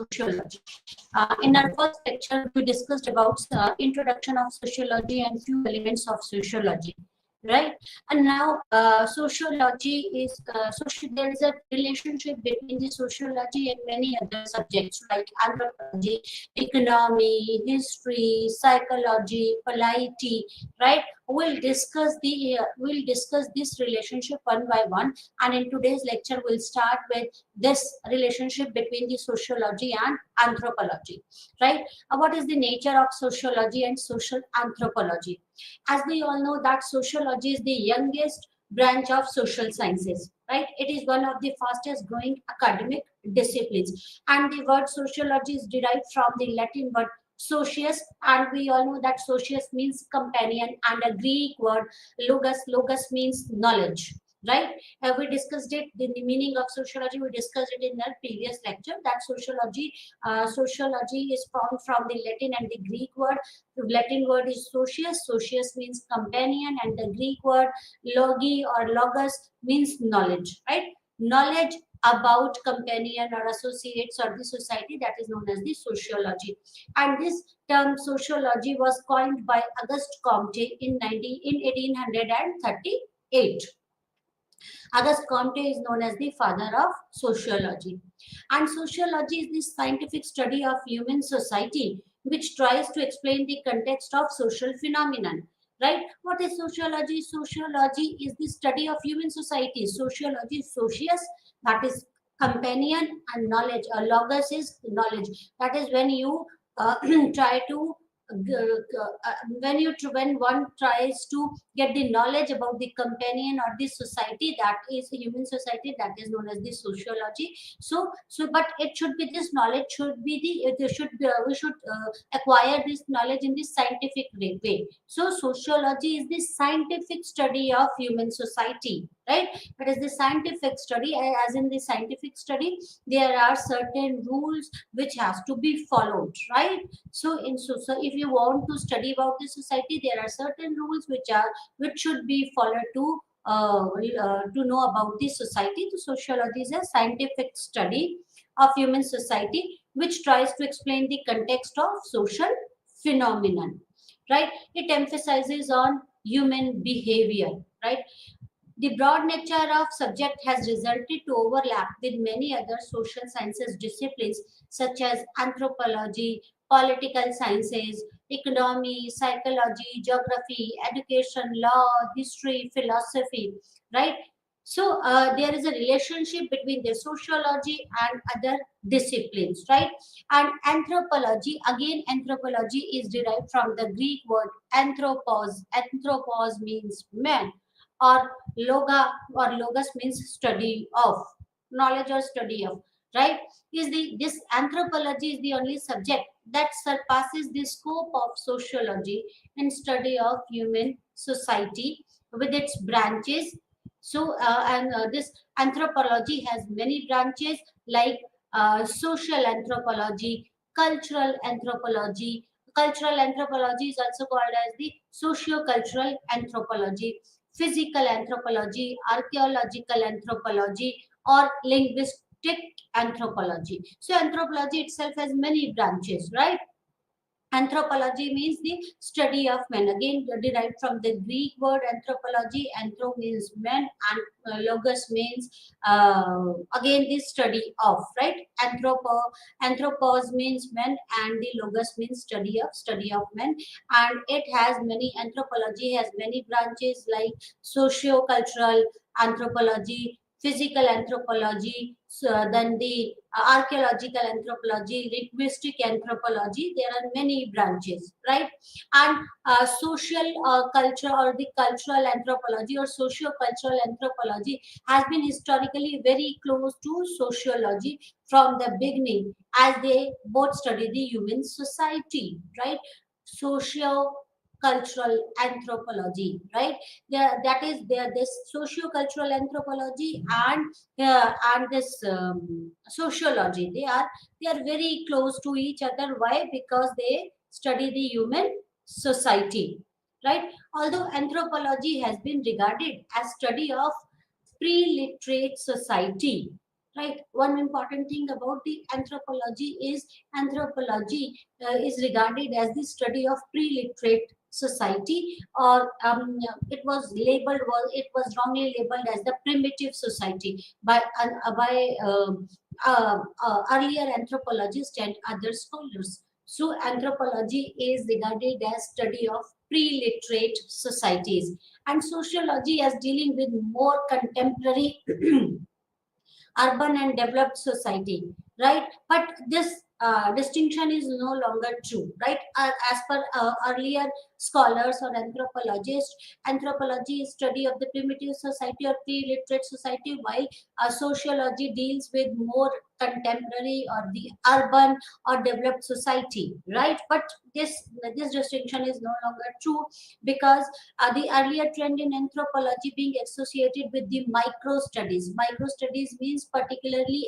sociology. In our first lecture, we discussed about introduction of sociology and few elements of sociology, right? And now sociology is there is a relationship between the sociology and many other subjects like anthropology, economy, history, psychology, polity, right? We'll discuss this relationship one by one, and in today's lecture we'll start with this relationship between the sociology and anthropology, right? What is the nature of sociology and social anthropology? As we all know that sociology is the youngest branch of social sciences, right? It is one of the fastest growing academic disciplines, and the word sociology is derived from the Latin word socius, and we all know that socius means companion, and a Greek word logos means knowledge, right? We discussed it, the meaning of sociology, we discussed it in our previous lecture, that sociology is formed from the Latin and the Greek word. The Latin word is socius, socius means companion, and the Greek word logi or logos means knowledge, right? Knowledge about companion or associates or the society, that is known as the sociology. And this term sociology was coined by Auguste Comte in 1838. Auguste Comte is known as the father of sociology. And sociology is the scientific study of human society which tries to explain the context of social phenomenon. Right? What is sociology? Sociology is the study of human society. Sociology, socius, that is companion, and knowledge. Logos is knowledge. That is when you try to when one tries to get the knowledge about the companion or the society, that is a human society, that is known as the sociology. But it should be, this knowledge should be we should acquire this knowledge in the scientific way. So sociology is the scientific study of human society, right? It is the scientific study, as in the scientific study there are certain rules which has to be followed, right? So if you want to study about the society, there are certain rules which should be followed to know about the society. The sociology is a scientific study of human society which tries to explain the context of social phenomenon, right? It emphasizes on human behavior, right? The broad nature of subject has resulted to overlap with many other social sciences disciplines such as anthropology, political sciences, economy, psychology, geography, education, law, history, philosophy, right? So there is a relationship between the sociology and other disciplines, right? And anthropology, again, anthropology is derived from the Greek word anthropos. Anthropos means man, or logos means study of, knowledge or study of, right? This anthropology is the only subject that surpasses the scope of sociology in study of human society with its branches. So this anthropology has many branches like social anthropology, cultural anthropology. Cultural anthropology is also called as the socio-cultural anthropology, physical anthropology, archaeological anthropology, or linguistic anthropology. So anthropology itself has many branches, right? Anthropology means the study of men. Again, derived from the Greek word anthropology. Anthro means men, and logos means again the study of, right? Anthropos means men, and the logos means study of men. And it has many, anthropology has many branches like socio-cultural anthropology, physical anthropology, so then the archaeological anthropology, linguistic anthropology. There are many branches, right? And social culture or the cultural anthropology or socio-cultural anthropology has been historically very close to sociology from the beginning, as they both study the human society, right? Socio cultural anthropology, right? That is there, this socio-cultural anthropology and this sociology, they are very close to each other. Why? Because they study the human society, right? Although anthropology has been regarded as study of pre-literate society, right? One important thing about the anthropology is regarded as the study of pre-literate society, or it was wrongly labeled as the primitive society by earlier anthropologists and other scholars. So anthropology is regarded as study of pre-literate societies, and sociology as dealing with more contemporary urban and developed society, right? But this distinction is no longer true, right? As per earlier scholars or anthropologists, anthropology is study of the primitive society or pre-literate society, while sociology deals with more contemporary or the urban or developed society, right? But this distinction is no longer true, because the earlier trend in anthropology being associated with the micro studies. Micro studies means particularly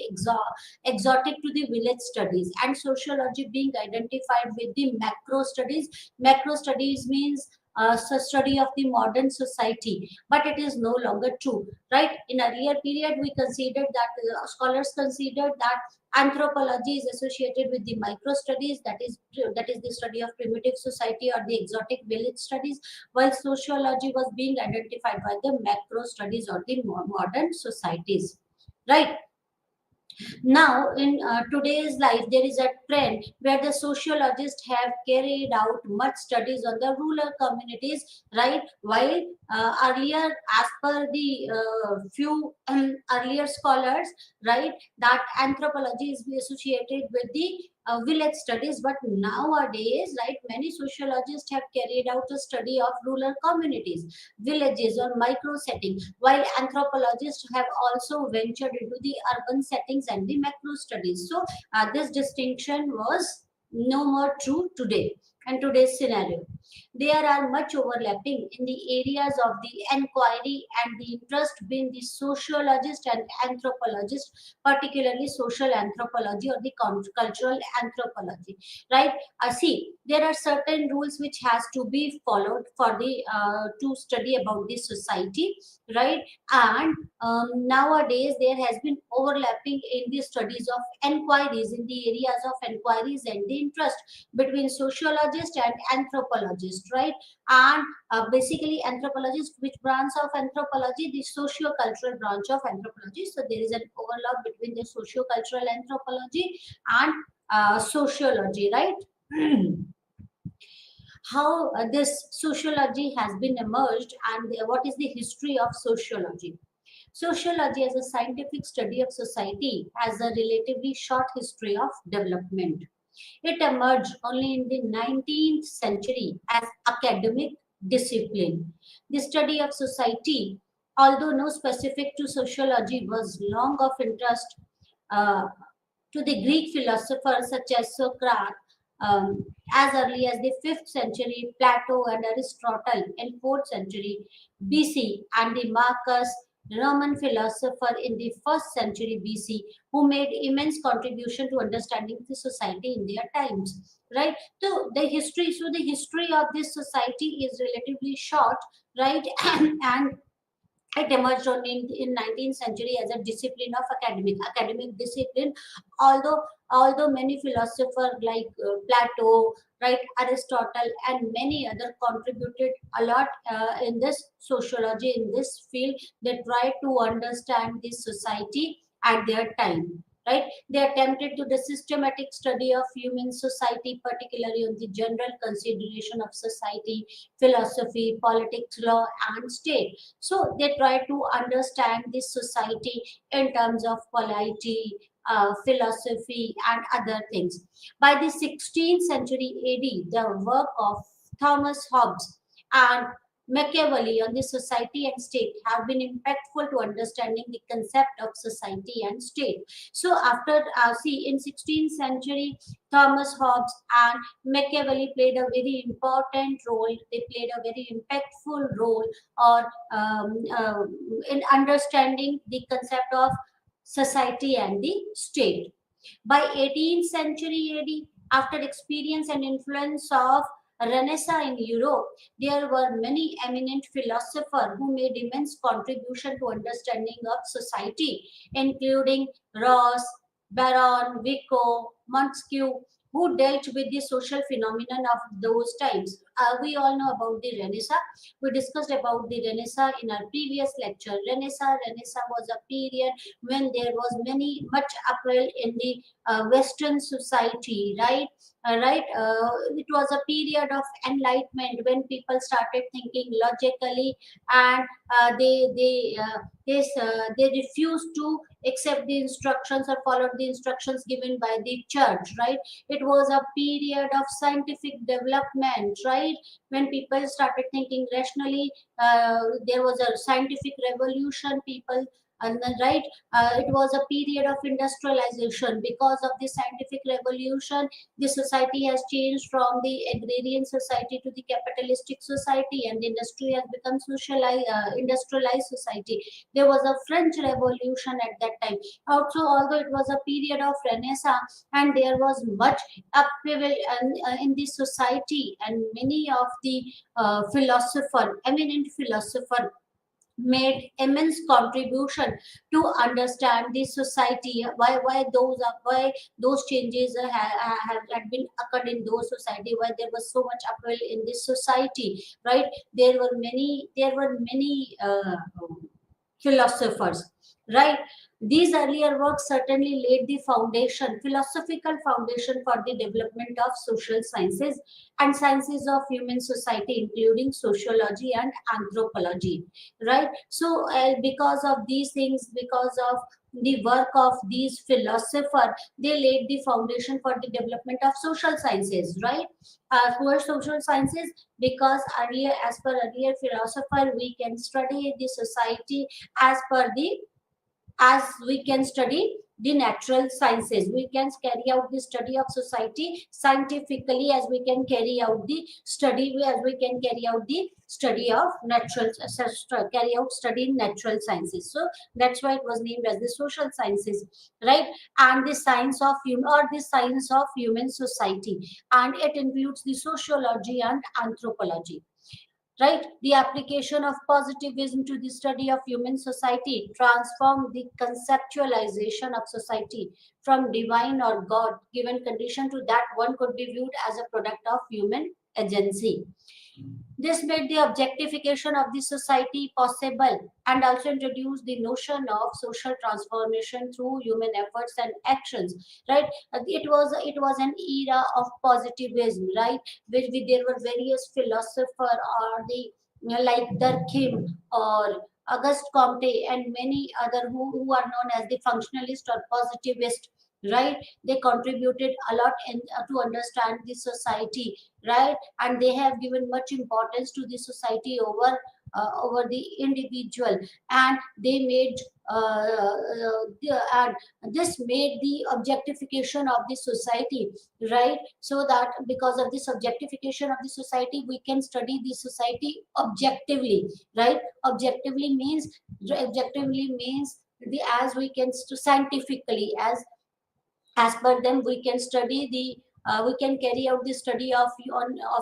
exotic to the village studies, and sociology being identified with the macro studies. Macro studies means study of the modern society, but it is no longer true, right? In earlier period, we considered that scholars considered that anthropology is associated with the micro studies, that is the study of primitive society or the exotic village studies, while sociology was being identified by the macro studies or the modern societies, right? Now, in today's life, there is a trend where the sociologists have carried out much studies on the rural communities, right? While earlier, as per the few earlier scholars, right, that anthropology is associated with the village studies, but nowadays, right, many sociologists have carried out a study of rural communities, villages, or micro settings, while anthropologists have also ventured into the urban settings and the macro studies. So, this distinction was no more true today and today's scenario. There are much overlapping in the areas of the enquiry and the interest between the sociologist and anthropologist, particularly social anthropology or the cultural anthropology, right? See, there are certain rules which has to be followed for the to study about the society, right? And nowadays there has been overlapping in the studies of enquiries, in the areas of enquiries and the interest between sociologist and anthropologist, right? And basically anthropologist, which branch of anthropology? The socio-cultural branch of anthropology. So there is an overlap between the socio-cultural anthropology and sociology, right? How this sociology has been emerged, and what is the history of sociology? Sociology, as a scientific study of society, has a relatively short history of development. It emerged only in the 19th century as academic discipline. The study of society, although no specific to sociology, was long of interest uh, to the Greek philosophers such as Socrates, as early as the 5th century, Plato and Aristotle in 4th century BC, and the Marcus, Roman philosopher in the 1st century BC, who made immense contribution to understanding the society in their times. Right. So the history of this society is relatively short, right? And it emerged only in 19th century as a discipline of academic discipline, although many philosophers like Plato, right, Aristotle, and many other contributed a lot in this sociology, in this field. They tried to understand this society at their time, right? They attempted to the systematic study of human society, particularly on the general consideration of society, philosophy, politics, law, and state. So they try to understand this society in terms of polity, philosophy, and other things. By the 16th century AD, the work of Thomas Hobbes and Machiavelli on the society and state have been impactful to understanding the concept of society and state. So after see, in 16th century, Thomas Hobbes and Machiavelli played a very important role. They played a very impactful role or in understanding the concept of society and the state. By 18th century AD, after experience and influence of Renaissance in Europe, there were many eminent philosophers who made immense contribution to understanding of society, including Ross, Baron, Vico, Montesquieu, who dealt with the social phenomenon of those times. We all know about the Renaissance. We discussed about the Renaissance in our previous lecture. Renaissance was a period when there was much upheaval in the Western society, right? It was a period of enlightenment when people started thinking logically, and they refused to accept the instructions or follow the instructions given by the church, right? It was a period of scientific development, right? When people started thinking rationally, there was a scientific revolution. People and then, right, it was a period of industrialization. Because of the scientific revolution, the society has changed from the agrarian society to the capitalistic society, and the industry has become industrialized society. There was a French Revolution at that time. Also, although it was a period of Renaissance, and there was much upheaval in the society, and many of the eminent philosopher made immense contribution to understand the society, why those changes had been occurred in those society, why there was so much upheaval in this society, right? There were many philosophers, right? These earlier works certainly laid the philosophical foundation for the development of social sciences and sciences of human society, including sociology and anthropology, right? So, because of these things, because of the work of these philosophers, they laid the foundation for the development of social sciences, right? For social sciences, because as per earlier philosopher, we can study the society as per the as we can study the natural sciences. We can carry out the study of society scientifically, as we can carry out the study of carry out study in natural sciences. So that's why it was named as the social sciences, right? And the science of human, or the science of human society, and it includes the sociology and anthropology, right? The application of positivism to the study of human society transformed the conceptualization of society from divine or God given condition to that one could be viewed as a product of human agency. This made the objectification of the society possible, and also introduced the notion of social transformation through human efforts and actions. Right? It was an era of positivism, right? There were various philosophers, or like Durkheim or Auguste Comte, and many other who are known as the functionalist or positivist. Right? They contributed a lot to understand the society, right? And they have given much importance to the society over the individual, and they made and this made the objectification of the society, right? So that because of this objectification of the society, we can study the society objectively, right? Objectively means the as we can scientifically, as per them we can study the we can carry out the study of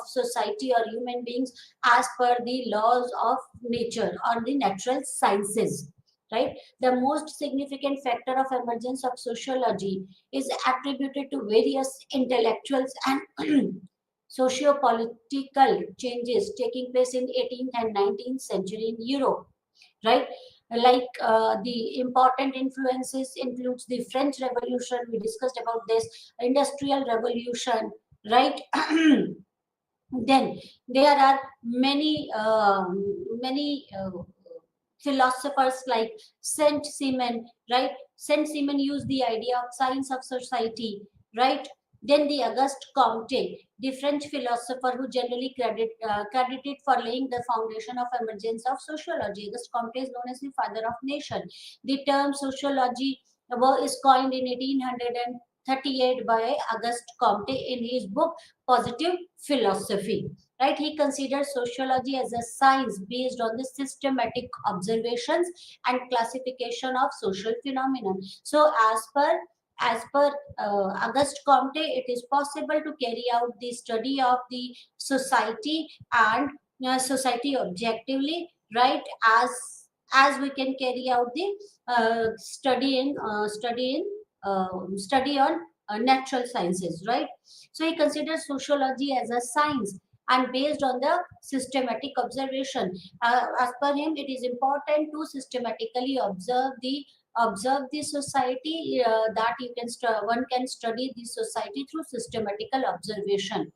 society or human beings as per the laws of nature or the natural sciences, right? The most significant factor of emergence of sociology is attributed to various intellectuals and socio-political changes taking place in 18th and 19th century in Europe, right? Like the important influences includes the French Revolution. We discussed about this industrial revolution, right? Then there are many philosophers like Saint Simon, right? Saint Simon used the idea of science of society, right? Then the Auguste Comte, the French philosopher who generally credited for laying the foundation of emergence of sociology. Auguste Comte is known as the father of nation. The term sociology is coined in 1838 by Auguste Comte in his book Positive Philosophy. Right? He considers sociology as a science based on the systematic observations and classification of social phenomena. So, as per Auguste Comte, it is possible to carry out the study of the society and society objectively, right? As we can carry out the study on natural sciences, right? So he considers sociology as a science and based on the systematic observation. As per him, it is important to systematically observe the society, that one can study the society through systematical observation.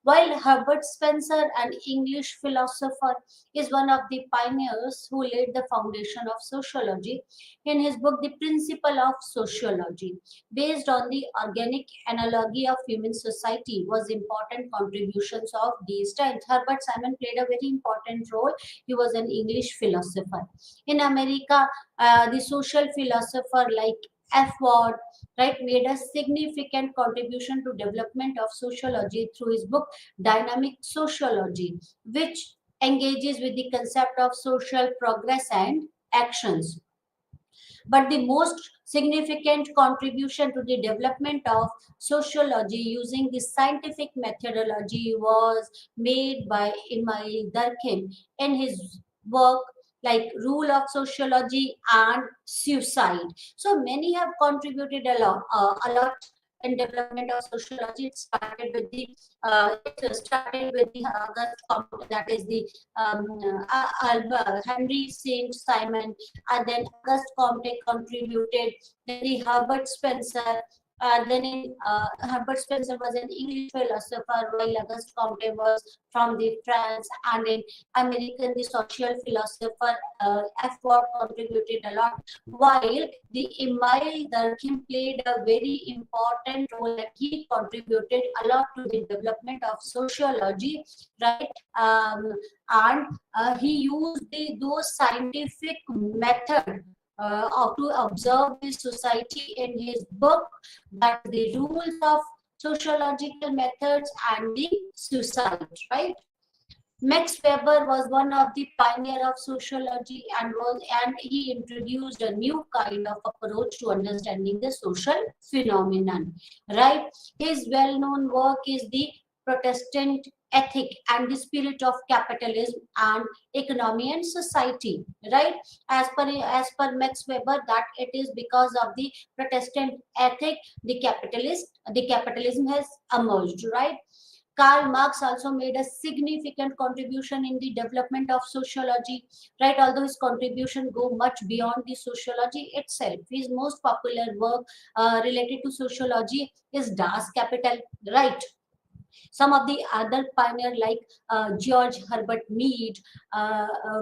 While Herbert Spencer, an English philosopher, is one of the pioneers who laid the foundation of sociology in his book The Principle of Sociology, based on the organic analogy of human society, was important contributions of these times. Herbert Simon played a very important role. He was an English philosopher. In America, the social philosopher like F. Ward, right, made a significant contribution to development of sociology through his book Dynamic Sociology, which engages with the concept of social progress and actions. But the most significant contribution to the development of sociology using the scientific methodology was made by Emile Durkheim in his work like Rule of Sociology and Suicide. So many have contributed a lot in development of sociology. It started with the August Comte, that is the Henry Saint Simon, and then Auguste Comte contributed, then the Herbert Spencer, Herbert Spencer was an English philosopher, while Auguste Comte was from the France, and in American, the social philosopher F. Ward contributed a lot, while the Emile Durkheim played a very important role, and he contributed a lot to the development of sociology, right? And he used those scientific method to observe the society in his book, that the rules of sociological methods and the suicide, right? Max Weber was one of the pioneer of sociology, and he introduced a new kind of approach to understanding the social phenomenon, right? His well-known work is the Protestant Ethic and the Spirit of Capitalism and Economy and Society, right? As per Max Weber, that it is because of the Protestant ethic the capitalism has emerged, right? Karl Marx also made a significant contribution in the development of sociology, right? Although his contribution go much beyond the sociology itself. His most popular work related to sociology is Das Kapital, right? Some of the other pioneers like George Herbert Mead,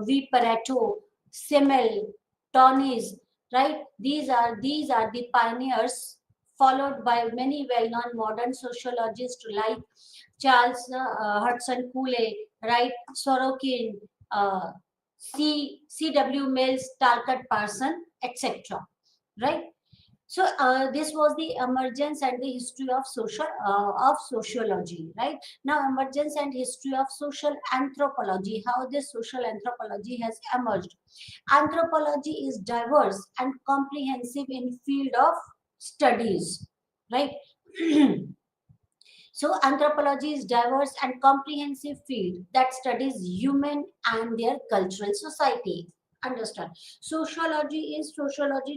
V. Pareto, Simmel, Tonis, right? These are the pioneers, followed by many well-known modern sociologists like Charles Hudson Cooley, right? Sorokin, uh, C.W. Mills, Talcott Parson, etc. Right? So this was the emergence and the history of sociology, right? Now, emergence and history of social anthropology, how this social anthropology has emerged. Anthropology is diverse and comprehensive in field of studies, right? So anthropology is diverse and comprehensive field that studies human and their cultural society. Understand? Sociology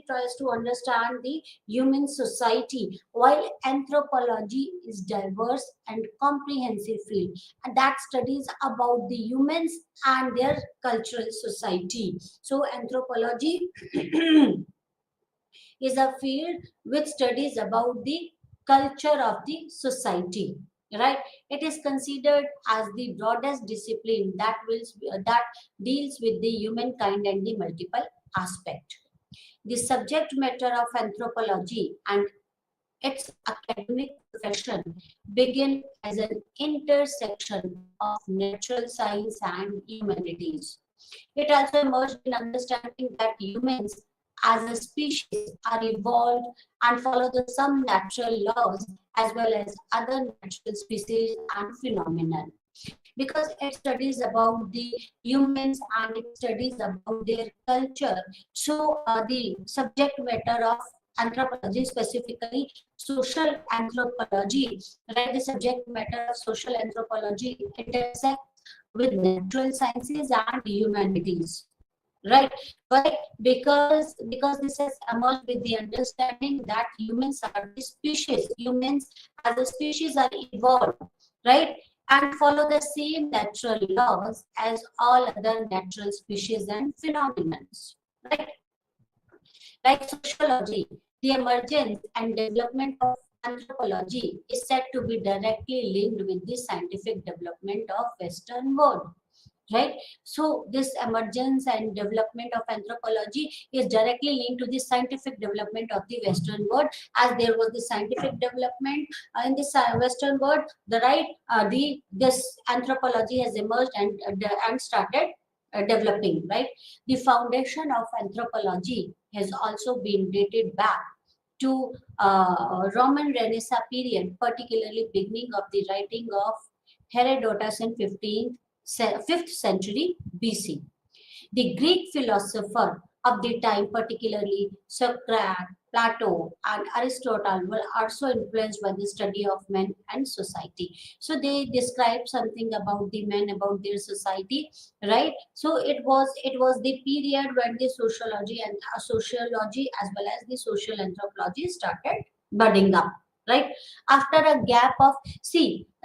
tries to understand the human society, while anthropology is diverse and comprehensive field and that studies about the humans and their cultural society. So anthropology is a field which studies about the culture of the society, right? It is considered as the broadest discipline that deals with the humankind and the multiple aspect. The subject matter of anthropology and its academic profession begin as an intersection of natural science and humanities. It also emerged in understanding that humans as a species are evolved and follow the some natural laws as well as other natural species and phenomena. Because it studies about the humans and it studies about their culture. So the subject matter of anthropology, specifically social anthropology, right? The subject matter of social anthropology intersects with natural sciences and humanities, right? Why? Because this has emerged with the understanding that humans are the species. Humans as a species are evolved, right? And follow the same natural laws as all other natural species and phenomena, right? Like sociology, the emergence and development of anthropology is said to be directly linked with the scientific development of Western world, right? So this emergence and development of anthropology is directly linked to the scientific development of the Western world. As there was the scientific development in the Western world, the right the this anthropology has emerged and started developing, right? The foundation of anthropology has also been dated back to Roman Renaissance period, particularly beginning of the writing of Herodotus in 5th century BC. The Greek philosopher of the time, particularly Socrates, Plato, and Aristotle, were also influenced by the study of men and society. So they describe something about the men, about their society, right? So it was the period when the sociology and sociology as well as the social anthropology started budding up, right? After a gap of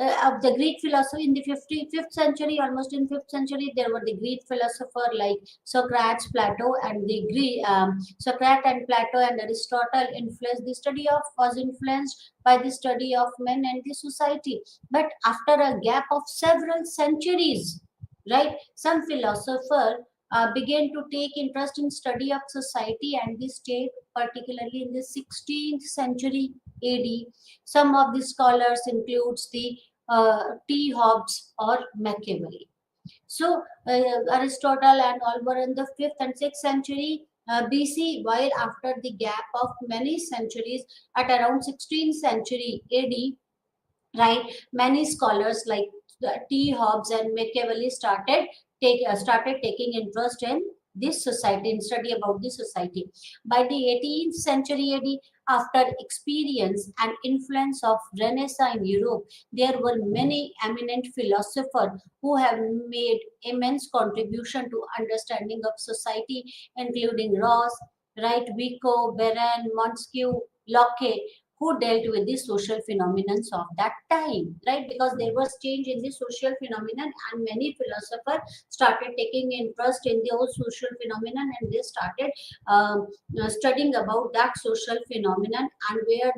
of the Greek philosophy in the 55th century, almost in 5th century, there were the Greek philosopher like Socrates, Plato, and the Socrates and Plato and Aristotle was influenced by the study of men and the society. But after a gap of several centuries, right, some philosopher began to take interest in study of society and the state, particularly in the 16th century AD. Some of the scholars includes the T. Hobbes or Machiavelli. So Aristotle and all were in the 5th and 6th century BC, while after the gap of many centuries at around 16th century AD, right, many scholars like T. Hobbes and Machiavelli started taking interest in this society and study about the society. By the 18th century AD, after experience and influence of Renaissance in Europe, there were many eminent philosophers who have made immense contribution to understanding of society, including Ross, right, Vico, Beren, Montesquieu, Locke, who dealt with the social phenomena of that time, right? Because there was change in the social phenomenon, and many philosophers started taking interest in those social phenomenon, and they started studying about that social phenomenon and where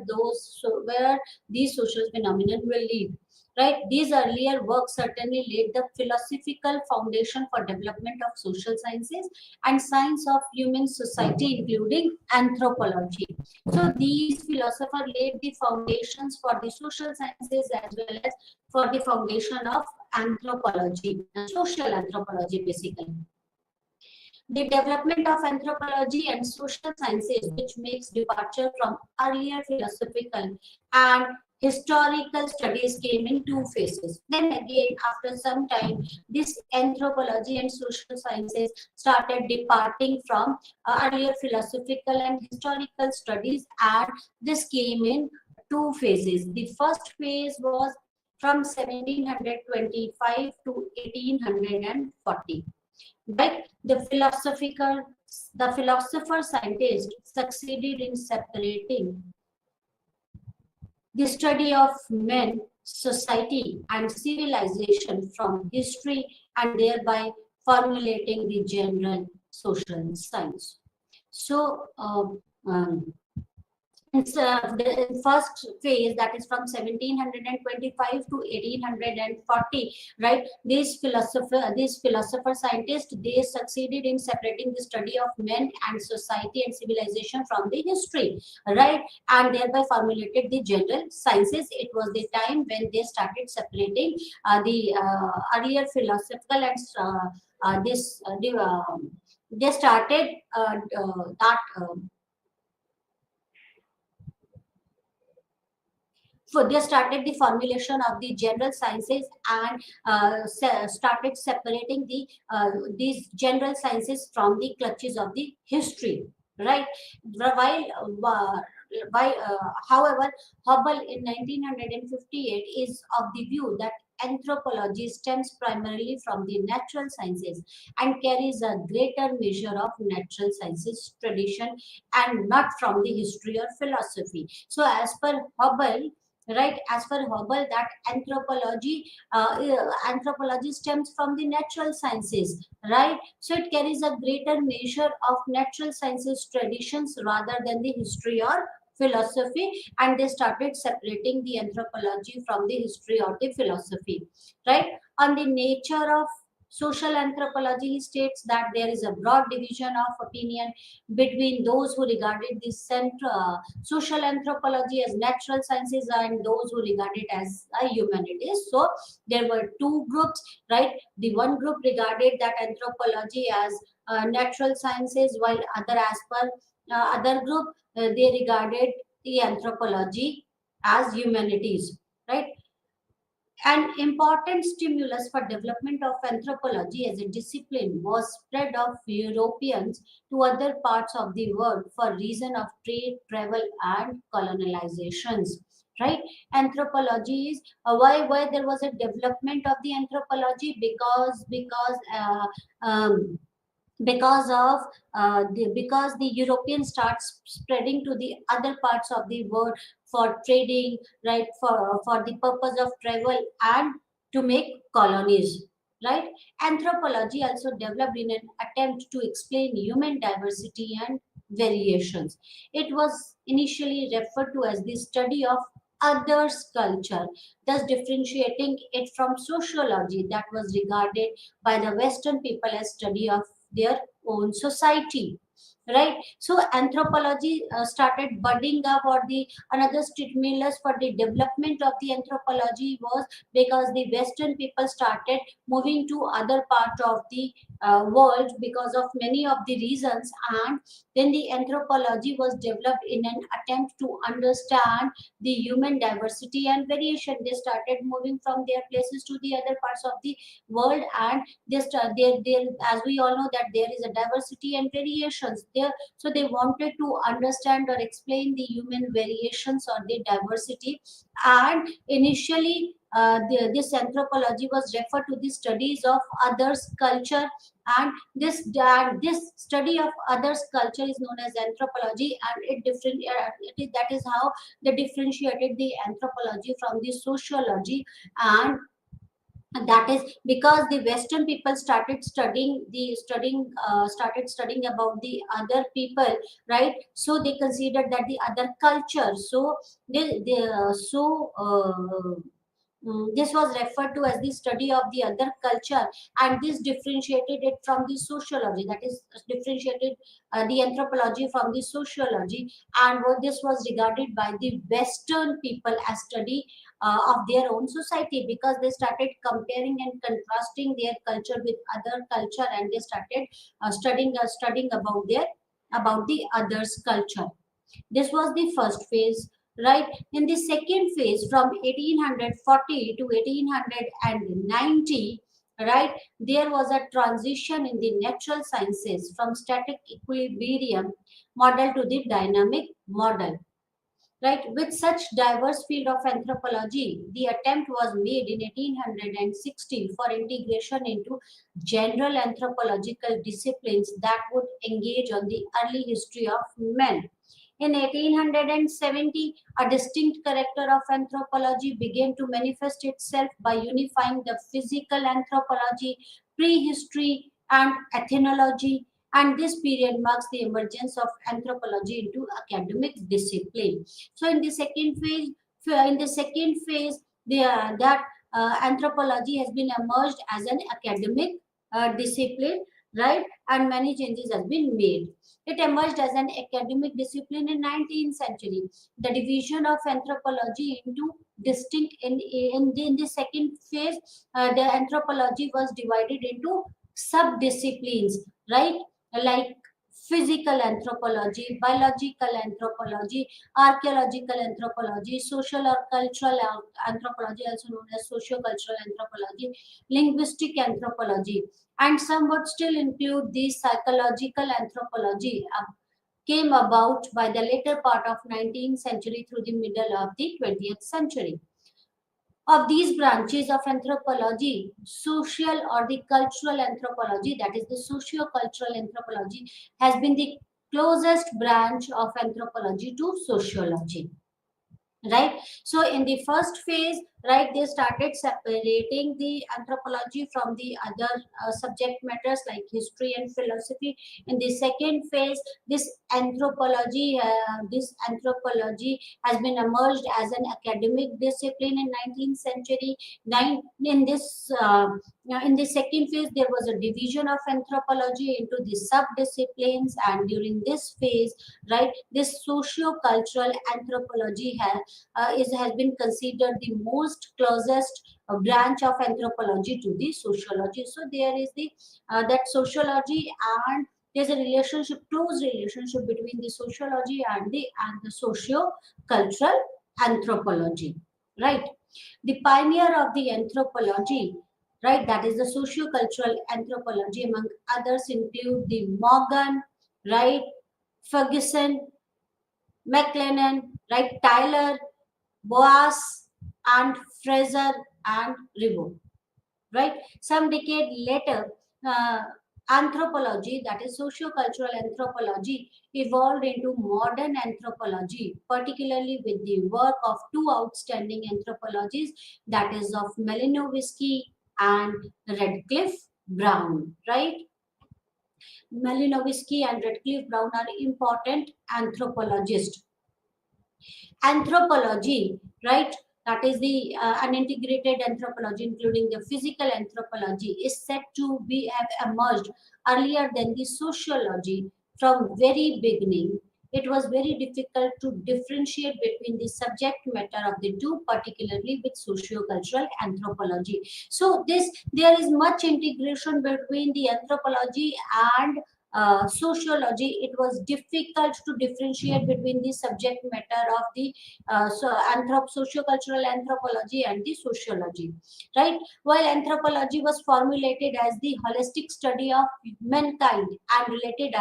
these social phenomenon will lead. Right, these earlier works certainly laid the philosophical foundation for development of social sciences and science of human society, including anthropology. So these philosophers laid the foundations for the social sciences as well as for the foundation of anthropology, social anthropology basically. The development of anthropology and social sciences, which makes departure from earlier philosophical and historical studies, came in two phases. Then again, after some time, this anthropology and social sciences started departing from earlier philosophical and historical studies, and this came in two phases. The first phase was from 1725 to 1840. Right? The philosopher scientist succeeded in separating the study of men, society, and civilization from history, and thereby formulating the general social science. So, it's the first phase, that is from 1725 to 1840, right? These philosopher scientists, they succeeded in separating the study of men and society and civilization from the history, right? And thereby formulated the general sciences. It was the time when they started separating the earlier philosophical and they started that so they started the formulation of the general sciences and started separating these general sciences from the clutches of the history, right? While however, Hubble in 1958 is of the view that anthropology stems primarily from the natural sciences and carries a greater measure of natural sciences tradition and not from the history or philosophy. So, as per Hubble, right, as per Hubble, that anthropology stems from the natural sciences, right? So it carries a greater measure of natural sciences traditions rather than the history or philosophy, and they started separating the anthropology from the history or the philosophy, right? On the nature of social anthropology, he states that there is a broad division of opinion between those who regarded the social anthropology as natural sciences and those who regard it as a humanities. So there were two groups, right? The one group regarded that anthropology as natural sciences, while other group, they regarded the anthropology as humanities, right? An important stimulus for development of anthropology as a discipline was spread of Europeans to other parts of the world for reason of trade, travel, and colonizations. Right? Anthropology is why there was a development of the anthropology because the Europeans start spreading to the other parts of the world for trading, right? For the purpose of travel and to make colonies, right? Anthropology also developed in an attempt to explain human diversity and variations. It was initially referred to as the study of others culture, thus differentiating it from sociology that was regarded by the Western people as study of their own society, right? So anthropology started budding up, or the another stimulus for the development of the anthropology was because the Western people started moving to other part of the world because of many of the reasons, and then the anthropology was developed in an attempt to understand the human diversity and variation. They started moving from their places to the other parts of the world, and there, as we all know that there is a diversity and variations there, so they wanted to understand or explain the human variations or the diversity. And initially this anthropology was referred to the studies of others culture, and this study of others culture is known as anthropology, and that is how they differentiated the anthropology from the sociology. And that is because the Western people started studying about the other people, right? So they considered that the other culture, so they so this was referred to as the study of the other culture, and this differentiated it from the sociology, that is differentiated the anthropology from the sociology. And what this was regarded by the Western people as study of their own society, because they started comparing and contrasting their culture with other culture, and they started studying about the others culture. This was the first phase, right? In the second phase, from 1840 to 1890, right, there was a transition in the natural sciences from static equilibrium model to the dynamic model. Right, with such diverse field of anthropology, the attempt was made in 1860 for integration into general anthropological disciplines that would engage on the early history of men. In 1870, a distinct character of anthropology began to manifest itself by unifying the physical anthropology, prehistory, and ethnology, and this period marks the emergence of anthropology into academic discipline. So in the second phase, that anthropology has been emerged as an academic discipline, right? And many changes has been made. It emerged as an academic discipline in 19th century. The division of anthropology into distinct in the second phase, the anthropology was divided into sub-disciplines, right? Like physical anthropology, biological anthropology, archaeological anthropology, social or cultural anthropology, also known as socio-cultural anthropology, linguistic anthropology, and some would still include the psychological anthropology. came about by the later part of 19th century through the middle of the 20th century. Of these branches of anthropology, social or the cultural anthropology, that is the socio-cultural anthropology, has been the closest branch of anthropology to sociology, right? So in the first phase, right, they started separating the anthropology from the other subject matters like history and philosophy. In the second phase, this anthropology has been emerged as an academic discipline in 19th century. In this in the second phase, there was a division of anthropology into the sub-disciplines, and during this phase, right, this socio-cultural anthropology has been considered the most closest branch of anthropology to the sociology. So there is the that sociology, and there's a relationship, close relationship between the sociology and the socio-cultural anthropology, right? The pioneer of the anthropology, right, that is the socio-cultural anthropology, among others include the Morgan, right, Ferguson, McLennan, right, Tyler, Boas, and Fraser and Ribot, right? Some decade later, anthropology, that is socio-cultural anthropology, evolved into modern anthropology, particularly with the work of two outstanding anthropologists, that is of Malinowski and Radcliffe Brown, right? Malinowski and Radcliffe Brown are important anthropologists. Anthropology, right, that is the an integrated anthropology including the physical anthropology, is said to be have emerged earlier than the sociology. From very beginning, it was very difficult to differentiate between the subject matter of the two, particularly with socio-cultural anthropology. So this, there is much integration between the anthropology and sociology. It was difficult to differentiate between the subject matter of the socio-cultural anthropology and the sociology, right? While anthropology was formulated as the holistic study of mankind and related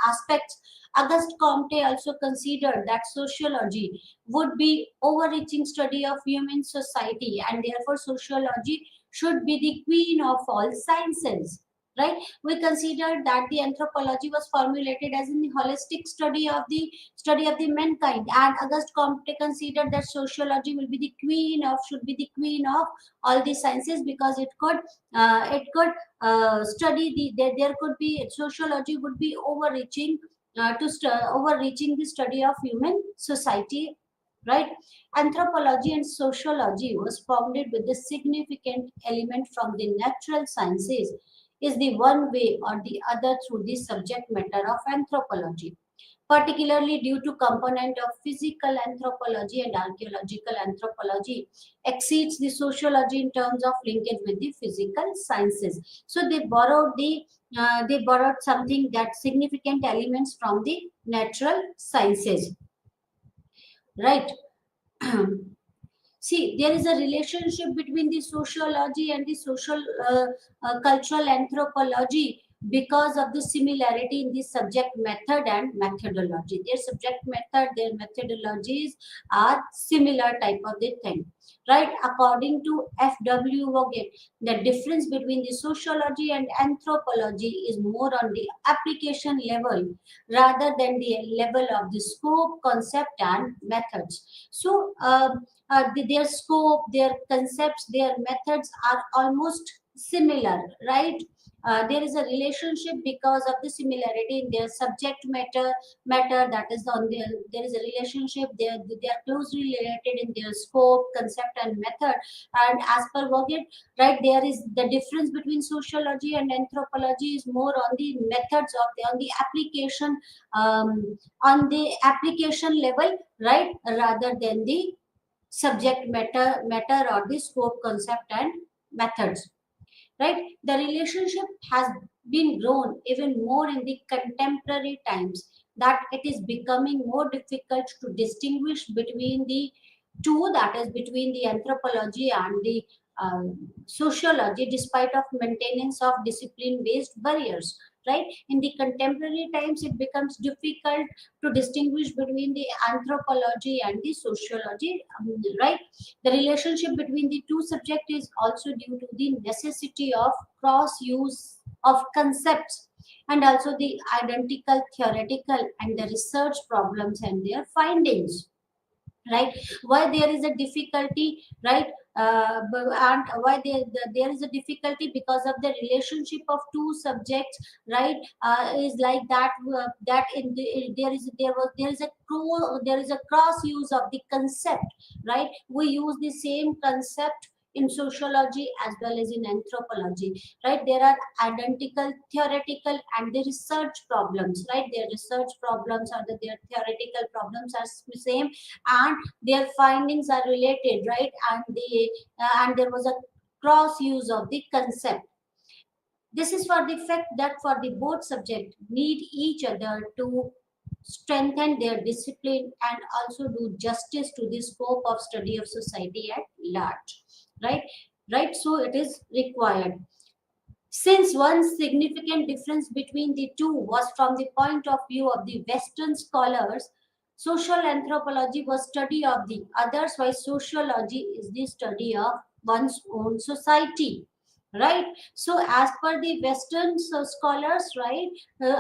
aspects, Auguste Comte also considered that sociology would be overreaching study of human society, and therefore sociology should be the queen of all sciences, right? We considered that the anthropology was formulated as in the holistic study of the mankind, and Auguste Comte considered that sociology will be the queen of should be the queen of all the sciences, because it could study there could be sociology would be overreaching overreaching the study of human society, right? Anthropology and sociology was founded with the significant element from the natural sciences is the one way or the other through the subject matter of anthropology, particularly due to component of physical anthropology and archaeological anthropology exceeds the sociology in terms of linkage with the physical sciences. So they borrowed something that significant elements from the natural sciences, right? See, there is a relationship between the sociology and the social cultural anthropology because of the similarity in the subject method and methodology. Their subject method, their methodologies are similar type of the thing, right? According to F.W. Vogt, the difference between the sociology and anthropology is more on the application level rather than the level of the scope, concept, and methods. So, their scope, their concepts, their methods are almost similar, right? There is a relationship because of the similarity in their subject matter that is on their, there is a relationship, they are closely related in their scope, concept, and method. And as per Vogt, right, there is the difference between sociology and anthropology is more on the methods of the on the application level, right, rather than the subject matter or the scope, concept, and methods, right? The relationship has been grown even more in the contemporary times, that it is becoming more difficult to distinguish between the two, that is between the anthropology and the sociology, despite of maintenance of discipline based barriers. right? In the contemporary times, it becomes difficult to distinguish between the anthropology and the sociology, right? The relationship between the two subjects is also due to the necessity of cross use of concepts, and also the identical theoretical and the research problems and their findings, right? Why there is a difficulty, right? And why there is a difficulty because of the relationship of two subjects, right? Is like that, that in the, there is a there is a cross use of the concept, right? We use the same concept in sociology as well as in anthropology, right? There are identical theoretical and the research problems, right? Their research problems or their theoretical problems are same, and their findings are related, right? And there was a cross use of the concept. This is for the fact that for the both subject need each other to strengthen their discipline and also do justice to the scope of study of society at large, right? Right, so it is required. Since one significant difference between the two was from the point of view of the Western scholars, social anthropology was study of the others, while sociology is the study of one's own society. Right. So, as per the Western scholars, right,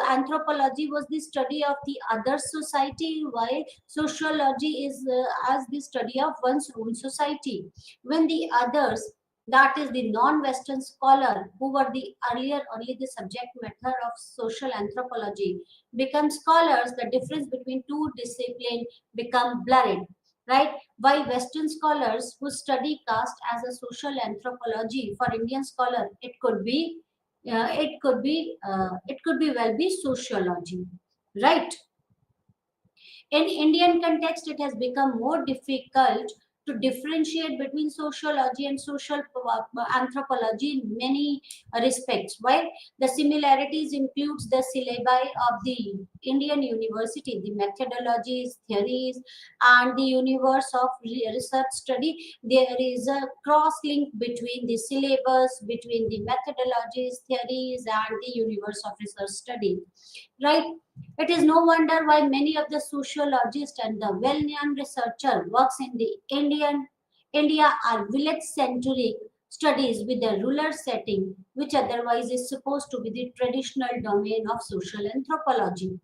anthropology was the study of the other society, while sociology is as the study of one's own society. When the others, that is the non-Western scholar who were the earlier only the subject matter of social anthropology become scholars, the difference between two disciplines become blurred, right? While Western scholars who study caste as a social anthropology, for Indian scholar, it could be well be sociology, right? In Indian context, it has become more difficult to differentiate between sociology and social anthropology in many respects. While the similarities includes the syllabi of the Indian university, the methodologies, theories, and the universe of research study, there is a cross link between the syllabus, between the methodologies, theories, and the universe of research study, right? It is no wonder why many of the sociologists and the well-known researcher works in the India are village-centric studies with a rural setting, which otherwise is supposed to be the traditional domain of social anthropology.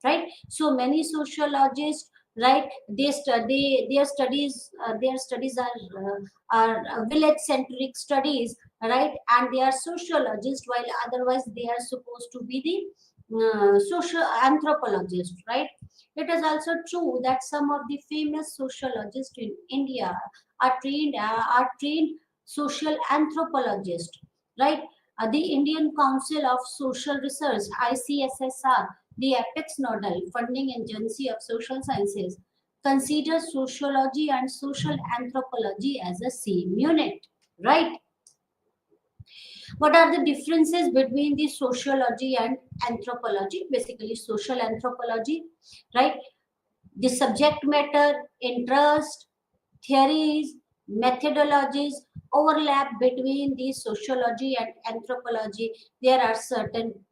Right? So many sociologists, right? They study their studies are village-centric studies, right? And they are sociologists, while otherwise they are supposed to be the social anthropologist, right? It is also true that some of the famous sociologists in India are trained social anthropologists, right? The Indian Council of Social Research (ICSSR), the apex nodal funding agency of social sciences, considers sociology and social anthropology as a same unit, right? What are the differences between the sociology and anthropology? Basically, social anthropology, right? The subject matter, interest, theories, methodologies overlap between the sociology and anthropology. There are certain,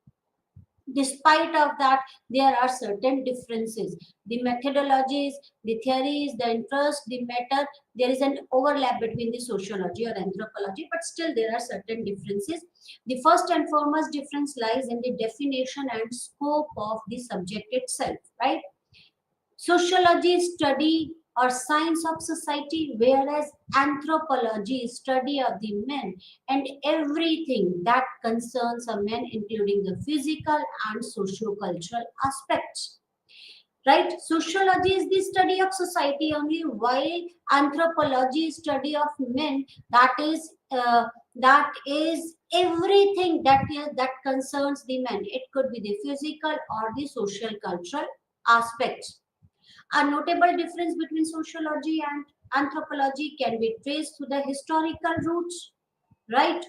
despite of that, there are certain differences. The methodologies, the theories, the interest, the matter, there is an overlap between the sociology or anthropology, but still there are certain differences. The first and foremost difference lies in the definition and scope of the subject itself, right? Sociology is study or science of society, whereas anthropology is study of the men and everything that concerns a man, including the physical and socio-cultural aspects. Right? Sociology is the study of society only, while anthropology is study of men. That is everything that concerns the man. It could be the physical or the social cultural aspects. A notable difference between sociology and anthropology can be traced to the historical roots, right?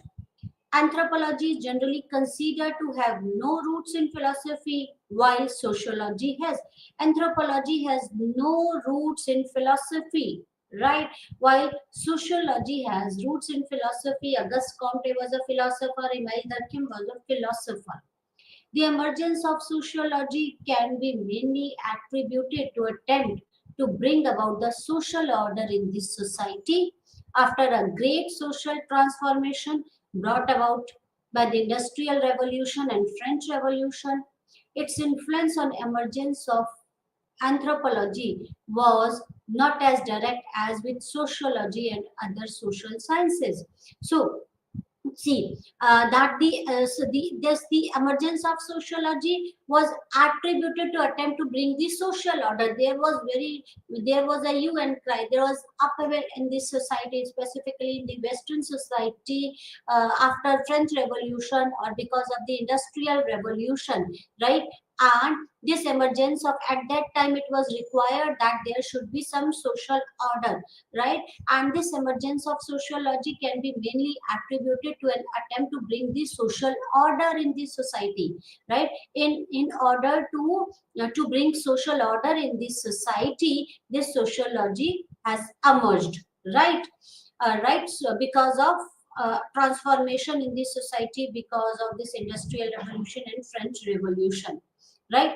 Anthropology is generally considered to have no roots in philosophy, while sociology has. Anthropology has no roots in philosophy, right? While sociology has roots in philosophy. Auguste Comte was a philosopher, Emile Durkheim was a philosopher. The emergence of sociology can be mainly attributed to attempt to bring about the social order in this society after a great social transformation brought about by the Industrial Revolution and French Revolution. Its influence on emergence of anthropology was not as direct as with sociology and other social sciences. So see that the emergence of sociology was attributed to attempt to bring the social order. There was a hue and cry, there was upheaval in this society, specifically in the Western society, after French Revolution or because of the Industrial Revolution, right? And this emergence of, at that time it was required that there should be some social order, right? And this emergence of sociology can be mainly attributed to an attempt to bring the social order in the society, right? In order to bring social order in this society, this sociology has emerged, right? Right, so because of transformation in this society because of this Industrial Revolution and French Revolution, right?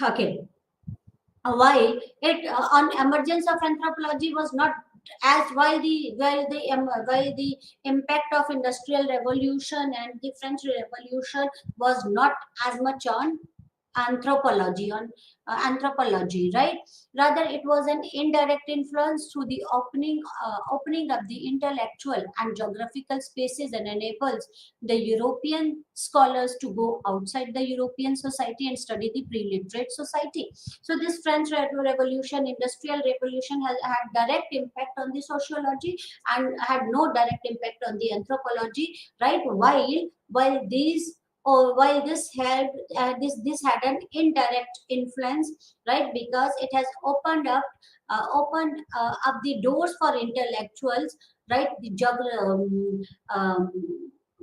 Okay. While it on emergence of anthropology was not as while the impact of Industrial Revolution and the French Revolution was not as much on anthropology, right? Rather it was an indirect influence through the opening up the intellectual and geographical spaces, and enables the European scholars to go outside the European society and study the pre-literate society. So this French Revolution, Industrial Revolution has had direct impact on the sociology and had no direct impact on the anthropology, right? While these or while this had this had an indirect influence, right? Because it has opened up the doors for intellectuals, right?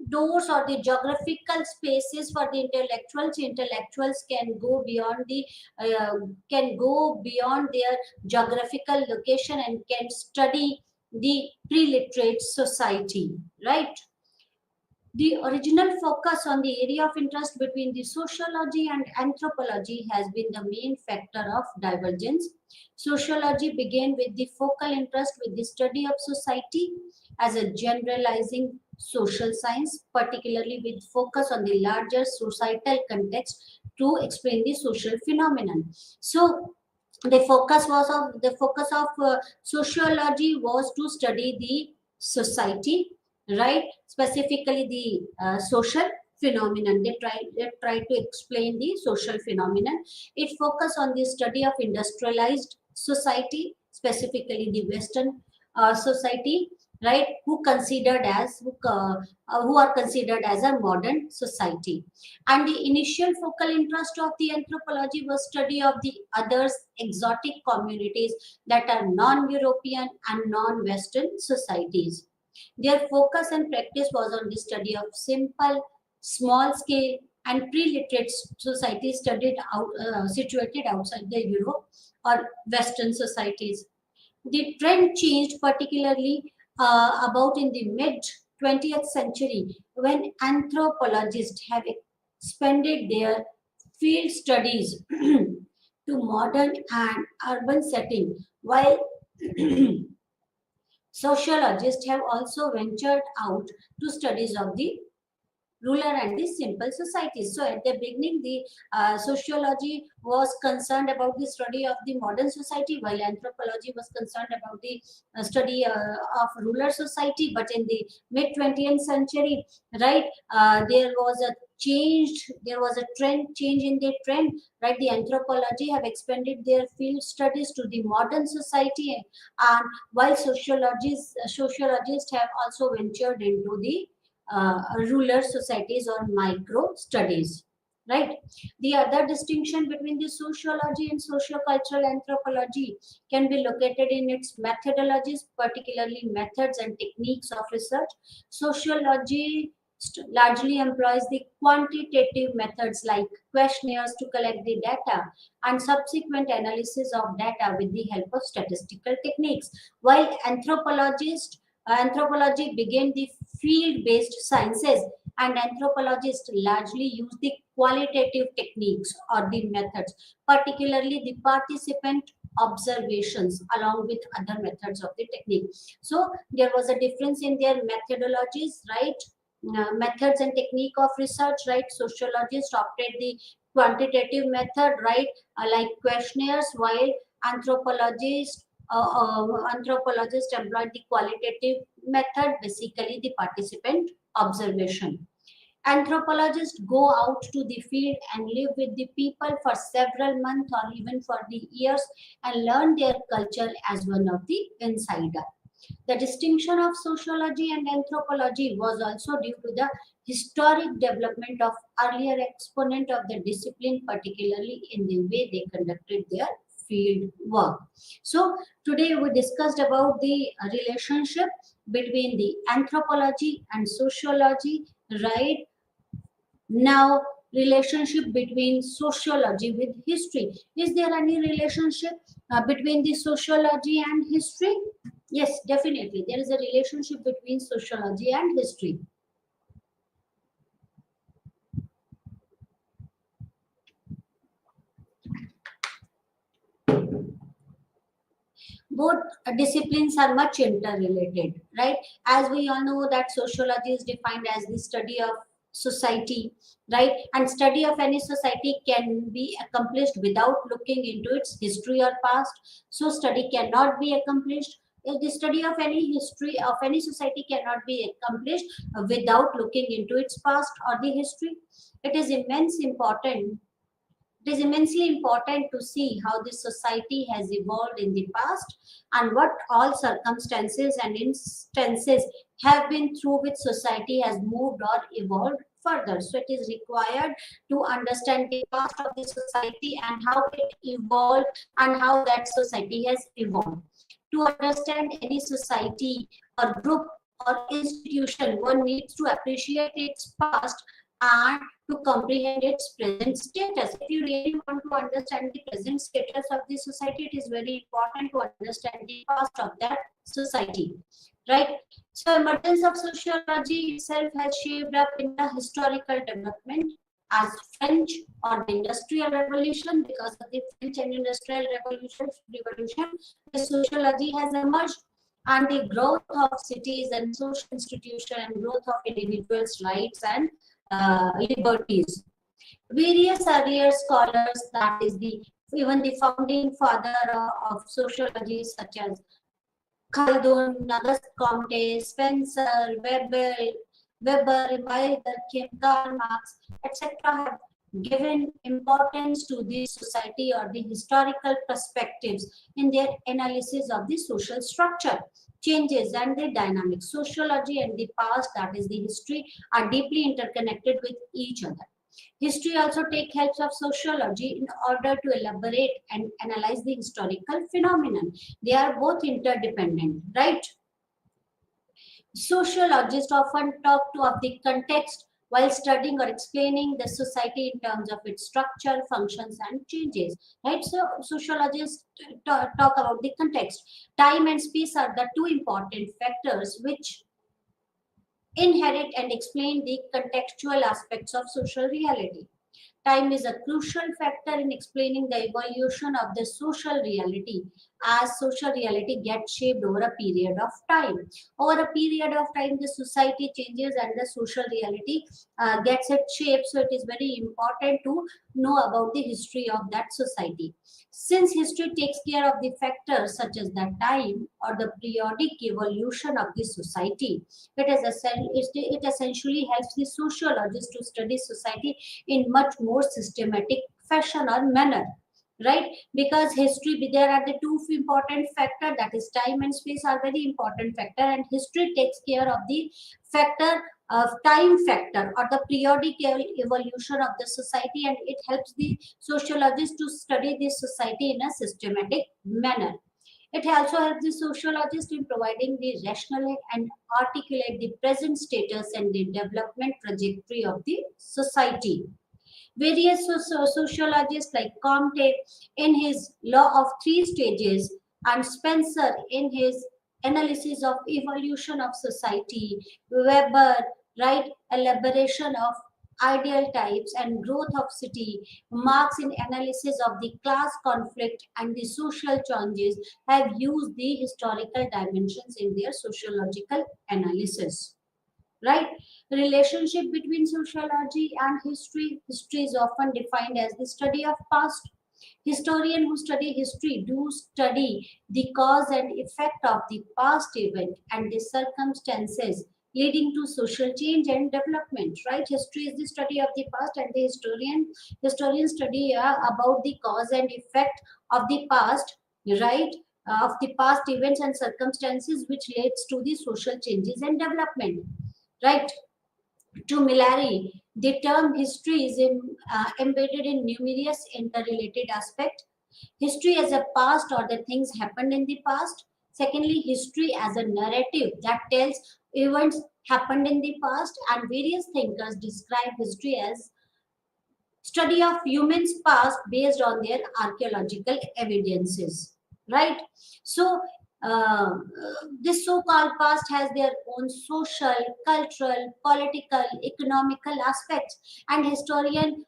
Doors or the geographical spaces for the intellectuals uh, can go beyond their geographical location and can study the pre-literate society, right? The original focus on the area of interest between the sociology and anthropology has been the main factor of divergence. Sociology began with the focal interest with the study of society as a generalizing social science, particularly with focus on the larger societal context to explain the social phenomenon. So the focus of sociology was to study the society, right? Specifically the social phenomenon. They try to explain the social phenomenon. It focused on the study of industrialized society, specifically the Western society, right? Who are considered as a modern society. And the initial focal interest of the anthropology was study of the others exotic communities that are non-European and non-Western societies. Their focus and practice was on the study of simple, small scale, and pre-literate societies situated outside the Europe or Western societies. The trend changed particularly about in the mid 20th century when anthropologists have expanded their field studies to modern and urban setting, while sociologists have also ventured out to studies of the ruler and the simple societies. So at the beginning, the sociology was concerned about the study of the modern society, while anthropology was concerned about the study of ruler society. But in the mid 20th century, right, there was a trend change in the trend, right? The anthropology have expanded their field studies to the modern society, and while sociologists have also ventured into the ruler societies or micro studies, right? The other distinction between the sociology and sociocultural anthropology can be located in its methodologies, particularly methods and techniques of research. Sociology largely employs the quantitative methods like questionnaires to collect the data and subsequent analysis of data with the help of statistical techniques, while anthropology began the field based sciences and anthropologists largely use the qualitative techniques or the methods, particularly the participant observations along with other methods of the technique. So there was a difference in their methodologies, right? Methods and technique of research, right? Sociologists opted the quantitative method, right? Like questionnaires, while anthropologists anthropologists employed the qualitative method, basically the participant observation. Anthropologists go out to the field and live with the people for several months or even for the years and learn their culture as one of the insider. The distinction of sociology and anthropology was also due to the historic development of earlier exponent of the discipline, particularly in the way they conducted their field work. So today we discussed about the relationship between the anthropology and sociology, right? Now, relationship between sociology with history. Is there any relationship between the sociology and history? Yes, definitely. There is a relationship between sociology and history. Both disciplines are much interrelated, right? As we all know that sociology is defined as the study of society, right? And study of any society can be accomplished without looking into its history or past. So study cannot be accomplished. The study of any history of any society cannot be accomplished without looking into its past or the history. It is immensely important to see how this society has evolved in the past and what all circumstances and instances have been through which society has moved or evolved further. So it is required to understand the past of the society and how it evolved and how that society has evolved. To understand any society or group or institution, one needs to appreciate its past and to comprehend its present status. If you really want to understand the present status of the society, it is very important to understand the past of that society, right? So, emergence of sociology itself has shaped up in the historical development as French or the Industrial Revolution. Because of the French and Industrial Revolution, the sociology has emerged, and the growth of cities and social institutions and growth of individuals' rights and liberties. Various earlier scholars, that is the even the founding father of sociology, such as Khaldun, Auguste Comte, Spencer, Weber, Immanuel Durkheim, Karl Marx, etc., have given importance to the society or the historical perspectives in their analysis of the social structure, changes, and the dynamics. Sociology and the past, that is the history, are deeply interconnected with each other. History also take help of sociology in order to elaborate and analyze the historical phenomenon. They are both interdependent, right? Sociologists often talk to of the context while studying or explaining the society in terms of its structure, functions, and changes. Right? So sociologists talk about the context. Time and space are the two important factors which inherit and explain the contextual aspects of social reality. Time is a crucial factor in explaining the evolution of the social reality, as social reality gets shaped over a period of time. Over a period of time, the society changes and the social reality gets its shape. So it is very important to know about the history of that society. Since history takes care of the factors such as the time or the periodic evolution of the society, it essentially helps the sociologist to study society in much more systematic fashion or manner, right? Because history, there are the two important factor, that is time and space are very important factor, and history takes care of the factor of time factor or the periodic evolution of the society, and it helps the sociologist to study this society in a systematic manner. It also helps the sociologist in providing the rational and articulate the present status and the development trajectory of the society. Various sociologists like Comte in his Law of Three Stages and Spencer in his analysis of evolution of society, Weber right? Elaboration of ideal types and growth of city, marks in analysis of the class conflict and the social changes have used the historical dimensions in their sociological analysis, right? Relationship between sociology and history. History is often defined as the study of past. Historians who study history do study the cause and effect of the past event and the circumstances leading to social change and development, right? History is the study of the past, and the historians study about the cause and effect of the past, right? Of the past events and circumstances which leads to the social changes and development, right? To Millari, the term history is embedded in numerous interrelated aspects. History as a past or the things happened in the past. Secondly, history as a narrative that tells events happened in the past, and various thinkers describe history as study of humans past based on their archaeological evidences, right? So this so-called past has their own social, cultural, political, economical aspects, and historian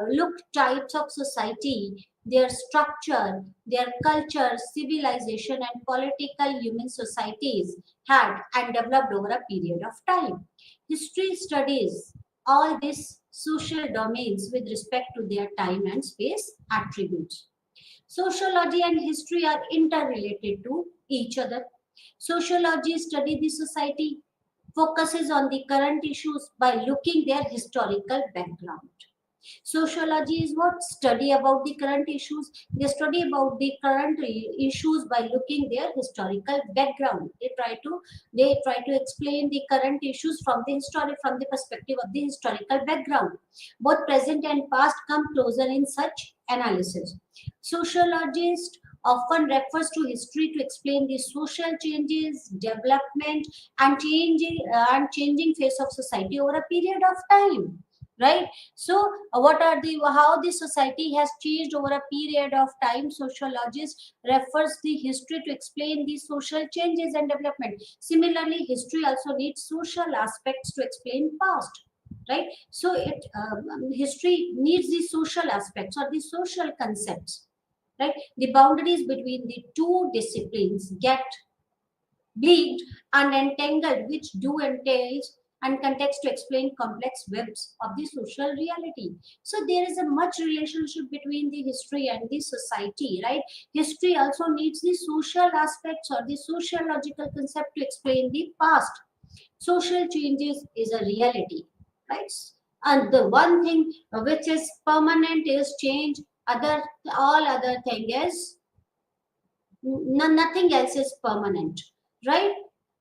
look types of society, their structure, their culture, civilization, and political human societies had and developed over a period of time. History studies all these social domains with respect to their time and space attributes. Sociology and history are interrelated to each other. Sociology studies the society, focuses on the current issues by looking their historical background. Sociology is what study about the current issues. They study about the current issues by looking their historical background. They try to explain the current issues from the perspective of the historical background. Both present and past come closer in such analysis. Sociologist often refers to history to explain the social changes, development, and changing face of society over a period of time, right? So what are the how the society has changed over a period of time. Sociologist refers the history to explain the social changes and development. Similarly, history also needs social aspects to explain past, right? So history needs the social aspects or the social concepts, right? The boundaries between the two disciplines get bleached and entangled, which do entails and context to explain complex webs of the social reality. So there is a much relationship between the history and the society, right? History also needs the social aspects or the sociological concept to explain the past. Social changes is a reality, right? And the one thing which is permanent is change. Other all other thing is nothing else is permanent, right?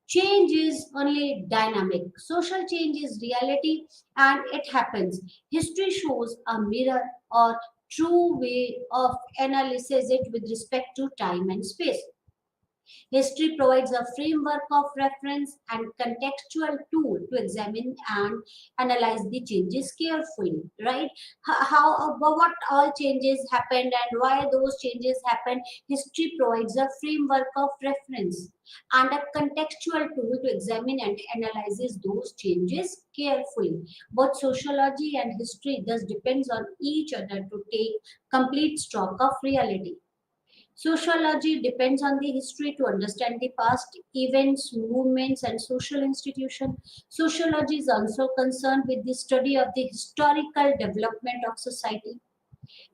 Change is only dynamic. Social change is reality and it happens. History shows a mirror or true way of analysis it with respect to time and space. History provides a framework of reference and contextual tool to examine and analyze the changes carefully, right? What all changes happened and why those changes happened. History provides a framework of reference and a contextual tool to examine and analyze those changes carefully. Both sociology and history thus depends on each other to take complete stock of reality. Sociology depends on the history to understand the past events, movements, and social institutions. Sociology is also concerned with the study of the historical development of society,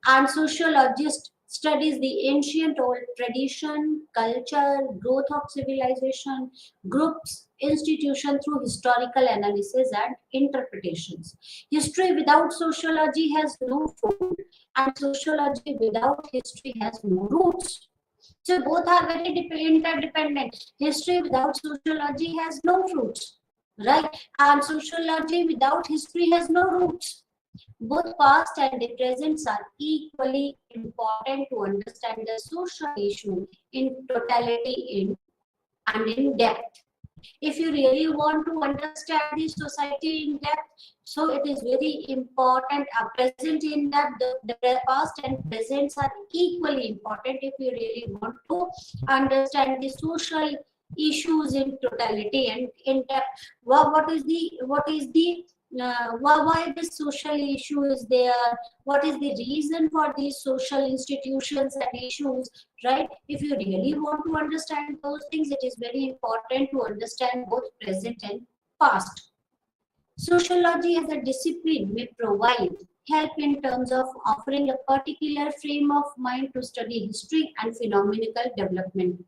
and sociologist studies the ancient old tradition, culture, growth of civilization, groups, institution through historical analysis and interpretations. History without sociology has no food, and sociology without history has no roots. So both are very interdependent. History without sociology has no roots, right? And sociology without history has no roots. Both past and the presents are equally important to understand the social issue in totality and in depth. If you really want to understand the society in depth, so it is very important. Present in that the past and presents are equally important if you really want to understand the social issues in totality and in depth. What is the why this social issue is there, what is the reason for these social institutions and issues, right? If you really want to understand those things, it is very important to understand both present and past. Sociology as a discipline may provide help in terms of offering a particular frame of mind to study history and phenomenological development.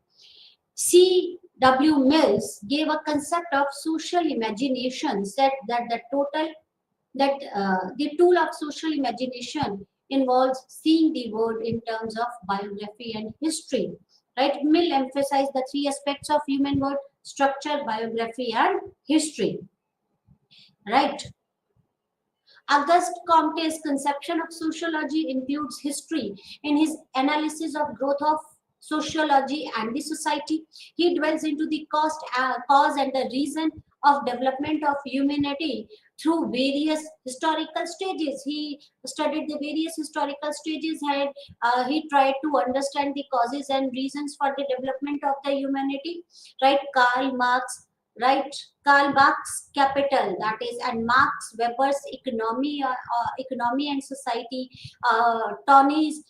C.W. Mills gave a concept of social imagination, said that the tool of social imagination involves seeing the world in terms of biography and history. Right? Mill emphasized the three aspects of human world: structure, biography, and history. Right? Auguste Comte's conception of sociology includes history in his analysis of growth of sociology and the society. He dwells into the cause and the reason of development of humanity through various historical stages. He studied the various historical stages and he tried to understand the causes and reasons for the development of the humanity. Right? Right? Karl Marx Capital, that is, and Max Weber's Economy and Society, Tony's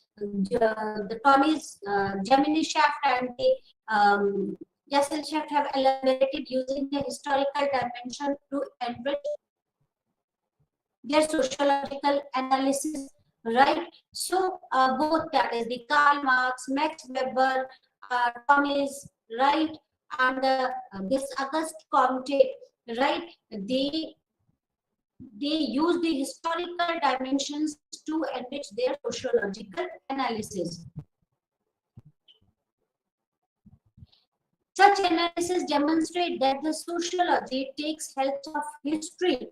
Gemini Shaft and the Gesellschaft have elaborated using the historical dimension to enrich their sociological analysis, right? So both, that is the Karl Marx, Max Weber, Tony's, right, and this Auguste Comte, right? They use the historical dimensions to enrich their sociological analysis. Such analysis demonstrate that the sociology takes help of history,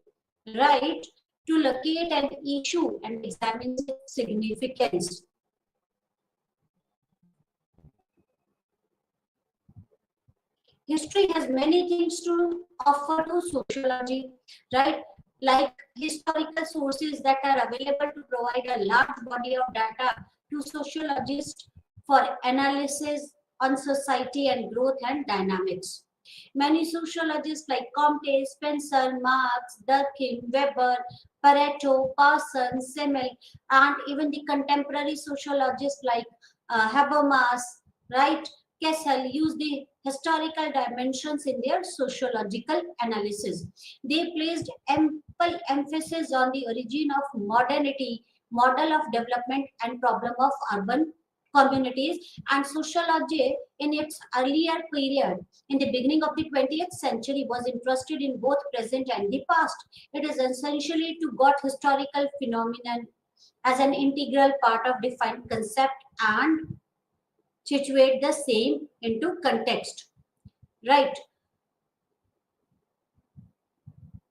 right, to locate an issue and examine its significance. History has many things to offer to sociology, right? Like historical sources that are available to provide a large body of data to sociologists for analysis on society and growth and dynamics. Many sociologists like Comte, Spencer, Marx, Durkheim, Weber, Pareto, Parsons, Simmel, and even the contemporary sociologists like Habermas, right, Kessel use the historical dimensions in their sociological analysis. They placed ample emphasis on the origin of modernity, model of development, and problem of urban communities. And sociology in its earlier period, in the beginning of the 20th century, was interested in both present and the past. It is essentially to got historical phenomenon as an integral part of defined concept and situate the same into context, right?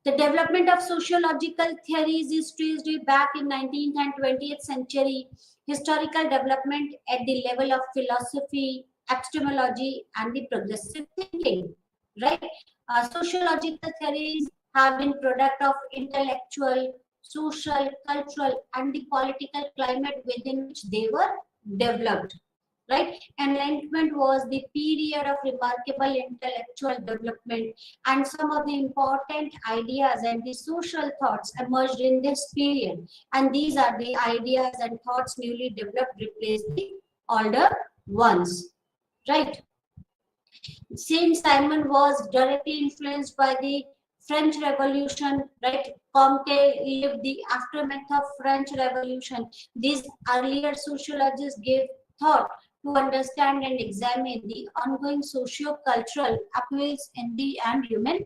The development of sociological theories is traced back in 19th and 20th century. Historical development at the level of philosophy, epistemology, and the progressive thinking, right? Sociological theories have been product of intellectual, social, cultural, and the political climate within which they were developed, right? Enlightenment was the period of remarkable intellectual development, and some of the important ideas and the social thoughts emerged in this period. And these are the ideas and thoughts newly developed replaced the older ones, right? Saint Simon was directly influenced by the French Revolution, right? Comte lived the aftermath of French Revolution. These earlier sociologists gave thought to understand and examine the ongoing socio-cultural upheavals in the and human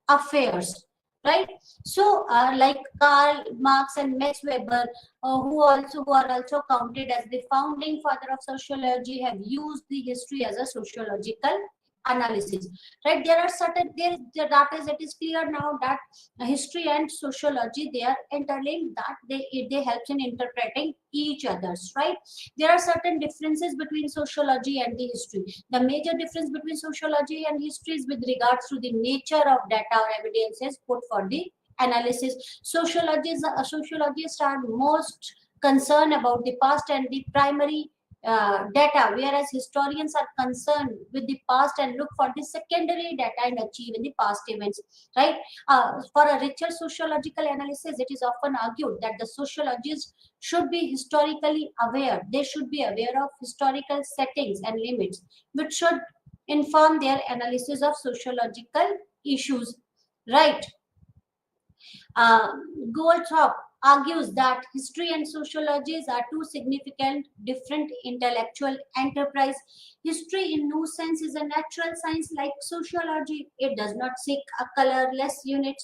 affairs, right? So, like Karl Marx and Max Weber, who are also counted as the founding father of sociology, have used the history as a sociological analysis, right? There are certain there that is it is clear now that history and sociology, they are interlinked, that they help in interpreting each other's, right? There are certain differences between sociology and the history. The major difference between sociology and history is with regards to the nature of data or evidences put for the analysis. Sociologists are most concerned about the past and the primary data, whereas historians are concerned with the past and look for the secondary data and achieve in the past events, right? For a richer sociological analysis, it is often argued that the sociologists should be historically aware. They should be aware of historical settings and limits, which should inform their analysis of sociological issues, right? Uh, Goldthorpe argues that history and sociology are two significant different intellectual enterprise. History, in no sense, is a natural science like sociology. It does not seek a colorless unit,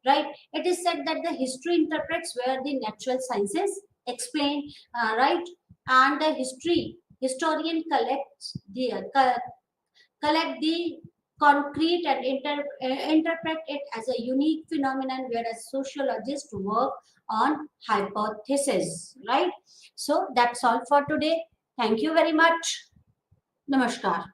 right? It is said that the history interprets where the natural sciences explain, right? And the historian collects the collect the concrete and interpret it as a unique phenomenon, whereas sociologists work on hypothesis, right? So that's all for today. Thank you very much. Namaskar.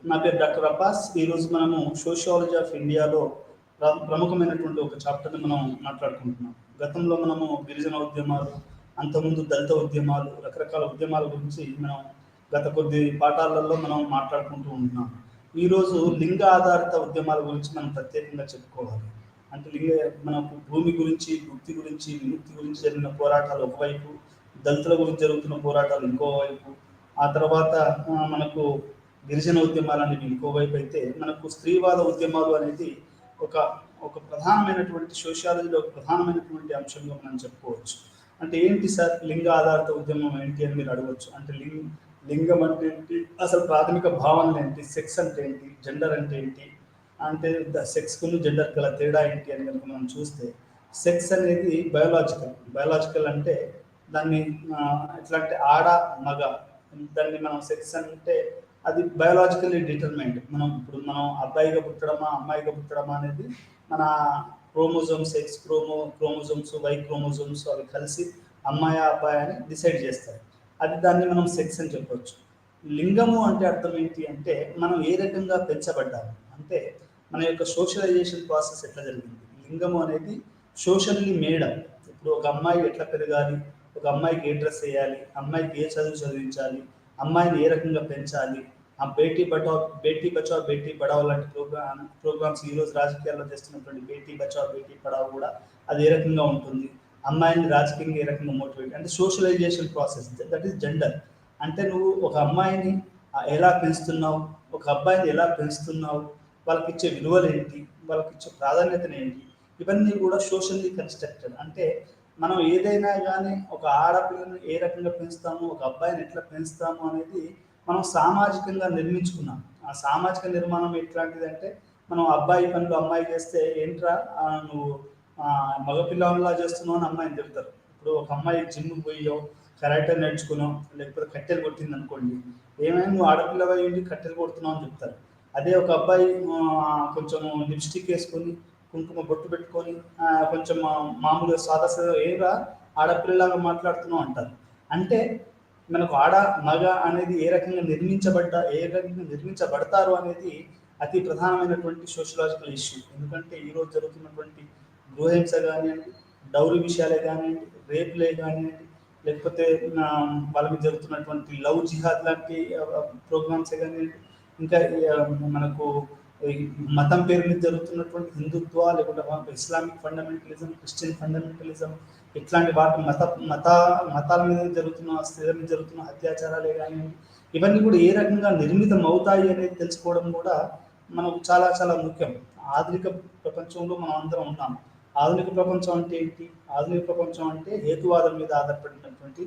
నా పేరు doctor Abbas. ఈరోజు మనము sociology of ఇండియాలో ప్రముఖమైనటువంటి ఒక చాప్టర్ని మనం మాట్లాడుకుంటున్నాం. గతంలో మనము గిరిజన ఉద్యమాలు, అంతకుముందు దళిత ఉద్యమాలు, రకరకాల ఉద్యమాల గురించి మనం గత కొద్ది పాఠాలలో మనం మాట్లాడుకుంటూ ఉంటున్నాం. ఈరోజు లింగ ఆధారిత ఉద్యమాల గురించి మనం ప్రత్యేకంగా చెప్పుకోవాలి. అంటే మనకు భూమి గురించి, వృత్తి గురించి, విముక్తి గురించి జరిగిన పోరాటాలు ఒకవైపు, దళితుల గురించి జరుగుతున్న పోరాటాలు ఇంకోవైపు, ఆ తర్వాత మనకు గిరిజన ఉద్యమాలు అనేవి ఇంకోవైపు అయితే, మనకు స్త్రీవాద ఉద్యమాలు అనేది ఒక ఒక ప్రధానమైనటువంటి సోషియాలజీలో ఒక ప్రధానమైనటువంటి అంశంగా మనం చెప్పుకోవచ్చు. అంటే ఏంటి సార్ లింగ ఆధారిత ఉద్యమం ఏంటి అని మీరు అడగవచ్చు. అంటే లింగం అంటే ఏంటి, అసలు ప్రాథమిక భావనలు ఏంటి, సెక్స్ అంటే ఏంటి, జెండర్ అంటే ఏంటి, అంటే సెక్స్కు జెండర్ గల తేడా ఏంటి అని కనుక మనం చూస్తే, సెక్స్ అనేది బయోలాజికల్ అంటే దాన్ని ఎట్లా అంటే ఆడ మగ, దాన్ని మనం సెక్స్ అంటే అది బయోలాజికల్లీ డిటర్మైన్డ్. మనం అబ్బాయిగా పుట్టడమా అమ్మాయిగా పుట్టడమా అనేది మన క్రోమోజోమ్స్, క్రోమోజోమ్స్, వై క్రోమోజోమ్స్ అవి కలిసి అమ్మాయి అబ్బాయి అని డిసైడ్ చేస్తాయి. దాన్ని మనం సెక్స్ అని చెప్పవచ్చు. లింగము అంటే అర్థం ఏంటి అంటే మనం ఏ రకంగా పెంచబడ్డాము, అంటే మన యొక్క సోషలైజేషన్ ప్రాసెస్ ఎట్లా జరిగింది. లింగము అనేది సోషల్లీ మేడప్. ఇప్పుడు ఒక అమ్మాయి ఎట్లా పెరగాలి, ఒక అమ్మాయికి ఏ డ్రెస్ వేయాలి, అమ్మాయికి ఏ చదువు చదివించాలి, అమ్మాయిని ఏ రకంగా పెంచాలి, ఆ బేటీ బచావ్ బేటీ పడావ్ లాంటి ప్రోగ్రామ్స్ ఈరోజు రాజకీయాల్లో చేస్తున్నటువంటి బేటీ బచావ్ బేటీ పడావ్ కూడా అది ఏ రకంగా ఉంటుంది, అమ్మాయిని రాజకీయంగా ఏ రకంగా మోటివేట్, అంటే socialisation process, that is gender. అంటే నువ్వు ఒక అమ్మాయిని ఎలా పెంచుతున్నావు, ఒక అబ్బాయిని ఎలా పెంచుతున్నావు, వాళ్ళకి ఇచ్చే విలువలు ఏంటి, వాళ్ళకి ఇచ్చే ప్రాధాన్యతలు ఏంటి, ఇవన్నీ కూడా సోషల్లీ కన్స్ట్రక్టెడ్. అంటే మనం ఏదైనా కానీ ఒక ఆడపిల్లని ఏ రకంగా పెంచుతాము, ఒక అబ్బాయిని ఎట్లా పెంచుతాము అనేది మనం సామాజికంగా నిర్మించుకున్నాం. ఆ సామాజిక నిర్మాణం ఎట్లాంటిది అంటే, మనం అబ్బాయి పనులు అమ్మాయి చేస్తే ఏంట్రా నువ్వు మగపిల్లలా చేస్తున్నావు అని అమ్మాయిని తిడతారు. ఇప్పుడు ఒక అమ్మాయి జిమ్ పోయో, కరాటే నేర్చుకున్నావు, లేకపోతే కట్టెలు కొట్టింది అనుకోండి, ఏమైనా నువ్వు ఆడపిల్లవై ఉండి కట్టెలు కొడుతున్నావు అని చెప్తారు. అదే ఒక అబ్బాయి కొంచెం లిప్స్టిక్ వేసుకొని, కుంకుమ బొట్టు పెట్టుకొని, కొంచెం మామూలుగా సాదా ఏరా ఆడపిల్లలాగా మాట్లాడుతున్నావు అంటారు. అంటే మనకు ఆడ మగ అనేది ఏ రకంగా నిర్మించబడతారు అనేది అతి ప్రధానమైనటువంటి సోషలాజికల్ ఇష్యూ. ఎందుకంటే ఈరోజు జరుగుతున్నటువంటి గృహహింస కానివ్వండి, డౌరీ విషయాలే కానివ్వండి, రేపులే కానివ్వండి, లేకపోతే వాళ్ళకి జరుగుతున్నటువంటి లవ్ జిహాద్ లాంటి ప్రోగ్రామ్సే కానివ్వండి, ఇంకా మనకు మతం పేరు మీద జరుగుతున్నటువంటి హిందుత్వ, లేకుంటే ఇస్లామిక్ ఫండమెంటలిజం, క్రిస్టియన్ ఫండమెంటలిజం, ఇట్లాంటి వాటి మతాల మీద జరుగుతున్న, స్త్రీల మీద జరుగుతున్న అత్యాచారాలే కానివ్వండి, ఇవన్నీ కూడా ఏ రకంగా నిర్మితం అవుతాయి అనేది తెలుసుకోవడం కూడా మనకు చాలా చాలా ముఖ్యం. ఆధునిక ప్రపంచంలో మనం అందరం ఉన్నాం. ఆధునిక ప్రపంచం అంటే ఏంటి? ఆధునిక ప్రపంచం అంటే హేతువాదం మీద ఆధారపడినటువంటి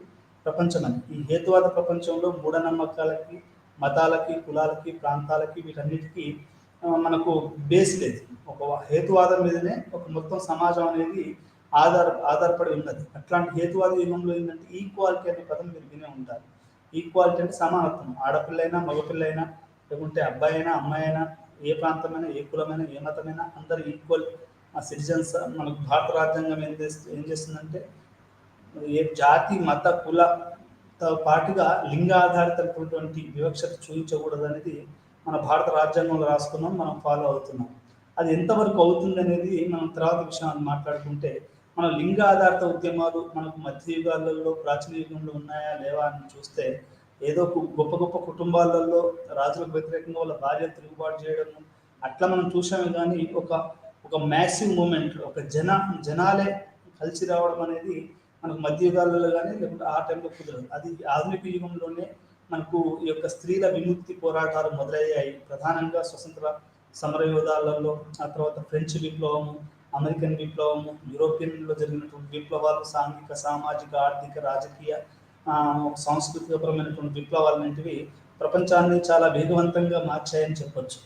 ప్రపంచం అని. ఈ హేతువాద ప్రపంచంలో మూఢనమ్మకాలకి, మతాలకి, కులాలకి, ప్రాంతాలకి, వీటన్నిటికీ మనకు బేస్ లేదు. ఒక హేతువాదం మీదనే ఒక మొత్తం సమాజం అనేది ఆధారపడి ఉన్నది. అట్లాంటి హేతువాద యుగంలో ఏంటంటే ఈక్వాలిటీ అనే పదం మీరు వినే ఉంటారు. ఈక్వాలిటీ అంటే సమానత్వం. ఆడపిల్లైనా మగపిల్లైనా, లేకుంటే అబ్బాయి అయినా అమ్మాయి అయినా, ఏ ప్రాంతమైనా, ఏ కులమైనా, ఏ మతమైనా అందరు ఈక్వల్ సిటిజన్స్. మనకు భారత రాజ్యాంగం ఏం చేస్తుందంటే ఏ జాతి, మత, కులతో పాటుగా లింగ ఆధారితమైనటువంటి వివక్షత చూపించకూడదు అనేది మన భారత రాజ్యాంగంలో రాసుకున్నాం, మనం ఫాలో అవుతున్నాం. అది ఎంతవరకు అవుతుంది అనేది మనం తర్వాత విషయాన్ని మాట్లాడుకుంటే, మన లింగ ఆధారిత ఉద్యమాలు మనకు మధ్యయుగాలలో, ప్రాచీన యుగంలో ఉన్నాయా లేవా అని చూస్తే, ఏదో గొప్ప గొప్ప కుటుంబాలలో రాజులకు వ్యతిరేకంగా వాళ్ళ భార్య తిరుగుబాటు చేయడము అట్లా మనం చూసామే. కానీ ఒక మ్యాసివ్ మూమెంట్, ఒక జనాలే కలిసి రావడం అనేది మనకు మధ్యయుగాలలో కానీ లేకుంటే ఆ టైంలో కుదరదు. అది ఆధునిక యుగంలోనే మనకు ఈ యొక్క స్త్రీల విముక్తి పోరాటాలు మొదలయ్యాయి. ప్రధానంగా స్వతంత్ర సమరయోధాలలో, ఆ తర్వాత ఫ్రెంచ్ విప్లవము, అమెరికన్ విప్లవము, యూరోపియన్లో జరిగినటువంటి విప్లవాలు, సాంఘిక, సామాజిక, ఆర్థిక, రాజకీయ, సాంస్కృతికపరమైనటువంటి విప్లవాలన్నింటివి ప్రపంచాన్ని చాలా వేగవంతంగా మార్చాయని చెప్పొచ్చు.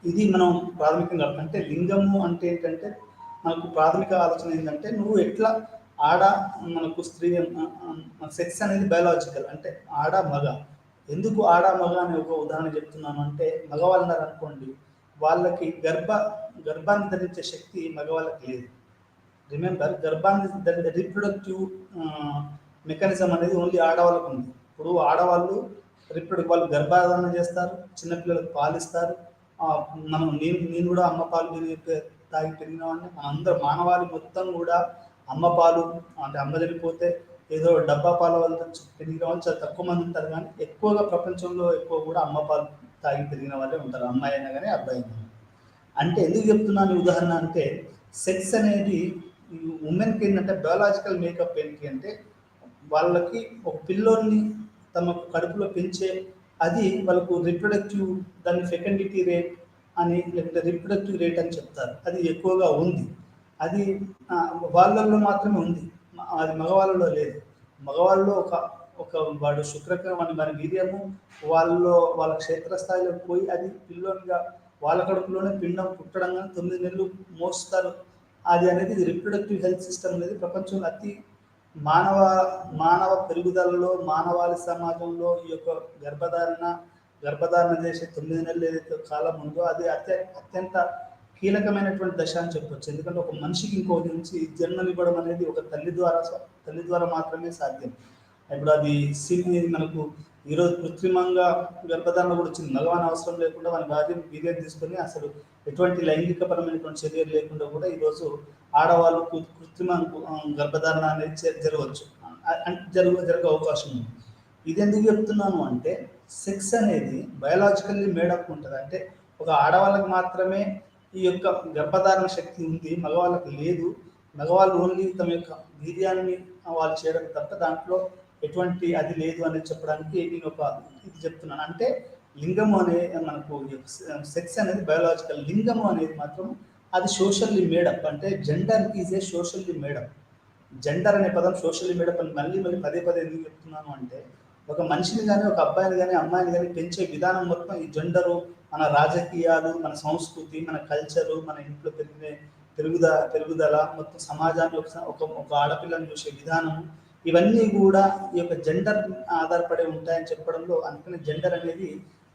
ఇది మనం ప్రాథమికంగా, అంటే లింగము అంటే ఏంటంటే మనకు ప్రాథమిక ఆలోచన ఏంటంటే నువ్వు ఎట్లా మనకు స్త్రీ, సెక్స్ అనేది బయోలాజికల్, అంటే ఆడ మగ. ఎందుకు ఆడ మగ అనే ఒక ఉదాహరణ చెప్తున్నాను అంటే, మగవాళ్ళు ఉన్నారు అనుకోండి, వాళ్ళకి గర్భాన్ని ధరించే శక్తి మగవాళ్ళకి లేదు. రిమెంబర్, గర్భాన్ని రీప్రొడక్టివ్ మెకానిజం అనేది ఓన్లీ ఆడవాళ్ళకు ఉంది. ఇప్పుడు ఆడవాళ్ళు వాళ్ళు గర్భధారణ చేస్తారు, చిన్నపిల్లలకు పాలిస్తారు. నేను కూడా అమ్మ పాలు తాగి పెరిగిన వాడిని. అందరూ మానవాళి మొత్తం కూడా అమ్మ పాలు అంటే అమ్మ చనిపోతే ఏదో డబ్బా పాల వల్ల పెరిగిన వాళ్ళు చాలా తక్కువ మంది ఉంటారు, కానీ ఎక్కువగా ప్రపంచంలో ఎక్కువ కూడా అమ్మ పాలు తాగి పెరిగిన వాళ్ళే ఉంటారు, అమ్మాయి అయినా కానీ అబ్బాయి అయినా. అంటే ఎందుకు చెప్తున్నాను ఉదాహరణ అంటే, సెక్స్ అనేది ఉమెన్కి ఏంటంటే బయాలజికల్ మేకప్ ఏంటి అంటే, వాళ్ళకి ఒక పిల్లోని తమ కడుపులో పెంచే అది వాళ్ళకు రిప్రొడక్టివ్, దాన్ని ఫెకండిటీ రేట్ అని లేకపోతే రిప్రొడక్టివ్ రేట్ అని చెప్తారు, అది ఎక్కువగా ఉంది. అది వాళ్ళల్లో మాత్రమే ఉంది, అది మగవాళ్ళలో లేదు. మగవాళ్ళలో ఒక ఒక వాడు శుక్రకం అని మన వీర్యము వాళ్ళ క్షేత్రస్థాయిలో పోయి అది పిల్లోనిగా వాళ్ళ కడుపులోనే పిండం పుట్టడం, 9 నెలలు మోస్తారు. అది అనేది రిప్రొడక్టివ్ హెల్త్ సిస్టమ్ అనేది ప్రపంచంలో మానవ మానవ పెరుగుదలలో, మానవాళి సమాజంలో ఈ యొక్క గర్భధారణ చేసే 9 నెలలు ఏదైతే కాలం ఉందో అది అత్యంత కీలకమైనటువంటి దశ అని చెప్పొచ్చు. ఎందుకంటే ఒక మనిషికి ఇంకోటి నుంచి జన్మనివ్వడం అనేది ఒక తల్లి ద్వారా మాత్రమే సాధ్యం. ఇప్పుడు అది మనకు ఈరోజు కృత్రిమంగా గర్భధారణ కూడా వచ్చింది, మగవాని అవసరం లేకుండా మన వీర్యం తీసుకొని అసలు ఎటువంటి లైంగికపరమైనటువంటి చర్యలు లేకుండా కూడా ఈరోజు ఆడవాళ్ళు కృత్రిమ గర్భధారణ అనేది జరగవచ్చు, జరగ అవకాశం ఉంది. ఇది ఎందుకు చెప్తున్నాను అంటే, సెక్స్ అనేది బయాలజికల్లీ మేడప్ ఉంటుంది. అంటే ఒక ఆడవాళ్ళకి మాత్రమే ఈ యొక్క గర్భధారణ శక్తి ఉంది, మగవాళ్ళకి లేదు. మగవాళ్ళు ఓన్లీ తమ యొక్క వీర్యాన్ని వాళ్ళు చేయడం తప్ప దాంట్లో ఎటువంటి అది లేదు అనేది చెప్పడానికి నేను ఇది చెప్తున్నాను. అంటే లింగము అనే మనకు సెక్స్ అనేది బయాలజికల్, లింగము అనేది మాత్రం అది సోషల్లీ మేడప్. అంటే gender is a socially made up. Gender అనే పదం సోషల్లీ మేడప్ అని మళ్ళీ పదే ఎందుకు చెప్తున్నాను అంటే, ఒక మనిషిని కానీ ఒక అబ్బాయిని కానీ అమ్మాయిని కానీ పెంచే విధానం మొత్తం ఈ జెండరు, మన రాజకీయాలు, మన సంస్కృతి, మన కల్చరు, మన ఇంట్లో పెరుగుదల, మొత్తం సమాజాన్ని ఒక ఆడపిల్లని చూసే విధానం, ఇవన్నీ కూడా ఈ యొక్క జెండర్ ఆధారపడి ఉంటాయని చెప్పడంలో, అందుకని జెండర్ అనేది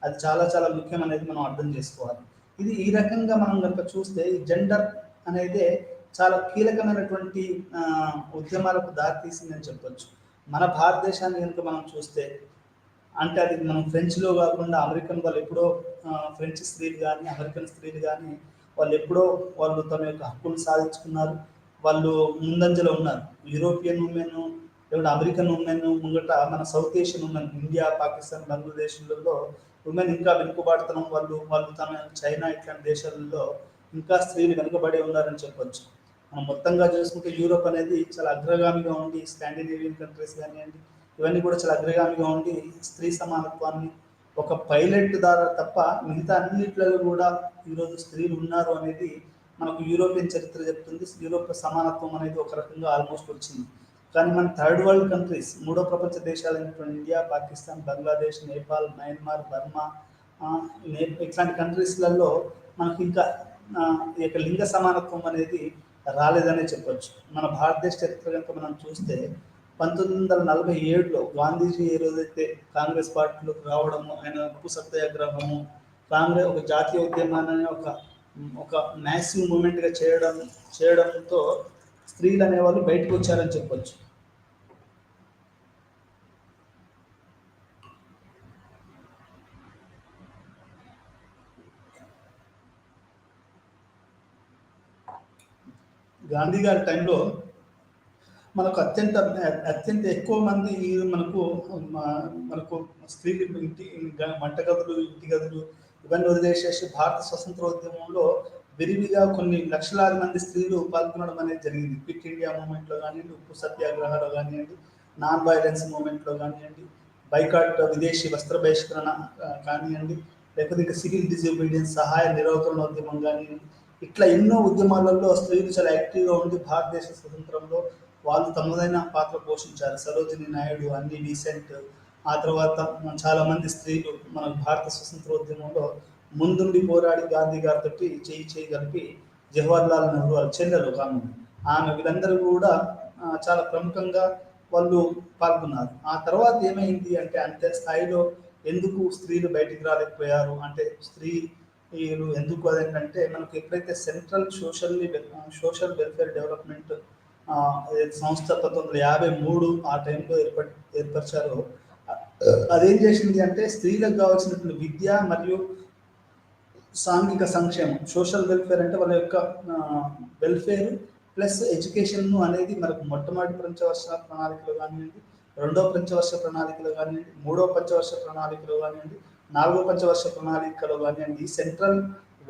అది చాలా చాలా ముఖ్యం అనేది మనం అర్థం చేసుకోవాలి. ఇది ఈ రకంగా మనం కనుక చూస్తే ఈ జెండర్ అనేది చాలా కీలకమైనటువంటి ఉద్యమాలకు దారితీసిందని చెప్పొచ్చు. మన భారతదేశాన్ని కనుక మనం చూస్తే, అంటే అది మనం ఫ్రెంచ్లో కాకుండా అమెరికన్ వాళ్ళు ఎప్పుడో ఫ్రెంచ్ స్త్రీలు కానీ అమెరికన్ స్త్రీలు కానీ వాళ్ళు తమ యొక్క హక్కును సాధించుకున్నారు, వాళ్ళు ముందంజలో ఉన్నారు. యూరోపియన్ ఉమెన్ లేకుంటే అమెరికన్ ఉమెన్ ముంగట మన South Asian women, India, Pakistan, బంగ్లాదేశ్లలో ఉమెన్ ఇంకా వెనుకబాటుతనం, వాళ్ళు తమ చైనా ఇట్లాంటి దేశాలలో ఇంకా స్త్రీలు వెనుకబడి ఉన్నారని చెప్పొచ్చు. మనం మొత్తంగా చూసుకుంటే యూరోప్ అనేది చాలా అగ్రగామిగా ఉండి, స్కాండినేవియన్ కంట్రీస్ కానివ్వండి ఇవన్నీ కూడా చాలా అగ్రగామిగా ఉండి స్త్రీ సమానత్వాన్ని ఒక పైలట్ ద్వారా తప్ప మిగతా అన్నిట్లలో కూడా ఈరోజు స్త్రీలు ఉన్నారు అనేది మనకు యూరోపియన్ చరిత్ర చెప్తుంది. యూరోప్ సమానత్వం అనేది ఒక రకంగా ఆల్మోస్ట్ వచ్చింది. కానీ మన థర్డ్ వరల్డ్ కంట్రీస్, మూడో ప్రపంచ దేశాలైనటువంటి India, Pakistan, Bangladesh, Nepal, Myanmar, Burma ఇట్లాంటి కంట్రీస్లలో మనకు ఇంకా ఈ యొక్క లింగ సమానత్వం అనేది రాలేదనే చెప్పొచ్చు. మన భారతదేశ చరిత్ర కనుక మనం చూస్తే 1947లో గాంధీజీ ఏ రోజైతే కాంగ్రెస్ పార్టీలోకి రావడము, ఆయన ఉప్పు సత్యాగ్రహము, కాంగ్రెస్ ఒక జాతీయ ఉద్యమాన్ని ఒక మ్యాసివ్ మూమెంట్గా చేయడంతో స్త్రీలు అనేవాళ్ళు బయటకు వచ్చారని చెప్పొచ్చు. గాంధీ గారి టైంలో మనకు అత్యంత ఎక్కువ మంది మనకు స్త్రీలు వంటగదులు, ఇంటి గదులు ఇవన్నీ వదిలేసేసి భారత స్వతంత్రోద్యమంలో విరివిగా కొన్ని లక్షలాది మంది స్త్రీలు పాల్గొనడం అనేది జరిగింది. క్విట్ ఇండియా మూమెంట్లో కానివ్వండి, ఉప్పు సత్యాగ్రహాలు కానివ్వండి, నాన్ వైలెన్స్ మూమెంట్లో కానివ్వండి, బైకాట్ విదేశీ వస్త్ర బహిష్కరణ కానివ్వండి, లేకపోతే ఇంకా సివిల్ డిజోబీడియన్స్ సహాయ నిరోధనోద్యమం కానివ్వండి, ఇట్లా ఎన్నో ఉద్యమాలలో స్త్రీలు చాలా యాక్టివ్గా ఉండి భారతదేశ స్వతంత్రంలో వాళ్ళు తమదైన పాత్ర పోషించారు. సరోజిని నాయుడు, అన్ని డీసెంట్, ఆ తర్వాత చాలామంది స్త్రీలు మన భారత స్వతంత్రోద్యమంలో ముందుండి పోరాడి గాంధీ గారితో చేయి కలిపి జవహర్లాల్ నెహ్రూ వాళ్ళ చెల్లెలు ఆమె వీళ్ళందరూ కూడా చాలా ప్రముఖంగా వాళ్ళు పాల్గొన్నారు. ఆ తర్వాత ఏమైంది అంటే, అంతే స్థాయిలో ఎందుకు స్త్రీలు బయటికి రాలేకపోయారు అంటే, స్త్రీలు ఎందుకు అదేంటంటే, మనకు ఎప్పుడైతే సెంట్రల్ సోషల్ వెల్ఫేర్ డెవలప్మెంట్ సంస్థ 1953 ఆ టైంలో ఏర్పరిచారో, అదేం చేసింది అంటే స్త్రీలకు కావాల్సినటువంటి విద్య మరియు సాంఘిక సంక్షేమం, సోషల్ వెల్ఫేర్ అంటే వాళ్ళ యొక్క వెల్ఫేర్ ప్లస్ ఎడ్యుకేషన్ అనేది మనకు మొట్టమొదటి పంచవర్ష ప్రణాళికలో కానివ్వండి, రెండో పంచవర్ష ప్రణాళికలో కానివ్వండి, మూడో పంచవర్ష ప్రణాళికలో కానివ్వండి, నాలుగో పంచవర్ష ప్రణాళికలో కానివ్వండి, సెంట్రల్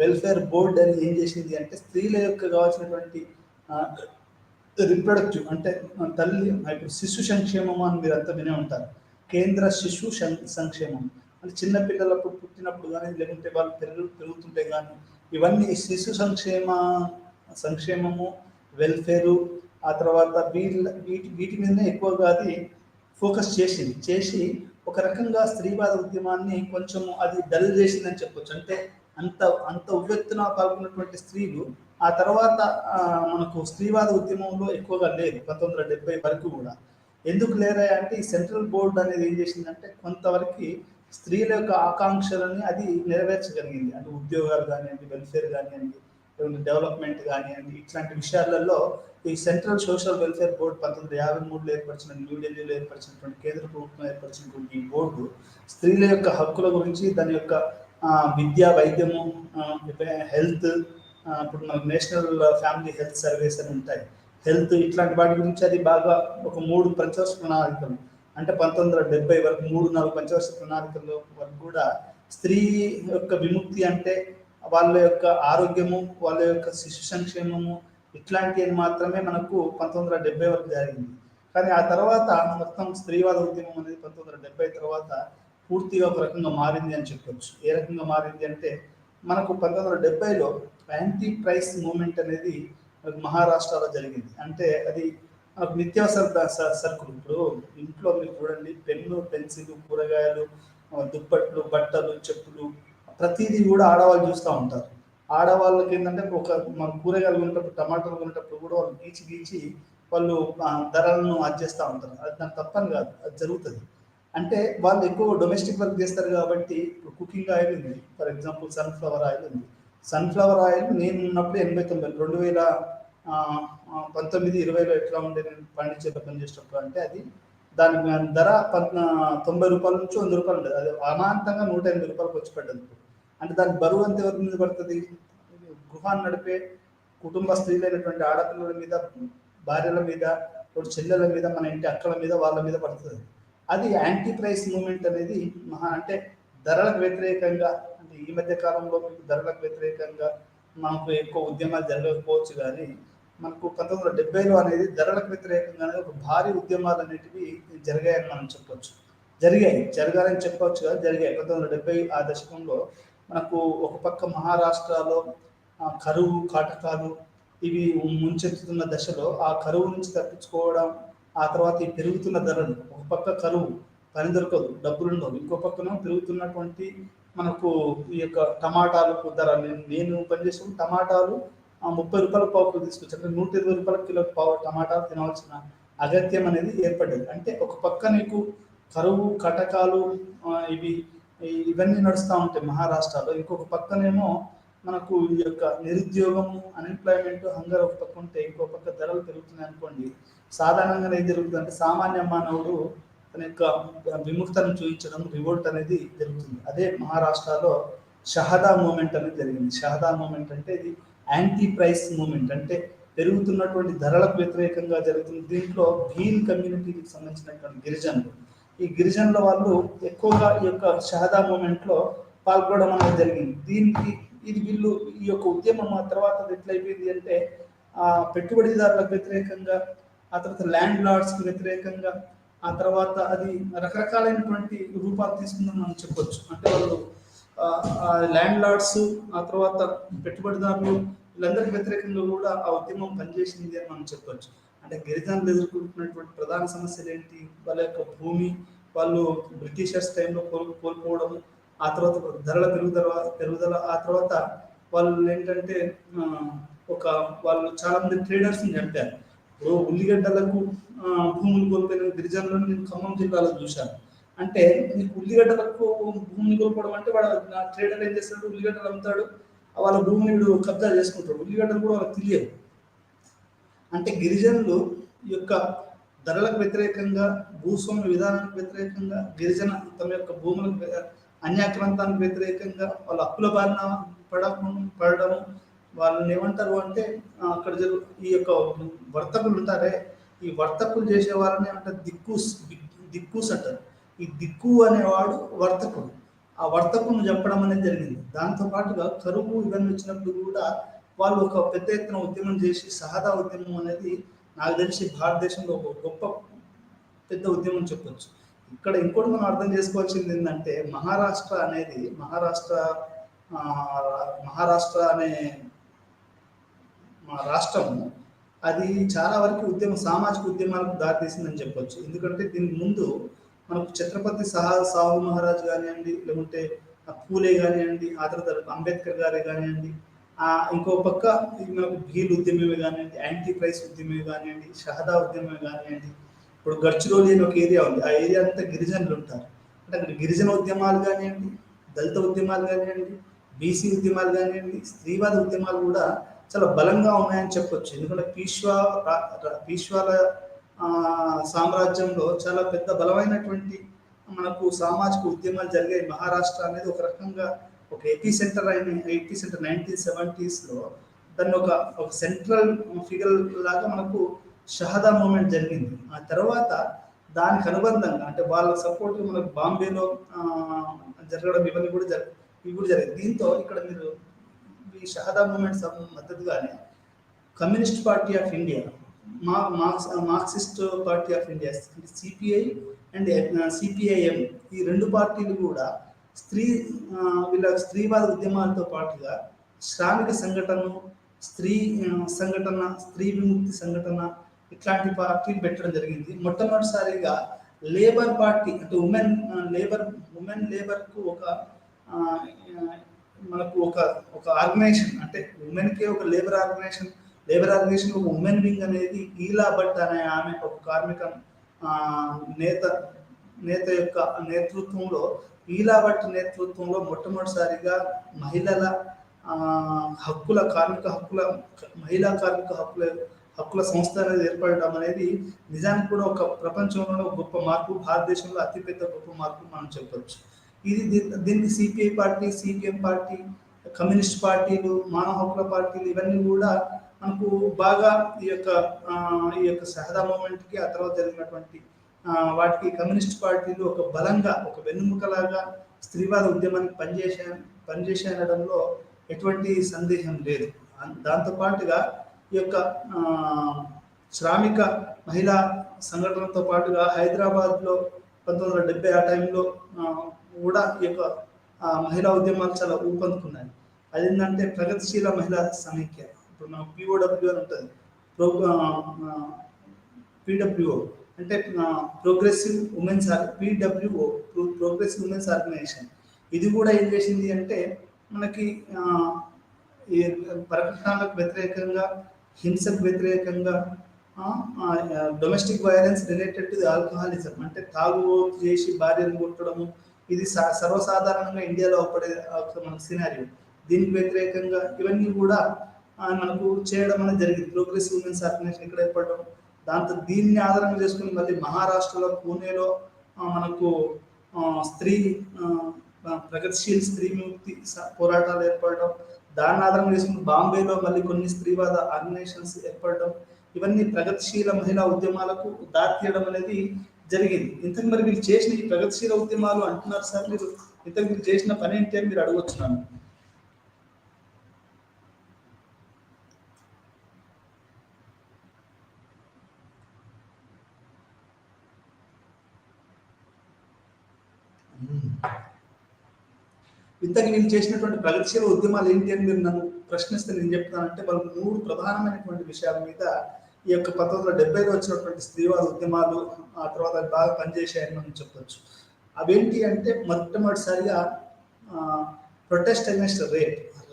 వెల్ఫేర్ బోర్డ్ అని ఏం చేసింది అంటే స్త్రీల యొక్క కావాల్సినటువంటి రిప్రొడక్టివ్ అంటే తల్లి ఇప్పుడు శిశు సంక్షేమం అని మీరు అంతా వినే ఉంటారు. కేంద్ర శిశు సంక్షేమం అంటే చిన్నపిల్లలప్పుడు పుట్టినప్పుడు కానీ లేకుంటే వాళ్ళు పెరుగుతుంటే కానీ ఇవన్నీ శిశు సంక్షేమము వెల్ఫేరు ఆ తర్వాత వీటి మీదనే ఎక్కువగా అది ఫోకస్ చేసి ఒక రకంగా స్త్రీవాద ఉద్యమాన్ని కొంచెం అది డల్ చేసిందని చెప్పొచ్చు. అంటే అంత అంత ఉవ్వెత్తున పాల్గొన్నటువంటి స్త్రీలు ఆ తర్వాత మనకు స్త్రీవాద ఉద్యమంలో ఎక్కువగా లేరు 1970 వరకు కూడా. ఎందుకు లేరా అంటే ఈ సెంట్రల్ బోర్డు అనేది ఏం చేసిందంటే కొంతవరకు స్త్రీల యొక్క ఆకాంక్షలని అది నెరవేర్చగలిగింది. అంటే ఉద్యోగాలు కానివ్వండి, వెల్ఫేర్ కానివ్వండి, డెవలప్మెంట్ కానివ్వండి, ఇట్లాంటి విషయాలలో ఈ సెంట్రల్ సోషల్ వెల్ఫేర్ బోర్డు 1953లో ఏర్పరిచిన న్యూఢిల్లీలో ఏర్పరిచినటువంటి కేంద్ర ప్రభుత్వం ఏర్పరిచినటువంటి ఈ బోర్డు స్త్రీల యొక్క హక్కుల గురించి దాని యొక్క విద్య, వైద్యము, హెల్త్, ఇప్పుడు మనకు నేషనల్ ఫ్యామిలీ హెల్త్ సర్వీస్ అని ఉంటాయి, హెల్త్ ఇట్లాంటి వాటి గురించి అది బాగా ఒక 3 పంచవర్ష ప్రణాళికలు అంటే 1970 వరకు 3-4 పంచవర్ష ప్రణాళికల్లో వరకు కూడా స్త్రీ యొక్క విముక్తి అంటే వాళ్ళ యొక్క ఆరోగ్యము, వాళ్ళ యొక్క శిశు సంక్షేమము ఇట్లాంటివి మాత్రమే మనకు 1970 వరకు జరిగింది. కానీ ఆ తర్వాత మొత్తం స్త్రీవాద ఉద్యమం అనేది 1970 తర్వాత పూర్తిగా ఒక రకంగా మారింది అని చెప్పొచ్చు. ఏ రకంగా మారింది అంటే మనకు 1970లో యాంటీ ప్రైస్ మూవ్మెంట్ అనేది మహారాష్ట్రలో జరిగింది. అంటే అది మనకు నిత్యావసర సరుకులు, ఇప్పుడు ఇంట్లో మీరు చూడండి పెన్ను, పెన్సిల్, కూరగాయలు, దుప్పట్లు, బట్టలు, చెప్పులు ప్రతిదీ కూడా ఆడవాళ్ళు చూస్తూ ఉంటారు. ఆడవాళ్ళకి ఏంటంటే ఒక మన కూరగాయలు కొనేటప్పుడు, టమాటాలు కొనేటప్పుడు కూడా వాళ్ళు గీచి వాళ్ళు ధరలను చేస్తూ ఉంటారు. అది దాని తప్పని కాదు, అది జరుగుతుంది. అంటే వాళ్ళు ఎక్కువ డొమెస్టిక్ వర్క్ చేస్తారు కాబట్టి కుకింగ్ ఆయిల్ ఉంది, ఫర్ ఎగ్జాంపుల్ సన్ఫ్లవర్ ఆయిల్ ఉంది. సన్ఫ్లవర్ ఆయిల్ నేను ఉన్నప్పుడు 89 2019-20లో ఎట్లా ఉండే నేను పాండిచేరిలో పనిచేసేటప్పుడు అంటే అది దాని ధర 90 రూపాయల నుంచి 100 రూపాయలు ఉండేది. అది అమాంతంగా 180 రూపాయలకు వచ్చి పడ్డది. అంటే దాని బరువు అంత ఎవరి మీద పడుతుంది? గృహాన్ని నడిపే కుటుంబ స్త్రీలైనటువంటి ఆడపిల్లల మీద, భార్యల మీద, చెల్లెల మీద, మన ఇంటి అక్కల మీద, వాళ్ళ మీద పడుతుంది. అది యాంటీ ప్రైస్ మూవ్మెంట్ అనేది అంటే ధరలకు వ్యతిరేకంగా, అంటే ఈ మధ్య కాలంలో మీకు ధరలకు వ్యతిరేకంగా మనకు ఎక్కువ ఉద్యమాలు జరగకపోవచ్చు, కానీ మనకు 1970లో అనేది ధరలకు వ్యతిరేకంగా ఒక భారీ ఉద్యమాలు అనేటివి జరిగాయని మనం చెప్పొచ్చు. జరగాలని చెప్పవచ్చు కదా, జరిగాయి. 1970 ఆ దశకంలో మనకు ఒక పక్క మహారాష్ట్రలో కరువు కాటకాలు ఇవి ముంచెత్తుతున్న దశలో ఆ కరువు నుంచి తప్పించుకోవడం, ఆ తర్వాత ఈ పెరుగుతున్న ధరలు, ఒక పక్క కరువు, పని దొరకదు, డబ్బులు ఉండవు, ఇంకో పక్కన పెరుగుతున్నటువంటి మనకు ఈ యొక్క టమాటాలకు ధర. నేను పనిచేసిన టమాటాలు 30 రూపాయల పావుకు తీసుకొచ్చి అంటే 120 రూపాయల కిలో టమాటాలు తినవలసిన అగత్యం అనేది ఏర్పడ్డది. అంటే ఒక పక్క నీకు కరువు కటకాలు ఇవన్నీ నడుస్తూ ఉంటాయి మహారాష్ట్రలో, ఇంకొక పక్కనేమో మనకు ఈ యొక్క నిరుద్యోగము, అన్ఎంప్లాయ్మెంట్, హంగర్ ఒక పక్క ఉంటే ఇంకో పక్క ధరలు పెరుగుతున్నాయి అనుకోండి. సాధారణంగా ఏం జరుగుతుంది అంటే సామాన్య మానవుడు తన యొక్క విముక్తను చూపించడం, రివోల్ట్ అనేది జరుగుతుంది. అదే మహారాష్ట్రలో షహదా మూమెంట్ అనేది జరిగింది. షహదా మూమెంట్ అంటే ఇది యాంటీ ప్రైస్ మూమెంట్, అంటే పెరుగుతున్నటువంటి ధరలకు వ్యతిరేకంగా జరుగుతుంది. దీంట్లో భీల్ కమ్యూనిటీకి సంబంధించినటువంటి గిరిజనులు, ఈ గిరిజనుల వాళ్ళు ఎక్కువగా ఈ యొక్క షహదా మూమెంట్లో పాల్గొనడం అనేది జరిగింది. దీనికి వీళ్ళు ఈ యొక్క ఉద్యమం ఆ తర్వాత ఎట్లయిపోయింది అంటే పెట్టుబడిదారులకు వ్యతిరేకంగా, ఆ తర్వాత ల్యాండ్ లార్డ్స్కి వ్యతిరేకంగా, ఆ తర్వాత అది రకరకాలైనటువంటి రూపాలు తీసుకుందని మనం చెప్పొచ్చు. అంటే వాళ్ళు ల్యాండ్ లార్డ్స్, ఆ తర్వాత పెట్టుబడిదారులు, వీళ్ళందరికీ వ్యతిరేకంగా కూడా ఆ ఉద్యమం పనిచేసింది అని మనం చెప్పొచ్చు. అంటే గిరిజనులు ఎదుర్కొంటున్నటువంటి ప్రధాన సమస్యలు ఏంటి? వాళ్ళ యొక్క భూమి వాళ్ళు బ్రిటిషర్స్ టైంలో కోల్పోవడం, ఆ తర్వాత ధరల పెరుగుదల, ఆ తర్వాత వాళ్ళు ఏంటంటే వాళ్ళు చాలా మంది ట్రేడర్స్ని చంపారు. ఇప్పుడు ఉల్లిగడ్డలకు భూములు కోల్పోయిన గిరిజనులను నేను ఖమ్మం జిల్లాలో చూశాను. అంటే నీకు ఉల్లిగడ్డలకు భూమిని కోల్పోవడం అంటే వాడు ట్రేడర్ ఏం చేస్తాడు, ఉల్లిగడ్డలు అమ్ముతాడు, వాళ్ళ భూమిని వీడు కబ్జా చేసుకుంటాడు, ఉల్లిగడ్డలు కూడా వాళ్ళకి తెలియదు. అంటే గిరిజనులు ఈ యొక్క ధరలకు వ్యతిరేకంగా, భూస్వామ్య విధానానికి వ్యతిరేకంగా, గిరిజన తమ యొక్క భూములకు అన్యాక్రాంతానికి వ్యతిరేకంగా వాళ్ళ హక్కుల బారిన పడడం, వాళ్ళని ఏమంటారు అంటే అక్కడ ఈ యొక్క వర్తకులు ఉంటారే, ఈ వర్తకులు చేసే వాళ్ళని అంటే దిక్కూస్ అంటారు. ఈ దిక్కు అనేవాడు వర్తకుడు. ఆ వర్తకులను చంపడం అనేది జరిగింది. దాంతో పాటుగా కరువు ఇవన్నీ వచ్చినప్పుడు కూడా వాళ్ళు ఒక పెద్ద ఎత్తున ఉద్యమం చేసి, సహదా ఉద్యమం అనేది నాకు తెలిసి భారతదేశంలో ఒక గొప్ప పెద్ద ఉద్యమం చెప్పొచ్చు. ఇక్కడ ఇంకోటి మనం అర్థం చేసుకోవాల్సింది ఏంటంటే మహారాష్ట్ర అనే మా రాష్ట్రము అది చాలా వరకు సామాజిక ఉద్యమాలకు దారితీసిందని చెప్పొచ్చు. ఎందుకంటే దీనికి ముందు మనకు ఛత్రపతి సాహు మహారాజ్ కానివ్వండి, లేకుంటే పూలే కానివ్వండి, ఆ తర్వాత అంబేద్కర్ గారే కానివ్వండి, ఇంకో పక్క మనకు భీల్ ఉద్యమమే కానివ్వండి, యాంటీ ప్రైస్ ఉద్యమమే కానివ్వండి, షహదా ఉద్యమమే కానివ్వండి. ఇప్పుడు గడ్చిరోలి అని ఒక ఏరియా ఉంది. ఆ ఏరియా అంతా గిరిజనులు ఉంటారు. అంటే అక్కడ గిరిజన ఉద్యమాలు కానివ్వండి, దళిత ఉద్యమాలు కానివ్వండి, బీసీ ఉద్యమాలు కానివ్వండి, స్త్రీవాద ఉద్యమాలు కూడా చాలా బలంగా ఉన్నాయని చెప్పొచ్చు. ఎందుకంటే పీష్వాల సామ్రాజ్యంలో చాలా పెద్ద బలమైనటువంటి మనకు సామాజిక ఉద్యమాలు జరిగాయి. మహారాష్ట్ర అనేది ఒక రకంగా ఒక ఎపీ సెంటర్ 1970s దాన్ని ఒక సెంట్రల్ ఫిగర్ లాగా మనకు షహదా మూమెంట్ జరిగింది. ఆ తర్వాత దానికి అనుబంధంగా అంటే వాళ్ళ సపోర్ట్ మనకు బాంబేలో జరగడం ఇవి కూడా జరిగింది. దీంతో ఇక్కడ మీరు ఈ షహదా మూమెంట్ మద్దతుగానే Communist Party of India, Marxist Party of India అంటే సిపిఐ అండ్ సిపిఐఎం, ఈ రెండు పార్టీలు కూడా వీళ్ళ స్త్రీవాద ఉద్యమాలతో పాటుగా శ్రామిక సంఘటన, స్త్రీ విముక్తి సంఘటన ఇట్లాంటి పార్టీలు పెట్టడం జరిగింది. మొట్టమొదటిసారిగా లేబర్ పార్టీ అంటే ఉమెన్ లేబర్కు మనకు ఒక ఆర్గనైజేషన్ అంటే ఉమెన్కే ఒక లేబర్ ఆర్గనైజేషన్ ఒక ఉమెన్ వింగ్ అనేది ఈలా భట్ అనే ఆమె ఒక కార్మిక నేత యొక్క నేతృత్వంలో, ఈలా భట్ నేతృత్వంలో మొట్టమొదటిసారిగా మహిళా కార్మిక హక్కుల సంస్థ అనేది ఏర్పడడం అనేది నిజానికి కూడా ఒక ప్రపంచంలో గొప్ప మార్పు, భారతదేశంలో అతిపెద్ద గొప్ప మార్పు మనం చెప్పవచ్చు. దీనికి CPI party, CPM party, communist పార్టీలు, మానవ హక్కుల పార్టీలు ఇవన్నీ కూడా మనకు బాగా ఈ యొక్క షహదా మూమెంట్కి ఆ తర్వాత జరిగినటువంటి వాటికి కమ్యూనిస్ట్ పార్టీలు ఒక బలంగా ఒక వెన్నుముకలాగా స్త్రీవాద ఉద్యమానికి పనిచేసేయడంలో ఎటువంటి సందేహం లేదు. దాంతోపాటుగా ఈ యొక్క శ్రామిక మహిళా సంఘటనతో పాటుగా హైదరాబాద్లో 1970 ఆ టైంలో కూడా ఈ యొక్క మహిళా ఉద్యమాలు చాలా ఊపందుకున్నాయి. అదేంటంటే ప్రగతిశీల మహిళా సమైక్య. ఇప్పుడు మనం పిఓడబ్ల్యూ అని ఉంటుంది, పిడబ్ల్యూఓ అంటే ప్రోగ్రెసివ్ ఉమెన్స్ ఆర్గనైజేషన్. ఇది కూడా ఏం చేసింది అంటే మనకి ఈ ప్రకటనలకు వ్యతిరేకంగా, హింసకు వ్యతిరేకంగా, domestic violence related to alcoholism అంటే తాగుబోతు చేసి భార్యను కొట్టడము, ఇది సర్వసాధారణంగా ఇండియాలో పడే మన సినారియో. దీనికి వ్యతిరేకంగా ఇవన్నీ కూడా మనకు చేయడం అనేది జరిగింది. ప్రోగ్రెసివ్ ఉమెన్స్ ఆర్గనైజేషన్ ఇక్కడ ఏర్పడడం, దీన్ని ఆధారంగా చేసుకుని మళ్ళీ మహారాష్ట్రలో పూణేలో మనకు ప్రగతిశీల్ స్త్రీ విముక్తి పోరాటాలు ఏర్పడడం, దాన్ని ఆధారంగా చేసుకుని బాంబేలో మళ్ళీ కొన్ని స్త్రీవాద ఆర్గనైజేషన్స్ ఏర్పడడం, ఇవన్నీ ప్రగతిశీల మహిళా ఉద్యమాలకు దారితీయడం అనేది జరిగింది. ఇంతకు మరి మీరు చేసిన ఈ ప్రగతిశీల ఉద్యమాలు అంటున్నారు సార్, మీరు చేసిన పని ఏంటి అని మీరు అడగొచ్చున్నాను. ఇంతకు నేను చేసినటువంటి ప్రగతిశీల ఉద్యమాలు ఏంటి అని మీరు నన్ను ప్రశ్నిస్తే నేను చెప్తానంటే వాళ్ళు 3 ప్రధానమైనటువంటి విషయాల మీద ఈ యొక్క 1970లో వచ్చినటువంటి స్త్రీవాద ఉద్యమాలు ఆ తర్వాత బాగా పనిచేసాయని మనం చెప్పవచ్చు. అవేంటి అంటే మొట్టమొదటిసారిగా ప్రొటెస్ట్ అగైన్స్ట్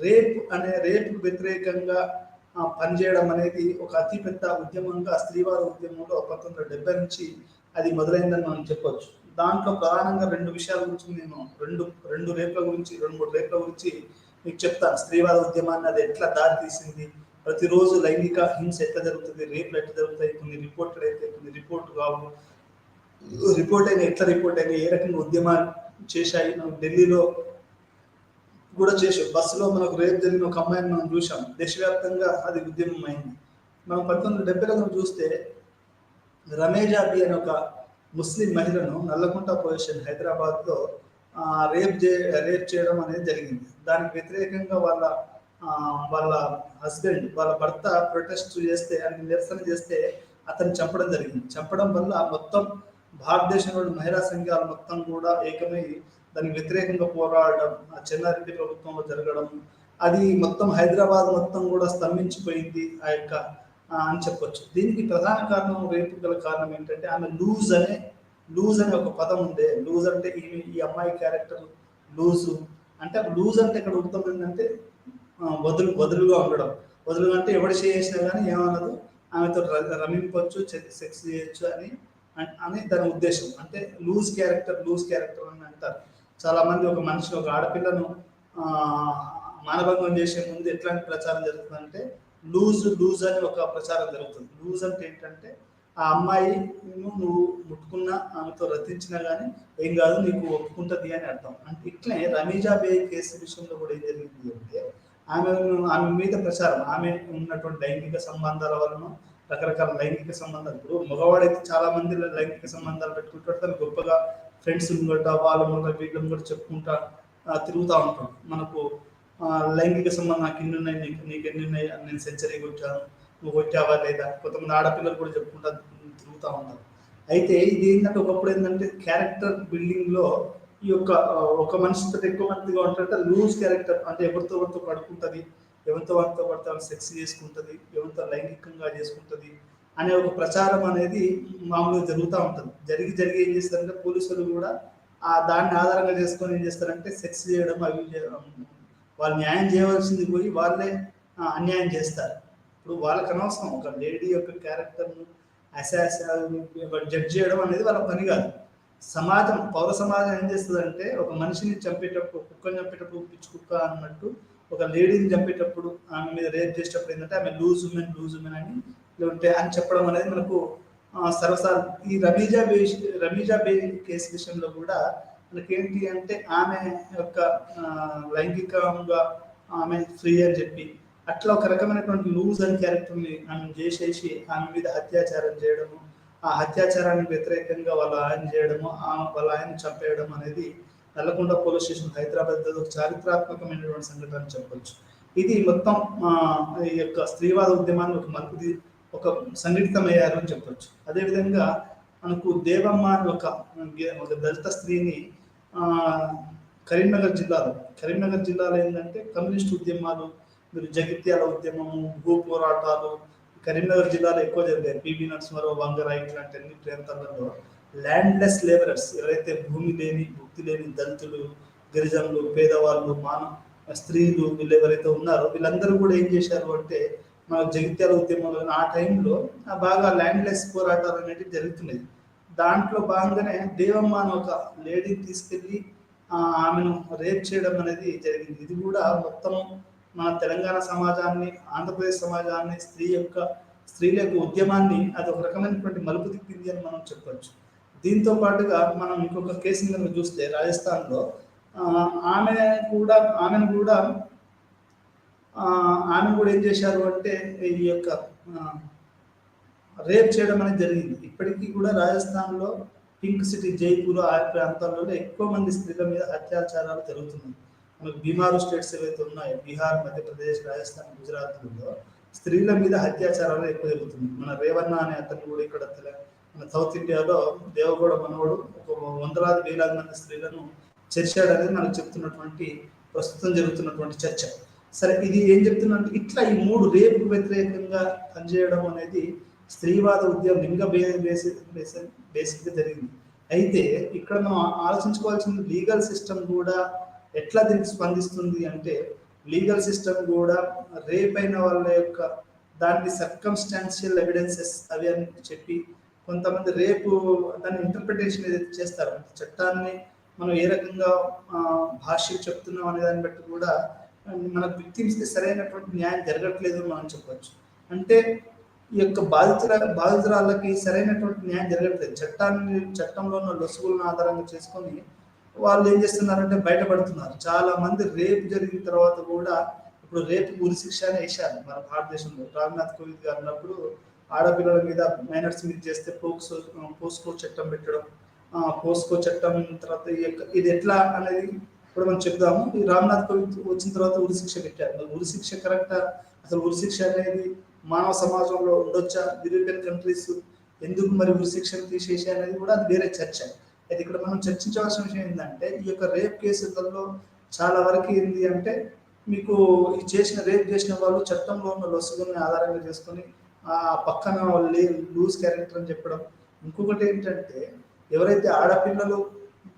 రేప్ వ్యతిరేకంగా పనిచేయడం అనేది ఒక అతిపెద్ద ఉద్యమంగా స్త్రీవాద ఉద్యమంలో 1970 నుంచి అది మొదలైందని మనం చెప్పవచ్చు. దాంట్లో ప్రధానంగా 2 విషయాల గురించి నేను 2 3 రేప్ల గురించి మీకు చెప్తాను. స్త్రీవాద ఉద్యమాన్ని అది ఎట్లా దారి తీసింది, ప్రతిరోజు లైంగిక హింస ఎట్లా జరుగుతుంది, రేపులు ఎట్లా జరుగుతాయి, కొన్ని రిపోర్టెడ్ అయితే కొన్ని రిపోర్ట్ కావు, రిపోర్ట్ అయినా ఎట్లా రిపోర్ట్ అయినా ఏ రకంగా ఉద్యమాలు చేశాయి. మనం ఢిల్లీలో కూడా చేసాం, బస్సులో మనకు రేపు జరిగిన ఒక అమ్మాయిని మనం చూసాం, దేశవ్యాప్తంగా అది ఉద్యమం అయింది. మనం 1970లో మనం చూస్తే రమేజా బి అనే ఒక ముస్లిం మహిళను నల్లకుంట పొజిషన్ హైదరాబాద్లో రేప్ చేయడం అనేది జరిగింది. దానికి వ్యతిరేకంగా వాళ్ళ హస్బెండ్, వాళ్ళ భర్త ప్రొటెస్ట్ చేస్తే, అని నిరసన చేస్తే అతన్ని చంపడం జరిగింది. చంపడం వల్ల మొత్తం భారతదేశంలోని మహిళా సంఘాలు మొత్తం కూడా ఏకమై దానికి వ్యతిరేకంగా పోరాడడం, ఆ చెన్నారెడ్డి ప్రభుత్వంలో జరగడం, అది మొత్తం హైదరాబాద్ మొత్తం కూడా స్తంభించిపోయింది అని చెప్పొచ్చు. దీనికి ప్రధాన కారణం, రేపు గల కారణం ఏంటంటే ఆమె లూజ్ అనే ఒక పదం ఉండే. లూజ్ అంటే ఈ అమ్మాయి క్యారెక్టర్ లూజు అంటే, లూజ్ అంటే ఇక్కడ అర్థం ఏంటంటే వదులుగా ఉండడం. వదులుగా అంటే ఎవడు చేసినా కానీ ఏమన్నదు, ఆమెతో రమింపవచ్చు, సెక్స్ చేయొచ్చు అని దాని ఉద్దేశం. అంటే లూజ్ క్యారెక్టర్ అని అంటారు. చాలా మంది ఒక మనిషిని, ఒక ఆడపిల్లను మానభంగం చేసే ముందు ఎట్లాంటి ప్రచారం జరుగుతుందంటే లూజ్ అని ఒక ప్రచారం జరుగుతుంది. లూజ్ అంటే ఏంటంటే ఆ అమ్మాయి నువ్వు ముట్టుకున్నా, ఆమెతో రతించినా కానీ ఏం కాదు, నీకు ఒప్పుకుంటుంది అని అర్థం. అంటే ఇట్లే రమీజా బే కేసు విషయంలో కూడా ఏం జరిగింది అంటే ఆమె మీద ప్రచారం, ఆమె ఉన్నటువంటి లైంగిక సంబంధాల వలన రకరకాల లైంగిక సంబంధాలు. ఇప్పుడు మగవాడైతే చాలా మంది లైంగిక సంబంధాలు పెట్టుకుంటాడు, తను గొప్పగా ఫ్రెండ్స్ కూడా వాళ్ళు వీళ్ళని కూడా చెప్పుకుంటా తిరుగుతూ ఉంటాం. మనకు లైంగిక సంబంధం నాకు ఎన్ని ఉన్నాయి, నీకు ఎన్ని ఉన్నాయి, నేను సెంచరీ కొట్టాను, నువ్వు కొట్టావా లేదా, కొంతమంది ఆడపిల్లలు కూడా చెప్పుకుంటా తిరుగుతూ ఉంటారు. అయితే ఇది ఏంటంటే ఒకప్పుడు ఏంటంటే క్యారెక్టర్ బిల్డింగ్లో ఈ యొక్క ఒక మనిషితో ఎక్కువ మందిగా ఉంటుంటే లూజ్ క్యారెక్టర్, అంటే ఎవరితో పడుకుంటుంది, ఎవరితో పడితే సెక్స్ చేసుకుంటుంది, ఎవరితో లైంగికంగా చేసుకుంటుంది అనే ఒక ప్రచారం అనేది మామూలుగా జరుగుతూ ఉంటుంది. జరిగి ఏం చేస్తారంటే పోలీసులు కూడా దాన్ని ఆధారంగా చేసుకొని ఏం చేస్తారంటే సెక్స్ చేయడం, అవి వాళ్ళు న్యాయం చేయవలసింది పోయి వాళ్ళే అన్యాయం చేస్తారు. ఇప్పుడు వాళ్ళకి అనవసరం, ఒక లేడీ యొక్క క్యారెక్టర్ను జడ్జ్ చేయడం అనేది వాళ్ళ పని కాదు. పౌర సమాజం ఏం చేస్తుందంటే ఒక మనిషిని చంపేటప్పుడు, కుక్కని చంపేటప్పుడు పిచ్చి కుక్క అన్నట్టు, ఒక లేడీని చంపేటప్పుడు, ఆమె మీద రేప్ చేసేటప్పుడు ఏంటంటే ఆమె లూజ్ ఉమెన్ అని చెప్పడం అనేది మనకు సర్వసాధారణ. ఈ రమీజా బే కేసు విషయంలో కూడా మనకేంటి అంటే ఆమె యొక్క లైంగికంగా ఆమె ఫ్రీ అని చెప్పి అట్లా ఒక రకమైనటువంటి లూజ్ అని క్యారెక్టర్ని ఆమె చేసేసి ఆమె మీద అత్యాచారం చేయడము, ఆ అత్యాచారానికి వ్యతిరేకంగా వాళ్ళ ఆయన చంపేయడం అనేది నల్లకుంట పోలీస్ స్టేషన్ హైదరాబాద్ ఒక చారిత్రాత్మకమైనటువంటి సంఘటన అని చెప్పొచ్చు. ఇది మొత్తం ఈ యొక్క స్త్రీవాద ఉద్యమాన్ని ఒక సంఘటితమయ్యారు అని చెప్పొచ్చు. అదేవిధంగా మనకు దేవమ్మ అని ఒక దళిత స్త్రీని కరీంనగర్ జిల్లాలో ఏంటంటే కమ్యూనిస్ట్ ఉద్యమాలు, మీరు జగిత్యాల ఉద్యమము, భూ పోరాటాలు కరీంనగర్ జిల్లాలో ఎక్కువ జరిగాయి. పివి నరసింహారావు, వంగరాయ్ ఇట్లాంటి అన్ని ప్రాంతాలలో ల్యాండ్లెస్ లేబరర్స్, ఎవరైతే భూక్తి లేని దళితులు, గిరిజనులు, పేదవాళ్ళు, స్త్రీలు, వీళ్ళు ఎవరైతే ఉన్నారో వీళ్ళందరూ కూడా ఏం చేశారు అంటే మన జగిత్యాల ఉద్యమంలో ఆ టైంలో బాగా ల్యాండ్లెస్ పోరాటాలు అనేవి జరుగుతున్నాయి. దాంట్లో భాగంగానే దేవమ్మ అని ఒక లేడీని తీసుకెళ్ళి ఆమెను రేప్ చేయడం అనేది జరిగింది. ఇది కూడా మొత్తం మన తెలంగాణ సమాజాన్ని, ఆంధ్రప్రదేశ్ సమాజాన్ని, స్త్రీల యొక్క ఉద్యమాన్ని అది ఒక రకమైనటువంటి మలుపు తిప్పింది అని మనం చెప్పవచ్చు. దీంతో పాటుగా మనం ఇంకొక కేసుని కనుక చూస్తే రాజస్థాన్లో ఆమెను కూడా ఏం చేశారు అంటే ఈ యొక్క రేప్ చేయడం అనేది జరిగింది. ఇప్పటికీ కూడా రాజస్థాన్లో పింక్ సిటీ, జైపూర్ ఆ ప్రాంతాల్లో ఎక్కువ మంది స్త్రీల మీద అత్యాచారాలు జరుగుతున్నాయి. మనకు బీమారు స్టేట్స్ ఏవైతే ఉన్నాయో, బీహార్, మధ్యప్రదేశ్, రాజస్థాన్, గుజరాత్లో స్త్రీల మీద అత్యాచారాలు ఎక్కువ జరుగుతుంది. మన రేవన్న అనే అతను కూడా ఇక్కడ మన సౌత్ ఇండియాలో దేవగౌడ మనవడు ఒక వేలాది మంది స్త్రీలను చేర్చాడనేది మనకు చెప్తున్నటువంటి ప్రస్తుతం జరుగుతున్నటువంటి చర్చ. సరే, ఇది ఏం చెప్తున్నట్టు ఇట్లా ఈ 3 రేపు వ్యతిరేకంగా పనిచేయడం అనేది స్త్రీవాద ఉద్యమం లింగ బేసిక్గా జరిగింది. అయితే ఇక్కడ మనం ఆలోచించుకోవాల్సింది లీగల్ సిస్టమ్ కూడా ఎట్లా దీనికి స్పందిస్తుంది అంటే, లీగల్ సిస్టమ్ కూడా రేప్ అయిన వాళ్ళ యొక్క దాన్ని సర్కమ్స్టాన్షియల్ ఎవిడెన్సెస్ అవి అని చెప్పి కొంతమంది రేపు దాన్ని ఇంటర్ప్రిటేషన్ ఏదైతే చేస్తారో చట్టాన్ని మనం ఏ రకంగా భాష్యం చెప్తున్నాం అనే దాన్ని బట్టి కూడా మన విక్టిమ్స్కి సరైనటువంటి న్యాయం జరగట్లేదు అని మనం చెప్పొచ్చు. అంటే ఈ యొక్క బాధితురాళ్ళకి సరైనటువంటి న్యాయం జరగట్లేదు. చట్టంలో ఉన్న లొసుగులను ఆధారంగా చేసుకొని వాళ్ళు ఏం చేస్తున్నారంటే బయటపడుతున్నారు. చాలా మంది రేప్ జరిగిన తర్వాత కూడా ఇప్పుడు రేపు ఉరి శిక్ష అని వేశారు మన భారతదేశంలో. రామ్నాథ్ కోవింద్ గారు ఉన్నప్పుడు ఆడపిల్లల మీద మైనర్స్ మీద చేస్తే పోస్కో చట్టం పెట్టడం, పోస్కో చట్టం తర్వాత ఇది ఎట్లా అనేది ఇప్పుడు మనం చెప్దాము. ఈ రామ్నాథ్ కోవింద్ వచ్చిన తర్వాత ఉరి శిక్ష పెట్టారు. మరి ఉరి శిక్ష కరెక్టా? అసలు ఉరి శిక్ష అనేది మానవ సమాజంలో ఉండొచ్చా? యూరోపియన్ కంట్రీస్ ఎందుకు మరి ఉరి శిక్షను తీసేసి అనేది కూడా అది వేరే చర్చ. అయితే ఇక్కడ మనం చర్చించవలసిన విషయం ఏంటంటే ఈ యొక్క రేప్ కేసులలో చాలా వరకు ఏంటి అంటే మీకు ఈ రేప్ చేసిన వాళ్ళు చట్టంలో ఉన్న లొసుగుల్ని ఆధారంగా చేసుకొని ఆ పక్కన వాళ్ళు లూజ్ క్యారెక్టర్ అని చెప్పడం. ఇంకొకటి ఏంటంటే ఎవరైతే ఆడపిల్లలు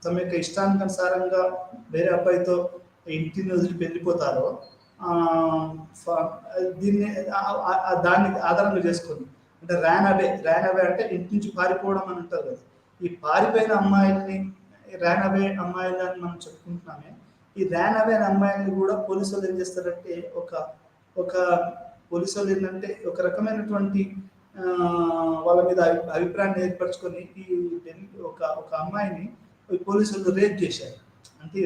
తమ యొక్క ఇష్టానుసారంగా వేరే అబ్బాయితో ఇంటిని వదిలి వెళ్ళిపోతారో దీన్ని దాన్ని ఆధారంగా చేసుకొని అంటే ర్యాన్ అవే అంటే ఇంటి నుంచి పారిపోవడం అని అంటారు కదా. ఈ పారిపోయిన అమ్మాయిల్ని ర్యాన్ అవే అమ్మాయిలని మనం చెప్పుకుంటున్నామే. ఈ ర్యాన్ అవే అమ్మాయిల్ని కూడా పోలీసు వాళ్ళు ఏం చేస్తారంటే ఒక పోలీసు వాళ్ళు ఏంటంటే ఒక రకమైనటువంటి వాళ్ళ మీద అభిప్రాయాన్ని ఏర్పరచుకొని ఈ ఒక అమ్మాయిని పోలీసులు రేప్ చేశారు. అంటే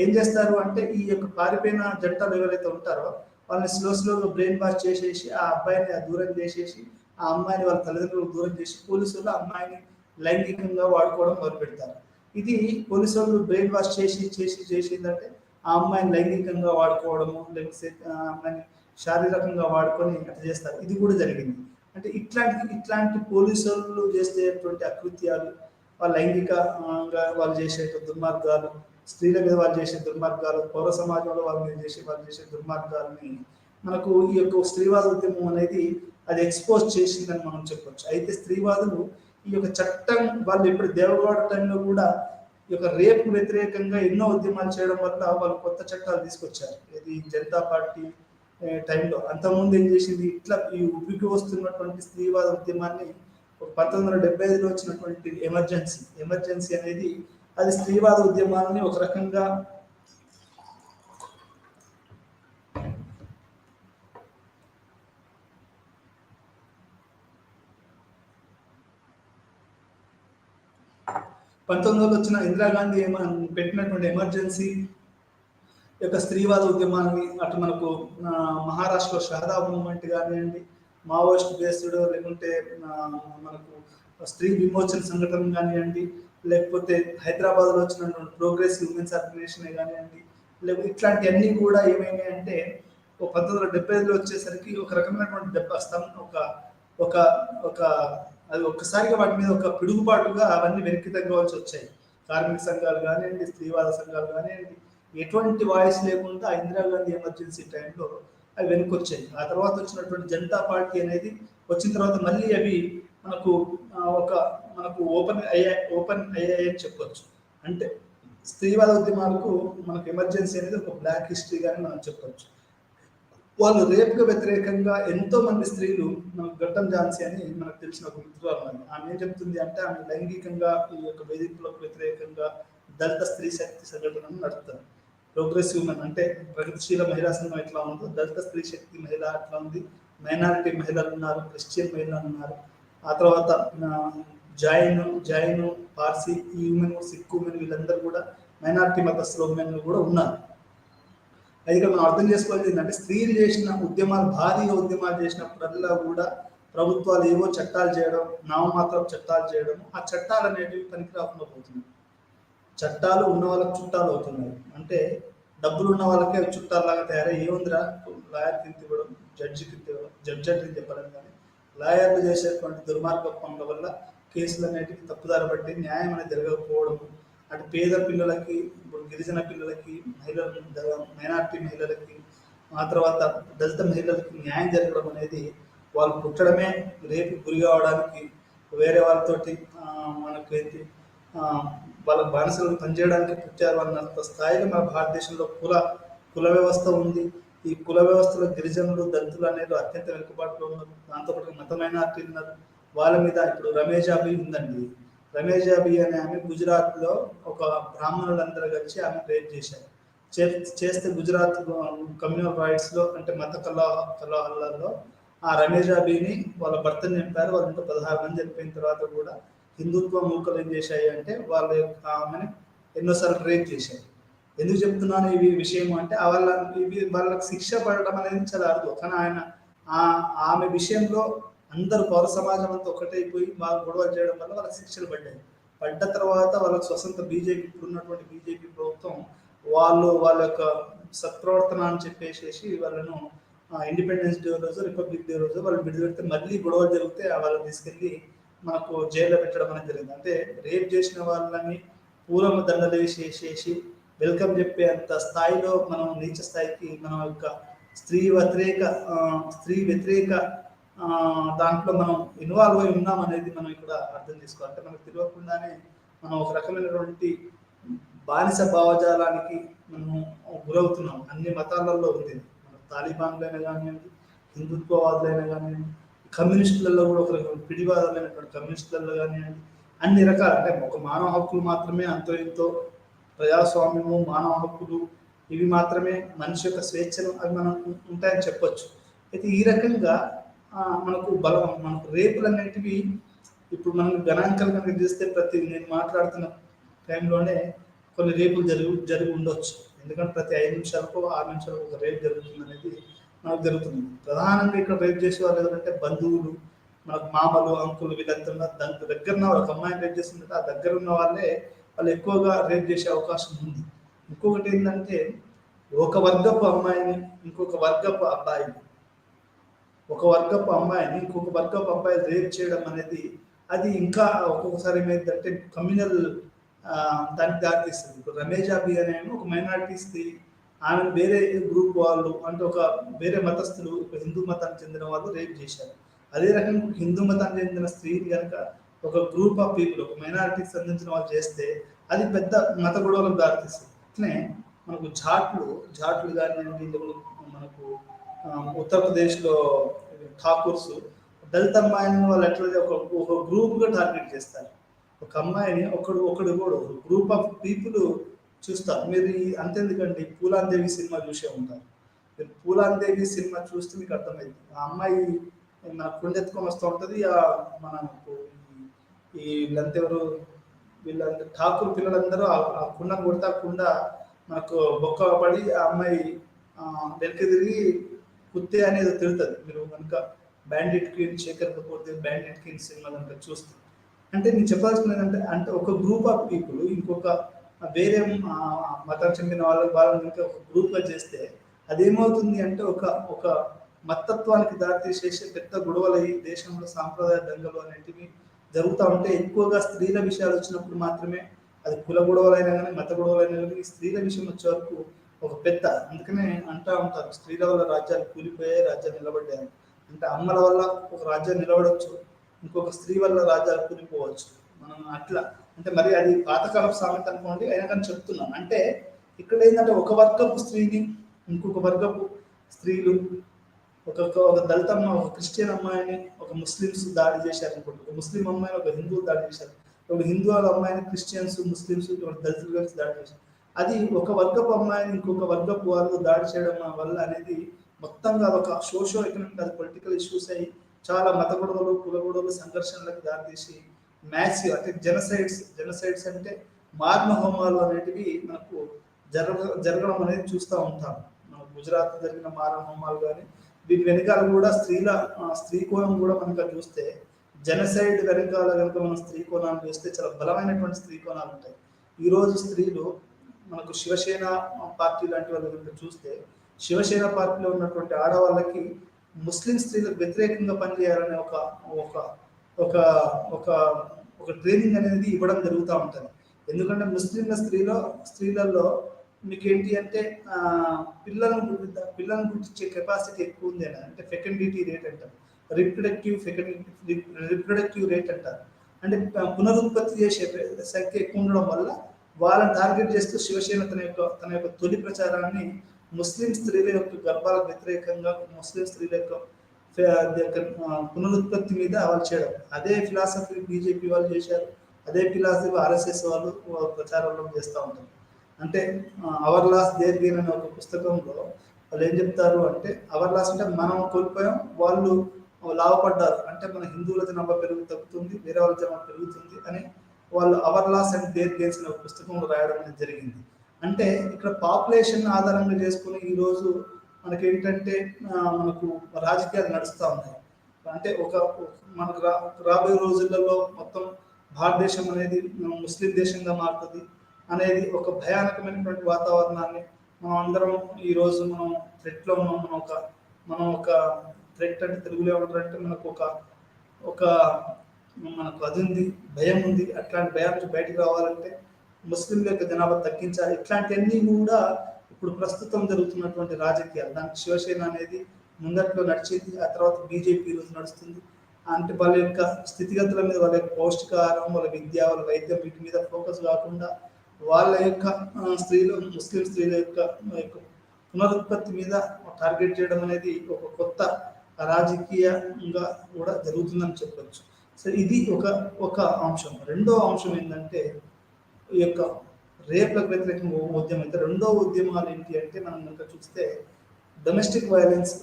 ఏం చేస్తారు అంటే ఈ యొక్క పారిపోయిన జంటలు ఎవరైతే ఉంటారో వాళ్ళని స్లోగా బ్రెయిన్ వాష్ చేసేసి ఆ అబ్బాయిని దూరం చేసేసి ఆ అమ్మాయిని వాళ్ళ తల్లిదండ్రులకు దూరం చేసి పోలీసులు అమ్మాయిని లైంగికంగా వాడుకోవడం మొదలు పెడతారు. ఇది పోలీసు వాళ్ళు బ్రెయిన్ వాష్ చేసిందంటే ఆ అమ్మాయిని లైంగికంగా వాడుకోవడము, లేకపోతే ఆ అమ్మాయిని శారీరకంగా వాడుకొని అట్లా చేస్తారు. ఇది కూడా జరిగింది. అంటే ఇట్లాంటి పోలీసు వాళ్ళు చేసేటువంటి అకృత్యాలు, వాళ్ళ లైంగికంగా వాళ్ళు చేసే దుర్మార్గాలు, స్త్రీల మీద వాళ్ళు చేసే దుర్మార్గాలు, పౌర సమాజంలో వాళ్ళు చేసే దుర్మార్గాలని మనకు ఈ యొక్క స్త్రీవాద ఉద్యమం అనేది అది ఎక్స్పోజ్ చేసిందని మనం చెప్పొచ్చు. అయితే స్త్రీవాదులు ఈ యొక్క చట్టం వాళ్ళు ఇప్పుడు దేవగౌడ టైంలో కూడా ఈ యొక్క రేపు వ్యతిరేకంగా ఎన్నో ఉద్యమాలు చేయడం వల్ల వాళ్ళు కొత్త చట్టాలు తీసుకొచ్చారు. ఇది జనతా పార్టీ టైంలో. అంతకుముందు ఏం చేసింది, ఇట్లా ఈ ఉబ్బికి వస్తున్నటువంటి స్త్రీవాద ఉద్యమాన్ని 1975లో వచ్చినటువంటి ఎమర్జెన్సీ అనేది అది స్త్రీవాద ఉద్యమాన్ని ఒక రకంగా వచ్చిన ఇందిరాగాంధీ పెట్టినటువంటి ఎమర్జెన్సీ యొక్క స్త్రీవాద ఉద్యమాన్ని అటు మనకు మహారాష్ట్రలో షహదా మూవ్మెంట్ కానివ్వండి, మావోయిస్ట్ బేస్డ్, లేకుంటే మనకు స్త్రీ విమోచన సంఘటన కానివ్వండి, లేకపోతే హైదరాబాద్లో వచ్చినటువంటి ప్రోగ్రెసివ్ ఉమెన్స్ ఆర్గనైజేషన్ కానివ్వండి, లేకపోతే ఇట్లాంటివన్నీ కూడా ఏమైనాయి అంటే 1975లో వచ్చేసరికి ఒక రకమైనటువంటి దెబ్బస్తాం అది ఒక్కసారిగా వాటి మీద ఒక పిడుగుబాటుగా అవన్నీ వెనక్కి తగ్గవలసి వచ్చాయి. కార్మిక సంఘాలు కానివ్వండి, స్త్రీవాద సంఘాలు కానివ్వండి, ఎటువంటి వాయిస్ లేకుండా ఇందిరాగాంధీ ఎమర్జెన్సీ టైంలో అవి వెనక్కి వచ్చాయి. ఆ తర్వాత వచ్చినటువంటి జనతా పార్టీ అనేది వచ్చిన తర్వాత మళ్ళీ అవి మనకు ఓపెన్ అయ్యాయని చెప్పొచ్చు. అంటే స్త్రీవాద ఉద్యమాలకు మనకు ఎమర్జెన్సీ అనేది ఒక బ్లాక్ హిస్టరీగానే మనం చెప్పొచ్చు. వాళ్ళు రేపుకు వ్యతిరేకంగా ఎంతో మంది స్త్రీలు, మనకు గడ్డం ఝాన్సీ అని మనకు తెలిసిన ఒక మిత్రురాలు, ఆమె ఏం చెప్తుంది అంటే ఆమె లైంగికంగా ఈ యొక్క వేధింపులకు వ్యతిరేకంగా దళిత స్త్రీ శక్తి సంఘటనను నడుపుతారు. ప్రోగ్రెసివ్ ఉమెన్ అంటే ప్రగతిశీల మహిళా సంఘం ఎట్లా ఉందో దళిత స్త్రీ శక్తి మహిళ అట్లా ఉంది. మైనారిటీ మహిళలు ఉన్నారు, క్రిస్టియన్ మహిళలు ఉన్నారు. ఆ తర్వాత జైన్ పార్సీ ఈ ఉమెన్, సిక్ ఉమెన్, వీళ్ళందరూ కూడా మైనారిటీ మతస్థుల ఉమెన్ కూడా ఉన్నారు. అది ఇక్కడ మనం అర్థం చేసుకోవాలి ఏంటంటే స్త్రీలు చేసిన ఉద్యమాలు, భారీగా ఉద్యమాలు చేసినప్పుడల్లా కూడా ప్రభుత్వాలు ఏవో చట్టాలు చేయడం, నామమాత్రం చట్టాలు చేయడం, ఆ చట్టాలు అనేటివి పనికి రాకుండా పోతున్నాయి. చట్టాలు ఉన్న వాళ్ళకి చుట్టాలు అవుతున్నాయి. అంటే డబ్బులు ఉన్న వాళ్ళకే చుట్టాలాగా తయారై ఏముందిరా లాయర్ కింద ఇవ్వడం, జడ్జి చెప్పడం, కానీ లాయర్లు చేసేటువంటి దుర్మార్గ పనుల వల్ల కేసులు అనేటివి తప్పుదారి బట్టి న్యాయం అనేది జరగకపోవడం, అటు పేద పిల్లలకి, ఇప్పుడు గిరిజన పిల్లలకి, మైనార్టీ మహిళలకి, ఆ తర్వాత దళిత మహిళలకి న్యాయం జరగడం అనేది వాళ్ళు పుట్టడమే రేపు గురి కావడానికి, వేరే వాళ్ళతోటి మనకి వాళ్ళ బానిసలను పనిచేయడానికి పుట్టారు అన్నంత స్థాయిలో మన భారతదేశంలో కుల వ్యవస్థ ఉంది. ఈ కుల వ్యవస్థలో గిరిజనులు, దళితులు అనేది అత్యంత వెనుకబాటులో ఉన్నారు. దాంతోపాటు మత మైనార్టీలు ఉన్నారు. వాళ్ళ మీద ఇప్పుడు రమేజాబీ ఉందండి. రమేజాబీ అనే ఆమె గుజరాత్లో ఒక బ్రాహ్మణులందరూ కలిసి ఆమె రేప్ చేశారు. చేస్తే గుజరాత్ కమ్యూనల్ రైట్స్లో అంటే మత కలహాలలో ఆ రమేష్ అబీని వాళ్ళ భర్తని చంపారు. వాళ్ళ ఇంట్లో 16 మంది చనిపోయిన తర్వాత కూడా హిందుత్వ మూకలు ఏం చేశాయి అంటే వాళ్ళ యొక్క ఆమెని ఎన్నోసార్లు రేప్ చేశాయి. ఎందుకు చెప్తున్నాను ఇవి విషయం అంటే వాళ్ళకి శిక్ష పడడం అనేది చాలా అరుదు. కానీ ఆమె విషయంలో అందరూ పౌర సమాజం అంతా ఒకటైపోయి బాగా గొడవలు చేయడం వల్ల వాళ్ళకి శిక్షలు పడ్డాయి. పడ్డ తర్వాత వాళ్ళకి స్వతంత్ర బీజేపీ ఇప్పుడున్నటువంటి బీజేపీ ప్రభుత్వం వాళ్ళ యొక్క సత్ప్రవర్తన అని చెప్పేసి వాళ్ళను ఇండిపెండెన్స్ డే రోజు రిపబ్లిక్ డే రోజు వాళ్ళు విడిపెడితే మళ్ళీ గొడవలు జరిగితే వాళ్ళని తీసుకెళ్ళి మనకు జైల్లో పెట్టడం అనేది జరిగింది. అంటే రేప్ చేసిన వాళ్ళని పూలమ దండలు వేసేసి వెల్కమ్ చెప్పే అంత స్థాయిలో మనం నీచ స్థాయికి మనం యొక్క స్త్రీ వ్యతిరేక దాంట్లో మనం ఇన్వాల్వ్ అయి ఉన్నాం అనేది మనం ఇక్కడ అర్థం చేసుకోవాలి. అంటే మనకు తెలియకుండానే మనం ఒక రకమైనటువంటి బానిస భావజాలానికి మనము గురవుతున్నాం. అన్ని మతాలలో ఉంది. మన తాలిబాన్లైనా కానివ్వండి, హిందుత్వవాదులైనా కానివ్వండి, కమ్యూనిస్టులలో కూడా ఒక పిడివాదులైనటువంటి కమ్యూనిస్టులలో కానివ్వండి, అన్ని రకాల అంటే ఒక మానవ హక్కులు మాత్రమే అంతో ఎంతో ప్రజాస్వామ్యము, మానవ హక్కులు ఇవి మాత్రమే మనిషి యొక్క స్వేచ్ఛను అవి మనం ఉంటాయని చెప్పొచ్చు. అయితే ఈ రకంగా మనకు రేపులు అనేటివి ఇప్పుడు మనం గణాంకాలు కనుక చూస్తే నేను మాట్లాడుతున్న టైంలోనే కొన్ని రేపులు జరిగి ఉండొచ్చు. ఎందుకంటే ప్రతి 5 నిమిషాలకు 6 నిమిషాలకు ఒక రేపు జరుగుతుంది అనేది మనకు జరుగుతుంది. ప్రధానంగా ఇక్కడ రేపు చేసే వాళ్ళు ఎవరంటే బంధువులు, మనకు మామలు, అంకులు వీళ్ళంతా దానికి దగ్గర ఉన్న ఒక అమ్మాయిని రేపు చేస్తుంటే ఆ దగ్గర ఉన్న వాళ్ళు ఎక్కువగా రేపు చేసే అవకాశం ఉంది. ఇంకొకటి ఏంటంటే ఒక వర్గపు అమ్మాయిని ఇంకొక వర్గపు అబ్బాయిని ఇంకొక వర్గపు అబ్బాయి రేప్ చేయడం అనేది అది ఇంకా ఒక్కొక్కసారి ఏమైందంటే కమ్యూనల్ దానికి దారితీస్తుంది. ఇప్పుడు రమేష్ అబీ అనే ఒక మైనారిటీస్ది ఆమెను వేరే గ్రూప్ వాళ్ళు అంటే ఒక వేరే మతస్థులు హిందూ మతానికి చెందిన వాళ్ళు రేప్ చేశారు. అదే రకంగా హిందూ మతానికి చెందిన స్త్రీని కనుక ఒక గ్రూప్ ఆఫ్ పీపుల్ ఒక మైనారిటీకి సంబంధించిన వాళ్ళు చేస్తే అది పెద్ద మత గొడవలకు దారితీస్తుంది. అట్లనే మనకు జాట్లు కానివ్వండి, మనకు ఉత్తరప్రదేశ్లో ఠాకూర్స్ దళిత అమ్మాయిని వాళ్ళు ఎట్లయితే ఒక గ్రూప్గా టార్గెట్ చేస్తారు. ఒక అమ్మాయిని ఒకడు కూడా ఒక గ్రూప్ ఆఫ్ పీపుల్ చూస్తారు. మీరు అంతెందుకండి పూలాన్ దేవి సినిమా చూసే ఉంటారు. మీరు పూలాన్ దేవి సినిమా చూస్తే మీకు అర్థమైంది. ఆ అమ్మాయి మన కుండెత్తుకొని వస్తూ ఉంటుంది. మనకు వీళ్ళంతెవరు వీళ్ళంతా ఠాకూర్ పిల్లలందరూ ఆ కుండను కొడితే ఆ కుండ మనకు బొక్క పడి ఆ అమ్మాయి వెనక్కి తిరిగి కుత్తే అనేది తిరుగుతుంది. మీరు కనుక Bandit Queen Shekhar Kapur Bandit Queen cinema కనుక చూస్తే అంటే నేను చెప్పాల్సింది ఏంటంటే అంటే ఒక గ్రూప్ ఆఫ్ పీపుల్ ఇంకొక వేరే మతం చెందిన వాళ్ళని కనుక ఒక గ్రూప్గా చేస్తే అదేమవుతుంది అంటే ఒక మతత్వానికి దారితీసేసే పెద్ద గొడవలు ఈ దేశంలో సాంప్రదాయ దంగలు అనేటివి జరుగుతూ ఉంటే ఎక్కువగా స్త్రీల విషయాలు వచ్చినప్పుడు మాత్రమే అది కుల గొడవలైనా కానీ మత గొడవలైనా కానీ స్త్రీల విషయం వచ్చే వరకు ఒక పెద్ద అందుకనే అంటూ ఉంటారు స్త్రీల వల్ల రాజ్యాలు కూలిపోయాయి, రాజ్యాలు నిలబడ్డాయి. అంటే అమ్మల వల్ల ఒక రాజ్యం నిలబడవచ్చు, ఇంకొక స్త్రీ వల్ల రాజ్యాలు కూలిపోవచ్చు. మనం అట్లా అంటే మరి అది పాతకాలపు సామెత అనుకోండి, అయినా కానీ చెప్తున్నాను. అంటే ఇక్కడ ఏంటంటే ఒక వర్గపు స్త్రీని ఇంకొక వర్గపు స్త్రీలు ఒక దళితమ్మ ఒక క్రిస్టియన్ అమ్మాయిని ఒక ముస్లిమ్స్ దాడి చేశారు అనుకోండి, ఒక ముస్లిం అమ్మాయిని ఒక హిందువు దాడి చేశారు, ఒక హిందూ అమ్మాయిని క్రిస్టియన్స్ ముస్లిమ్స్ దళితులు కలిసి దాడి చేశారు. అది ఒక వర్గపు అమ్మాయిని ఇంకొక వర్గపు వాళ్ళు దాడి చేయడం వల్ల అనేది మొత్తంగా ఒక సోషో ఎకనామిక్ అది పొలిటికల్ ఇష్యూస్ అయ్యి చాలా మత గొడవలు కుల గొడవలు సంఘర్షణలకు దారితీసి మ్యాసివ్ అంటే జెనసైడ్స్ అంటే మారణ హోమాలు అనేటివి మనకు జరగడం అనేది చూస్తూ ఉంటాం. మన గుజరాత్ జరిగిన మారణ హోమాలు కానీ వీటి వెనకాల కూడా స్త్రీ కోణం కూడా మనకు చూస్తే జెనసైడ్ వెనకాల కనుక మనం స్త్రీ కోణాలు చూస్తే చాలా బలమైనటువంటి స్త్రీ కోణాలు ఉంటాయి. ఈరోజు స్త్రీలు మనకు శివసేన పార్టీ లాంటి వాళ్ళు కనుక చూస్తే శివసేన పార్టీలో ఉన్నటువంటి ఆడవాళ్ళకి ముస్లిం స్త్రీలకు వ్యతిరేకంగా పనిచేయాలనే ఒక ట్రైనింగ్ అనేది ఇవ్వడం జరుగుతూ ఉంటుంది. ఎందుకంటే ముస్లింల స్త్రీలలో మీకు ఏంటి అంటే పిల్లలను గుర్తించే కెపాసిటీ ఎక్కువ ఉంది అని అంటే ఫెకండిటీ రేట్ అంటారు, రిప్రొడక్టివ్ రేట్ అంటారు. అంటే పునరుత్పత్తి చేసే సంఖ్య ఎక్కువ ఉండడం వల్ల వాళ్ళని టార్గెట్ చేస్తూ శివసేన తన యొక్క తొలి ప్రచారాన్ని ముస్లిం స్త్రీల యొక్క గర్భాలకు వ్యతిరేకంగా ముస్లిం స్త్రీల యొక్క పునరుత్పత్తి మీద వాళ్ళు చేయడం. అదే ఫిలాసఫీ బీజేపీ వాళ్ళు చేశారు, అదే ఫిలాసఫీ ఆర్ఎస్ఎస్ వాళ్ళు ప్రచారంలో చేస్తూ ఉంటారు. అంటే అవర్ లాస్ దేర్ గెయిన్ అనే ఒక పుస్తకంలో వాళ్ళు ఏం చెప్తారు అంటే, అవర్ లాస్ అంటే మనం కోల్పోయాం, వాళ్ళు లాభపడ్డారు, అంటే మన హిందువుల జనాభా తగ్గుతుంది, వేరే వాళ్ళ జనాభా పెరుగుతుంది అని వాళ్ళు our loss and their gains అనే ఒక పుస్తకంలో రాయడం అనేది జరిగింది. అంటే ఇక్కడ పాపులేషన్ ఆధారంగా చేసుకుని ఈరోజు మనకేంటంటే మనకు రాజకీయాలు నడుస్తూ ఉన్నాయి. అంటే మనకు రాబోయే రోజులలో మొత్తం భారతదేశం అనేది ముస్లిం దేశంగా మారుతుంది అనేది ఒక భయానకమైనటువంటి వాతావరణాన్ని మనం అందరం ఈరోజు మనం థ్రెట్లో ఉన్నాం. మనం ఒక థ్రెట్ అంటే తెలుగులో ఏమంటారంటే మనకు ఒక మనకు అది ఉంది, భయం ఉంది. అట్లాంటి భయం నుంచి బయటకు రావాలంటే ముస్లింల యొక్క జనాభా తగ్గించాలి. ఇట్లాంటివన్నీ కూడా ఇప్పుడు ప్రస్తుతం జరుగుతున్నటువంటి రాజకీయాలు. దానికి శివసేన అనేది ముందట్లో నడిచింది, ఆ తర్వాత బీజేపీ ఈరోజు నడుస్తుంది. అంటే వాళ్ళ యొక్క స్థితిగతుల మీద, వాళ్ళ యొక్క పౌష్టికాహారం, వాళ్ళ విద్య, వాళ్ళ వైద్యం, వీటి మీద ఫోకస్ కాకుండా వాళ్ళ యొక్క ముస్లిం స్త్రీల యొక్క పునరుత్పత్తి మీద టార్గెట్ చేయడం అనేది ఒక కొత్త రాజకీయంగా కూడా జరుగుతుందని చెప్పొచ్చు. సో ఇది ఒక అంశం. రెండో అంశం ఏంటంటే ఈ యొక్క రేప్లకు వ్యతిరేకంగా ఉద్యమం. అయితే రెండో ఉద్యమాలు ఏంటి అంటే మనం కనుక చూస్తే డొమెస్టిక్ వైలెన్స్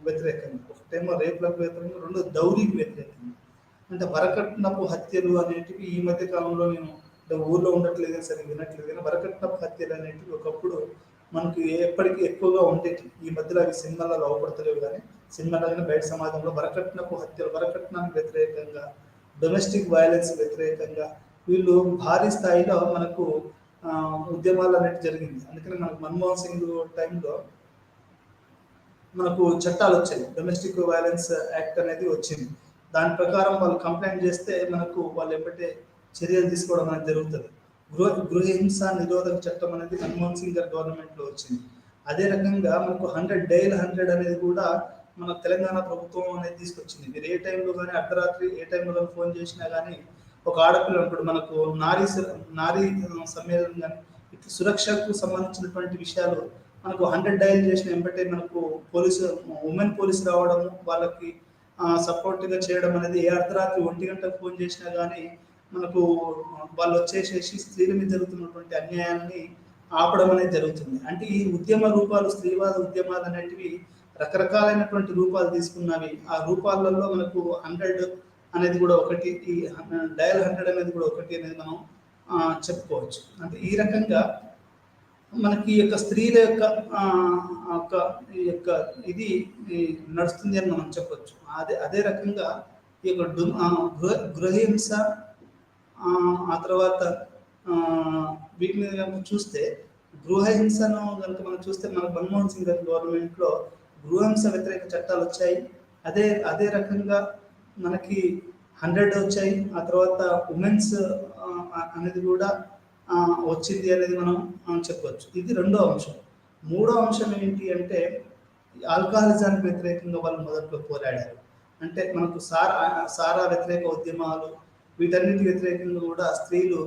వ్యతిరేకంగా, ఒకటేమో రేప్లకు వ్యతిరేకంగా, రెండో దౌరీకి వ్యతిరేకంగా. అంటే వరకట్నపు హత్యలు అనేటివి ఈ మధ్య కాలంలో నేను ఊర్లో ఉండట్లేదు సరే వినట్లేదు, కానీ వరకట్నపు హత్యలు అనేటివి ఒకప్పుడు మనకి ఎప్పటికీ ఎక్కువగా ఉండేవి. ఈ మధ్యలో అవి సినిమాలలో అవపడతలేవు, కానీ సినిమాలో కానీ బయట సమాజంలో వరకట్నపు హత్యలు, వరకట్నానికి వ్యతిరేకంగా, డొమెస్టిక్ వైలెన్స్ వ్యతిరేకంగా వీళ్ళు భారీ స్థాయిలో మనకు ఉద్యమాలు అనేది జరిగింది. అందుకని మనకు మన్మోహన్ సింగ్ టైంలో మనకు చట్టాలు వచ్చాయి, డొమెస్టిక్ వైలెన్స్ యాక్ట్ అనేది వచ్చింది. దాని ప్రకారం వాళ్ళు కంప్లైంట్ చేస్తే మనకు వాళ్ళు ఎప్పటికే చర్యలు తీసుకోవడం అనేది జరుగుతుంది. గృహహింస నిరోధక చట్టం అనేది మన్మోహన్ సింగ్ గారి గవర్నమెంట్లో వచ్చింది. అదే రకంగా మనకు 100 డైల్ 100 అనేది కూడా మన తెలంగాణ ప్రభుత్వం అనేది తీసుకొచ్చింది. మీరు ఏ టైంలో కానీ అర్ధరాత్రి ఏ టైంలో కానీ ఫోన్ చేసినా కానీ ఒక ఆడపిల్ల ఉంటాడు, మనకు నారీ సమ్మేళనం కానీ ఇట్లా సురక్షకు సంబంధించినటువంటి విషయాలు మనకు 100 డైల్ చేసిన వెంబటే మనకు ఉమెన్ పోలీసు రావడం, వాళ్ళకి సపోర్ట్గా చేయడం అనేది ఏ అర్ధరాత్రి 1 గంటకు ఫోన్ చేసినా కానీ మనకు వాళ్ళు వచ్చేసేసి స్త్రీల మీద జరుగుతున్నటువంటి అన్యాయాన్ని ఆపడం అనేది జరుగుతుంది. అంటే ఈ ఉద్యమ రూపాలు, స్త్రీవాద ఉద్యమాలు అనేటివి రకరకాలైనటువంటి రూపాలు తీసుకున్నవి. ఆ రూపాలలో మనకు 100 అనేది కూడా ఒకటి, ఈ డయల్ 100 అనేది కూడా ఒకటి అనేది మనం చెప్పుకోవచ్చు. అంటే ఈ రకంగా మనకి ఈ యొక్క స్త్రీల యొక్క ఇది నడుస్తుంది అని మనం చెప్పొచ్చు. అదే రకంగా ఈ యొక్క గృహహింస, ఆ తర్వాత వీటి మీద కనుక చూస్తే గృహహింసను కనుక మనం చూస్తే మన మన్మోహన్ సింగ్ గారి గవర్నమెంట్లో గృహహింస వ్యతిరేక చట్టాలు వచ్చాయి. అదే రకంగా మనకి 100 వచ్చాయి. ఆ తర్వాత ఉమెన్స్ అనేది కూడా వచ్చింది అనేది మనం చెప్పవచ్చు. ఇది రెండో అంశం. మూడో అంశం ఏంటి అంటే ఆల్కహాలిజానికి వ్యతిరేకంగా వాళ్ళు మొదట్లో పోరాడారు. అంటే మనకు సారా వ్యతిరేక ఉద్యమాలు, వీటన్నిటి వ్యతిరేకంగా కూడా స్త్రీలు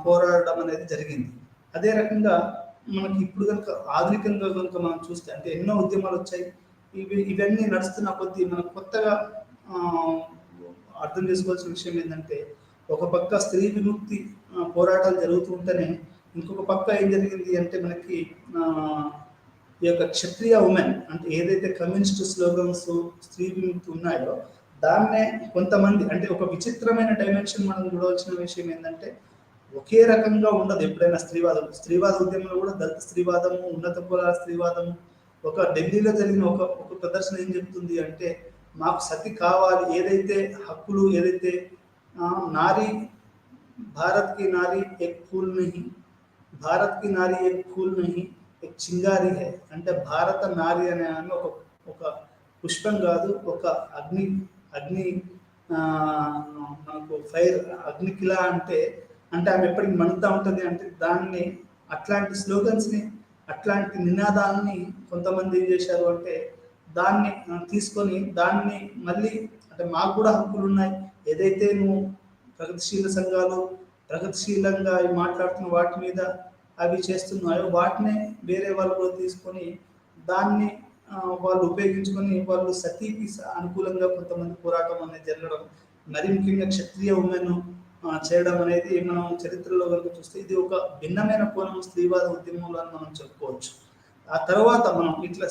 పోరాడడం అనేది జరిగింది. అదే రకంగా మనకి ఇప్పుడు కనుక ఆధునికంగా కనుక మనం చూస్తే అంటే ఎన్నో ఉద్యమాలు వచ్చాయి. ఇవన్నీ నడుస్తున్న కొద్దీ మనకు కొత్తగా అర్థం చేసుకోవాల్సిన విషయం ఏంటంటే, ఒక పక్క స్త్రీ విముక్తి పోరాటాలు జరుగుతూ ఉంటేనే ఇంకొక పక్క ఏం జరిగింది అంటే మనకి ఈ యొక్క క్షత్రియ ఉమెన్ అంటే ఏదైతే కమ్యూనిస్ట్ స్లోగన్స్ స్త్రీ విముక్తి ఉన్నాయో దాన్నే కొంతమంది, అంటే ఒక విచిత్రమైన డైమెన్షన్ మనం చూడవలసిన విషయం ఏంటంటే, ఒకే రకంగా ఉండదు ఎప్పుడైనా స్త్రీవాద ఉద్యమంలో కూడా దళిత స్త్రీవాదము, ఉన్నత కులాల స్త్రీవాదము. ఒక ఢిల్లీలో జరిగిన ఒక ప్రదర్శన ఏం చెప్తుంది అంటే, మాకు సతి కావాలి, ఏదైతే హక్కులు, ఏదైతే నారీ భారత్ కి నారీ ఎక్ ఫూల్ నహీ, భారత్ కి నారీ ఎక్ ఫూల్ నహీ ఎక్ చింగారి హై. అంటే భారత నారి అనే ఆమె ఒక పుష్పం కాదు, ఒక అగ్ని మనకు ఫైర్ అగ్నికిల అంటే ఆమె ఎప్పటికి మండుతూ ఉంటుంది. అంటే దాన్ని అట్లాంటి స్లోగన్స్ని, అట్లాంటి నినాదాలని కొంతమంది ఏం చేశారు అంటే దాన్ని తీసుకొని దాన్ని మళ్ళీ అంటే మాకు కూడా హక్కులు ఉన్నాయి, ఏదైతే నువ్వు ప్రగతిశీల సంఘాలు ప్రగతిశీలంగా మాట్లాడుతున్న వాటి మీద అవి చేస్తున్నాయో వాటినే వేరే వాళ్ళు కూడా తీసుకొని దాన్ని వాళ్ళు ఉపయోగించుకొని వాళ్ళు సతీకి అనుకూలంగా కొంతమంది పోరాటం అనేది జరగడం, మరి ముఖ్యంగా క్షత్రియ ఉమెన్ చేయడం అనేది మనం చరిత్రలో కనుక చూస్తే ఇది ఒక భిన్నమైన కోణం స్త్రీవాద ఉద్యమంలో అని మనం చెప్పుకోవచ్చు. ఆ తర్వాత మనం ఇట్లా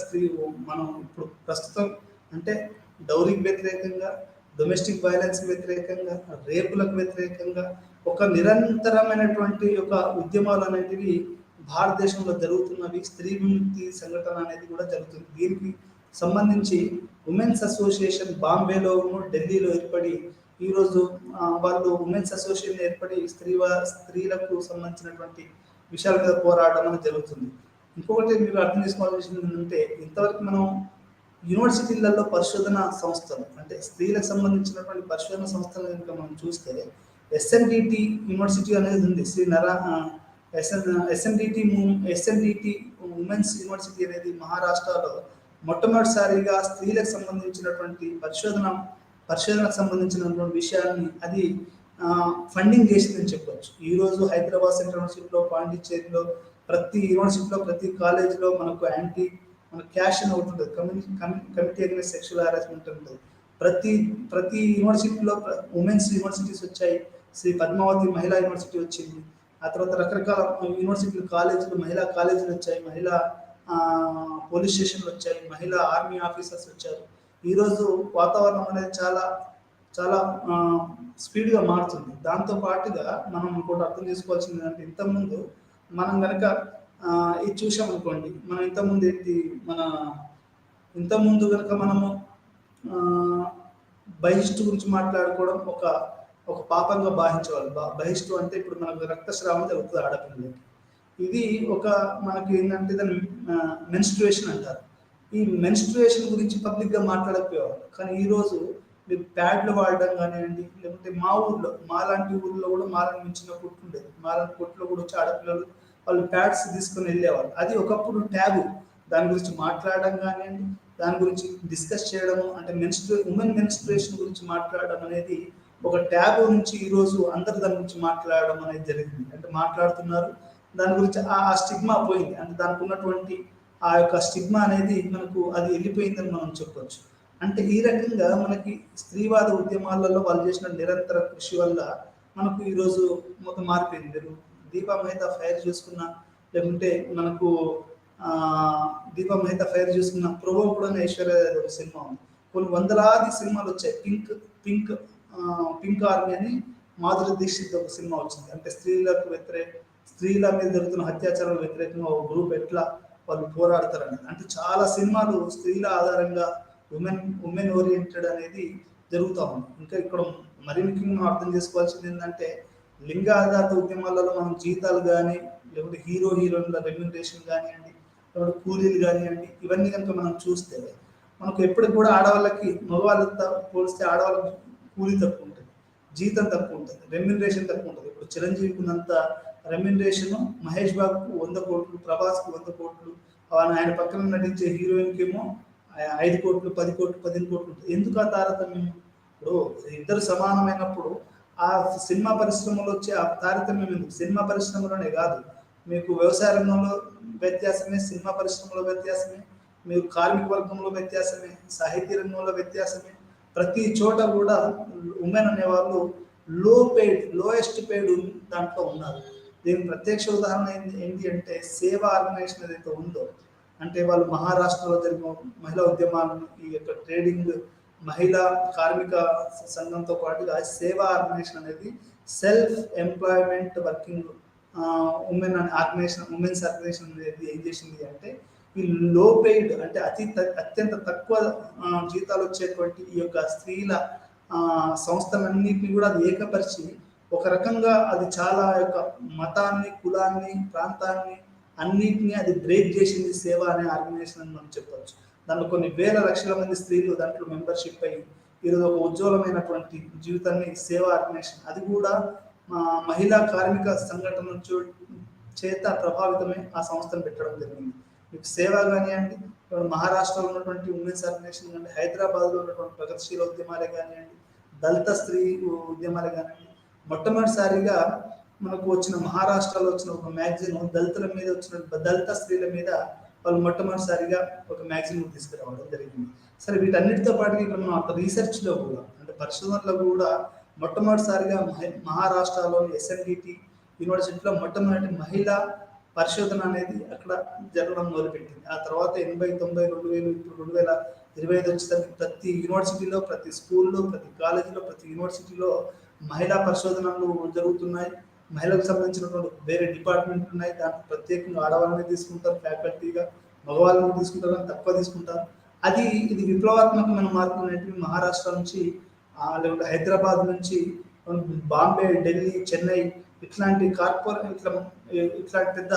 మనం ఇప్పుడు ప్రస్తుతం అంటే డౌరీకి వ్యతిరేకంగా, డొమెస్టిక్ వైలెన్స్ వ్యతిరేకంగా, రేపులకు వ్యతిరేకంగా ఒక నిరంతరమైనటువంటి ఒక ఉద్యమాలు అనేటివి భారతదేశంలో జరుగుతున్నవి. స్త్రీ విముక్తి సంఘటన అనేది కూడా జరుగుతుంది. దీనికి సంబంధించి ఉమెన్స్ అసోసియేషన్ బాంబేలో, ఢిల్లీలో ఏర్పడి ఈరోజు వాళ్ళు ఉమెన్స్ అసోసియేషన్ ఏర్పడి స్త్రీలకు సంబంధించినటువంటి విషయాల మీద పోరాడడం అనేది జరుగుతుంది. ఇంకొకటి మీరు అర్థం చేసుకోవాల్సింది ఏంటంటే, ఇంతవరకు మనం యూనివర్సిటీలలో పరిశోధన సంస్థలు అంటే స్త్రీలకు సంబంధించినటువంటి పరిశోధన సంస్థలు కనుక మనం చూస్తే ఎస్ఎన్డిటి యూనివర్సిటీ అనేది ఉంది. ఎస్ఎన్డిటి ఉమెన్స్ యూనివర్సిటీ అనేది మహారాష్ట్రలో మొట్టమొదటిసారిగా స్త్రీలకు సంబంధించినటువంటి పరిశోధనకు సంబంధించినటువంటి విషయాన్ని అది ఫండింగ్ చేసిందని చెప్పొచ్చు. ఈరోజు హైదరాబాద్ సెంట్రల్ యూనివర్సిటీలో, పాండిచ్చేరిలో, ప్రతి యూనివర్సిటీలో, ప్రతి కాలేజీలో మనకు మన క్యాష్ అని ఒకటి ఉంటుంది, కమిటీ అగైన్స్ సెక్షువల్ హారాస్మెంట్ ఉంటుంది. ప్రతి యూనివర్సిటీలో ఉమెన్స్ యూనివర్సిటీస్ వచ్చాయి. శ్రీ పద్మావతి మహిళా యూనివర్సిటీ వచ్చింది. ఆ తర్వాత రకరకాల యూనివర్సిటీలు, కాలేజీలు, మహిళా కాలేజీలు వచ్చాయి, మహిళా పోలీస్ స్టేషన్లు వచ్చాయి, మహిళా ఆర్మీ ఆఫీసర్స్ వచ్చారు. ఈరోజు వాతావరణం అనేది చాలా చాలా స్పీడ్గా మారుతుంది. దాంతో పాటుగా మనం ఇంకోటి అర్థం చేసుకోవాల్సింది ఏంటంటే, ఇంతకుముందు మనం కనుక ఇది చూసామనుకోండి, మనం ఇంతకుముందు కనుక మనము బహిష్టు గురించి మాట్లాడుకోవడం ఒక పాపంగా భావించేవాళ్ళు. బహిష్టు అంటే ఇప్పుడు మనకు రక్తస్రావం జరుగుతుంది ఆడపిల్లలకి. ఇది మనకి ఏంటంటే దాన్ని మెన్స్ట్రుయేషన్ అంటారు. ఈ మెన్స్ట్రుయేషన్ గురించి పబ్లిక్గా మాట్లాడకపోయేవాళ్ళు. కానీ ఈరోజు మీరు ప్యాడ్లు వాడడం కానివ్వండి, లేకుంటే మాలాంటి ఊళ్ళో కూడా మాలను మించిన కొట్టు ఉండేది. మాలాంటి కొట్టులో కూడా వచ్చి ఆడపిల్లలు వాళ్ళు ప్యాడ్స్ తీసుకొని వెళ్ళేవాళ్ళు. అది ఒకప్పుడు ట్యాబు. దాని గురించి మాట్లాడడం కానివ్వండి, దాని గురించి డిస్కస్ చేయడము, అంటే ఉమెన్ మెన్స్ట్రుయేషన్ గురించి మాట్లాడడం అనేది ఒక ట్యాబు నుంచి ఈరోజు అందరు దాని గురించి మాట్లాడడం అనేది జరిగింది. అంటే మాట్లాడుతున్నారు, దాని గురించి ఆ స్టిగ్మా పోయింది. అంటే దానికి ఉన్నటువంటి ఆ యొక్క స్టిగ్మా అనేది మనకు అది వెళ్ళిపోయిందని మనం చెప్పవచ్చు. అంటే ఈ రకంగా మనకి స్త్రీవాద ఉద్యమాలలో వాళ్ళు చేసిన నిరంతర కృషి వల్ల మనకు ఈరోజు మొత్తం మారిపోయింది. మీరు దీపా మెహతా ఫైర్ చూసుకున్న, లేకుంటే మనకు దీపా మెహతా ఫైర్ చూసుకున్న, ప్రభో కూడా ఐశ్వర్య ఒక సినిమా ఉంది. కొన్ని వందలాది సినిమాలు వచ్చాయి. పింక్ ఆర్మీ అని మాధురి దీక్షిత్ ఒక సినిమా వచ్చింది. అంటే స్త్రీల మీద జరుగుతున్న అత్యాచారాలకు వ్యతిరేకంగా ఒక గ్రూప్ ఎట్లా వాళ్ళు పోరాడతారని. అంటే చాలా సినిమాలు స్త్రీల ఆధారంగా ఉమెన్ ఓరియంటెడ్ అనేది జరుగుతూ ఉంది. ఇంకా ఇక్కడ మరి ముఖ్యంగా అర్థం చేసుకోవాల్సింది ఏంటంటే, లింగ ఆధారిత ఉద్యమాలలో మనం జీతాలు కానీ, లేకపోతే హీరోయిన్ల రెమ్యునరేషన్ కానివ్వండి, లేకపోతే కూలీలు కానివ్వండి, ఇవన్నీ కనుక మనం చూస్తే మనకు ఎప్పటికి కూడా ఆడవాళ్ళకి మగవాళ్ళతో పోలిస్తే ఆడవాళ్ళకి కూలీ తక్కువ ఉంటుంది, జీతం తక్కువ ఉంటుంది, రెమ్యునరేషన్ తక్కువ ఉంటుంది. ఇప్పుడు చిరంజీవికి ఉన్నంత రెమ్యునరేషన్ మహేష్ బాబుకు 100 కోట్లు, ప్రభాస్కు 100 కోట్లు, ఆయన పక్కన నటించే హీరోయిన్కి ఏమో 5 కోట్లు, 10 కోట్లు, 15 కోట్లు ఉంటుంది. ఎందుకు ఆ తారతమ్యం? ఇప్పుడు ఇద్దరు సమానమైనప్పుడు ఆ సినిమా పరిశ్రమలో వచ్చే ఆ తారతమ్యం ఎందుకు? సినిమా పరిశ్రమలోనే కాదు, మీకు వ్యవసాయ రంగంలో వ్యత్యాసమే, సినిమా పరిశ్రమలో వ్యత్యాసమే, మీకు కార్మిక వర్గంలో వ్యత్యాసమే, సాహిత్య రంగంలో వ్యత్యాసమే. ప్రతి చోట కూడా ఉమెన్ అనేవాళ్ళు లోయెస్ట్ పెయిడ్ దాంట్లో ఉన్నారు. దీనికి ప్రత్యక్ష ఉదాహరణ ఏంటి అంటే, సేవా ఆర్గనైజేషన్ ఏదైతే ఉందో, అంటే వాళ్ళు మహారాష్ట్రలో జరిగిన మహిళా ఉద్యమాలను, ఈ యొక్క ట్రేడింగ్ మహిళా కార్మిక సంఘంతో పాటుగా సేవా ఆర్గనైజేషన్ అనేది self employment working women's organisation అనేది ఏం చేసింది అంటే, ఈ లో పెయిడ్ అంటే అత్యంత తక్కువ జీతాలు వచ్చేటువంటి ఈ యొక్క స్త్రీల సంస్థలన్నింటినీ కూడా అది ఏకపరిచి ఒక రకంగా అది చాలా యొక్క మతాన్ని, కులాన్ని, ప్రాంతాన్ని అన్నిటినీ అది బ్రేక్ చేసింది సేవ అనే ఆర్గనైజేషన్ అని మనం చెప్పవచ్చు. దాంట్లో కొన్ని వేల లక్షల మంది స్త్రీలు దాంట్లో మెంబర్షిప్ అయ్యి ఈరోజు ఒక ఉజ్వలమైనటువంటి జీవితాన్ని సేవా ఆర్గనైజేషన్, అది కూడా మహిళా కార్మిక సంఘటన చేత ప్రభావితమై ఆ సంస్థను పెట్టడం జరిగింది. మీకు సేవ కానివ్వండి, మహారాష్ట్రలో ఉన్నటువంటి ఉమెన్స్ ఆర్గనైజేషన్ కానీ, హైదరాబాద్లో ఉన్నటువంటి ప్రగతిశీల ఉద్యమాలే కానివ్వండి, దళిత స్త్రీ ఉద్యమాలే కానివ్వండి, మొట్టమొదటిసారిగా మనకు వచ్చిన మహారాష్ట్రలో వచ్చిన ఒక మ్యాగజైన్ దళితుల మీద వచ్చిన దళిత స్త్రీల మీద వాళ్ళు మొట్టమొదటిసారిగా ఒక మ్యాగజైన్ తీసుకురావడం జరిగింది. సరే, వీటన్నిటితో పాటు ఇక్కడ మనం రీసెర్చ్లో కూడా, అంటే పరిశోధనలో కూడా మొట్టమొదటిసారిగా మహారాష్ట్రలోని SNDT యూనివర్సిటీలో మొట్టమొదటి మహిళా పరిశోధన అనేది అక్కడ జరగడం మొదలుపెట్టింది. ఆ తర్వాత 80, 90, 2000 ఇప్పుడు 2025 వచ్చేసరికి ప్రతి యూనివర్సిటీలో, ప్రతి స్కూల్లో, ప్రతి కాలేజీలో, ప్రతి యూనివర్సిటీలో మహిళా పరిశోధనలు జరుగుతున్నాయి. మహిళలకు సంబంధించినటువంటి వేరే డిపార్ట్మెంట్లు ఉన్నాయి. దాంట్లో ప్రత్యేకంగా ఆడవాళ్ళని తీసుకుంటారు ఫ్యాకల్టీగా, మగవాళ్ళని తీసుకుంటారు కానీ తక్కువ తీసుకుంటారు. ఇది విప్లవాత్మకమైన మార్పులు అనేటివి మహారాష్ట్ర నుంచి లేకుంటే హైదరాబాద్ నుంచి బాంబే, ఢిల్లీ, చెన్నై ఇట్లాంటి ఇట్లాంటి పెద్ద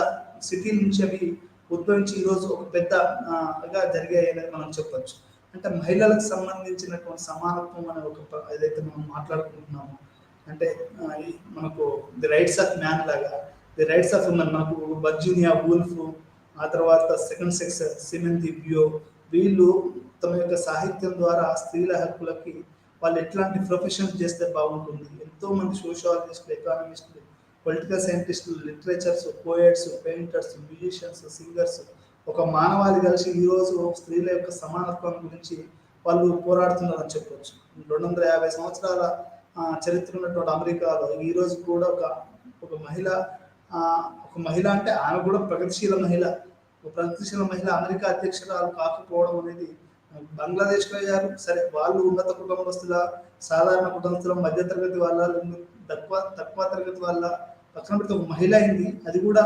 సిటీల నుంచి అవి ఉద్భవించి ఈరోజు ఒక పెద్దగా జరిగాయి అనేది మనం చెప్పొచ్చు. అంటే మహిళలకు సంబంధించినటువంటి సమానత్వం అనే ఏదైతే మనం మాట్లాడుకుంటున్నామో, అంటే మనకు ది రైట్స్ ఆఫ్ మ్యాన్ లాగా ది రైట్స్ ఆఫ్ ఉమెన్, మనకు వర్జీనియా వూల్ఫ్, ఆ తర్వాత సెకండ్ సెక్స్ సిమెన్ ది బియో, వీళ్ళు తమ యొక్క సాహిత్యం ద్వారా స్త్రీల హక్కులకి వాళ్ళు ఎట్లాంటి ప్రొఫెషన్స్ చేస్తే బాగుంటుంది, ఎంతో మంది సోషియాలజిస్టులు, ఎకానమిస్టులు, పొలిటికల్ సైంటిస్టులు, literatures, poets, painters, musicians, singers, ఒక మానవాళి కలిసి ఈరోజు స్త్రీల యొక్క సమానత్వం గురించి వాళ్ళు పోరాడుతున్నారని చెప్పవచ్చు. 250 సంవత్సరాల చరిత్ర ఉన్నటువంటి అమెరికాలో ఈరోజు కూడా ఒక మహిళ అంటే ఆమె కూడా ప్రగతిశీల మహిళ అమెరికా అధ్యక్షురాలు కాకపోవడం అనేది, బంగ్లాదేశ్లో అయ్యారు సరే, వాళ్ళు ఉన్నత కుటుంబస్తుల, సాధారణ కుటుంబస్తుల, మధ్యతరగతి వాళ్ళ, తక్కువ తరగతి వాళ్ళ పక్కన పెడితే ఒక మహిళ అయింది. అది కూడా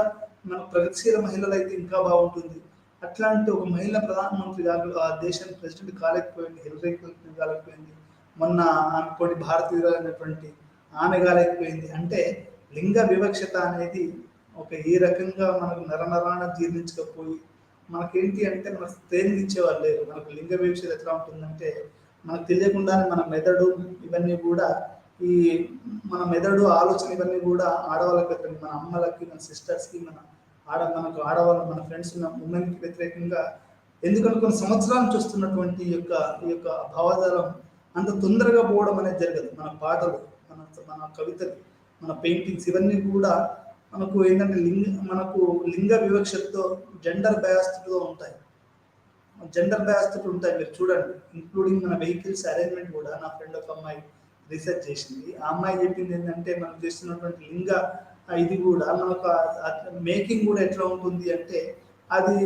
మన ప్రగతిశీల మహిళలు అయితే ఇంకా బాగుంటుంది. అట్లాంటి ఒక మహిళ ప్రధానమంత్రి కాగలదు, ఆ దేశానికి ప్రెసిడెంట్ కాలేకపోయింది, హిల్లరీ క్లింటన్ కాలేకపోయింది, మొన్న ఆమె పోటీ భారతీయులైనటువంటి ఆమె కాలేకపోయింది. అంటే లింగ వివక్షత అనేది ఏ రకంగా మనకు నరనరాన జీర్ణించకపోయి మనకేంటి అంటే మనకు ట్రైనింగ్ ఇచ్చేవాళ్ళు లేరు. మనకు లింగ వివక్షత ఎట్లా ఉంటుందంటే మనకు తెలియకుండానే మన మెదడు ఇవన్నీ కూడా మన మెదడు ఆలోచన ఇవన్నీ కూడా ఆడవాళ్ళకి వ్యతిరేకంగా, మన అమ్మలకి, మన సిస్టర్స్కి, మనకు ఆడవాళ్ళ, మన ఫ్రెండ్స్ ఉన్న ఉమెన్కి వ్యతిరేకంగా ఎందుకంటే కొన్ని సంవత్సరాల నుంచి వస్తున్నటువంటి ఈ యొక్క భావజాలం అంత తొందరగా పోవడం అనేది జరగదు. మన పాటలు, మన కవితలు, మన పెయింటింగ్స్ ఇవన్నీ కూడా మనకు ఏంటంటే లింగ వివక్షతో, జెండర్ బయాస్డ్తో ఉంటాయి. మీరు చూడండి, ఇంక్లూడింగ్ మన వెహికల్స్ అరేంజ్మెంట్ కూడా. నా ఫ్రెండ్ ఒక అమ్మాయి రీసెర్చ్ చేసింది. ఆ అమ్మాయి చెప్పింది ఏంటంటే మనం చేస్తున్నటువంటి ఇది కూడా మనకు మేకింగ్ కూడా ఎట్లా ఉంటుంది అంటే అది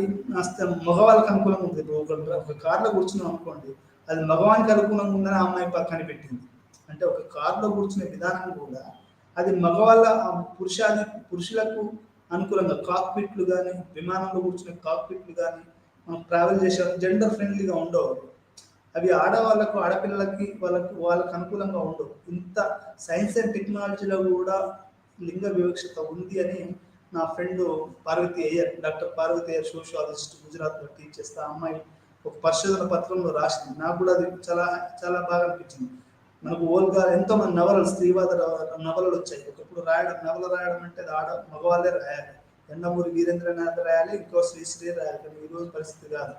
మగవాళ్ళకి అనుకూలంగా ఉంటుంది. ఒక కార్లో కూర్చున్నాం అనుకోండి, అది మగవానికి అనుకూలంగా ఉందని ఆ అమ్మాయి పక్కన పెట్టింది. అంటే ఒక కార్లో కూర్చునే విధానం కూడా అది మగవాళ్ళ పురుషులకు అనుకూలంగా, కాక్పిట్లు కానీ, విమానంలో కూర్చునే కాక్పిట్లు కానీ, మనం ట్రావెల్ చేసే జెండర్ ఫ్రెండ్లీగా ఉండవు. అవి ఆడవాళ్ళకు, ఆడపిల్లలకి వాళ్ళకు అనుకూలంగా ఉండవు. ఇంత సైన్స్ అండ్ టెక్నాలజీలో కూడా లింగ వివక్షత ఉంది అని నా friend doctor Parvathi Iyer sociologist, గుజరాత్లో టీచ్ చేస్తే ఆ అమ్మాయి ఒక పరిశోధన పత్రంలో రాసింది. నాకు కూడా అది చాలా చాలా బాగా అనిపించింది. మనకు ఓల్గా ఎంతోమంది నవలలు, స్త్రీవాద నవలలు వచ్చాయి. ఒకప్పుడు నవల రాయడం అంటే అది మగవాళ్ళే రాయాలి. ఎండమూరి వీరేంద్రనాథ్ రాయాలి, ఇంకో శ్రీశ్రీ రాయాలి. కానీ ఈరోజు పరిస్థితి కాదు.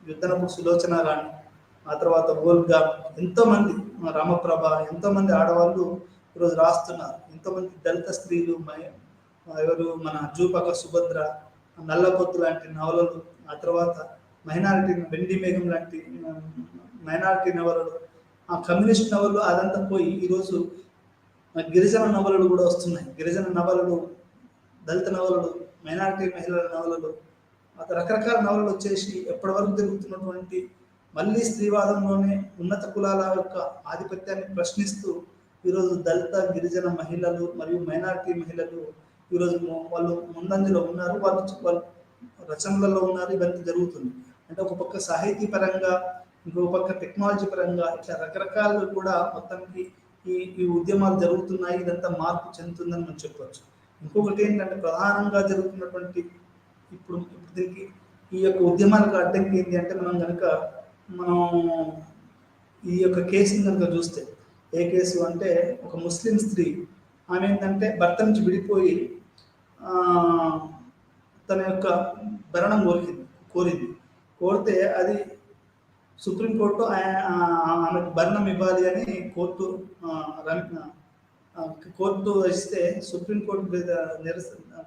యుద్ధనప్పుడు సులోచన రాణి, ఆ తర్వాత ఓల్గా, ఎంతోమంది, రామప్రభ, ఎంతోమంది ఆడవాళ్ళు ఈరోజు రాస్తున్నారు. ఎంతోమంది దళిత స్త్రీలు, మన జూపక సుభద్ర, నల్లపొత్తు లాంటి నవలలు, ఆ తర్వాత వెండి మేఘం లాంటి మైనారిటీ నవలలు, ఆ కమ్యూనిస్ట్ నవలలు అదంతా పోయి ఈరోజు గిరిజన నవలలు కూడా వస్తున్నాయి. గిరిజన నవలలు, దళిత నవలలు, మైనారిటీ మహిళల నవలలు, రకరకాల నవలలు వచ్చేసి ఎప్పటి వరకు జరుగుతున్నటువంటి మళ్ళీ స్త్రీవాదంలోనే ఉన్నత కులాల యొక్క ఆధిపత్యాన్ని ప్రశ్నిస్తూ ఈరోజు దళిత, గిరిజన మహిళలు మరియు మైనారిటీ మహిళలు ఈరోజు వాళ్ళు ముందంజలో ఉన్నారు, వాళ్ళు రచనలలో ఉన్నారు. ఇవన్నీ జరుగుతుంది. అంటే ఒక పక్క సాహితీ పరంగా, ఇంకొక పక్క టెక్నాలజీ పరంగా, ఇట్లా రకరకాలు కూడా మొత్తానికి ఈ ఉద్యమాలు జరుగుతున్నాయి. ఇదంతా మార్పు చెందుతుందని మనం చెప్పవచ్చు. ఇంకొకటి ఏంటంటే ప్రధానంగా జరుగుతున్నటువంటి ఇప్పుడు దీనికి ఈ యొక్క ఉద్యమాలకు అడ్డంకి ఏంటి అంటే మనం ఈ యొక్క కేసుని కనుక చూస్తే, ఏ కేసు అంటే ఒక ముస్లిం స్త్రీ, ఆమె ఏంటంటే భర్త నుంచి విడిపోయి తన యొక్క భరణం కోరితే అది సుప్రీంకోర్టు ఆమెకు భరణం ఇవ్వాలి అని కోర్టు ఇస్తే, సుప్రీంకోర్టు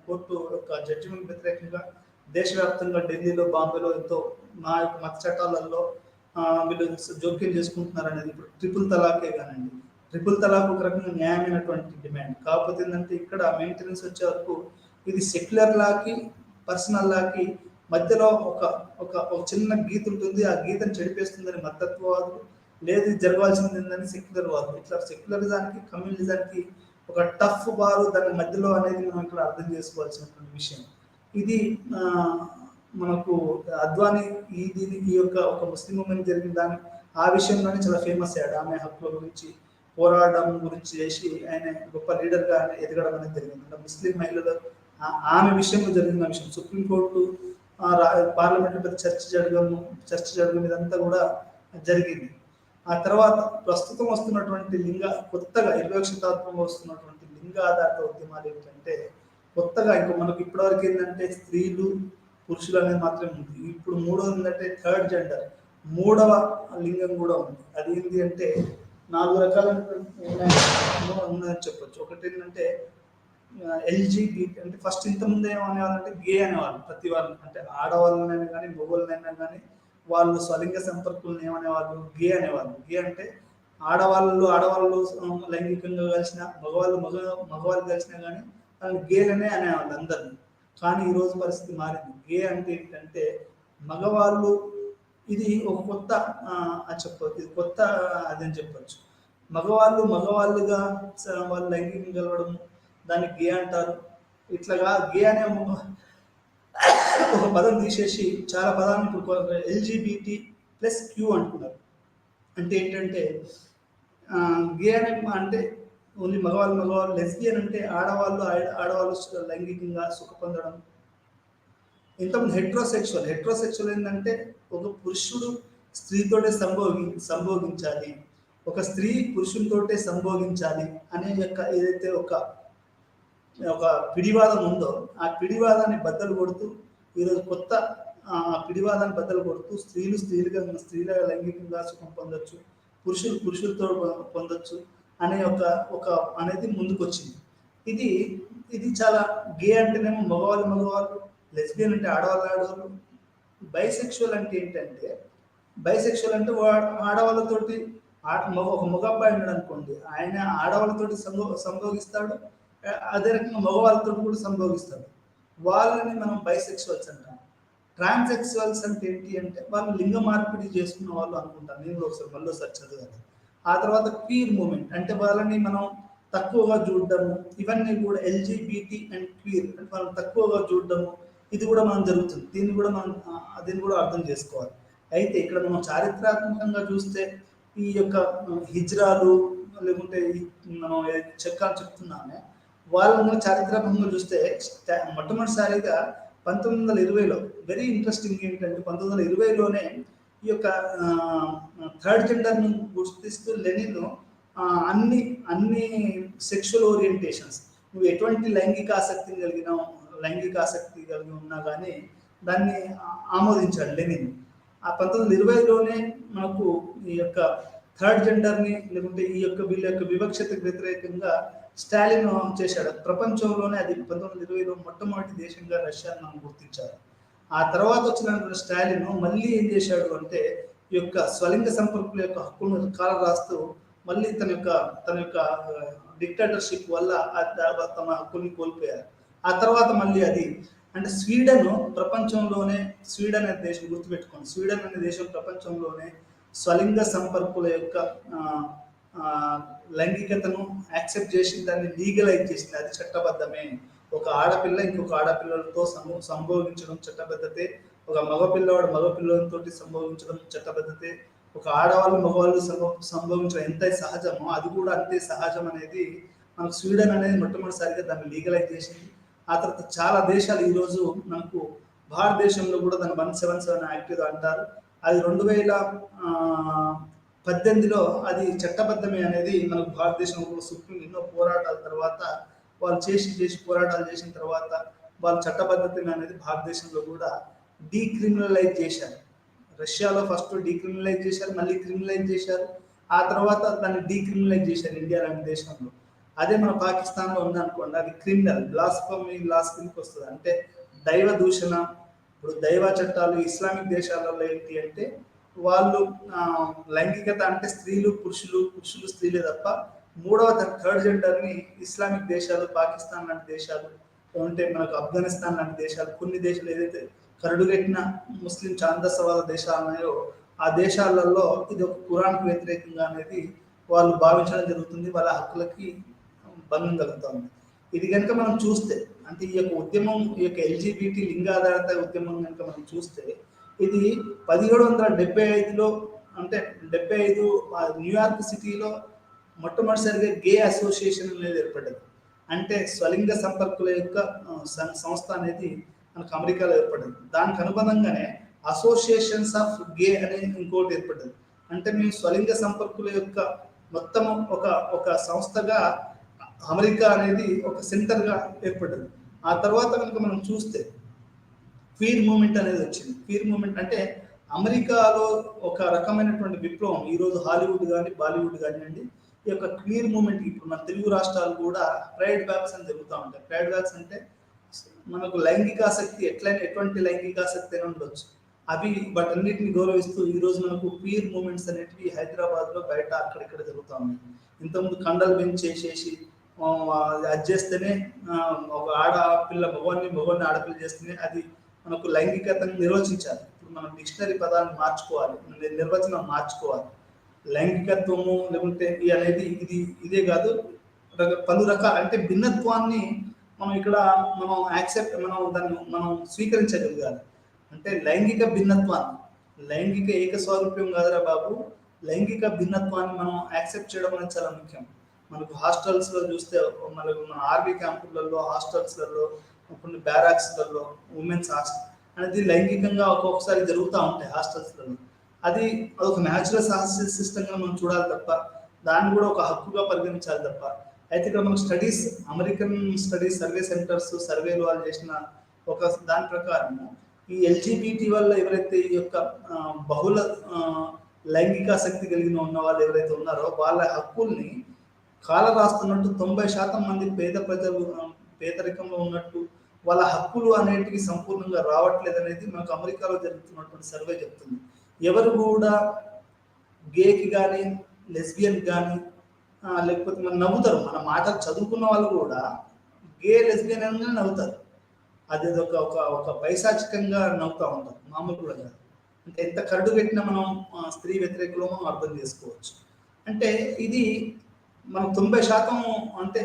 కోర్టు యొక్క జడ్జిమెంట్ వ్యతిరేకంగా దేశవ్యాప్తంగా ఢిల్లీలో, బాంబేలో ఎంతో మా యొక్క మత చట్టాలలో వీళ్ళు జోక్యం చేసుకుంటున్నారు అనేది. ఇప్పుడు ట్రిపుల్ తలాకే కానండి, ట్రిపుల్ తలాక్ ఒక రకంగా న్యాయమైనటువంటి డిమాండ్. కాకపోతే ఏంటంటే ఇక్కడ మెయింటెనెన్స్ వచ్చే వరకు ఇది సెక్యులర్ లాకి పర్సనల్ లాకి మధ్యలో ఒక ఒక ఒక చిన్న గీత ఉంటుంది. ఆ గీతను చెడిపేస్తుందని మద్దత్వవాదులు, లేదు ఇది జరగాల్సింది ఏందని సెక్యులర్ వాదులు. ఇట్లా సెక్యులరిజానికి కమ్యూనిజానికి ఒక టఫ్ బారు దాని మధ్యలో అనేది మనం ఇక్కడ అర్థం చేసుకోవాల్సినటువంటి విషయం. ఇది మనకు అద్వానీ ఈ యొక్క ఒక ముస్లిం ఉమెన్ జరిగిన దాని ఆ విషయంలోనే చాలా ఫేమస్ అయ్యాడు. ఆమె హక్కుల గురించి పోరాడడం గురించి చేసి ఆయన గొప్ప లీడర్గా ఎదగడం అనేది జరిగింది. ముస్లిం మహిళలు ఆమె విషయంలో జరిగిన విషయం సుప్రీంకోర్టు పార్లమెంట్ పెద్ద చర్చ జరగడం ఇదంతా కూడా జరిగింది. ఆ తర్వాత ప్రస్తుతం వస్తున్నటువంటి కొత్తగా 20వ శతాబ్దంలో వస్తున్నటువంటి లింగ ఆధారిత ఉద్యమాలు ఏమిటంటే కొత్తగా ఇంకా మనకు ఇప్పటివరకు ఏంటంటే స్త్రీలు పురుషులు అనేది మాత్రమే ఉంది. ఇప్పుడు మూడవది ఏంటంటే థర్డ్ జెండర్, మూడవ లింగం కూడా ఉంది. అది ఏంటి అంటే 4 రకాలైనటువంటి ఉన్నాయని చెప్పొచ్చు. ఒకటి ఏంటంటే ఎల్జీబీటీ, అంటే ఫస్ట్ ఇంతకుముందు ఏమనేవాళ్ళంటే గే అనేవాళ్ళు. ప్రతి వాళ్ళు అంటే ఆడవాళ్ళనైనా కానీ మగవాళ్ళనైనా కానీ వాళ్ళు స్వలింగ సంపర్కులను ఏమనేవాళ్ళు, గే అనేవాళ్ళు. గే అంటే ఆడవాళ్ళు లైంగికంగా కలిసిన, మగవాళ్ళు కలిసినా కానీ వాళ్ళని గేలనే అనేవాళ్ళు అందరినీ. కానీ ఈరోజు పరిస్థితి మారింది. గే అంటే ఏంటంటే మగవాళ్ళు, ఇది ఒక కొత్త చెప్పవచ్చు, ఇది కొత్త అదని చెప్పచ్చు. మగవాళ్ళుగా వాళ్ళు లైంగికంగా కలవడం దాన్ని గే అంటారు. ఇట్లాగా గే అనే ఒక పదం తీసేసి చాలా పదాలను ఇప్పుడు ఎల్జీబీటీ ప్లస్ క్యూ అంటున్నారు. అంటే ఏంటంటే గే అనే అంటే ఓన్లీ మగవాళ్ళు, లెస్బియన్ అంటే ఆడవాళ్ళు లైంగికంగా సుఖ పొందడం. ఇంతకుముందు హెట్రోసెక్షువల్ ఏంటంటే ఒక పురుషుడు స్త్రీతోటే సంభోగించాలి, ఒక స్త్రీ పురుషునితోటే సంభోగించాలి అనే యొక్క ఏదైతే ఒక పిడివాదం ఉందో ఆ పిడివాదాన్ని బద్దలు కొడుతూ ఈరోజు కొత్త పిడివాదాన్ని బద్దలు కొడుతూ స్త్రీలుగా లైంగికంగా సుఖం పొందొచ్చు, పురుషులతో పొందొచ్చు అనే ఒక అనేది ముందుకు వచ్చింది. ఇది చాలా గే అంటేనేమో మగవాళ్ళు, లెస్బియన్ అంటే ఆడవాళ్ళు. బైసెక్షువల్ అంటే ఏంటంటే ఆడవాళ్ళతోటి ఒక మగ అబ్బాయి ఉన్నాడు అనుకోండి, ఆయన ఆడవాళ్ళతోటి సంభోగిస్తాడు, అదే రకంగా మగవాళ్ళతో కూడా సంభోగిస్తాడు. వాళ్ళని మనం బైసెక్షువల్స్ అంటాం. ట్రాన్సెక్సువల్స్ అంటే ఏంటి అంటే వాళ్ళు లింగ మార్పిడి చేసుకున్న వాళ్ళు అనుకుంటాను. నేను మళ్ళీ చదివాను. ఆ తర్వాత క్వీర్ మూమెంట్ అంటే వాళ్ళని మనం తక్కువగా చూడడము, ఇవన్నీ కూడా ఎల్జీబీటీ అండ్ క్వీర్ అంటే వాళ్ళని తక్కువగా చూడడము, ఇది కూడా మనం జరుగుతుంది. దీన్ని కూడా అర్థం చేసుకోవాలి. అయితే ఇక్కడ మనం చారిత్రాత్మకంగా చూస్తే ఈ యొక్క హిజ్రాలు లేకుంటే మనం చెక్కాలు చెప్తున్నామే వాళ్ళని చారిత్రాత్మకంగా చూస్తే మొట్టమొదటిసారిగా 1920లో వెరీ ఇంట్రెస్టింగ్ ఏంటంటే 1920లోనే ఈ యొక్క థర్డ్ జెండర్ను గుర్తిస్తూ లెనిన్ అన్ని సెక్షువల్ ఓరియంటేషన్స్, నువ్వు ఎటువంటి లైంగిక ఆసక్తి కలిగి ఉన్నా కానీ దాన్ని ఆమోదించాడు లెనిన్. ఆ 1920లోనే మనకు ఈ యొక్క థర్డ్ జెండర్ని లేకుంటే వీళ్ళ యొక్క వివక్షతకు వ్యతిరేకంగా స్టాలిన్ చేశాడు. ప్రపంచంలోనే అది 1920లో మొట్టమొదటి దేశంగా రష్యాను మనం గుర్తించారు. ఆ తర్వాత వచ్చిన స్టాలిన్ మళ్ళీ ఏం చేశాడు అంటే ఈ యొక్క స్వలింగ సంపర్కుల యొక్క హక్కులను కాల రాస్తూ మళ్ళీ తన యొక్క డిక్టేటర్షిప్ వల్ల తమ హక్కుల్ని కోల్పోయారు. ఆ తర్వాత మళ్ళీ అది అంటే స్వీడన్ అనే దేశం గుర్తుపెట్టుకోండి, స్వీడన్ అనే దేశం ప్రపంచంలోనే స్వలింగ సంపర్కుల యొక్క లైంగికతను యాక్సెప్ట్ చేసి దాన్ని లీగలైజ్ చేసింది. అది చట్టబద్ధమే. ఒక ఆడపిల్ల ఇంకొక ఆడపిల్లలతో సంభోగించడం చట్టబద్ధతే, ఒక మగపిల్లలతో సంభోగించడం చట్టబద్ధతే, ఒక మగవాళ్ళు సంభోగించడం ఎంత సహజమో అది కూడా అంతే సహజం అనేది మనకు స్వీడన్ అనేది మొట్టమొదటిసారిగా దాన్ని లీగలైజ్ చేసింది. ఆ తర్వాత చాలా దేశాలు ఈరోజు మనకు భారతదేశంలో కూడా దాన్ని 177 యాక్ట్ ఏదో అంటారు, అది 2018లో అది చట్టబద్ధమే అనేది మనకు భారతదేశంలో సుప్రీం ఎన్నో పోరాటాల తర్వాత వాళ్ళు పోరాటాలు చేసిన తర్వాత వాళ్ళు చట్టబద్ధత అనేది భారతదేశంలో కూడా డీక్రిమినలైజ్ చేశారు. రష్యాలో ఫస్ట్ డీక్రిమినలైజ్ చేశారు, మళ్ళీ క్రిమినలైజ్ చేశారు, ఆ తర్వాత దాన్ని డీక్రిమినలైజ్ చేశారు ఇండియా లాంటి దేశంలో. అదే మన పాకిస్తాన్లో ఉందనుకోండి, అది క్రిమినల్ బ్లాస్ఫమీ లాస్ కిందకి వస్తుంది. అంటే దైవ దూషణ. ఇప్పుడు దైవ చట్టాలు ఇస్లామిక్ దేశాలలో ఏంటి అంటే వాళ్ళు లైంగికత అంటే స్త్రీలు పురుషులు, పురుషులు స్త్రీలే తప్ప మూడవ థర్డ్ జెండర్ని ఇస్లామిక్ దేశాలు, పాకిస్తాన్ లాంటి దేశాలు, అంటే మనకు ఆఫ్ఘనిస్తాన్ లాంటి దేశాలు, కొన్ని దేశాలు ఏదైతే కరడుగట్టిన ముస్లిం ఛాందసవాద దేశాలు ఉన్నాయో ఆ దేశాలలో ఇది ఒక ఖురాన్కు వ్యతిరేకంగా అనేది వాళ్ళు భావించడం జరుగుతుంది. వాళ్ళ హక్కులకి భంగం కలుగుతుంది. ఇది కనుక మనం చూస్తే, అంటే ఈ యొక్క ఉద్యమం, ఈ యొక్క ఎల్జీబీటీ లింగాధారిత ఉద్యమం కనుక మనం చూస్తే ఇది 1775లో, అంటే 75 న్యూయార్క్ సిటీలో మొట్టమొదటిసారిగా గే అసోసియేషన్ అనేది ఏర్పడ్డది. అంటే స్వలింగ సంపర్కుల యొక్క సంస్థ అనేది మనకు అమెరికాలో ఏర్పడింది. దానికి అనుబంధంగానే అసోసియేషన్స్ ఆఫ్ గే అనేది ఇంకోటి ఏర్పడ్డది. అంటే మేము స్వలింగ సంపర్కుల యొక్క మొత్తం ఒక సంస్థగా అమెరికా అనేది ఒక సెంటర్గా ఏర్పడ్డది. ఆ తర్వాత కనుక మనం చూస్తే క్వీర్ మూమెంట్ అనేది వచ్చింది. క్వీర్ మూమెంట్ అంటే అమెరికాలో ఒక రకమైనటువంటి విప్లవం. ఈరోజు హాలీవుడ్ కానీ బాలీవుడ్ కానివ్వండి, ఈ యొక్క క్వీర్ మూమెంట్ ఇప్పుడు మన తెలుగు రాష్ట్రాలు కూడా ప్రైడ్ బ్యాక్స్ అని జరుగుతూ ఉంటాయి. ప్రైడ్ బ్యాక్స్ అంటే మనకు లైంగికాసక్తి ఎటువంటి లైంగికాసక్తి అయినా ఉండొచ్చు, అవి వాటన్నిటిని గౌరవిస్తూ ఈరోజు మనకు క్వీర్ మూమెంట్స్ అనేటివి హైదరాబాద్లో బయట అక్కడిక్కడ జరుగుతూ ఉన్నాయి. ఇంతకుముందు కండలు బెంచ్ చేసేసి అది చేస్తేనే ఒక ఆడపిల్ల మగవాన్ని ఆడపిల్ల చేస్తేనే అది మనకు లైంగికతను నిర్వచించాలి. ఇప్పుడు మనం డిక్షనరీ పదాన్ని మార్చుకోవాలి, నిర్వచనం మార్చుకోవాలి. లైంగికత్వము లేకుంటే అనేది ఇదే కాదు, పలు రకాల అంటే భిన్నత్వాన్ని మనం ఇక్కడ మనం స్వీకరించగలగాలి. అంటే లైంగిక భిన్నత్వాన్ని, లైంగిక ఏకస్వారూప్యం కాదురా బాబు, లైంగిక భిన్నత్వాన్ని మనం యాక్సెప్ట్ చేయడం అనేది చాలా ముఖ్యం. మనకు హాస్టల్స్లో చూస్తే, మనకు మన ఆర్మీ క్యాంపులలో, హాస్టల్స్లలో, కొన్ని బ్యారాక్స్లలో ఉమెన్స్ హాస్టల్ అనేది లైంగికంగా ఒక్కొక్కసారి జరుగుతూ ఉంటాయి హాస్టల్స్లలో. అదొక న్యాచురల్ సిస్టంగా మనం చూడాలి తప్ప దాన్ని కూడా ఒక హక్కుగా పరిగణించాలి తప్ప. అయితే ఇక్కడ మనకు studies, American studies survey centres సర్వేలు వాళ్ళు చేసిన ఒక దాని ప్రకారం ఈ ఎల్జీబీటీ వల్ల ఎవరైతే ఈ యొక్క బహుళ లైంగికాసక్తి కలిగిన ఉన్న వాళ్ళు ఎవరైతే ఉన్నారో వాళ్ళ హక్కుల్ని కాల రాస్తున్నట్టు 90% మంది పేద ప్రజలు పేదరికంలో ఉన్నట్టు వాళ్ళ హక్కులు అనేటివి సంపూర్ణంగా రావట్లేదు అనేది మనకు అమెరికాలో జరుగుతున్నటువంటి సర్వే చెప్తుంది. ఎవరు కూడా గేకి కానీ లెస్బియన్ కానీ లేకపోతే మనం నవ్వుతారు, మన మాటలు చదువుకున్న వాళ్ళు కూడా గే లెస్బియన్ అని నవ్వుతారు. అది ఒక పైశాచికంగా నవ్వుతూ ఉంటారు, మామూలుగా కాదు. అంటే ఎంత కరడు పెట్టినా మనం స్త్రీ వ్యతిరేకులో మనం అర్థం చేసుకోవచ్చు. అంటే ఇది మనం 90% అంటే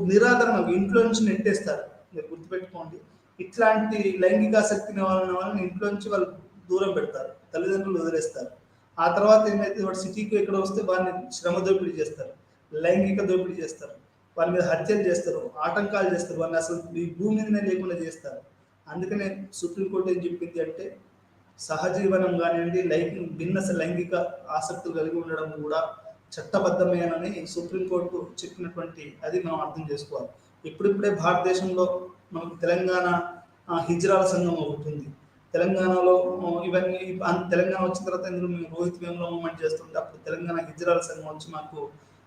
నిరాదరణ, ఇంట్లో నుంచి నెట్టేస్తారు. మీరు గుర్తుపెట్టుకోండి, ఇట్లాంటి లైంగికాసక్తిని వాళ్ళని ఇంట్లో నుంచి వాళ్ళు దూరం పెడతారు, తల్లిదండ్రులు వదిలేస్తారు. ఆ తర్వాత ఏమైతే వాడు సిటీకి ఎక్కడ వస్తే వాడిని శ్రమ దోపిడీ చేస్తారు, లైంగిక దోపిడీ చేస్తారు, వాళ్ళ మీద హత్యలు చేస్తారు, ఆటంకాలు చేస్తారు, వాళ్ళని అసలు ఈ భూమి మీదనే లేకుండా చేస్తారు. అందుకనే సుప్రీంకోర్టు ఏం చెప్పింది అంటే సహజీవనం కానివ్వండి, భిన్న లైంగిక ఆసక్తులు కలిగి ఉండడం కూడా చట్టబద్ధమేనని సుప్రీంకోర్టు చెప్పినటువంటి అది మనం అర్థం చేసుకోవాలి. ఇప్పుడిప్పుడే భారతదేశంలో మనకు తెలంగాణ హిజ్రాల సంఘం ఒకటి ఉంది. తెలంగాణలో ఇవన్నీ తెలంగాణ వచ్చిన తర్వాత ఇందులో మేము రోహిత్ వేముల మూవ్మెంట్ చేస్తుంటే అప్పుడు తెలంగాణ హిజ్రాల సంఘం వచ్చి మాకు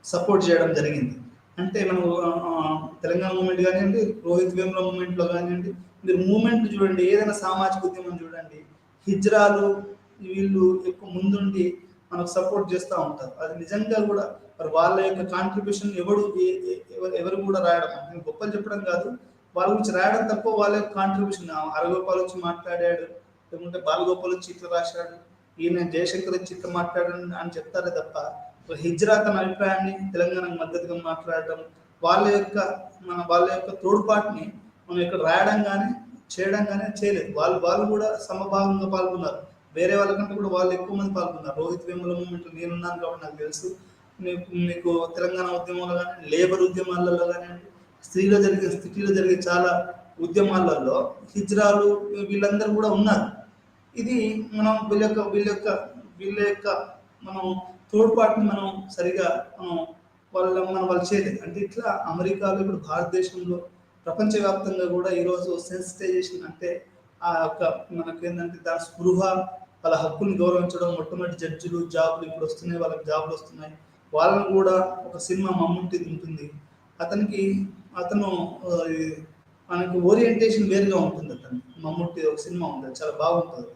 సపోర్ట్ చేయడం జరిగింది. అంటే మనం తెలంగాణ మూవ్మెంట్ కానివ్వండి, రోహిత్ వేముల మూవ్మెంట్లో కానివ్వండి, మీరు మూవ్మెంట్ చూడండి, ఏదైనా సామాజిక ఉద్యమం చూడండి, హిజ్రాలు వీళ్ళు ఎక్కువ ముందుండి మనకు సపోర్ట్ చేస్తూ ఉంటారు. అది నిజంగా కూడా మరి వాళ్ళ యొక్క కాంట్రిబ్యూషన్ ఎవరు కూడా రాయడం అంటే గొప్పలు చెప్పడం కాదు, వాళ్ళ గురించి రాయడం తప్ప వాళ్ళ యొక్క కాంట్రిబ్యూషన్. అరగోపాల్ వచ్చి మాట్లాడాడు, లేకుంటే బాలగోపాల్ వచ్చి ఇట్లా రాశాడు, ఈయన జయశంకర్ వచ్చి ఇట్లా మాట్లాడాడు అని చెప్తారే తప్ప హిజ్రా తన అభిప్రాయాన్ని తెలంగాణకు మద్దతుగా మాట్లాడడం, వాళ్ళ యొక్క తోడ్పాటుని మనం ఇక్కడ రాయడం కానీ చేయడం కానీ చేయలేదు. వాళ్ళు కూడా సమభాగంగా పాల్గొన్నారు. వేరే వాళ్ళకంటే కూడా వాళ్ళు ఎక్కువ మంది పాల్గొన్నారు. రోహిత్ వేముల మూవ్మెంట్ నేనున్నాను కాబట్టి నాకు తెలుసు. మీకు తెలంగాణ ఉద్యమంలో కానీ, లేబర్ ఉద్యమాలలో కానివ్వండి, సిటీలో జరిగే చాలా ఉద్యమాలలో హిజ్రాలు వీళ్ళందరూ కూడా ఉన్నారు. ఇది మనం వీళ్ళ యొక్క మనం తోడ్పాటుని మనం సరిగా వాళ్ళు చేయలేదు. అంటే ఇట్లా అమెరికాలో ఇప్పుడు భారతదేశంలో ప్రపంచవ్యాప్తంగా కూడా ఈరోజు సెన్సిటైజేషన్ అంటే ఆ యొక్క మనకు ఏంటంటే దాని స్పృహ, వాళ్ళ హక్కుల్ని గౌరవించడం. మొట్టమొదటి జడ్జిలు జాబులు ఇప్పుడు వస్తున్నాయి, వాళ్ళకి జాబులు వస్తున్నాయి. వాళ్ళని కూడా ఒక సినిమా మమ్ముట్టిది ఉంటుంది, అతను మనకి ఓరియంటేషన్ వేరుగా ఉంటుంది. అతను మమ్ముట్టి ఒక సినిమా ఉంటుంది, చాలా బాగుంటుంది.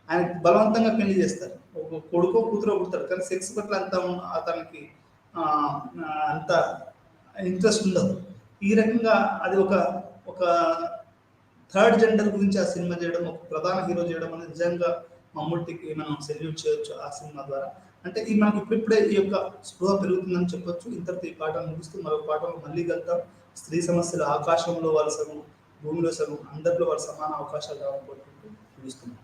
ఆయన బలవంతంగా పెళ్లి చేస్తారు. ఒక కొడుకో కూతురో పుడతారు, కానీ సెక్స్ పట్ల అంత అతనికి ఆ, అంత ఇంట్రెస్ట్ ఉండదు. ఈ రకంగా అది ఒక ఒక థర్డ్ జెండర్ గురించి ఆ సినిమా చేయడం, ఒక ప్రధాన హీరో చేయడం అనేది నిజంగా మమ్ముట్టికి మనం సెల్యూట్ చేయొచ్చు ఆ సినిమా ద్వారా. అంటే ఈ మనకి ఇప్పుడిప్పుడే ఈ యొక్క స్పృహ పెరుగుతుందని చెప్పొచ్చు. ఇంతటితో ఈ పాఠం ముగిస్తూ మరో పాఠంలో మళ్ళీ కలుద్దాం. స్త్రీ సమస్యలు ఆకాశంలో వాళ్ళ సగం, భూమిలో సగం, అందరిలో వాళ్ళ సమాన అవకాశాలు కావాలని కోరుకుంటూ ముగిస్తున్నాం.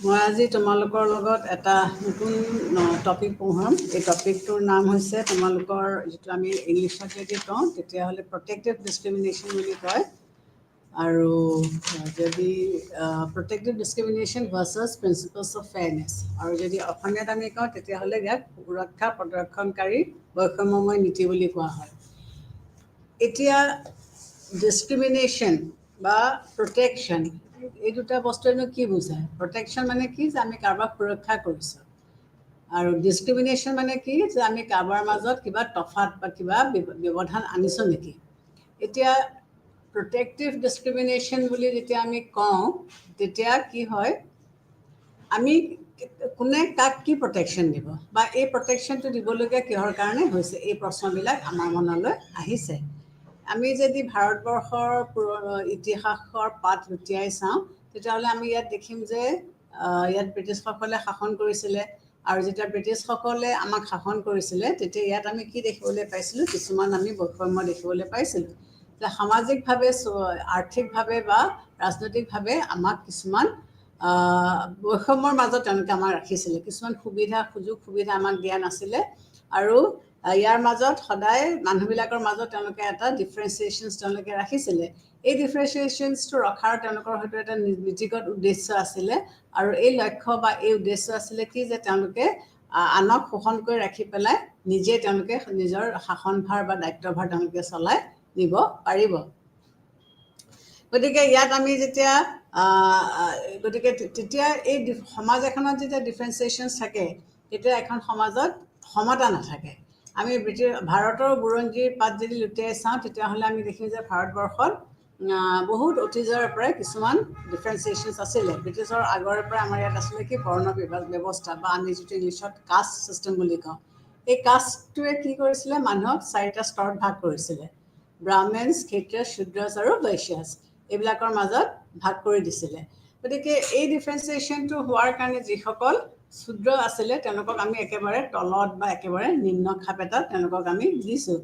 মই আজি তোমালোকৰ লগত এটা নতুন টপিক পঢ়াম। এই টপিকটোৰ নাম হৈছে তোমালোকৰ যিটো আমি ইংলিছত যদি কওঁ তেতিয়াহ'লে প্ৰটেক্টিভ ডিছক্ৰিমিনেশ্যন বুলি কয়। আৰু যদি protective discrimination versus principles of fairness, আৰু যদি অসমীয়াত আমি কওঁ তেতিয়াহ'লে ইয়াক সুৰক্ষা প্ৰদৰ্শনকাৰী বৈষম্যময় নীতি বুলি কোৱা হয়। এতিয়া ডিছক্ৰিমিনেশ্যন বা প্ৰটেকশ্যন, এই দুটা বস্তুৱেনো কি বুজায়? প্ৰটেকশ্যন মানে কি, যে আমি কাৰোবাক সুৰক্ষা কৰিছোঁ, আৰু ডিছক্ৰিমিনেশ্যন মানে কি, যে আমি কাৰোবাৰ মাজত কিবা তফাত বা কিবা ব্যৱধান আনিছোঁ নেকি। এতিয়া প্ৰটেক্টিভ ডিছক্ৰিমিনেশ্যন বুলি যেতিয়া আমি কওঁ তেতিয়া কি হয়, আমি কোনে কাক কি প্ৰটেকশ্যন দিব, বা এই প্ৰটেকশ্যনটো দিবলগীয়া কিহৰ কাৰণে হৈছে, এই প্ৰশ্নবিলাক আমাৰ মনলৈ আহিছে। আমি যদি ভাৰতবৰ্ষৰ ইতিহাসৰ পাত লুটিয়াই চাওঁ তেতিয়াহ'লে আমি ইয়াত দেখিম যে ইয়াত ব্ৰিটিছসকলে শাসন কৰিছিলে, আৰু যেতিয়া ব্ৰিটিছসকলে আমাক শাসন কৰিছিলে তেতিয়া ইয়াত আমি কি দেখিবলৈ পাইছিলোঁ, কিছুমান আমি বৈষম্য দেখিবলৈ পাইছিলোঁ, যে সামাজিকভাৱে, আৰ্থিকভাৱে বা ৰাজনৈতিকভাৱে আমাক কিছুমান বৈষম্যৰ মাজত তেওঁলোকে আমাক ৰাখিছিলে। কিছুমান সুযোগ সুবিধা আমাক দিয়া নাছিলে, আৰু ইয়াৰ মাজত সদায় মানুহবিলাকৰ মাজত তেওঁলোকে এটা ডিফাৰেঞ্চিয়েশ্যনছ তেওঁলোকে ৰাখিছিলে। এই ডিফাৰেঞ্চিয়েশ্যনছটো ৰখাৰ তেওঁলোকৰ হয়তো এটা নীতিগত উদ্দেশ্য আছিলে, আৰু এই লক্ষ্য বা এই উদ্দেশ্য আছিলে কি, যে তেওঁলোকে আনক শোষণ কৰি ৰাখি পেলাই নিজে তেওঁলোকে নিজৰ শাসনভাৰ বা দায়িত্বভাৰ তেওঁলোকে চলাই নিব পাৰিব। গতিকে ইয়াত আমি যেতিয়া গতিকে তেতিয়া এই সমাজ এখনত যেতিয়া ডিফাৰেঞ্চিয়েশ্যনছ থাকে তেতিয়া এখন সমাজত সমতা নাথাকে। আমি ভাৰতৰ বুৰঞ্জীৰ পাত যদি লুটিয়াই চাওঁ তেতিয়াহ'লে আমি দেখিম যে ভাৰতবৰ্ষত বহুত অতীজৰ পৰাই কিছুমান ডিফাৰেঞ্চিয়েশ্যনছ আছিলে। ব্ৰিটিছৰ আগৰে পৰা আমাৰ ইয়াত আছিলে কি, বৰ্ণ ব্যৱস্থা, বা আমি যিটো ইংলিছত কাষ্ট ছিষ্টেম বুলি কওঁ। এই কাষ্টটোৱে কি কৰিছিলে, মানুহক 4টা স্তৰত ভাগ কৰিছিলে: ব্ৰাহ্মণছ, ক্ষত্ৰিয়, শূদ্ৰছ আৰু বৈশ্যাছ, এইবিলাকৰ মাজত ভাগ কৰি দিছিলে। গতিকে এই ডিফাৰেঞ্চিয়েশ্যনটো হোৱাৰ কাৰণে যিসকল শূদ্ৰ আছিলে তেওঁলোকক আমি একেবাৰে তলত বা একেবাৰে নিম্ন খাপ এটাত তেওঁলোকক আমি দিছোঁ।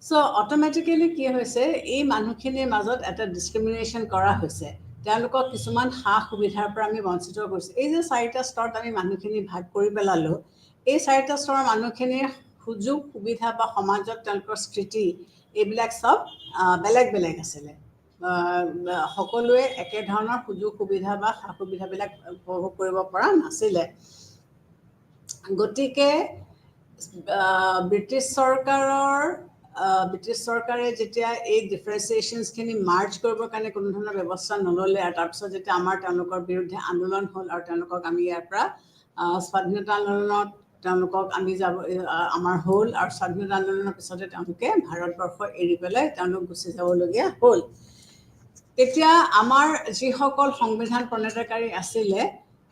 চ' অট'মেটিকেলি কি হৈছে, এই মানুহখিনিৰ মাজত এটা ডিছক্ৰিমিনেশ্যন কৰা হৈছে, তেওঁলোকক কিছুমান সা সুবিধাৰ পৰা আমি বঞ্চিত কৰিছোঁ। এই যে 4টা স্তৰত আমি মানুহখিনি ভাগ কৰি পেলালোঁ, এই 4টা স্তৰৰ মানুহখিনিৰ সুযোগ সুবিধা বা সমাজত তেওঁলোকৰ স্থিতি এইবিলাক চব বেলেগ বেলেগ আছিলে। সকলোৱে একেধৰণৰ সুযোগ সুবিধা বা সা সুবিধাবিলাক উপভোগ কৰিব পৰা নাছিলে। গতিকে ব্ৰিটিছ চৰকাৰে যেতিয়া এই ডিফাৰেঞ্চিয়েশ্যনছখিনি মাৰ্জ কৰিবৰ কাৰণে কোনো ধৰণৰ ব্যৱস্থা নল'লে, আৰু তাৰপিছত যেতিয়া তেওঁলোকৰ বিৰুদ্ধে আন্দোলন হ'ল আৰু তেওঁলোকক আমি ইয়াৰ পৰা স্বাধীনতা আন্দোলনত আমাৰ হ'ল, আৰু স্বাধীনতা আন্দোলনৰ পিছতে তেওঁলোকে ভাৰতবৰ্ষ এৰি পেলাই তেওঁলোক গুচি যাবলগীয়া হ'ল। তেতিয়া আমাৰ যিসকল সংবিধান প্ৰণেতাকাৰী আছিলে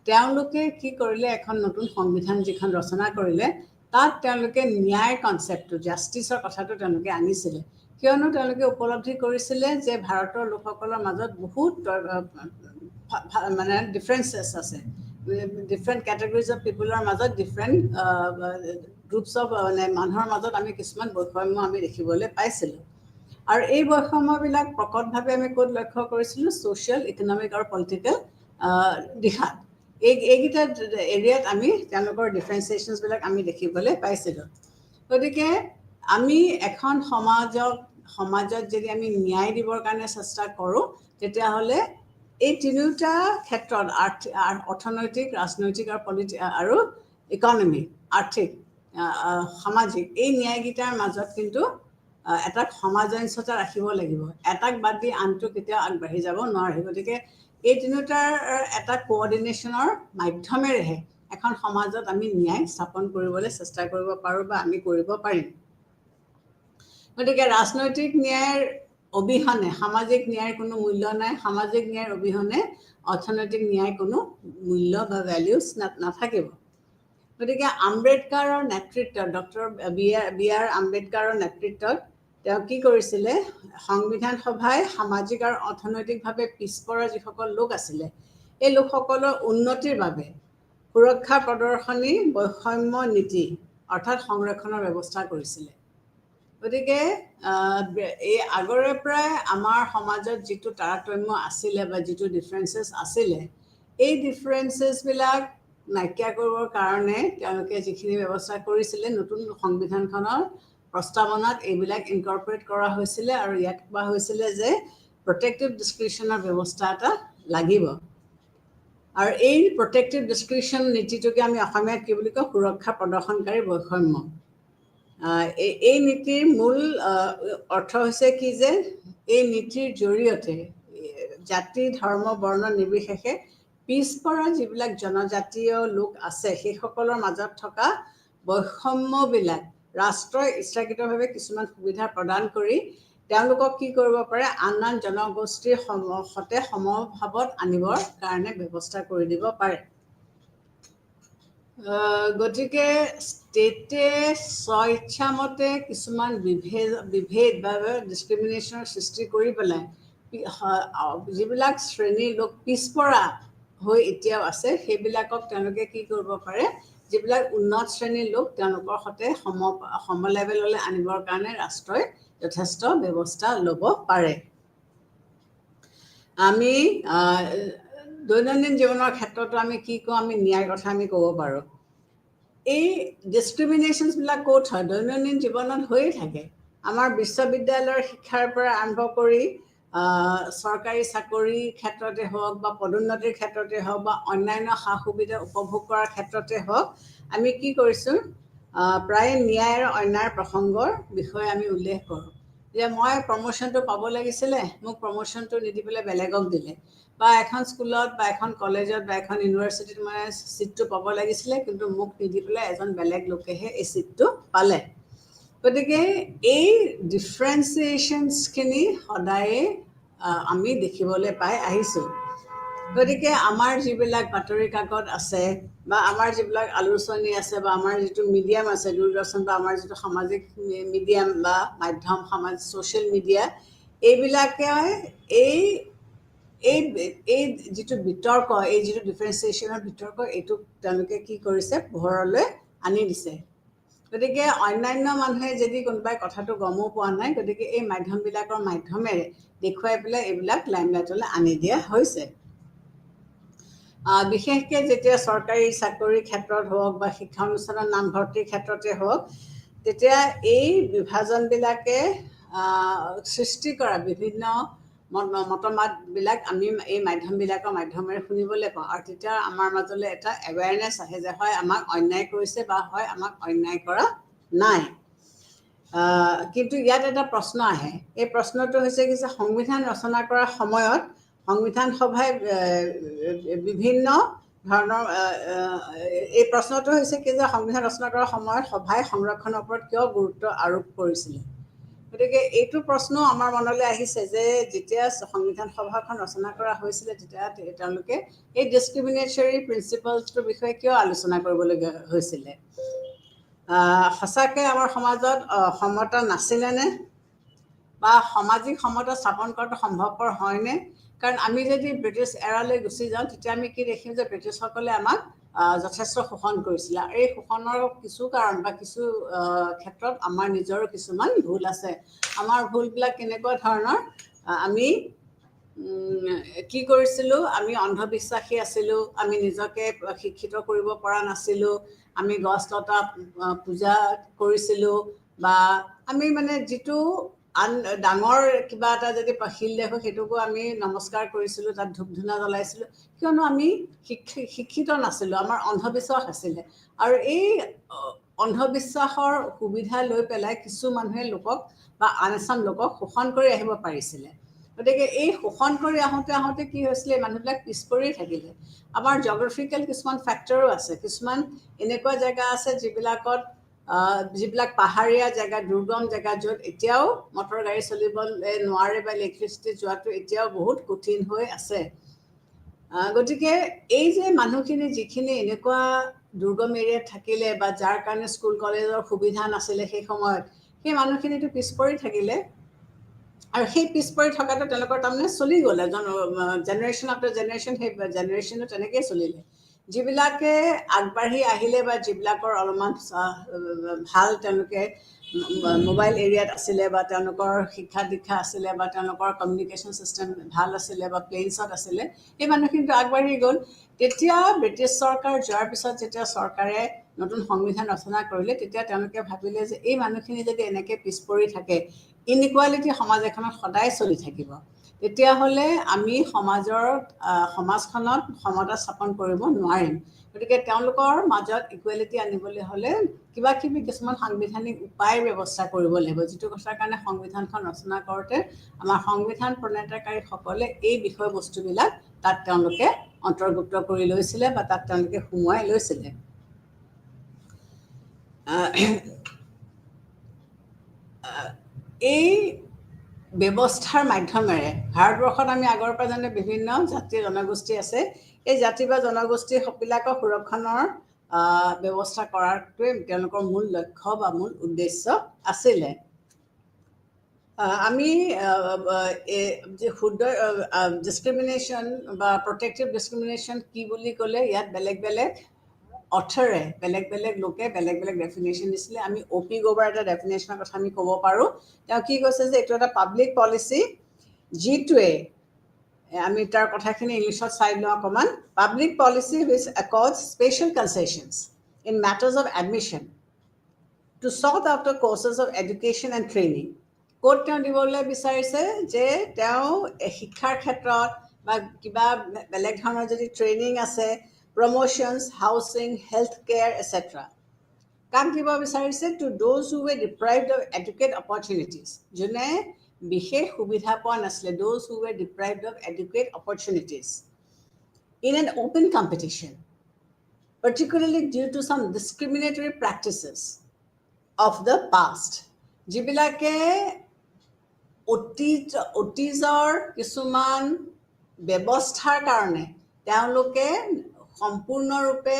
তেওঁলোকে কি কৰিলে, এখন নতুন সংবিধান যিখন ৰচনা কৰিলে তাত তেওঁলোকে ন্যায় কনচেপ্টটো, জাষ্টিছৰ কথাটো তেওঁলোকে আনিছিলে। কিয়নো তেওঁলোকে উপলব্ধি কৰিছিলে যে ভাৰতৰ লোকসকলৰ মাজত বহুত মানে ডিফাৰেঞ্চেছ আছে, ডিফাৰেণ্ট কেটেগৰিজ অফ পিপুলৰ মাজত, ডিফাৰেণ্ট গ্ৰুপছ অফ মানে মানুহৰ মাজত আমি কিছুমান বৈষম্য আমি দেখিবলৈ পাইছিলোঁ। আৰু এই বৈষম্যবিলাক প্ৰকটভাৱে আমি ক'ত লক্ষ্য কৰিছিলোঁ, ছ'চিয়েল, ইকনমিক আৰু পলিটিকেল দিশাত। এইকেইটা এৰিয়াত আমি তেওঁলোকৰ ডিফাৰেঞ্চিয়েশ্যনছবিলাক আমি দেখিবলৈ পাইছিলোঁ। গতিকে আমি এখন সমাজত যদি আমি ন্যায় দিবৰ কাৰণে চেষ্টা কৰোঁ তেতিয়াহ'লে এই তিনিওটা ক্ষেত্ৰত, অৰ্থনৈতিক, ৰাজনৈতিক আৰু ইকনমিক, আৰ্থিক, সামাজিক, এই ন্যায়কেইটাৰ মাজত কিন্তু এটা সমাজয়িঞ্চতা ৰাখিব লাগিব। এটাক বাদ দি আনটো কেতিয়াও আগবাঢ়ি যাব নোৱাৰে। গতিকে এই তিনিওটাৰ এটা কোঅৰ্ডিনেশ্যনৰ মাধ্যমেৰেহে এখন সমাজত আমি ন্যায় স্থাপন কৰিবলৈ চেষ্টা কৰিব পাৰোঁ বা আমি কৰিব পাৰিম। গতিকে ৰাজনৈতিক ন্যায়ৰ অবিহনে সামাজিক ন্যায়ৰ কোনো মূল্য নাই, সামাজিক ন্যায়ৰ অবিহনে অৰ্থনৈতিক ন্যায়ৰ কোনো মূল্য বা ভেলিউজ নাথাকিব। গতিকে আম্বেদকাৰৰ নেতৃত্বত, ডক্টৰ বি.আৰ. আম্বেদকাৰৰ নেতৃত্বত তেওঁ কি কৰিছিলে, সংবিধান সভাই সামাজিক আৰু অৰ্থনৈতিকভাৱে পিছপৰা যিসকল লোক আছিলে এই লোকসকলৰ উন্নতিৰ বাবে সুৰক্ষা প্ৰদৰ্শনী বৈষম্য নীতি অৰ্থাৎ সংৰক্ষণৰ ব্যৱস্থা কৰিছিলে। গতিকে এই আগৰে পৰাই আমাৰ সমাজত যিটো তাৰতম্য আছিলে বা যিটো ডিফাৰেঞ্চেছ আছিলে, এই ডিফাৰেঞ্চেছবিলাক নাইকিয়া কৰিবৰ কাৰণে তেওঁলোকে যিখিনি ব্যৱস্থা কৰিছিলে নতুন সংবিধানখনৰ প্ৰস্তাৱনাত এইবিলাক ইনকৰ্পৰেট কৰা হৈছিলে আৰু ইয়াত কোৱা হৈছিলে যে প্ৰটেক্টিভ ডিছক্ৰিপশ্যনৰ ব্যৱস্থা এটা লাগিব আৰু এই প্ৰটেক্টিভ ডিছক্ৰিপশ্যন নীতিটোকে আমি অসমীয়াত কি বুলি কওঁ সুৰক্ষা প্ৰদৰ্শনকাৰী বৈষম্য এই নীতিৰ মূল অৰ্থ হৈছে কি যে এই নীতিৰ জৰিয়তে জাতি ধৰ্ম বৰ্ণ নিৰ্বিশেষে পিছপৰা যিবিলাক জনজাতীয় লোক আছে সেইসকলৰ মাজত থকা বৈষম্যবিলাক ৰাষ্ট্ৰই ইচ্ছাকৃতভাৱে কিছুমান সুবিধা প্ৰদান কৰি তেওঁলোকক কি কৰিব পাৰে আন আন জনগোষ্ঠীৰ সতে সমভাৱত আনিবৰ কাৰণে ব্যৱস্থা কৰি দিব পাৰে গতিকে ষ্টেটে স্বইচ্ছামতে কিছুমান বিভেদ বা ডিছক্ৰিমিনেশ্যনৰ সৃষ্টি কৰি পেলাই যিবিলাক শ্ৰেণীৰ লোক পিছপৰা হৈ এতিয়াও আছে সেইবিলাকক তেওঁলোকে কি কৰিব পাৰে যিবিলাক উন্নত শ্ৰেণীৰ লোক তেওঁলোকৰ সৈতে সম লেভেললৈ আনিবৰ কাৰণে ৰাষ্ট্ৰই যথেষ্ট ব্যৱস্থা ল'ব পাৰে আমি দৈনন্দিন জীৱনৰ ক্ষেত্ৰতো আমি কি কওঁ আমি ন্যায়ৰ কথা আমি ক'ব পাৰোঁ এই ডিছক্ৰিমিনেশ্যনছবিলাক ক'ত হয় দৈনন্দিন জীৱনত হৈয়ে থাকে আমাৰ বিশ্ববিদ্যালয়ৰ শিক্ষাৰ পৰা আৰম্ভ কৰি চৰকাৰী চাকৰিৰ ক্ষেত্ৰতে হওক বা পদোন্নতিৰ ক্ষেত্ৰতে হওক বা অন্যান্য সা সুবিধা উপভোগ কৰাৰ ক্ষেত্ৰতে হওক আমি কি কৰিছোঁ প্ৰায় ন্যায় আৰু অন্যায়ৰ প্ৰসংগৰ বিষয়ে আমি উল্লেখ কৰোঁ যে মই প্ৰমোশ্যনটো পাব লাগিছিলে মোক প্ৰমোশ্যনটো নিদি পেলাই বেলেগক দিলে বা এখন স্কুলত বা এখন কলেজত বা এখন ইউনিভাৰ্চিটিত মই ছিটটো পাব লাগিছিলে কিন্তু মোক নিদি পেলাই এজন বেলেগ লোকেহে এই ছিটটো পালে গতিকে এই ডিফাৰেঞ্চিয়েশ্যনছখিনি সদায়ে আমি দেখিবলৈ পাই আহিছোঁ গতিকে আমাৰ যিবিলাক বাতৰি কাকত আছে বা আমাৰ যিবিলাক আলোচনী আছে বা আমাৰ যিটো মিডিয়াম আছে দূৰদৰ্শন বা আমাৰ যিটো সামাজিক মিডিয়াম বা মাধ্যম ছ'চিয়েল মিডিয়া এইবিলাকে এই যিটো বিতৰ্ক এই যিটো ডিফাৰেঞ্চিয়েশ্যনৰ বিতৰ্ক এইটো তেওঁলোকে কি কৰিছে পোহৰলৈ আনি দিছে গতিকে অন্যান্য মানুহে যদি কোনোবাই কথাটো গমো পোৱা নাই গতিকে এই মাধ্যমবিলাকৰ মাধ্যমেৰে দেখুৱাই পেলাই এইবিলাক লাইমলাইটলৈ আনি দিয়া হৈছে বিশেষকৈ যেতিয়া চৰকাৰী চাকৰিৰ ক্ষেত্ৰত হওক বা শিক্ষা অনুষ্ঠানৰ নামভৰ্তিৰ ক্ষেত্ৰতে হওক তেতিয়া এই বিভাজনবিলাকে সৃষ্টি কৰা বিভিন্ন মতবাদবিলাক আমি এই মাধ্যমবিলাকৰ মাধ্যমেৰে শুনিবলৈ পাওঁ আৰু তেতিয়া আমাৰ মাজলৈ এটা এৱেৰনেছ আহে যে হয় আমাক অন্যায় কৰিছে বা হয় আমাক অন্যায় কৰা নাই কিন্তু ইয়াত এটা প্ৰশ্ন আহে এই প্ৰশ্নটো হৈছে কি যে সংবিধান ৰচনা কৰাৰ সময়ত সংবিধান সভাই বিভিন্ন ধৰণৰ এই প্ৰশ্নটো হৈছে কি যে সংবিধান ৰচনা কৰাৰ সময়ত সভাই সংৰক্ষণৰ ওপৰত কিয় গুৰুত্ব আৰোপ কৰিছিলে গতিকে এইটো প্ৰশ্ন আমাৰ মনলৈ আহিছে যে যেতিয়া সংবিধান সভাখন ৰচনা কৰা হৈছিলে তেতিয়া তেওঁলোকে এই ডিছক্ৰিমিনেটৰী প্ৰিন্সিপলছটোৰ বিষয়ে কিয় আলোচনা কৰিবলগীয়া হৈছিলে সঁচাকৈ আমাৰ সমাজত সমতা নাছিলেনে বা সামাজিক সমতা স্থাপন কৰাটো সম্ভৱপৰ হয়নে কাৰণ আমি যদি ব্ৰিটিছ এৰালৈ গুচি যাওঁ তেতিয়া আমি কি দেখিম যে ব্ৰিটিছসকলে আমাক যথেষ্ট শোষণ কৰিছিলে আৰু এই শোষণৰ কিছু কাৰণ বা কিছু ক্ষেত্ৰত আমাৰ নিজৰো কিছুমান ভুল আছে আমাৰ ভুলবিলাক কেনেকুৱা ধৰণৰ আমি কি কৰিছিলোঁ আমি অন্ধবিশ্বাসী আছিলোঁ আমি নিজকে শিক্ষিত কৰিব পৰা নাছিলোঁ আমি গছ লতা পূজা কৰিছিলোঁ বা আমি মানে যিটো ডাঙৰ কিবা এটা যদি শিল দেখোঁ সেইটোকো আমি নমস্কাৰ কৰিছিলোঁ তাত ধূপ ধূনা জ্বলাইছিলোঁ কিয়নো আমি শিক্ষিত নাছিলোঁ আমাৰ অন্ধবিশ্বাস আছিলে আৰু এই অন্ধবিশ্বাসৰ সুবিধা লৈ পেলাই কিছু মানুহে লোকক বা আন এচাম লোকক শোষণ কৰি আহিব পাৰিছিলে গতিকে এই শোষণ কৰি আহোঁতে কি হৈছিলে মানুহবিলাক পিছ পৰি থাকিলে আমাৰ জিঅ'গ্ৰাফিকেল কিছুমান ফেক্টৰো আছে কিছুমান এনেকুৱা জেগা আছে যিবিলাক পাহাৰীয়া জেগা দুৰ্গম জেগা য'ত এতিয়াও মটৰ গাড়ী চলিবলৈ নোৱাৰে বা ইলেক্ট্ৰিচিটি যোৱাটো এতিয়াও বহুত কঠিন হৈ আছে গতিকে এই যে মানুহখিনি যিখিনি এনেকুৱা দুৰ্গম এৰিয়াত থাকিলে বা যাৰ কাৰণে স্কুল কলেজৰ সুবিধা নাছিলে সেই সময়ত সেই মানুহখিনিতো পিছ পৰি থাকিলে আৰু সেই পিছ পৰি থকাটো তেওঁলোকৰ তাৰমানে চলি গ'ল জেনেৰেশ্যন আফটাৰ জেনেৰেশ্যন সেই জেনেৰেশ্যনো তেনেকেই চলিলে যিবিলাকে আগবাঢ়ি আহিলে বা যিবিলাকৰ অলপমান ভাল তেওঁলোকে মোবাইল এৰিয়াত আছিলে বা তেওঁলোকৰ শিক্ষা দীক্ষা আছিলে বা তেওঁলোকৰ কমিউনিকেশ্যন ছিষ্টেম ভাল আছিলে বা প্লেইনছত আছিলে সেই মানুহখিনিতো আগবাঢ়ি গ'ল তেতিয়া ব্ৰিটিছ চৰকাৰ যোৱাৰ পিছত যেতিয়া চৰকাৰে নতুন সংবিধান ৰচনা কৰিলে তেতিয়া তেওঁলোকে ভাবিলে যে এই মানুহখিনি যদি এনেকৈ পিছ পৰি থাকে ইনইকুৱালিটি সমাজ এখনত সদায় চলি থাকিব তেতিয়াহ'লে আমি সমাজখনত সমতা স্থাপন কৰিব নোৱাৰিম গতিকে তেওঁলোকৰ মাজত ইকুৱেলিটি আনিবলৈ হ'লে কিবা কিবি কিছুমান সাংবিধানিক উপায় ব্যৱস্থা কৰিব লাগিব যিটো কথাৰ কাৰণে সংবিধানখন ৰচনা কৰোঁতে আমাৰ সংবিধান প্ৰণয়নকাৰীসকলে এই বিষয়বস্তুবিলাক তাত তেওঁলোকে অন্তৰ্ভুক্ত কৰি লৈছিলে বা তাত তেওঁলোকে সুমুৱাই লৈছিলে এই ব্যৱস্থাৰ মাধ্যমেৰে ভাৰতবৰ্ষত আমি আগৰ পৰা জানো বিভিন্ন জাতি জনগোষ্ঠী আছে এই জাতি বা জনগোষ্ঠীবিলাকৰ সুৰক্ষণৰ ব্যৱস্থা কৰাটোৱে তেওঁলোকৰ মূল লক্ষ্য বা মূল উদ্দেশ্য আছিলে আমি শুদ্ধ ডিছক্ৰিমিনেশ্যন বা প্ৰটেক্টিভ ডিছক্ৰিমিনেশ্যন কি বুলি ক'লে ইয়াত বেলেগ বেলেগ অথৰে বেলেগ বেলেগ লোকে বেলেগ বেলেগ ডেফিনেশ্যন দিছিলে আমি অ' পি গৌবাৰ এটা ডেফিনেশ্যনৰ কথা আমি ক'ব পাৰোঁ তেওঁ কি কৈছে যে এইটো এটা পাব্লিক পলিচি যিটোৱে আমি তাৰ কথাখিনি ইংলিছত চাই লওঁ অকণমান public policy which accords special concessions in matters of admission to sort out the courses of education and training ক'ত তেওঁ দিবলৈ বিচাৰিছে যে তেওঁ শিক্ষাৰ ক্ষেত্ৰত বা কিবা বেলেগ ধৰণৰ যদি ট্ৰেইনিং আছে promotions housing health care etcetera কাক দিব বিচাৰিছে to those who were deprived of educate opportunities যোনে বিশেষ সুবিধা পোৱা নাছিলে those who were deprived of educate opportunities in an open competition particularly due to some discriminatory practices of the past যিবিলাকে অতীজৰ কিছুমান ব্যৱস্থাৰ কাৰণে তেওঁলোকে সম্পূৰ্ণৰূপে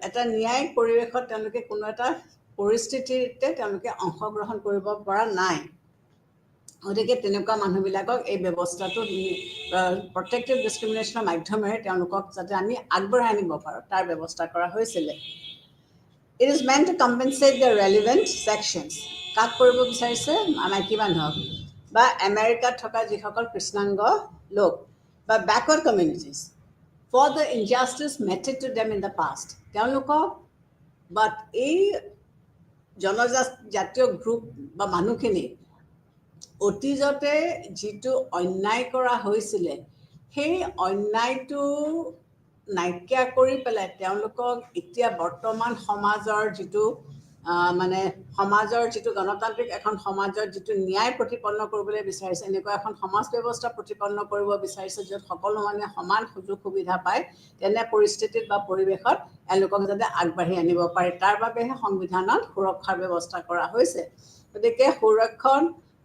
এটা ন্যায়িক পৰিৱেশত তেওঁলোকে কোনো এটা পৰিস্থিতিতে তেওঁলোকে অংশগ্ৰহণ কৰিব পৰা নাই গতিকে তেনেকুৱা মানুহবিলাকক এই ব্যৱস্থাটো প্ৰটেক্টিভ ডিছক্ৰিমিনেশ্যনৰ মাধ্যমেৰে তেওঁলোকক যাতে আমি আগবঢ়াই আনিব পাৰোঁ তাৰ ব্যৱস্থা কৰা হৈছিলে It is meant to compensate the relevant sections. কাক কৰিব বিচাৰিছে মাইকী মানুহক বা আমেৰিকাত থকা যিসকল কৃষ্ণাংগ লোক বা backward communities for the injustice meted to them in the past তেওঁলোকক বাট এই জনজাতীয় গ্ৰুপ বা মানুহখিনি অতীজতে যিটো অন্যায় কৰা হৈছিলে সেই অন্যায়টো নাইকিয়া কৰি পেলাই তেওঁলোকক এতিয়া বৰ্তমান সমাজৰ যিটো মানে সমাজৰ যিটো গণতান্ত্ৰিক এখন সমাজৰ যিটো ন্যায় প্ৰতিপন্ন কৰিবলৈ বিচাৰিছে এনেকুৱা এখন সমাজ ব্যৱস্থা প্ৰতিপন্ন কৰিব বিচাৰিছে য'ত সকলো মানুহে সমান সুযোগ সুবিধা পায় তেনে পৰিস্থিতিত বা পৰিৱেশত এওঁলোকক যাতে আগবাঢ়ি আনিব পাৰে তাৰ বাবেহে সংবিধানত সুৰক্ষাৰ ব্যৱস্থা কৰা হৈছে গতিকে সুৰক্ষা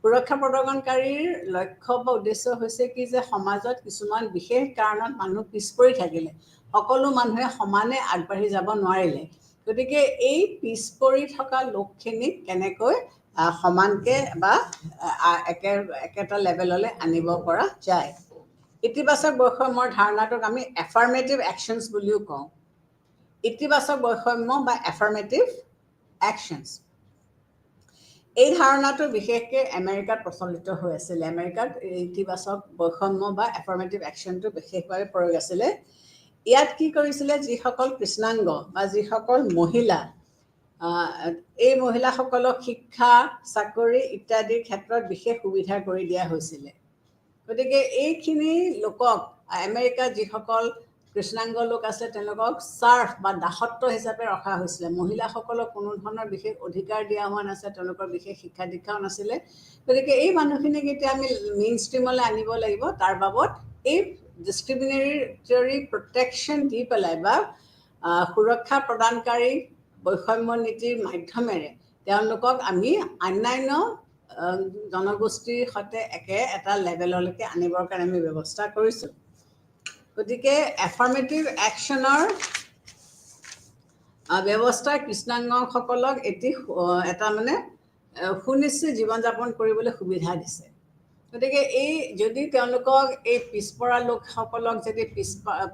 প্ৰদৰ্শনকাৰীৰ লক্ষ্য বা উদ্দেশ্য হৈছে কি যে সমাজত কিছুমান বিশেষ কাৰণত মানুহ পিছ পৰি থাকিলে সকলো মানুহে সমানে আগবাঢ়ি যাব নোৱাৰিলে গতিকে এই পিছ পৰি থকা লোকখিনিক কেনেকৈ সমানকে বা একেটা লেভেললৈ আনিব পৰা যায় ইতিবাচক বৈষম্যৰ ধাৰণাটোক আমি এফাৰ্মেটিভ একশ্যনছ বুলিও কওঁ ইতিবাচক বৈষম্য বা এফাৰ্মেটিভ একশ্যনছ এই ধাৰণাটো বিশেষকৈ আমেৰিকাত প্ৰচলিত হৈ আছিলে আমেৰিকাত ইতিবাচক বৈষম্য বা এফাৰ্মেটিভ একশ্যনটো বিশেষভাৱে প্ৰয়োগ আছিলে ইয়াত কি কৰিছিলে যিসকল কৃষ্ণাংগ বা যিসকল মহিলা এই মহিলাসকলক শিক্ষা চাকৰি ইত্যাদিৰ ক্ষেত্ৰত বিশেষ সুবিধা কৰি দিয়া হৈছিলে গতিকে এইখিনি লোকক আমেৰিকাত যিসকল কৃষ্ণাংগ লোক আছে তেওঁলোকক চাৰ্ফ বা দাসত্ব হিচাপে ৰখা হৈছিলে মহিলাসকলক কোনো ধৰণৰ বিশেষ অধিকাৰ দিয়া হোৱা নাছিলে তেওঁলোকৰ বিশেষ শিক্ষা দীক্ষাও নাছিলে গতিকে এই মানুহখিনিক এতিয়া আমি মেইন ষ্ট্ৰীমলৈ আনিব লাগিব তাৰ বাবদ এই ডিছক্ৰিমিনেটৰী প্ৰটেকশ্যন দি পেলাই বা সুৰক্ষা প্ৰদানকাৰী বৈষম্য নীতিৰ মাধ্যমেৰে তেওঁলোকক আমি অন্যান্য জনগোষ্ঠীৰ সৈতে এটা লেভেললৈকে আনিবৰ কাৰণে আমি ব্যৱস্থা কৰিছোঁ গতিকে এফাৰ্মেটিভ একশ্যনৰ ব্যৱস্থা কৃষ্ণাংগসকলক এটা মানে সুনিশ্চিত জীৱন যাপন কৰিবলৈ সুবিধা দিছে গতিকে এই যদি তেওঁলোকক এই পিছপৰা লোকসকলক যদি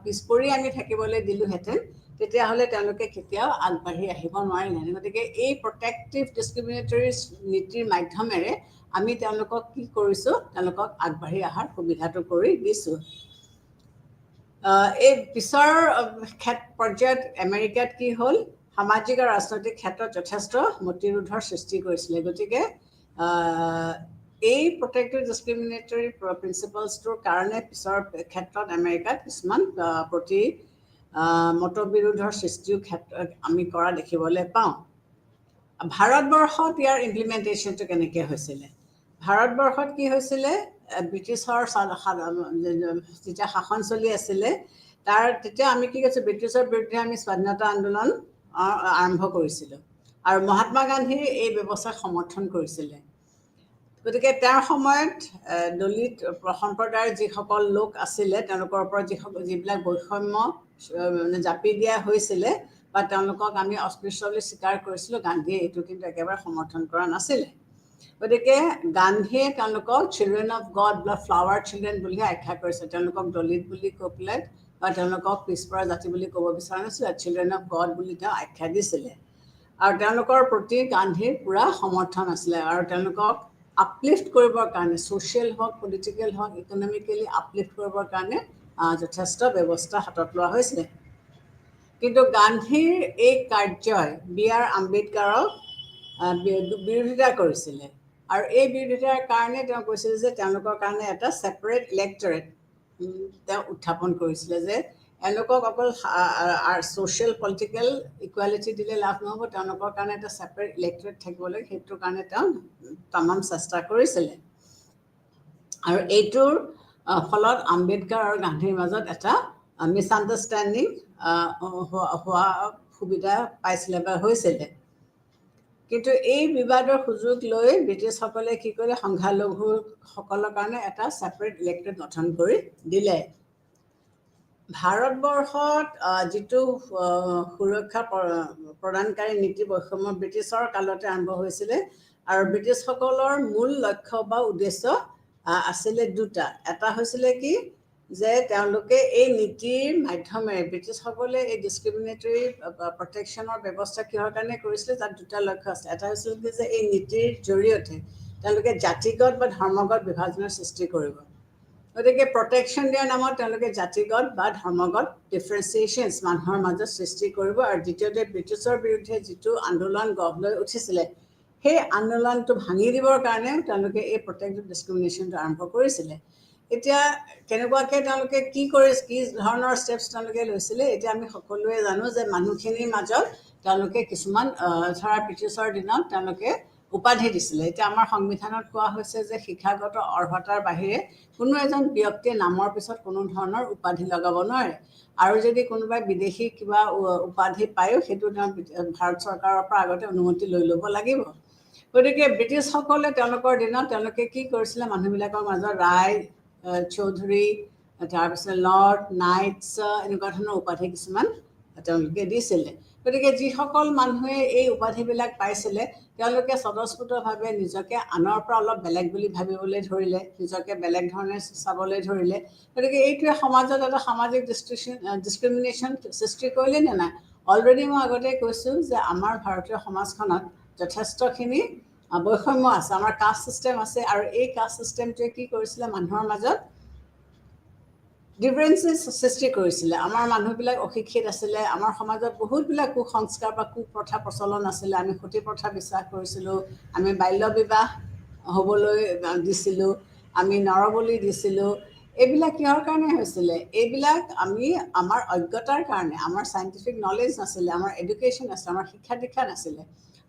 পিছপৰি আমি থাকিবলৈ দিলোহেঁতেন তেতিয়াহ'লে তেওঁলোকে কেতিয়াও আগবাঢ়ি আহিব নোৱাৰিলেহেঁতেন। গতিকে এই প্ৰটেক্টিভ ডিছক্ৰিমিনেটৰী নীতিৰ মাধ্যমেৰে আমি তেওঁলোকক কি কৰিছোঁ, তেওঁলোকক আগবাঢ়ি অহাৰ সুবিধাটো কৰি দিছোঁ। এই পিছৰ পৰ্যায়ত আমেৰিকাত কি হ'ল, সামাজিক আৰু ৰাজনৈতিক ক্ষেত্ৰত যথেষ্ট মতিৰোধৰ সৃষ্টি কৰিছিলে। গতিকে এই প্ৰটেক্টিভ ডিছক্ৰিমিনেটৰী প্ৰিন্সিপালছটোৰ কাৰণে পিছৰ ক্ষেত্ৰত আমেৰিকাত কিছুমান মতবিৰোধৰ সৃষ্টিও ক্ষেত্ৰত আমি কৰা দেখিবলৈ পাওঁ। ভাৰতবৰ্ষত ইয়াৰ ইমপ্লিমেণ্টেশ্যনটো কেনেকৈ হৈছিলে? ভাৰতবৰ্ষত কি হৈছিলে, ব্ৰিটিছৰ যেতিয়া শাসন চলি আছিলে তেতিয়া আমি কি কৈছোঁ, ব্ৰিটিছৰ বিৰুদ্ধে আমি স্বাধীনতা আন্দোলন আৰম্ভ কৰিছিলোঁ আৰু মহাত্মা গান্ধীৰ এই ব্যৱস্থাক সমৰ্থন কৰিছিলে। গতিকে তেওঁৰ সময়ত দলিত সম্প্ৰদায়ৰ যিসকল লোক আছিলে তেওঁলোকৰ ওপৰত যিবিলাক বৈষম্য জাপি দিয়া হৈছিলে বা তেওঁলোকক আমি অস্পৃশ্য বুলি স্বীকাৰ কৰিছিলোঁ, গান্ধীয়ে এইটো কিন্তু একেবাৰে সমৰ্থন কৰা নাছিলে। গতিকে গান্ধীয়ে তেওঁলোকক চিলড্ৰেন অফ গড বা ফ্লাৱাৰ চিলড্ৰেন বুলিহে আখ্যা কৰিছে। তেওঁলোকক দলিত বুলি কৈ পেলাই বা তেওঁলোকক পিছপৰা জাতি বুলি ক'ব বিচৰা নাছিলে, চিলড্ৰেন অফ গড বুলি তেওঁ আখ্যা দিছিলে। আৰু তেওঁলোকৰ প্ৰতি গান্ধীৰ পূৰা সমৰ্থন আছিলে আৰু তেওঁলোকক আপলিফ্ট কৰিবৰ কাৰণে, ছ'চিয়েল হওক, পলিটিকেল হওক, ইকনমিকেলি আপলিফ্ট কৰিবৰ কাৰণে যথেষ্ট ব্যৱস্থা হাতত লোৱা হৈছিলে। কিন্তু গান্ধীৰ এই কাৰ্যই বি.আৰ. আম্বেদকাৰক বিৰোধিতা কৰিছিলে আৰু এই বিৰোধিতাৰ কাৰণে তেওঁ কৈছিল যে তেওঁলোকৰ কাৰণে এটা ছেপাৰেট ইলেক্টৰেট তেওঁ উত্থাপন কৰিছিলে, যে এওঁলোকক অকল ছ'চিয়েল পলিটিকেল ইকুৱেলিটি দিলে লাভ নহ'ব, তেওঁলোকৰ কাৰণে এটা ছেপাৰেট ইলেক্টৰেট থাকিব লাগে। সেইটোৰ কাৰণে তেওঁ তামাম চেষ্টা কৰিছিলে আৰু এইটোৰ ফলত আম্বেদকাৰ আৰু গান্ধীৰ মাজত এটা মিছআণ্ডাৰষ্টেণ্ডিং হোৱা সুবিধা পাইছিলে বা হৈছিলে। কিন্তু এই বিবাদৰ সুযোগ লৈ ব্ৰিটিছসকলে কি কৰিলে, সংখ্যালঘুসকলৰ কাৰণে এটা ছেপাৰেট ইলেক্টৰেট গঠন কৰি দিলে। ভাৰতবৰ্ষত যিটো সুৰক্ষা প্ৰদানকাৰী নীতি বৈষম্য ব্ৰিটিছৰ কালতে আৰম্ভ হৈছিলে আৰু ব্ৰিটিছসকলৰ মূল লক্ষ্য বা উদ্দেশ্য আছিলে দুটা। এটা হৈছিলে কি, যে তেওঁলোকে এই নীতিৰ মাধ্যমেৰে ব্ৰিটিছসকলে এই ডিছক্ৰিমিনেটৰী প্ৰটেকশ্যনৰ ব্যৱস্থা কিহৰ কাৰণে কৰিছিলে, তাত দুটা লক্ষ্য আছে। এটা হৈছিল কি, যে এই নীতিৰ জৰিয়তে তেওঁলোকে জাতিগত বা ধৰ্মগত বিভাজনৰ সৃষ্টি কৰিব। গতিকে প্ৰটেকশ্যন দিয়াৰ নামত তেওঁলোকে জাতিগত বা ধৰ্মগত ডিফাৰেঞ্চিয়েশ্যনছ মানুহৰ মাজত সৃষ্টি কৰিব। আৰু দ্বিতীয়তে ব্ৰিটিছৰ বিৰুদ্ধে যিটো আন্দোলন গঢ় লৈ উঠিছিলে সেই আন্দোলনটো ভাঙি দিবৰ কাৰণেও তেওঁলোকে এই প্ৰটেক্টিভ ডিছক্ৰিমিনেশ্যনটো আৰম্ভ কৰিছিলে। এতিয়া কেনেকুৱাকৈ তেওঁলোকে কি ধৰণৰ ষ্টেপছ তেওঁলোকে লৈছিলে, এতিয়া আমি সকলোৱে জানো যে মানুহখিনিৰ মাজত তেওঁলোকে কিছুমান ধৰা ব্ৰিটিছৰ দিনত তেওঁলোকে উপাধি দিছিলে। এতিয়া আমাৰ সংবিধানত কোৱা হৈছে যে শিক্ষাগত অৰ্হতাৰ বাহিৰে কোনো এজন ব্যক্তিয়ে নামৰ পিছত কোনো ধৰণৰ উপাধি লগাব নোৱাৰে আৰু যদি কোনোবাই বিদেশী কিবা উপাধি পায়ো সেইটো তেওঁ ভাৰত চৰকাৰৰ পৰা আগতে অনুমতি লৈ ল'ব লাগিব। গতিকে ব্ৰিটিছসকলে তেওঁলোকৰ দিনত তেওঁলোকে কি কৰিছিলে, মানুহবিলাকৰ মাজত ৰায়, চৌধুৰী, তাৰপিছত লৰ্ড, নাইটছ, এনেকুৱা ধৰণৰ উপাধি কিছুমান তেওঁলোকে দিছিলে। গতিকে যিসকল মানুহে এই উপাধিবিলাক পাইছিলে তেওঁলোকে স্বতঃস্ফূৰ্তভাৱে নিজকে আনৰ পৰা অলপ বেলেগ বুলি ভাবিবলৈ ধৰিলে, নিজকে বেলেগ ধৰণে চাবলৈ ধৰিলে। গতিকে এইটোৱে সমাজত এটা সামাজিক ডিছক্ৰিমিনেশ্যন সৃষ্টি কৰিলে নে নাই? অলৰেডি মই আগতে কৈছোঁ যে আমাৰ ভাৰতীয় সমাজখনত যথেষ্টখিনি বৈষম্য আছে, আমাৰ কাষ্ট ছিষ্টেম আছে আৰু এই কাষ্ট ছিষ্টেমটোৱে কি কৰিছিলে, মানুহৰ মাজত ডিফাৰেঞ্চেছ সৃষ্টি কৰিছিলে। আমাৰ মানুহবিলাক অশিক্ষিত আছিলে, আমাৰ সমাজত বহুতবিলাক কুসংস্কাৰ বা কুপ্ৰথা প্ৰচলন আছিলে। আমি সতী প্ৰথা বিশ্বাস কৰিছিলোঁ, আমি বাল্য বিবাহ হ'বলৈ দিছিলোঁ, আমি নৰবলি দিছিলোঁ। এইবিলাক কিহৰ কাৰণে হৈছিলে? এইবিলাক আমাৰ অজ্ঞতাৰ কাৰণে, আমাৰ চাইণ্টিফিক নলেজ নাছিলে, আমাৰ এডুকেশ্যন নাছিলে, আমাৰ শিক্ষা দীক্ষা নাছিলে।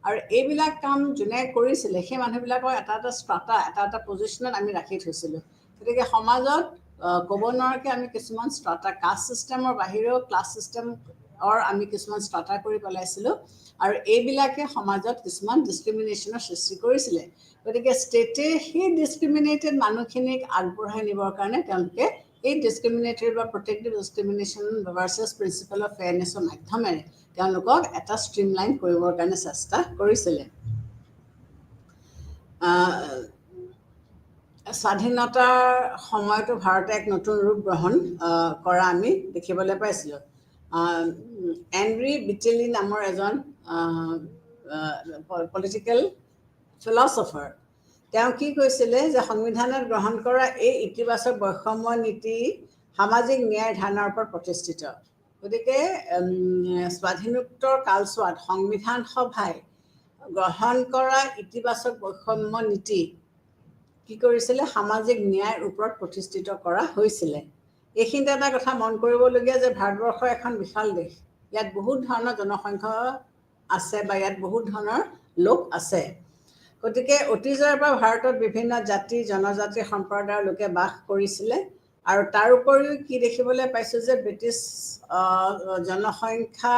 আৰু এইবিলাক কাম যোনে কৰিছিলে সেই মানুহবিলাকৰ এটা ষ্ট্ৰাটা, এটা পজিশ্যনত আমি ৰাখি থৈছিলোঁ। গতিকে সমাজত ক'ব নোৱাৰাকৈ আমি কিছুমান ষ্ট্ৰাটা, কাষ্ট ছিষ্টেমৰ বাহিৰেও ক্লাছ ছিষ্টেমৰ আমি কিছুমান ষ্ট্ৰাটা কৰি পেলাইছিলোঁ আৰু এইবিলাকে সমাজত কিছুমান ডিছক্ৰিমিনেশ্যনৰ সৃষ্টি কৰিছিলে। গতিকে ষ্টেটে সেই ডিছক্ৰিমিনেটেড মানুহখিনিক আগবঢ়াই নিবৰ কাৰণে তেওঁলোকে এই ডিছক্ৰিমিনেটৰী বা protective discrimination versus principle of ফেয়াৰনেছৰ মাধ্যমেৰে তেওঁলোকক এটা ষ্ট্ৰীমলাইন কৰিবৰ কাৰণে চেষ্টা কৰিছিলে। স্বাধীনতাৰ সময়তো ভাৰতে এক নতুন ৰূপ গ্ৰহণ কৰা আমি দেখিবলৈ পাইছিলোঁ। এণ্ড্ৰি বিটেলি নামৰ এজন পলিটিকেল ফিলচফাৰ, তেওঁ কি কৈছিলে যে সংবিধানত গ্ৰহণ কৰা এই ইতিবাচক বৈষম্য নীতি সামাজিক ন্যায়ৰ ধাৰণাৰ ওপৰত প্ৰতিষ্ঠিত। গতিকে স্বাধীনোত্তৰ কালছোৱাত সংবিধান সভাই গ্ৰহণ কৰা ইতিবাচক বৈষম্য নীতি কি কৰিছিলে, সামাজিক ন্যায়ৰ ওপৰত প্ৰতিষ্ঠিত কৰা হৈছিলে। এইখিনিতে এটা কথা মন কৰিবলগীয়া যে ভাৰতবৰ্ষ এখন বিশাল দেশ, ইয়াত বহুত ধৰণৰ জনসংখ্যা আছে বা ইয়াত বহুত ধৰণৰ লোক আছে। গতিকে অতীজৰে পৰা ভাৰতত বিভিন্ন জাতি জনজাতি সম্প্ৰদায়ৰ লোকে বাস কৰিছিলে। আৰু তাৰ উপৰিও কি দেখিবলৈ পাইছোঁ যে ব্ৰিটিছ জনসংখ্যা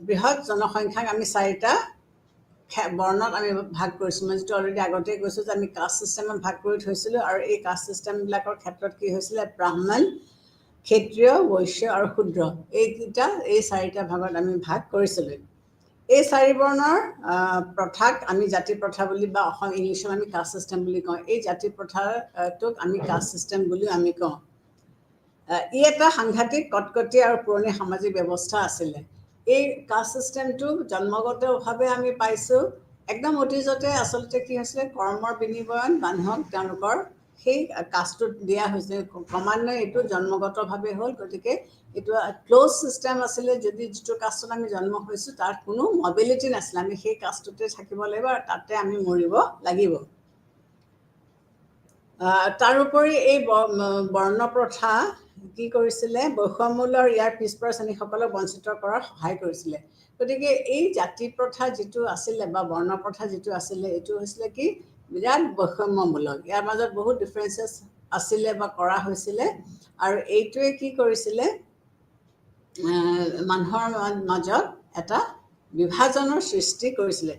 বৃহৎ জনসংখ্যাক আমি 4টা বৰ্ণত আমি ভাগ কৰিছোঁ। মই যিটো অলৰেডি আগতেই কৈছোঁ যে আমি কাষ্ট ছিষ্টেমত ভাগ কৰি থৈছিলোঁ, আৰু এই কাষ্ট ছিষ্টেমবিলাকৰ ক্ষেত্ৰত কি হৈছিলে, ব্ৰাহ্মণ, ক্ষত্ৰিয়, বৈশ্য আৰু শূদ্ৰ, এই 4টা ভাগত আমি ভাগ কৰিছিলোঁ। এই 4 বৰ্ণৰ প্ৰথাক আমি জাতি প্ৰথা বুলি বা ইংলিছত আমি কাষ্ট ছিষ্টেম বুলি কওঁ। এই জাতি প্ৰথাটোক আমি কাষ্ট ছিষ্টেম বুলিও আমি কওঁ। ই এটা সাংঘাতিক কটকটীয়া আৰু পুৰণি সামাজিক ব্যৱস্থা আছিলে। এই কাষ্ট ছিষ্টেমটো জন্মগতভাৱে আমি পাইছোঁ। একদম অতীজতে আচলতে কি হৈছিলে, কৰ্মৰ বিনিময়ত মানুহক তেওঁলোকৰ সেই কাষ্টটোত দিয়া হৈছিলে। ক্ৰমান্বয়ে এইটো জন্মগতভাৱে হ'ল। গতিকে এইটো ক্ল'জ ছিষ্টেম আছিলে। যদি যিটো কাষ্টত আমি জন্ম হৈছোঁ তাত কোনো মবিলিটি নাছিলে, আমি সেই কাষ্টটোতে থাকিব লাগিব আৰু তাতে আমি মৰিব লাগিব। তাৰোপৰি এই বৰ্ণ প্ৰথা কি কৰিছিলে, বৈষম্যমূল্য আৰু ইয়াৰ পিছপৰা শ্ৰেণীসকলক বঞ্চিত কৰাত সহায় কৰিছিলে। গতিকে এই জাতি প্ৰথা যিটো আছিলে বা বৰ্ণ প্ৰথা যিটো আছিলে, এইটো হৈছিলে কি বিৰাট বৈষম্যমূলক। ইয়াৰ মাজত বহুত ডিফাৰেঞ্চেছ আছিলে বা কৰা হৈছিলে। আৰু এইটোৱে কি কৰিছিলে, মানুহৰ মাজত এটা বিভাজনৰ সৃষ্টি কৰিছিলে।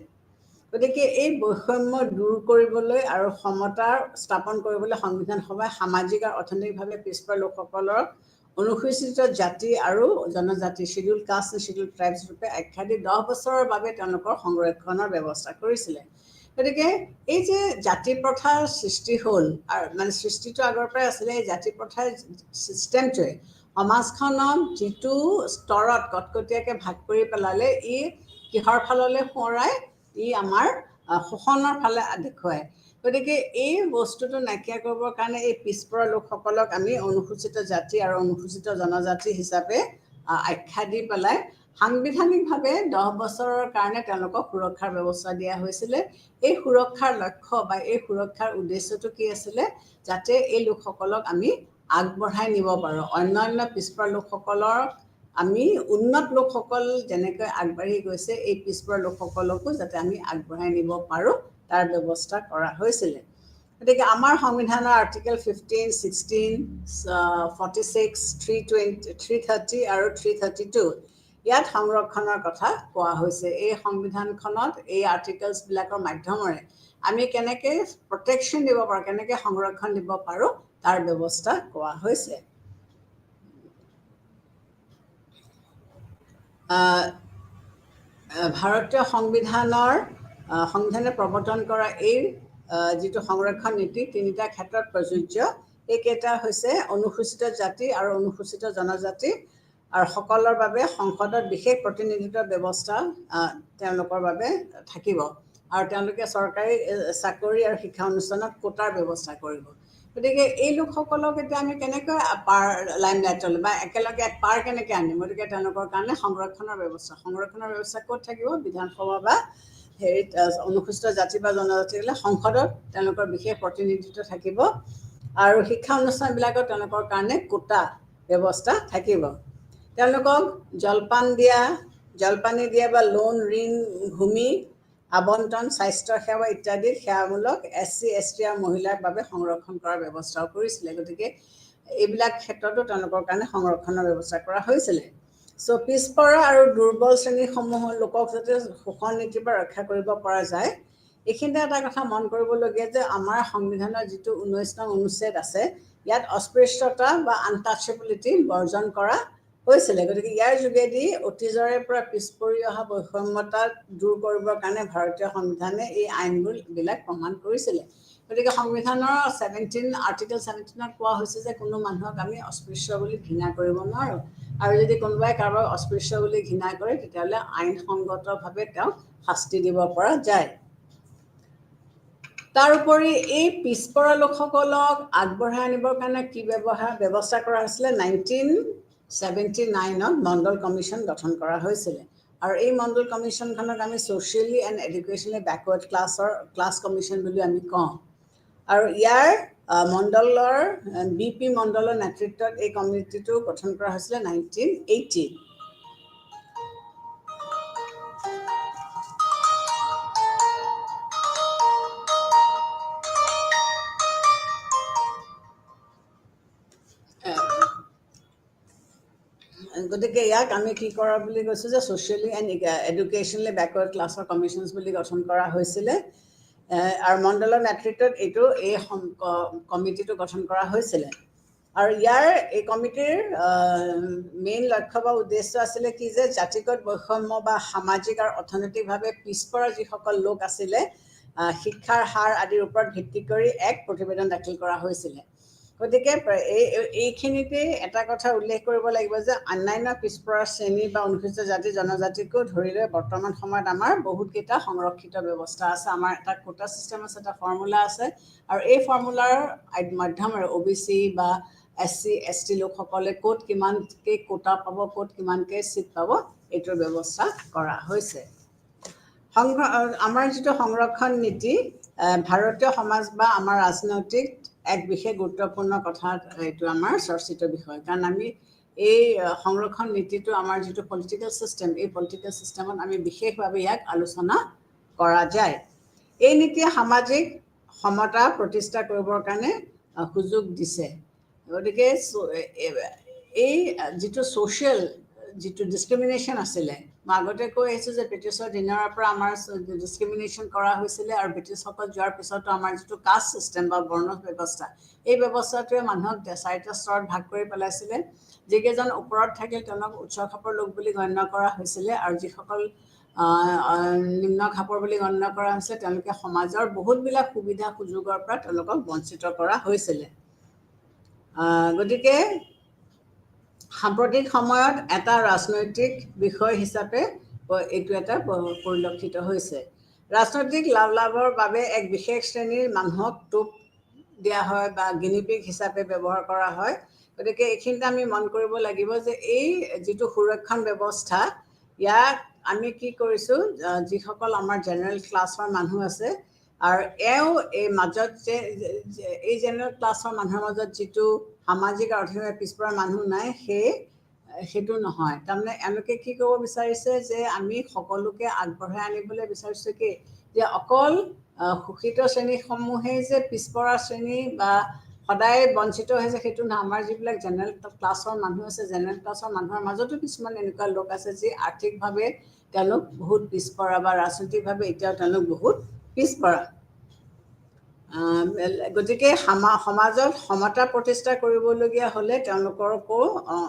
গতিকে এই বৈষম্য দূৰ কৰিবলৈ আৰু সমতা স্থাপন কৰিবলৈ সংবিধান সভাই সামাজিক আৰু অৰ্থনৈতিকভাৱে পিছপৰা লোকসকলক অনুসূচিত জাতি আৰু জনজাতি শিডিউল কাষ্ট শিডিউল ট্ৰাইবছ ৰূপে আখ্যা দি 10 বছৰৰ বাবে তেওঁলোকৰ সংৰক্ষণৰ ব্যৱস্থা কৰিছিলে। গতিকে এই যে জাতি প্ৰথাৰ সৃষ্টি হ'ল, আৰু মানে সৃষ্টিটো আগৰ পৰাই আছিলে, এই জাতি প্ৰথাৰ ছিষ্টেমটোৱে সমাজখনক যিটো স্তৰত কটকটীয়াকৈ ভাগ কৰি পেলালে, ই কিহৰ ফাললৈ সোঁৱৰাই, ই আমাৰ শোষণৰ ফালে দেখুৱায়। গতিকে এই বস্তুটো নাইকিয়া কৰিবৰ কাৰণে এই পিছপৰা লোকসকলক আমি অনুসূচিত জাতি আৰু অনুসূচিত জনজাতি হিচাপে আখ্যা দি পেলাই সাংবিধানিকভাৱে 10 বছৰৰ কাৰণে তেওঁলোকক সুৰক্ষাৰ ব্যৱস্থা দিয়া হৈছিলে। এই সুৰক্ষাৰ লক্ষ্য বা এই সুৰক্ষাৰ উদ্দেশ্যটো কি আছিলে, যাতে এই লোকসকলক আমি আগবঢ়াই নিব পাৰোঁ। অন্যান্য পিছপৰা লোকসকলৰ আমি উন্নত লোকসকল যেনেকৈ আগবাঢ়ি গৈছে, এই পিছপৰা লোকসকলকো যাতে আমি আগবঢ়াই নিব পাৰোঁ তাৰ ব্যৱস্থা কৰা হৈছিলে। গতিকে আমাৰ সংবিধানৰ আৰ্টিকেল 15, 16, 46, 330 আৰু 332 ইয়াত সংৰক্ষণৰ কথা কোৱা হৈছে। এই সংবিধানখনত এই আৰ্টিকেলছবিলাকৰ মাধ্যমেৰে আমি কেনেকৈ প্ৰটেকশ্যন দিব পাৰোঁ, কেনেকৈ সংৰক্ষণ দিব পাৰোঁ তাৰ ব্যৱস্থা কোৱা হৈছে। ভাৰতীয় সংবিধানে প্ৰৱৰ্তন কৰা এই যিটো সংৰক্ষণ নীতি 3টা ক্ষেত্ৰত প্ৰযোজ্য। এইকেইটা হৈছে অনুসূচিত জাতি আৰু অনুসূচিত জনজাতি আৰু সকলৰ বাবে সংসদত বিশেষ প্ৰতিনিধিত্ব ব্যৱস্থা তেওঁলোকৰ বাবে থাকিব। আৰু তেওঁলোকে চৰকাৰী চাকৰি আৰু শিক্ষা অনুষ্ঠানত কোটাৰ ব্যৱস্থা কৰিব। গতিকে এই লোকসকলক এতিয়া আমি কেনেকৈ লাইমলাইটলৈ বা একেলগে পাৰ কেনেকৈ আনিম, গতিকে তেওঁলোকৰ কাৰণে সংৰক্ষণৰ ব্যৱস্থা ক'ত থাকিব, বিধানসভা বা হেৰিত অনুসূচিত জাতি বা জনজাতি হ'লে সংসদত তেওঁলোকৰ বিশেষ প্ৰতিনিধিত্ব থাকিব। আৰু শিক্ষা অনুষ্ঠানবিলাকত তেওঁলোকৰ কাৰণে কোটা ব্যৱস্থা থাকিব। তেওঁলোকক জলপানী দিয়া বা লোন, ঋণ, ভূমি আবণ্টন, স্বাস্থ্য সেৱা ইত্যাদি সেৱামূলক SC, ST আৰু মহিলাৰ বাবে সংৰক্ষণ কৰাৰ ব্যৱস্থাও কৰিছিলে। গতিকে এইবিলাক ক্ষেত্ৰতো তেওঁলোকৰ কাৰণে সংৰক্ষণৰ ব্যৱস্থা কৰা হৈছিলে। পিছপৰা আৰু দুৰ্বল শ্ৰেণীসমূহ লোকক যাতে শোষণ নীতিৰ পৰা ৰক্ষা কৰিব পৰা যায়, এইখিনিতে এটা কথা মন কৰিবলগীয়া যে আমাৰ সংবিধানৰ যিটো 19 নং অনুচ্ছেদ আছে, ইয়াত অস্পৃশ্যতা বা আনটাচেবিলিটি বৰ্জন কৰা হৈছিলে। গতিকে ইয়াৰ যোগেদি অতীজৰে পৰা পিছ পৰি অহা বৈষম্যতা দূৰ কৰিবৰ কাৰণে ভাৰতীয় সংবিধানে এই আইনবিলাক প্ৰমাণ কৰিছিলে। গতিকে সংবিধানৰ 17 আৰ্টিকল 17ত কোৱা হৈছে যে কোনো মানুহক আমি অস্পৃশ্য বুলি ঘৃণা কৰিব নোৱাৰোঁ আৰু যদি কোনোবাই কাৰোবাক অস্পৃশ্য বুলি ঘৃণা কৰে তেতিয়াহ'লে আইনসংগতভাৱে তেওঁক শাস্তি দিব পৰা যায় তাৰোপৰি এই পিছপৰা লোকসকলক আগবঢ়াই আনিবৰ কাৰণে কি ব্যৱস্থা কৰা হৈছিলে 1979ত মণ্ডল কমিশ্যন গঠন কৰা হৈছিলে আৰু এই মণ্ডল কমিশ্যনখনক আমি socially and educationally backward class commission বুলি আমি কওঁ আৰু ইয়াৰ মণ্ডলৰ বি.পি. মণ্ডলৰ নেতৃত্বত এই কমিটিটো গঠন কৰা হৈছিলে 1980 গতিকে ইয়াক আমি কি কৰা বুলি কৈছোঁ যে ছ'চিয়েলি এণ্ড এডুকেশ্যনেলি বেকৱাৰ্ড ক্লাছৰ কমিশ্যনছ বুলি গঠন কৰা হৈছিলে আৰু মণ্ডলৰ নেতৃত্বত এই কমিটিটো গঠন কৰা হৈছিলে আৰু ইয়াৰ এই কমিটিৰ মেইন লক্ষ্য বা উদ্দেশ্য আছিলে কি যে জাতিগত বৈষম্য বা সামাজিক আৰু অৰ্থনৈতিকভাৱে পিছপৰা যিসকল লোক আছিলে শিক্ষাৰ হাৰ আদিৰ ওপৰত ভিত্তি কৰি এক প্ৰতিবেদন দাখিল কৰা হৈছিলে গতিকে এইখিনিতে এটা কথা উল্লেখ কৰিব লাগিব যে অন্যান্য পিছপৰা শ্ৰেণী বা অনুসূচিত জাতি জনজাতিকো ধৰি লৈ বৰ্তমান সময়ত আমাৰ বহুতকেইটা সংৰক্ষিত ব্যৱস্থা আছে আমাৰ এটা কোটা ছিষ্টেম আছে এটা ফৰ্মুলা আছে আৰু এই ফৰ্মুলাৰ মাধ্যমেৰে OBC বা SC ST লোকসকলে ক'ত কিমানকৈ কোটা পাব ক'ত কিমানকৈ চিট পাব এইটোৰ ব্যৱস্থা কৰা হৈছে আমাৰ যিটো সংৰক্ষণ নীতি ভাৰতীয় সমাজ বা আমাৰ ৰাজনৈতিক এক বিশেষ গুৰুত্বপূৰ্ণ কথা এইটো আমাৰ চৰ্চিত বিষয় কাৰণ আমি এই সংৰক্ষণ নীতিটো আমাৰ যিটো পলিটিকেল চিষ্টেম এই পলিটিকেল চিষ্টেমত আমি বিশেষভাৱে ইয়াক আলোচনা কৰা যায় এই নীতিয়ে সামাজিক সমতা প্ৰতিষ্ঠা কৰিবৰ কাৰণে সুযোগ দিছে গতিকে এই যিটো ছ'চিয়েল যিটো ডিছক্ৰিমিনেশ্যন আছিলে মই আগতে কৈ আহিছোঁ যে ব্ৰিটিছৰ দিনৰ পৰা আমাৰ ডিছক্ৰিমিনেশ্যন কৰা হৈছিলে আৰু ব্ৰিটিছসকল যোৱাৰ পিছতো আমাৰ যিটো কাষ্ট ছিষ্টেম বা বৰ্ণ ব্যৱস্থা এই ব্যৱস্থাটোৱে মানুহক 4টা স্তৰত ভাগ কৰি পেলাইছিলে যিকেইজন ওপৰত থাকিল তেওঁলোকক উচ্চ খাপৰ লোক বুলি গণ্য কৰা হৈছিলে আৰু যিসকল নিম্ন খাপৰ বুলি গণ্য কৰা হৈছে তেওঁলোকে সমাজৰ বহুতবিলাক সুবিধা সুযোগৰ পৰা তেওঁলোকক বঞ্চিত কৰা হৈছিলে গতিকে সাম্প্ৰতিক সময়ত এটা ৰাজনৈতিক বিষয় হিচাপে এইটো এটা পৰিলক্ষিত হৈছে ৰাজনৈতিক লাভৰ বাবে এক বিশেষ শ্ৰেণীৰ মানুহক টোপ দিয়া হয় বা গিনিপিগ হিচাপে ব্যৱহাৰ কৰা হয় গতিকে এইখিনিতে আমি মন কৰিব লাগিব যে এই যিটো সুৰক্ষণ ব্যৱস্থা ইয়াক আমি কি কৰিছোঁ যিসকল আমাৰ জেনেৰেল ক্লাছৰ মানুহ আছে আৰু এই মাজত যে এই জেনেৰেল ক্লাছৰ মানুহৰ মাজত যিটো সামাজিক আৰু অৰ্থনৈতিক পিছপৰা মানুহ নাই সেইটো নহয় তাৰমানে এওঁলোকে কি ক'ব বিচাৰিছে যে আমি সকলোকে আগবঢ়াই আনিবলৈ বিচাৰিছোঁ কি যে অকল শোষিত শ্ৰেণীসমূহেই যে পিছপৰা শ্ৰেণী বা সদায় বঞ্চিত হৈছে সেইটো নহয় আমাৰ যিবিলাক জেনেৰেল ক্লাছৰ মানুহ আছে জেনেৰেল ক্লাছৰ মানুহৰ মাজতো কিছুমান এনেকুৱা লোক আছে যি আৰ্থিকভাৱে তেওঁলোক বহুত পিছপৰা বা ৰাজনৈতিকভাৱে এতিয়াও তেওঁলোক বহুত পিছপৰা গতিকে সমাজত সমতা প্ৰতিষ্ঠা কৰিবলগীয়া হ'লে তেওঁলোককো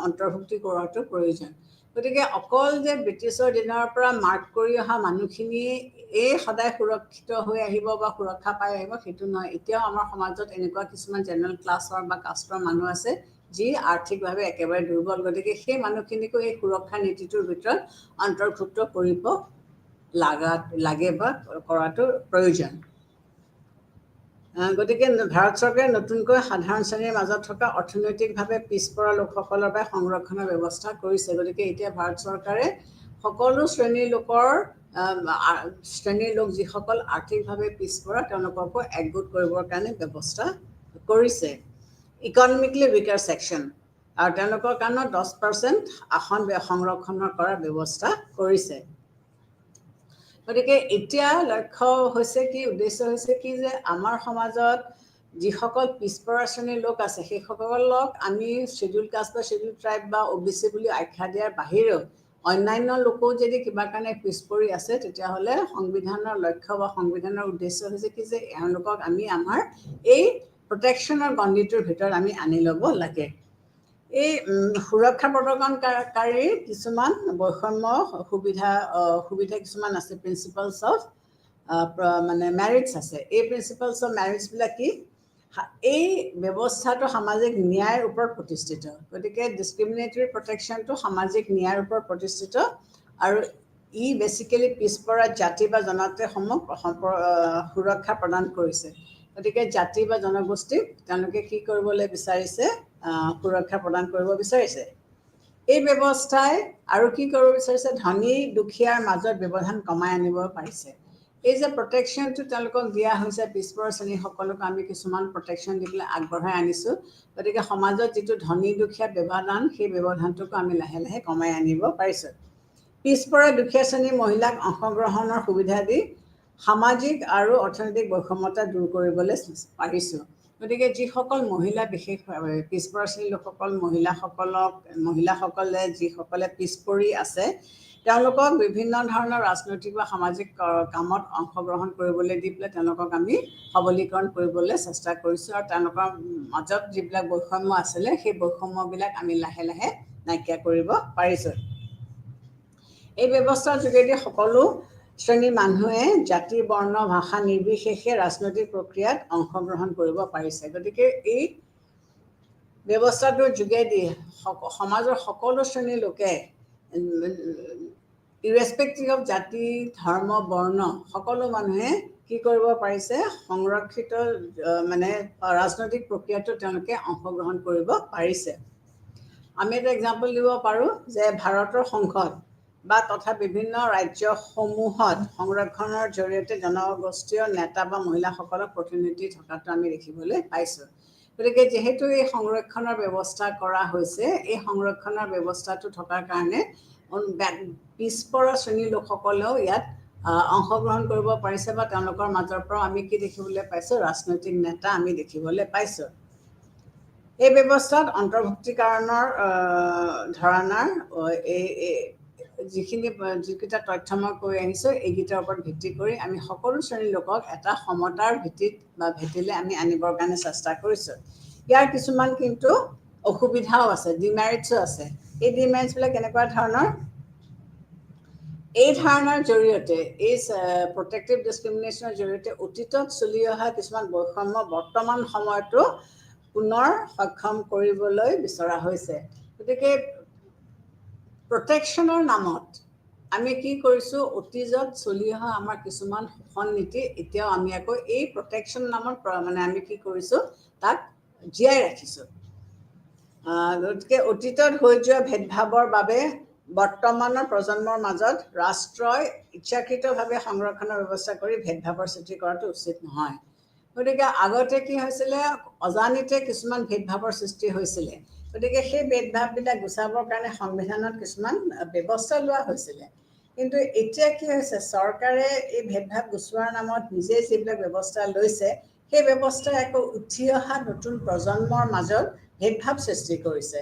অন্তৰ্ভুক্তি কৰাটো প্ৰয়োজন গতিকে অকল যে ব্ৰিটিছৰ দিনৰ পৰা মাৰ্ক কৰি অহা মানুহখিনিয়ে সদায় সুৰক্ষিত হৈ আহিব বা সুৰক্ষা পাই আহিব সেইটো নহয় এতিয়াও আমাৰ সমাজত এনেকুৱা কিছুমান জেনেৰেল ক্লাছৰ বা কাষ্টৰ মানুহ আছে যি আৰ্থিকভাৱে একেবাৰে দুৰ্বল গতিকে সেই মানুহখিনিকো এই সুৰক্ষা নীতিটোৰ ভিতৰত অন্তৰ্ভুক্ত কৰিব লাগে বা কৰাটো প্ৰয়োজন গতিকে ভাৰত চৰকাৰে নতুনকৈ সাধাৰণ শ্ৰেণীৰ মাজত থকা অৰ্থনৈতিকভাৱে পিছপৰা লোকসকলৰ বাবে সংৰক্ষণৰ ব্যৱস্থা কৰিছে গতিকে এতিয়া ভাৰত চৰকাৰে সকলো শ্ৰেণীৰ লোক যিসকল আৰ্থিকভাৱে পিছপৰা তেওঁলোককো একগোট কৰিবৰ কাৰণে ব্যৱস্থা কৰিছে ইকনমিকলি উইকাৰ ছেকশ্যন আৰু তেওঁলোকৰ কাৰণে 10% আসন সংৰক্ষণ কৰাৰ ব্যৱস্থা কৰিছে গতিকে এতিয়া লক্ষ্য হৈছে কি উদ্দেশ্য হৈছে কি যে আমাৰ সমাজত যিসকল পিছপৰা শ্ৰেণীৰ লোক আছে সেইসকলক আমি শ্বেডিউল কাষ্ট বা শ্বেডিউল ট্ৰাইব বা OBC বুলি আখ্যা দিয়াৰ বাহিৰেও অন্যান্য লোকও যদি কিবা কাৰণে পিছ পৰি আছে তেতিয়াহ'লে সংবিধানৰ লক্ষ্য বা সংবিধানৰ উদ্দেশ্য হৈছে কি যে এওঁলোকক আমি আমাৰ এই প্ৰটেকশ্যনৰ গণ্ডিটোৰ ভিতৰত আমি আনি ল'ব লাগে এই সুৰক্ষা প্ৰদানকাৰীৰ কিছুমান বৈষম্য সুবিধা কিছুমান আছে প্ৰিন্সিপালছ অফ মানে মেৰিটছ আছে। এই প্ৰিন্সিপালছ অফ মেৰিটছবিলাক কি? এই ব্যৱস্থাটো সামাজিক ন্যায়ৰ ওপৰত প্ৰতিষ্ঠিত। গতিকে ডিছক্ৰিমিনেটৰী প্ৰটেকশ্যনটো সামাজিক ন্যায়ৰ ওপৰত প্ৰতিষ্ঠিত আৰু ই বেচিকেলি পিছপৰা জাতি বা জনজাতিসমূহ সুৰক্ষা প্ৰদান কৰিছে। গতিকে জাতি বা জনগোষ্ঠীক তেওঁলোকে কি কৰিবলৈ বিচাৰিছে? সুৰক্ষা প্ৰদান কৰিব বিচাৰিছে। এই ব্যৱস্থাই আৰু কি কৰিব বিচাৰিছে? ধনী দুখীয়াৰ মাজত ব্যৱধান কমাই আনিব পাৰিছে। এই যে প্ৰটেকশ্যনটো তেওঁলোকক দিয়া হৈছে, পিছপৰা শ্ৰেণীসকলক আমি কিছুমান প্ৰটেকশ্যন দি পেলাই আগবঢ়াই আনিছোঁ। গতিকে সমাজত যিটো ধনী দুখীয়া ব্যৱধান, সেই ব্যৱধানটোকো আমি লাহে লাহে কমাই আনিব পাৰিছোঁ। পিছপৰা দুখীয়া শ্ৰেণীৰ মহিলাক অংশগ্ৰহণৰ সুবিধা দি সামাজিক আৰু অৰ্থনৈতিক বৈষম্যতা দূৰ কৰিবলৈ পাৰিছোঁ। গতিকে যিসকল মহিলা, বিশেষভাৱে পিছপৰা শ্ৰেণীৰ লোকসকল, মহিলাসকলে যিসকলে পিছপৰি আছে, তেওঁলোকক বিভিন্ন ধৰণৰ ৰাজনৈতিক বা সামাজিক কামত অংশগ্ৰহণ কৰিবলৈ দি পেলাই তেওঁলোকক আমি সবলীকৰণ কৰিবলৈ চেষ্টা কৰিছোঁ আৰু তেওঁলোকৰ মাজত যিবিলাক বৈষম্য আছিলে, সেই বৈষম্যবিলাক আমি লাহে লাহে নাইকিয়া কৰিব পাৰিছোঁ। এই ব্যৱস্থাৰ যোগেদি সকলো শ্ৰেণীৰ মানুহে জাতি, বৰ্ণ, ভাষা নিৰ্বিশেষে ৰাজনৈতিক প্ৰক্ৰিয়াত অংশগ্ৰহণ কৰিব পাৰিছে। গতিকে এই ব্যৱস্থাটোৰ যোগেদি সমাজৰ সকলো শ্ৰেণীৰ লোকে ইৰেছপেক্টিভ অফ জাতি, ধৰ্ম, বৰ্ণ সকলো মানুহে কি কৰিব পাৰিছে? সংৰক্ষিত মানে ৰাজনৈতিক প্ৰক্ৰিয়াটো তেওঁলোকে অংশগ্ৰহণ কৰিব পাৰিছে। আমি এটা এক্সাম্পল দিব পাৰোঁ যে ভাৰতৰ সংসদ বা তথা বিভিন্ন ৰাজ্যসমূহত সংৰক্ষণৰ জৰিয়তে জনগোষ্ঠীয় নেতা বা মহিলাসকলক প্ৰতিনিধি থকাটো আমি দেখিবলৈ পাইছোঁ। গতিকে যিহেতু এই সংৰক্ষণৰ ব্যৱস্থা কৰা হৈছে, এই সংৰক্ষণৰ ব্যৱস্থাটো থকাৰ কাৰণে পিছপৰা শ্ৰেণীৰ লোকসকলেও ইয়াত অংশগ্ৰহণ কৰিব পাৰিছে বা তেওঁলোকৰ মাজৰ পৰাও আমি কি দেখিবলৈ পাইছোঁ? ৰাজনৈতিক নেতা আমি দেখিবলৈ পাইছোঁ। এই ব্যৱস্থাত অন্তৰ্ভুক্তিকৰণৰ ধাৰণাৰ যিকেইটা তথ্য মই কৈ আহিছোঁ, এইকেইটাৰ ওপৰত ভিত্তি কৰি আমি সকলো শ্ৰেণীৰ লোকক এটা সমতাৰ ভিত্তিত বা ভেটিলে আমি আনিবৰ কাৰণে চেষ্টা কৰিছোঁ। ইয়াৰ কিছুমান কিন্তু অসুবিধাও আছে, ডিমেৰিটছো আছে। এই ডিমেৰিটছবিলাক কেনেকুৱা ধৰণৰ? এই ধাৰণাৰ জৰিয়তে, এই প্ৰটেক্টিভ ডিছক্ৰিমিনেশ্যনৰ জৰিয়তে অতীতত চলি অহা কিছুমান বৈষম্য বৰ্তমান সময়তো পুনৰ সক্ষম কৰিবলৈ বিচৰা হৈছে। গতিকে প্ৰটেকশ্যনৰ নামত আমি কি কৰিছোঁ? অতীজত চলি অহা আমাৰ কিছুমান শোষণ নীতি এতিয়াও আমি আকৌ এই প্ৰটেকশ্যন নামত মানে আমি কি কৰিছোঁ? তাক জীয়াই ৰাখিছোঁ। গতিকে অতীতত হৈ যোৱা ভেদভাৱৰ বাবে বৰ্তমানৰ প্ৰজন্মৰ মাজত ৰাষ্ট্ৰই ইচ্ছাকৃতভাৱে সংৰক্ষণৰ ব্যৱস্থা কৰি ভেদভাৱৰ সৃষ্টি কৰাটো উচিত নহয়। গতিকে আগতে কি হৈছিলে? অজানিতে কিছুমান ভেদভাৱৰ সৃষ্টি হৈছিলে। গতিকে সেই ভেদভাৱবিলাক গুচাবৰ কাৰণে সংবিধানত কিছুমান ব্যৱস্থা লোৱা হৈছিলে। কিন্তু এতিয়া কি হৈছে? চৰকাৰে এই ভেদভাৱ গুচোৱাৰ নামত নিজে যিবিলাক ব্যৱস্থা লৈছে, সেই ব্যৱস্থাই আকৌ উঠি অহা নতুন প্ৰজন্মৰ মাজত ভেদভাৱ সৃষ্টি কৰিছে।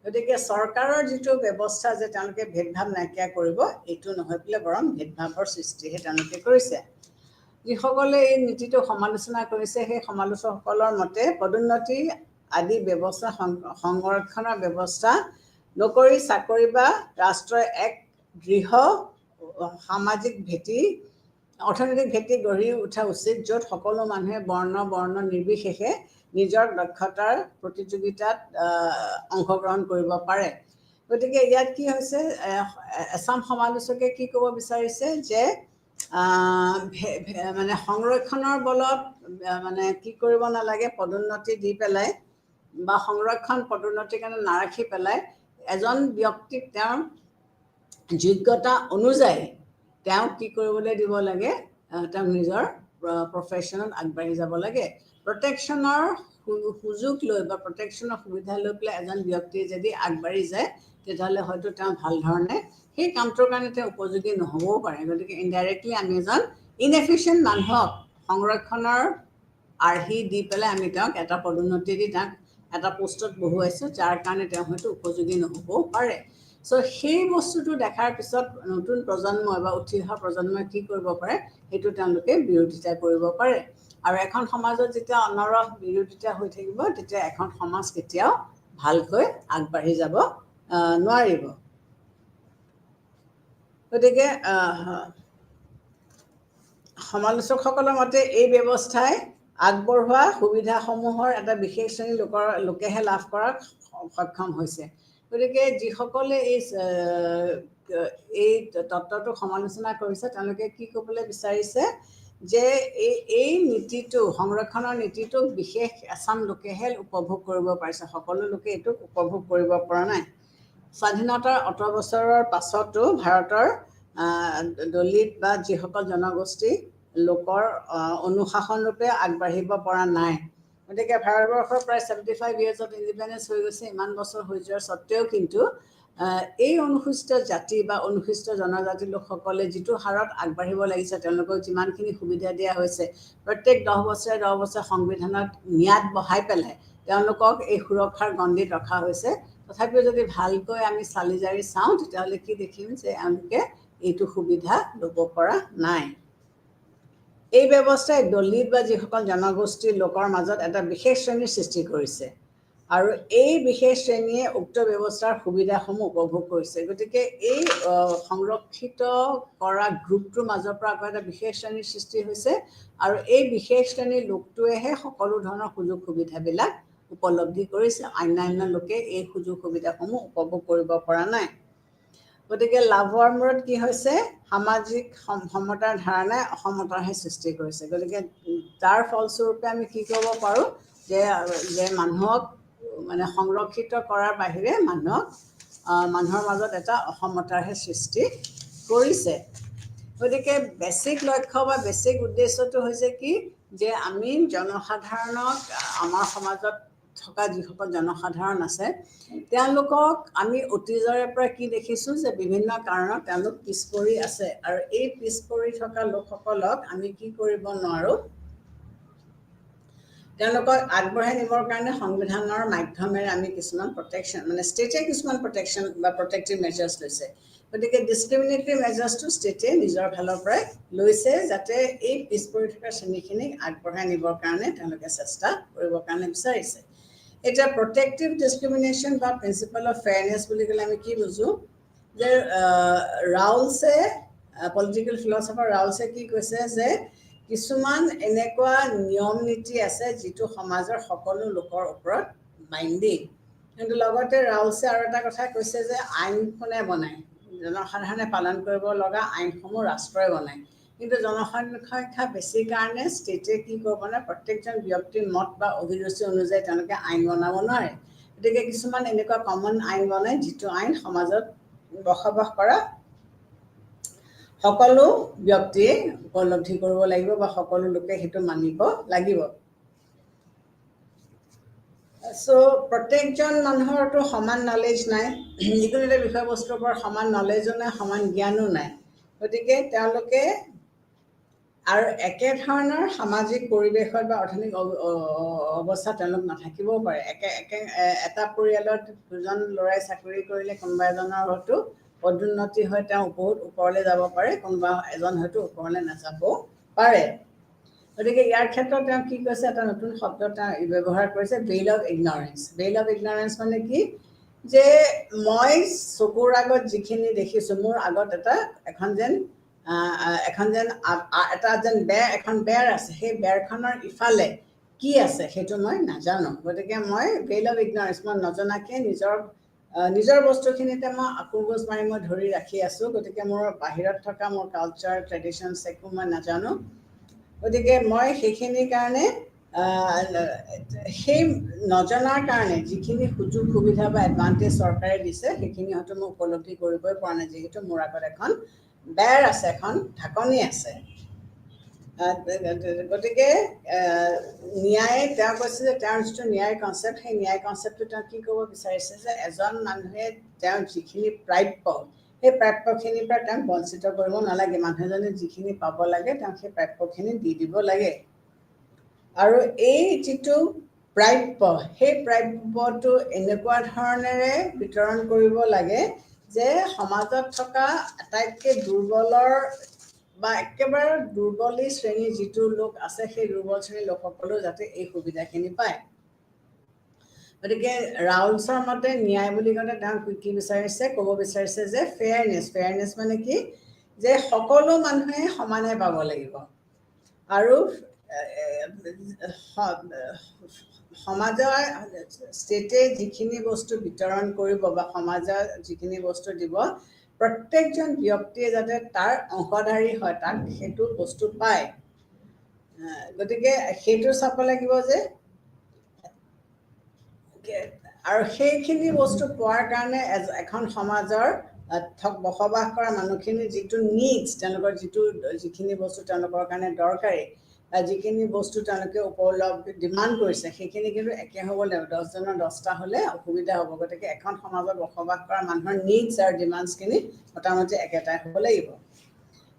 গতিকে চৰকাৰৰ যিটো ব্যৱস্থা যে তেওঁলোকে ভেদভাৱ নাইকিয়া কৰিব, এইটো নহয় পেলাই বৰং ভেদভাৱৰ সৃষ্টিহে তেওঁলোকে কৰিছে। যিসকলে এই নীতিটো সমালোচনা কৰিছে, সেই সমালোচকসকলৰ মতে পদোন্নতি আদি ব্যৱস্থা, সংৰক্ষণৰ ব্যৱস্থা নকৰি চাকৰি বা ৰাষ্ট্ৰই এক দৃঢ় সামাজিক ভেটি, অৰ্থনৈতিক ভেটি গঢ়ি উঠা উচিত, য'ত সকলো মানুহে বৰ্ণ নিৰ্বিশেষে নিজৰ দক্ষতাৰ প্ৰতিযোগিতাত অংশগ্ৰহণ কৰিব পাৰে। গতিকে ইয়াত কি হৈছে? এচাম সমালোচকে কি ক'ব বিচাৰিছে যে মানে সংৰক্ষণৰ বলত মানে কি কৰিব নালাগে? পদোন্নতি দি পেলাই বা সংৰক্ষণ পদোন্নতিৰ কাৰণে নাৰাখি পেলাই এজন ব্যক্তিক তেওঁৰ যোগ্যতা অনুযায়ী তেওঁক কি কৰিবলৈ দিব লাগে? তেওঁ নিজৰ প্ৰফেশ্যনত আগবাঢ়ি যাব লাগে। প্ৰটেকশ্যনৰ সুযোগ লৈ বা প্ৰটেকশ্যনৰ সুবিধা লৈ পেলাই এজন ব্যক্তি যদি আগবাঢ়ি যায়, তেতিয়াহ'লে হয়তো তেওঁ ভাল ধৰণে সেই কামটোৰ কাৰণে তেওঁ উপযোগী নহ'বও পাৰে। গতিকে ইনডাইৰেক্টলি আমি এজন ইনএফিচিয়েণ্ট মানুহক সংৰক্ষণৰ আৰ্হি দি পেলাই আমি তেওঁক এটা পদোন্নতি দি তেওঁক এটা পোষ্টত বহুৱাইছোঁ, যাৰ কাৰণে তেওঁ হয়তো উপযোগী নহ'বও পাৰে। চ' সেই বস্তুটো দেখাৰ পিছত নতুন প্ৰজন্মই বা উঠি অহা প্ৰজন্মই কি কৰিব পাৰে? সেইটো তেওঁলোকে বিৰোধিতা কৰিব পাৰে। আৰু এখন সমাজত যেতিয়া অনৰহ বিৰোধিতা হৈ থাকিব, তেতিয়া এখন সমাজ কেতিয়াও ভালকৈ আগবাঢ়ি যাব নোৱাৰিব। গতিকে সমালোচকসকলৰ মতে এই ব্যৱস্থাই আগবঢ়োৱা সুবিধাসমূহৰ এটা বিশেষ শ্ৰেণীৰ লোকেহে লাভ কৰাত সক্ষম হৈছে। গতিকে যিসকলে এই তত্ত্বটো সমালোচনা কৰিছে তেওঁলোকে কি ক'বলৈ বিচাৰিছে যে এই নীতিটো সংৰক্ষণৰ নীতিটো বিশেষ এচাম লোকেহে উপভোগ কৰিব পাৰিছে, সকলো লোকে এইটো উপভোগ কৰিব পৰা নাই। স্বাধীনতাৰ 18 বছৰৰ পাছতো ভাৰতৰ দলিত বা যিসকল জনগোষ্ঠী লোকৰ অনুশাসন ৰূপে আগবাঢ়িব পৰা নাই। গতিকে ভাৰতবৰ্ষৰ প্ৰায় 75 years of independence হৈ গৈছে, ইমান বছৰ হৈ যোৱাৰ স্বত্তেও কিন্তু এই অনুসূচিত জাতি বা অনুসূচিত জনজাতি লোকসকলে যিটো হাৰত আগবাঢ়িব লাগিছে, তেওঁলোকক যিমানখিনি সুবিধা দিয়া হৈছে, প্ৰত্যেক 10 বছৰে সংবিধানত ম্যাদ বঢ়াই পেলাই তেওঁলোকক এই সুৰক্ষাৰ গণ্ডিত ৰখা হৈছে। তথাপিও যদি ভালকৈ আমি চালি জাৰি চাওঁ তেতিয়াহ'লে কি দেখিম যে এওঁলোকে এইটো সুবিধা ল'ব পৰা নাই। এই ব্যৱস্থাই দলিত বা যিসকল জনগোষ্ঠীৰ লোকৰ মাজত এটা বিশেষ শ্ৰেণীৰ সৃষ্টি কৰিছে আৰু এই বিশেষ শ্ৰেণীয়ে উক্ত ব্যৱস্থাৰ সুবিধাসমূহ উপভোগ কৰিছে। গতিকে এই সংৰক্ষিত কৰা গ্ৰুপটোৰ মাজৰ পৰা আকৌ এটা বিশেষ শ্ৰেণীৰ সৃষ্টি হৈছে আৰু এই বিশেষ শ্ৰেণীৰ লোকটোৱেহে সকলো ধৰণৰ সুযোগ সুবিধাবিলাক উপলব্ধি কৰিছে, অন্যান্য লোকে এই সুযোগ সুবিধাসমূহ উপভোগ কৰিব পৰা নাই। গতিকে লাভৰ মূৰত কি হৈছে, সামাজিক সমতাৰ ধাৰণাই অসমতাৰহে সৃষ্টি কৰিছে। গতিকে তাৰ ফলস্বৰূপে আমি কি কৰিব পাৰোঁ যে মানুহক মানে সংৰক্ষিত কৰাৰ বাহিৰে মানুহৰ মাজত এটা অসমতাৰহে সৃষ্টি কৰিছে। গতিকে বেছিক লক্ষ্য বা বেছিক উদ্দেশ্যটো হৈছে কি যে আমি জনসাধাৰণক, আমাৰ সমাজত থকা যিসকল জনসাধাৰণ আছে তেওঁলোকক আমি অতীজৰে পৰা কি দেখিছোঁ যে বিভিন্ন কাৰণত তেওঁলোক পিছ পৰি আছে আৰু এই পিছ পৰি থকা লোকসকলক আমি কি কৰিব নোৱাৰোঁ, তেওঁলোকক আগবঢ়াই নিবৰ কাৰণে সংবিধানৰ মাধ্যমেৰে আমি কিছুমান প্ৰটেকশ্যন মানে ষ্টেটে কিছুমান প্ৰটেকশ্যন বা প্ৰটেক্টিভ মেজাৰ্ছ লৈছে। গতিকে ডিছক্ৰিমিনেটৰী মেজাৰ্ছটো ষ্টেটে নিজৰ ফালৰ পৰাই লৈছে যাতে এই পিছ পৰি থকা শ্ৰেণীখিনিক আগবঢ়াই নিবৰ কাৰণে তেওঁলোকে চেষ্টা কৰিবৰ কাৰণে বিচাৰিছে। এতিয়া প্ৰটেক্টিভ ডিছক্ৰিমিনেশ্যন বা প্ৰিন্সিপাল অফ ফেয়াৰনেছ বুলি ক'লে আমি কি বুজোঁ যে ৰাউলছে, পলিটিকেল ফিলচফাৰ ৰাউলছে কি কৈছে যে কিছুমান এনেকুৱা নিয়ম নীতি আছে যিটো সমাজৰ সকলো লোকৰ ওপৰত বাইণ্ডিং। কিন্তু লগতে ৰাউলছে আৰু এটা কথা কৈছে যে আইন কোনে বনায়, জনসাধাৰণে পালন কৰিব লগা আইনসমূহ ৰাষ্ট্ৰই বনায়। কিন্তু জনসংখ্যা বেছি কাৰণে ষ্টেটে কি কৰিব নোৱাৰে, প্ৰত্যেকজন ব্যক্তিৰ মত বা অভিৰুচি অনুযায়ী তেওঁলোকে আইন বনাব নোৱাৰে। গতিকে কিছুমান এনেকুৱা কমন আইন বনায় যিটো আইন সমাজত বসবাস কৰা সকলো ব্যক্তিয়ে উপলব্ধি কৰিব লাগিব বা সকলো লোকে সেইটো মানিব লাগিব। প্ৰত্যেকজন মানুহৰতো সমান নলেজ নাই, যিকোনো এটা বিষয়বস্তুৰ ওপৰত সমান নলেজো নাই, সমান জ্ঞানো নাই। গতিকে তেওঁলোকে আৰু একেধৰণৰ সামাজিক পৰিৱেশত বা অৰ্থনৈতিক অৱস্থা তেওঁলোক নাথাকিবও পাৰে। এটা পৰিয়ালত দুজন ল'ৰাই চাকৰি কৰিলে কোনোবা এজনৰ হয়তো পদোন্নতি হৈ তেওঁ বহুত ওপৰলৈ যাব পাৰে, কোনোবা এজন হয়তো ওপৰলৈ নাযাবও পাৰে। গতিকে ইয়াৰ ক্ষেত্ৰত তেওঁ কি কৈছে, এটা নতুন শব্দ তেওঁ ব্যৱহাৰ কৰিছে, bail of ignorance. Bail of ignorance মানে কি যে মই চকুৰ আগত যিখিনি দেখিছোঁ, মোৰ আগত এখন যেন বেৰ আছে, সেই বেৰখনৰ ইফালে কি আছে সেইটো মই নাজানো। গতিকে মই বেইল অফ ইগনৰেঞ্চ, মই নজনাকৈ নিজৰ বস্তুখিনিতে মই আকোৰগোজ মাৰি মই ধৰি ৰাখি আছোঁ। গতিকে মোৰ বাহিৰত থকা মোৰ কালচাৰ ট্ৰেডিশ্যনছ একো মই নাজানো। গতিকে মই সেইখিনিৰ কাৰণে সেই নজনাৰ কাৰণে যিখিনি সুযোগ সুবিধা বা এডভান্টেজ চৰকাৰে দিছে সেইখিনি হয়তো মই উপলব্ধি কৰিবই পৰা নাই, যিহেতু মোৰ আগত এখন বেৰ আছে, এখন ঢাকনি আছে। গতিকে ন্যায়, তেওঁ কৈছে যে তেওঁৰ যিটো ন্যায় কনচেপ্ট, সেই ন্যায় কনচেপ্টটো তেওঁ কি ক'ব বিচাৰিছে যে এজন মানুহে তেওঁৰ যিখিনি প্ৰাপ্য, সেই প্ৰাপ্যখিনিৰ পৰা তেওঁক বঞ্চিত কৰিব নালাগে। মানুহ এজনে যিখিনি পাব লাগে তেওঁক সেই প্ৰাপ্যখিনি দি দিব লাগে। আৰু এই যিটো প্ৰাপ্য, সেই প্ৰাপ্যটো এনেকুৱা ধৰণেৰে বিতৰণ কৰিব লাগে যে সমাজত থকা আটাইতকৈ দুৰ্বলৰ বা একেবাৰে দুৰ্বলী শ্ৰেণীৰ যিটো লোক আছে, সেই দুৰ্বল শ্ৰেণীৰ লোকসকলেও যাতে এই সুবিধাখিনি পায়। গতিকে ৰাউলছৰ মতে ন্যায় বুলি ক'লে তেওঁ কি বিচাৰিছে, ক'ব বিচাৰিছে যে ফেয়াৰনেছ মানে কি যে সকলো মানুহে সমানে পাব লাগিব। আৰু সমাজৰ ষ্টেটে যিখিনি বস্তু বিতৰণ কৰিব বা সমাজৰ যিখিনি বস্তু দিব প্ৰত্যেকজন ব্যক্তিয়ে যাতে তাৰ অংশধাৰী হয় তাক সেইটো বস্তু পায় গতিকে সেইটো চাব লাগিব যে আৰু সেইখিনি বস্তু পোৱাৰ কাৰণে এখন সমাজৰ বসবাস কৰা মানুহখিনিৰ যিটো নিডছ তেওঁলোকৰ যিখিনি বস্তু তেওঁলোকৰ কাৰণে দৰকাৰী বা যিখিনি বস্তু তেওঁলোকে উপলব্ধ ডিমাণ্ড কৰিছে সেইখিনি কিন্তু একে হ'ব লাগিব 10জনৰ 10টা হ'লে অসুবিধা হ'ব গতিকে এখন সমাজত বসবাস কৰা মানুহৰ নিডছ আৰু ডিমাণ্ডছখিনি মোটামুটি একেটাই হ'ব লাগিব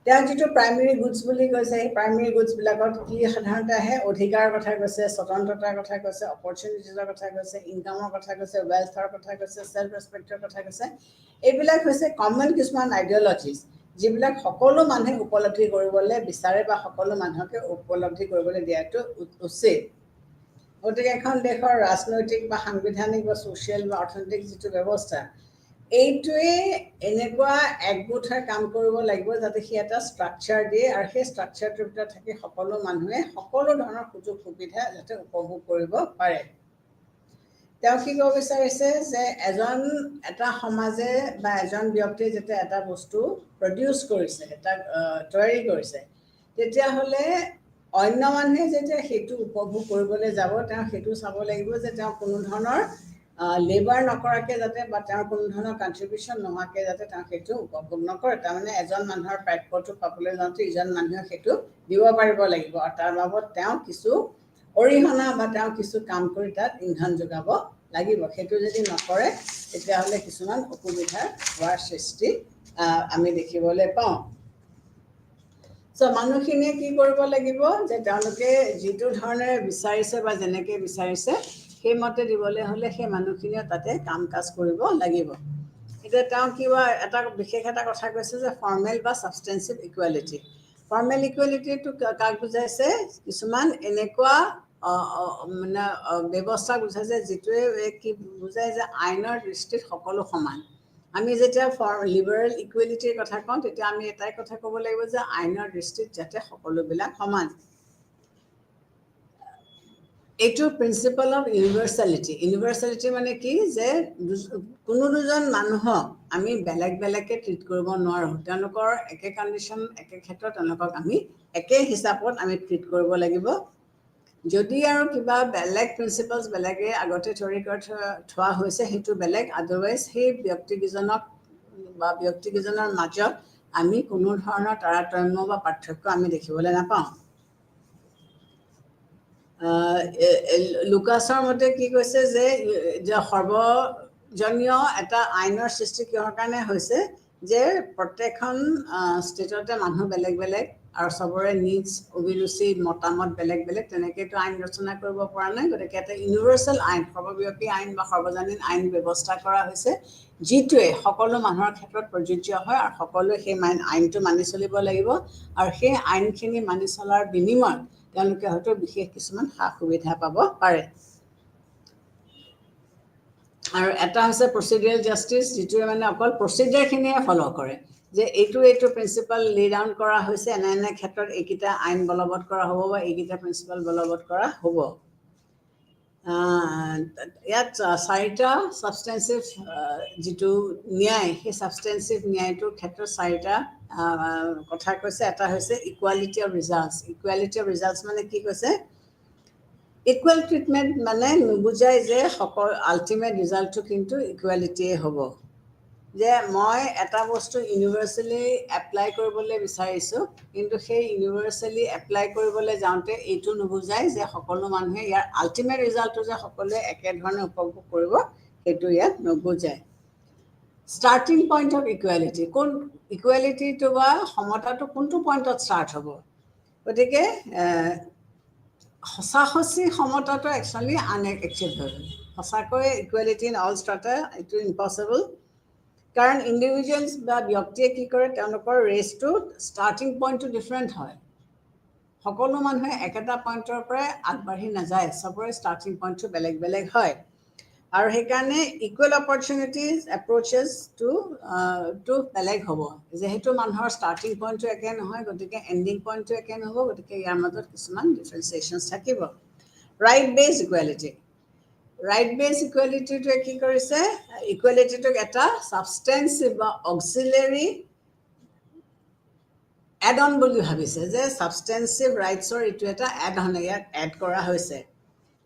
তেওঁ যিটো প্ৰাইমেৰী গুডছ বুলি কৈছে সেই প্ৰাইমেৰী গুডছবিলাকত কি সাধাৰণতে আহে অধিকাৰৰ কথা কৈছে স্বতন্ত্ৰতাৰ কথা কৈছে অপৰচুনিটিজৰ কথা কৈছে ইনকামৰ কথা কৈছে ৱেলথৰ কথা কৈছে চেল্ফ ৰেচপেক্টৰ কথা কৈছে এইবিলাক হৈছে কমন কিছুমান আইডিঅলজিজ যিবিলাক সকলো মানুহে উপলব্ধি কৰিবলৈ বিচাৰে বা সকলো মানুহকে উপলব্ধি কৰিবলৈ দিয়াটো উচিত গতিকে এখন দেশৰ ৰাজনৈতিক বা সাংবিধানিক বা ছ'চিয়েল বা অৰ্থনৈতিক যিটো ব্যৱস্থা এইটোৱে এনেকুৱা একগোট হৈ কাম কৰিব লাগিব যাতে সি এটা ষ্ট্ৰাকচাৰ দিয়ে আৰু সেই ষ্ট্ৰাকচাৰটোৰ ভিতৰত থাকি সকলো মানুহে সকলো ধৰণৰ সুযোগ সুবিধা যাতে উপভোগ কৰিব পাৰে তেওঁ কি ক'ব বিচাৰিছে যে এটা সমাজে বা এজন ব্যক্তিয়ে যেতিয়া এটা বস্তু প্ৰডিউচ কৰিছে এটা তৈয়াৰী কৰিছে তেতিয়াহ'লে অন্য মানুহে যেতিয়া সেইটো উপভোগ কৰিবলৈ যাব তেওঁ সেইটো চাব লাগিব যে তেওঁ কোনো ধৰণৰ লেবাৰ নকৰাকৈ যাতে বা তেওঁৰ কোনো ধৰণৰ কণ্ট্ৰিবিউশ্যন নোহোৱাকৈ যাতে তেওঁ সেইটো উপভোগ নকৰে তাৰমানে এজন মানুহৰ প্ৰাপ্যটো পাবলৈ যাওঁতে ইজন মানুহে সেইটো দিব পাৰিব লাগিব আৰু তাৰ বাবদ তেওঁ কিছু অৰিহণা বা তেওঁ কিছু কাম কৰি তাত ইন্ধন যোগাব লাগিব সেইটো যদি নকৰে তেতিয়াহ'লে কিছুমান অসুবিধাৰ হোৱাৰ সৃষ্টি আমি দেখিবলৈ পাওঁ মানুহখিনিয়ে কি কৰিব লাগিব যে তেওঁলোকে যিটো ধৰণে বিচাৰিছে বা যেনেকৈ বিচাৰিছে সেইমতে দিবলৈ হ'লে সেই মানুহখিনিয়ে তাতে কাম কাজ কৰিব লাগিব এতিয়া তেওঁ কিবা বিশেষ এটা কথা কৈছে যে ফৰ্মেল বা ছাবষ্টেঞ্চিভ ইকুৱেলিটি ফৰ্মেল ইকুৱেলিটিটো কাক বুজাইছে কিছুমান এনেকুৱা মানে ব্যৱস্থা বুজাইছে যিটোৱে কি বুজায় যে আইনৰ দৃষ্টিত সকলো সমান আমি যেতিয়া লিবাৰেল ইকুৱেলিটিৰ কথা কওঁ তেতিয়া আমি এটাই কথা ক'ব লাগিব যে আইনৰ দৃষ্টিত যাতে সকলোবিলাক সমান এইটো প্ৰিন্সিপাল অফ ইউনিভাৰ্চেলিটি মানে কি যে কোনো দুজন মানুহক আমি বেলেগ বেলেগকৈ ট্ৰিট কৰিব নোৱাৰোঁ তেওঁলোকৰ একে কণ্ডিশ্যন একে ক্ষেত্ৰত তেওঁলোকক আমি একে হিচাপত আমি ট্ৰিট কৰিব লাগিব যদি আৰু কিবা বেলেগ প্ৰিন্সিপালছ বেলেগে আগতে থিয়ৰী কৰি থোৱা হৈছে সেইটো বেলেগ আদাৰৱাইজ সেই ব্যক্তিকেইজনক বা ব্যক্তিকেইজনৰ মাজত আমি কোনো ধৰণৰ তাৰতম্য বা পাৰ্থক্য আমি দেখিবলৈ নাপাওঁ লুকাছৰ মতে কি কৈছে যে সৰ্বজনীয় এটা আইনৰ সৃষ্টি কিহৰ কাৰণে হৈছে যে প্ৰত্যেকখন ষ্টেটতে মানুহ বেলেগ বেলেগ আৰু চবৰে নিডছ অভিৰুচি মতামত বেলেগ বেলেগ তেনেকৈতো আইন ৰচনা কৰিব পৰা নাই গতিকে এটা ইউনিভাৰ্চেল আইন সৰ্বব্যাপী আইন বা সৰ্বজনীন আইন ব্যৱস্থা কৰা হৈছে যিটোৱে সকলো মানুহৰ ক্ষেত্ৰত প্ৰযোজ্য হয় আৰু সকলোৱে সেই আইনটো মানি চলিব লাগিব আৰু সেই আইনখিনি মানি চলাৰ বিনিময়ত তেওঁলোকে হয়তো বিশেষ কিছুমান সা সুবিধা পাব পাৰে আৰু এটা হৈছে প্ৰচিডিউৰেল জাষ্টিচ যিটোৱে মানে অকল প্ৰচিডিউৰখিনিয়ে ফ'ল' কৰে যে এইটো প্ৰিন্সিপাল লে ডাউন কৰা হৈছে এনে ক্ষেত্ৰত এইকেইটা আইন বলবৎ কৰা হ'ব বা এইকেইটা প্ৰিন্সিপাল বলবৎ কৰা হ'ব ইয়াত 4টা ছাবষ্টেঞ্চিভ যিটো ন্যায় সেই ছাবষ্টেঞ্চিভ ন্যায়টোৰ ক্ষেত্ৰত 4টা কথা কৈছে এটা হৈছে ইকুৱালিটি অফ ৰিজাল্টছ মানে কি কৈছে ইকুৱেল ট্ৰিটমেণ্ট মানে নুবুজায় যে আল্টিমেট ৰিজাল্টটো কিন্তু ইকুৱেলিটিয়ে হ'ব যে মই এটা বস্তু ইউনিভাৰ্চেলি এপ্লাই কৰিবলৈ বিচাৰিছোঁ কিন্তু সেই ইউনিভাৰ্চেলি এপ্লাই কৰিবলৈ যাওঁতে এইটো নুবুজায় যে সকলো মানুহে ইয়াৰ আল্টিমেট ৰিজাল্টটো যে সকলোৱে একেধৰণে উপভোগ কৰিব সেইটো ইয়াত নুবুজায় ষ্টাৰ্টিং পইণ্ট অফ ইকুৱেলিটি কোন ইকুৱেলিটিটো বা সমতাটো কোনটো পইণ্টত ষ্টাৰ্ট হ'ব গতিকে সঁচি সমতাটো একচুৱেলি আনএচিভেবল সঁচাকৈ ইকুৱেলিটি ইন অল ষ্ট্ৰাটা এইটো ইম্পচিবল কাৰণ ইণ্ডিভিজুৱেলছ বা ব্যক্তিয়ে কি কৰে তেওঁলোকৰ ৰেচটো ষ্টাৰ্টিং পইণ্টটো ডিফাৰেণ্ট হয় সকলো মানুহে একেটা পইণ্টৰ পৰাই আগবাঢ়ি নাযায় চবৰে ষ্টাৰ্টিং পইণ্টটো বেলেগ বেলেগ হয় আৰু সেইকাৰণে ইকুৱেল অপৰচুনিটিজ এপ্ৰ'চেছ টু বেলেগ হ'ব যিহেতু মানুহৰ ষ্টাৰ্টিং পইণ্টটো একে নহয় গতিকে এণ্ডিং পইণ্টটো একে নহ'ব গতিকে ইয়াৰ মাজত কিছুমান ডিফাৰেঞ্চিয়েশ্যনছ থাকিব ৰাইট বেছ ইকুৱেলিটি ৰাইট বেছ ইকুৱেলিটিটোৱে কি কৰিছে ইকুৱেলিটিটোক এটা ছাবষ্টেঞ্চিভ বা অক্সিলেৰী এড অন বুলি ভাবিছে যে ছাবষ্টেঞ্চিভ ৰাইটছৰ এইটো এটা এড অন ইয়াত এড কৰা হৈছে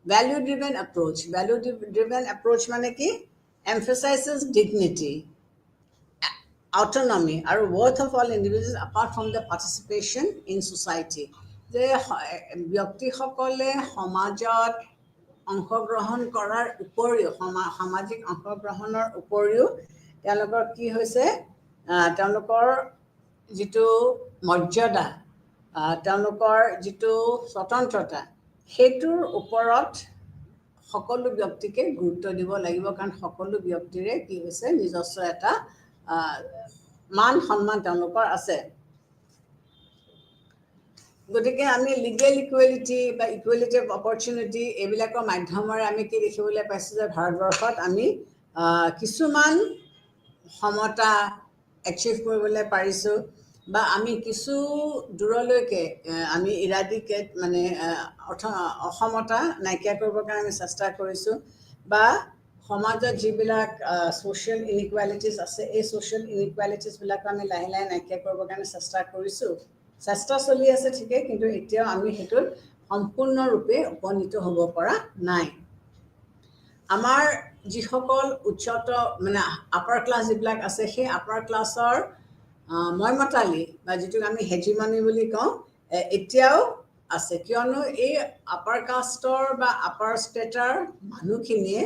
ভেলু ড্ৰিভেন এপ্ৰ'চ ভেলু ড্ৰিভেন এপ্ৰ'চ মানে কি এমফেচাইজেছ ডিগনিটি autonomy আৰু worth of all individuals apart from the participation in society যে ব্যক্তিসকলে সমাজত অংশগ্ৰহণ কৰাৰ উপৰিও সামাজিক অংশগ্ৰহণৰ উপৰিও তেওঁলোকৰ কি হৈছে তেওঁলোকৰ যিটো মৰ্যাদা তেওঁলোকৰ যিটো স্বতন্ত্ৰতা সেইটোৰ ওপৰত সকলো ব্যক্তিকে গুৰুত্ব দিব লাগিব কাৰণ সকলো ব্যক্তিৰে কি হৈছে নিজস্ব এটা মান সন্মান তেওঁলোকৰ আছে গতিকে আমি লিগেল ইকুৱেলিটি বা ইকুৱেলিটি অফ অপৰচুনিটি এইবিলাকৰ মাধ্যমেৰে আমি কি দেখিবলৈ পাইছোঁ যে ভাৰতবৰ্ষত আমি কিছুমান সমতা এচিভ কৰিবলৈ পাৰিছোঁ বা আমি কিছু দূৰলৈকে আমি ইৰাডিকেট মানে অসমতা নাইকিয়া কৰিবৰ কাৰণে আমি চেষ্টা কৰিছোঁ বা সমাজত যিবিলাক ছ'চিয়েল ইনইকুৱেলিটিজ আছে এই ছ'চিয়েল ইনইকুৱেলিটিজবিলাক আমি লাহে লাহে নাইকিয়া কৰিবৰ কাৰণে চেষ্টা কৰিছোঁ চেষ্টা চলি আছে ঠিকেই কিন্তু এতিয়াও আমি সেইটোত সম্পূৰ্ণৰূপে উপনীত হ'ব পৰা নাই আমাৰ যিসকল উচ্চত মানে আপাৰ ক্লাছ যিবিলাক আছে সেই আপাৰ ক্লাছৰ মই মতালি বা যিটোক আমি হেজিমনি বুলি কওঁ এতিয়াও আছে কিয়নো এই আপাৰ কাষ্টৰ বা আপাৰ ষ্টেটাৰ মানুহখিনিয়ে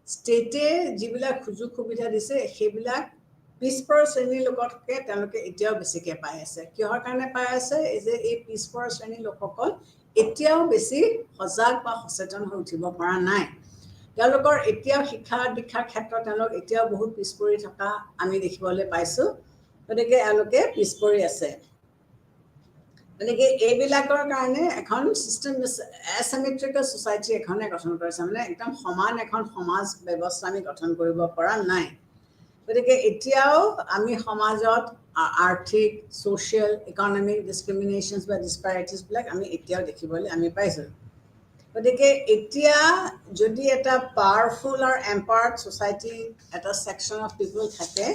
ষ্টেটে যিবিলাক সুযোগ সুবিধা দিছে সেইবিলাক পিছপৰা শ্ৰেণীৰ লোকতকৈ তেওঁলোকে এতিয়াও বেছিকৈ পাই আছে কিহৰ কাৰণে পাই আছে এই যে এই পিছপৰা শ্ৰেণীৰ লোকসকল এতিয়াও বেছি সজাগ বা সচেতন হৈ উঠিব পৰা নাই তেওঁলোকৰ এতিয়াও শিক্ষা দীক্ষাৰ ক্ষেত্ৰত তেওঁলোক এতিয়াও বহুত পিছ পৰি থকা আমি দেখিবলৈ পাইছোঁ গতিকে এওঁলোকে পিছ পৰি আছে গতিকে এইবিলাকৰ কাৰণে এখন চিষ্টেম এচিমেট্ৰিকেল ছ'চাইটি এখনে গঠন কৰিছে মানে একদম সমান এখন সমাজ ব্যৱস্থা আমি গঠন কৰিব পৰা নাই গতিকে এতিয়াও আমি সমাজত আৰ্থিক ছ'চিয়েল ইকনমিক ডিছক্ৰিমিনেশ্যনছ বা ডিছপেৰিটিছবিলাক আমি এতিয়াও দেখিবলৈ আমি পাইছোঁ গতিকে এতিয়া যদি এটা পাৱাৰফুল আৰু এম্পাৱাৰ্ড ছ'চাইটি এটা ছেকশ্যন অফ পিপল থাকে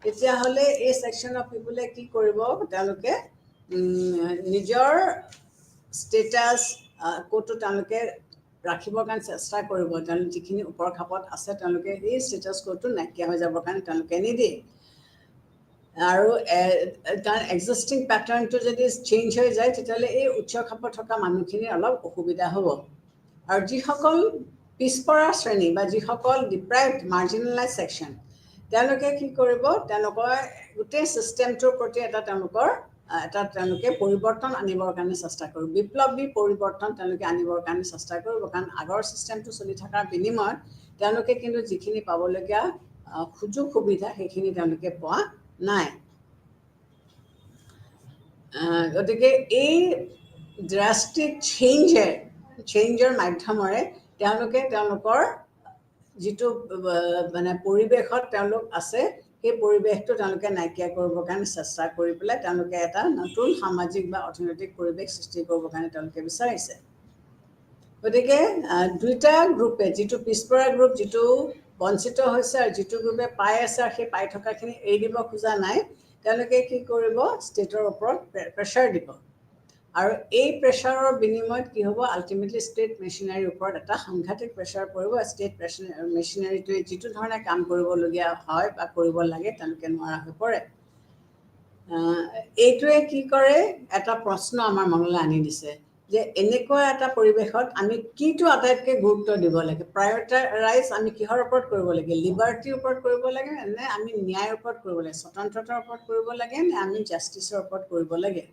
তেতিয়াহ'লে এই ছেকশ্যন অফ পিপলে কি কৰিব তেওঁলোকে নিজৰ ষ্টেটাছ ক'তো তেওঁলোকে ৰাখিবৰ কাৰণে চেষ্টা কৰিব তেওঁলোকে যিখিনি ওপৰ খাপত আছে তেওঁলোকে এই ষ্টেটাছ ক'টো নাইকিয়া হৈ যাবৰ কাৰণে তেওঁলোকে নিদিয়ে আৰু কাৰণ এক্সিষ্টিং পেটাৰ্ণটো যদি চেঞ্জ হৈ যায় তেতিয়াহ'লে এই উচ্চ খাপত থকা মানুহখিনিৰ অলপ অসুবিধা হ'ব আৰু যিসকল পিছপৰা শ্ৰেণী বা যিসকল ডিপ্ৰাইভড মাৰ্জিনেলাইজ ছেকশ্যন তেওঁলোকে কি কৰিব তেওঁলোকৰ গোটেই ছিষ্টেমটোৰ প্ৰতি তেওঁলোকে পৰিৱৰ্তন আনিবৰ কাৰণে চেষ্টা কৰিব বিপ্লৱী পৰিৱৰ্তন তেওঁলোকে আনিবৰ কাৰণে চেষ্টা কৰিব কাৰণ আগৰ ছিষ্টেমটো চলি থকাৰ বিনিময়ত তেওঁলোকে কিন্তু যিখিনি পাবলগীয়া সুযোগ সুবিধা সেইখিনি তেওঁলোকে পোৱা নাই গতিকে এই ড্ৰাষ্টিক চেঞ্জৰ মাধ্যমেৰে তেওঁলোকে তেওঁলোকৰ যিটো মানে পৰিৱেশত তেওঁলোক আছে সেই পৰিৱেশটো তেওঁলোকে নাইকিয়া কৰিবৰ কাৰণে চেষ্টা কৰি পেলাই তেওঁলোকে এটা নতুন সামাজিক বা অৰ্থনৈতিক পৰিৱেশ সৃষ্টি কৰিবৰ কাৰণে তেওঁলোকে বিচাৰিছে গতিকে দুইটা গ্ৰুপে যিটো পিছপৰা গ্ৰুপ যিটো বঞ্চিত হৈছে আৰু যিটো গ্ৰুপে পাই আছে আৰু সেই পাই থকাখিনি এৰি দিব খোজা নাই তেওঁলোকে কি কৰিব ষ্টেটৰ ওপৰত প্ৰেছাৰ দিব আৰু এই প্ৰেছাৰৰ বিনিময়ত কি হ'ব আল্টিমেটলি ষ্টেট মেচিনাৰীৰ ওপৰত এটা সাংঘাতিক প্ৰেছাৰ পৰিব ষ্টেট মেচিনাৰীটোৱে যিটো ধৰণে কাম কৰিবলগীয়া হয় বা কৰিব লাগে তেওঁলোকে নোৱাৰা হৈ পৰে এইটোৱে কি কৰে এটা প্ৰশ্ন আমাৰ মনলৈ আনি দিছে যে এনেকুৱা এটা পৰিৱেশত আমি কিটো আটাইতকৈ গুৰুত্ব দিব লাগে প্ৰায়ৰিটাইজ আমি কিহৰ ওপৰত কৰিব লাগে লিবাৰ্টিৰ ওপৰত কৰিব লাগে নে আমি ন্যায়ৰ ওপৰত কৰিব লাগে স্বতন্ত্ৰতাৰ ওপৰত কৰিব লাগে নে আমি জাষ্টিছৰ ওপৰত কৰিব লাগে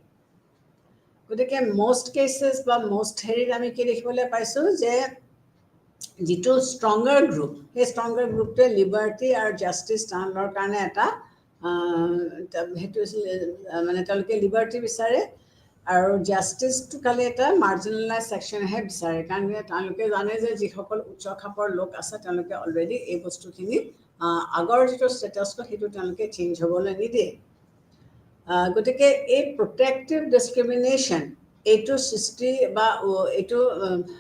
গতিকে মষ্ট কেচেছ বা মষ্ট হেৰিত আমি কি দেখিবলৈ পাইছোঁ যে যিটো ষ্ট্ৰংগাৰ গ্ৰুপ সেই ষ্ট্ৰংগাৰ গ্ৰুপটোৱে লিবাৰ্টি আৰু জাষ্টিছ তাহাঁতৰ কাৰণে এটা সেইটো মানে তেওঁলোকে লিবাৰ্টি বিচাৰে আৰু জাষ্টিছটো খালি এটা মাৰ্জিনেলাইজ ছেকশ্যনেহে বিচাৰে, কাৰণ তেওঁলোকে জানে যে যিসকল উচ্চ খাপৰ লোক আছে তেওঁলোকে অলৰেডি এই বস্তুখিনি আগৰ যিটো ষ্টেটাছ সেইটো তেওঁলোকে চেঞ্জ হ'বলৈ নিদিয়ে। গতিকে এই প্ৰটেক্টিভ ডিছক্ৰিমিনেশ্যন এইটো সৃষ্টি বা এইটো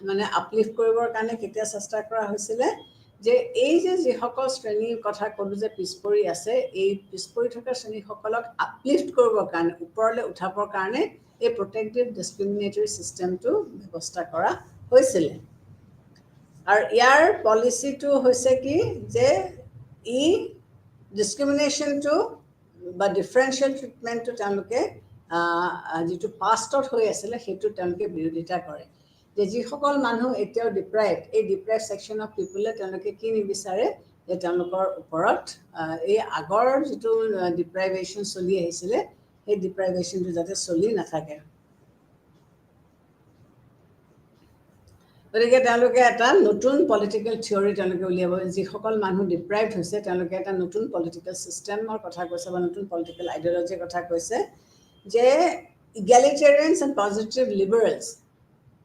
মানে আপলিফ্ট কৰিবৰ কাৰণে কেতিয়া চেষ্টা কৰা হৈছিলে যে এই যে যিসকল শ্ৰেণীৰ কথা ক'লোঁ যে পিছপৰি আছে, এই পিছপৰি থকা শ্ৰেণীসকলক আপলিফ্ট কৰিবৰ কাৰণে, ওপৰলৈ উঠাবৰ কাৰণে এই প্ৰটেক্টিভ ডিছক্ৰিমিনেটৰী ছিষ্টেমটো ব্যৱস্থা কৰা হৈছিলে। আৰু ইয়াৰ পলিচিটো হৈছে কি যে ই ডিছক্ৰিমিনেশ্যনটো বা ডিফাৰেঞ্চিয়েল ট্ৰিটমেণ্টটো তেওঁলোকে যিটো পাষ্টত হৈ আছিলে সেইটো তেওঁলোকে বিৰোধিতা কৰে। যে যিসকল মানুহ এতিয়াও ডিপ্ৰাইভ, এই ডিপ্ৰাইভ ছেকশ্যন অফ পিপুলে তেওঁলোকে কি নিবিচাৰে যে তেওঁলোকৰ ওপৰত এই আগৰ যিটো ডিপ্ৰাইভেশ্যন চলি আহিছিলে সেই ডিপ্ৰাইভেশ্যনটো যাতে চলি নাথাকে। গতিকে তেওঁলোকে এটা নতুন পলিটিকেল থিয়ৰী তেওঁলোকে উলিয়াব, যিসকল মানুহ ডিপ্ৰাইভড হৈছে তেওঁলোকে এটা নতুন পলিটিকেল ছিষ্টেমৰ কথা কৈছে বা নতুন পলিটিকেল আইডিঅলজিৰ কথা কৈছে যে ইগেলিটেৰিয়ানছ এণ্ড পজিটিভ লিবাৰেলছ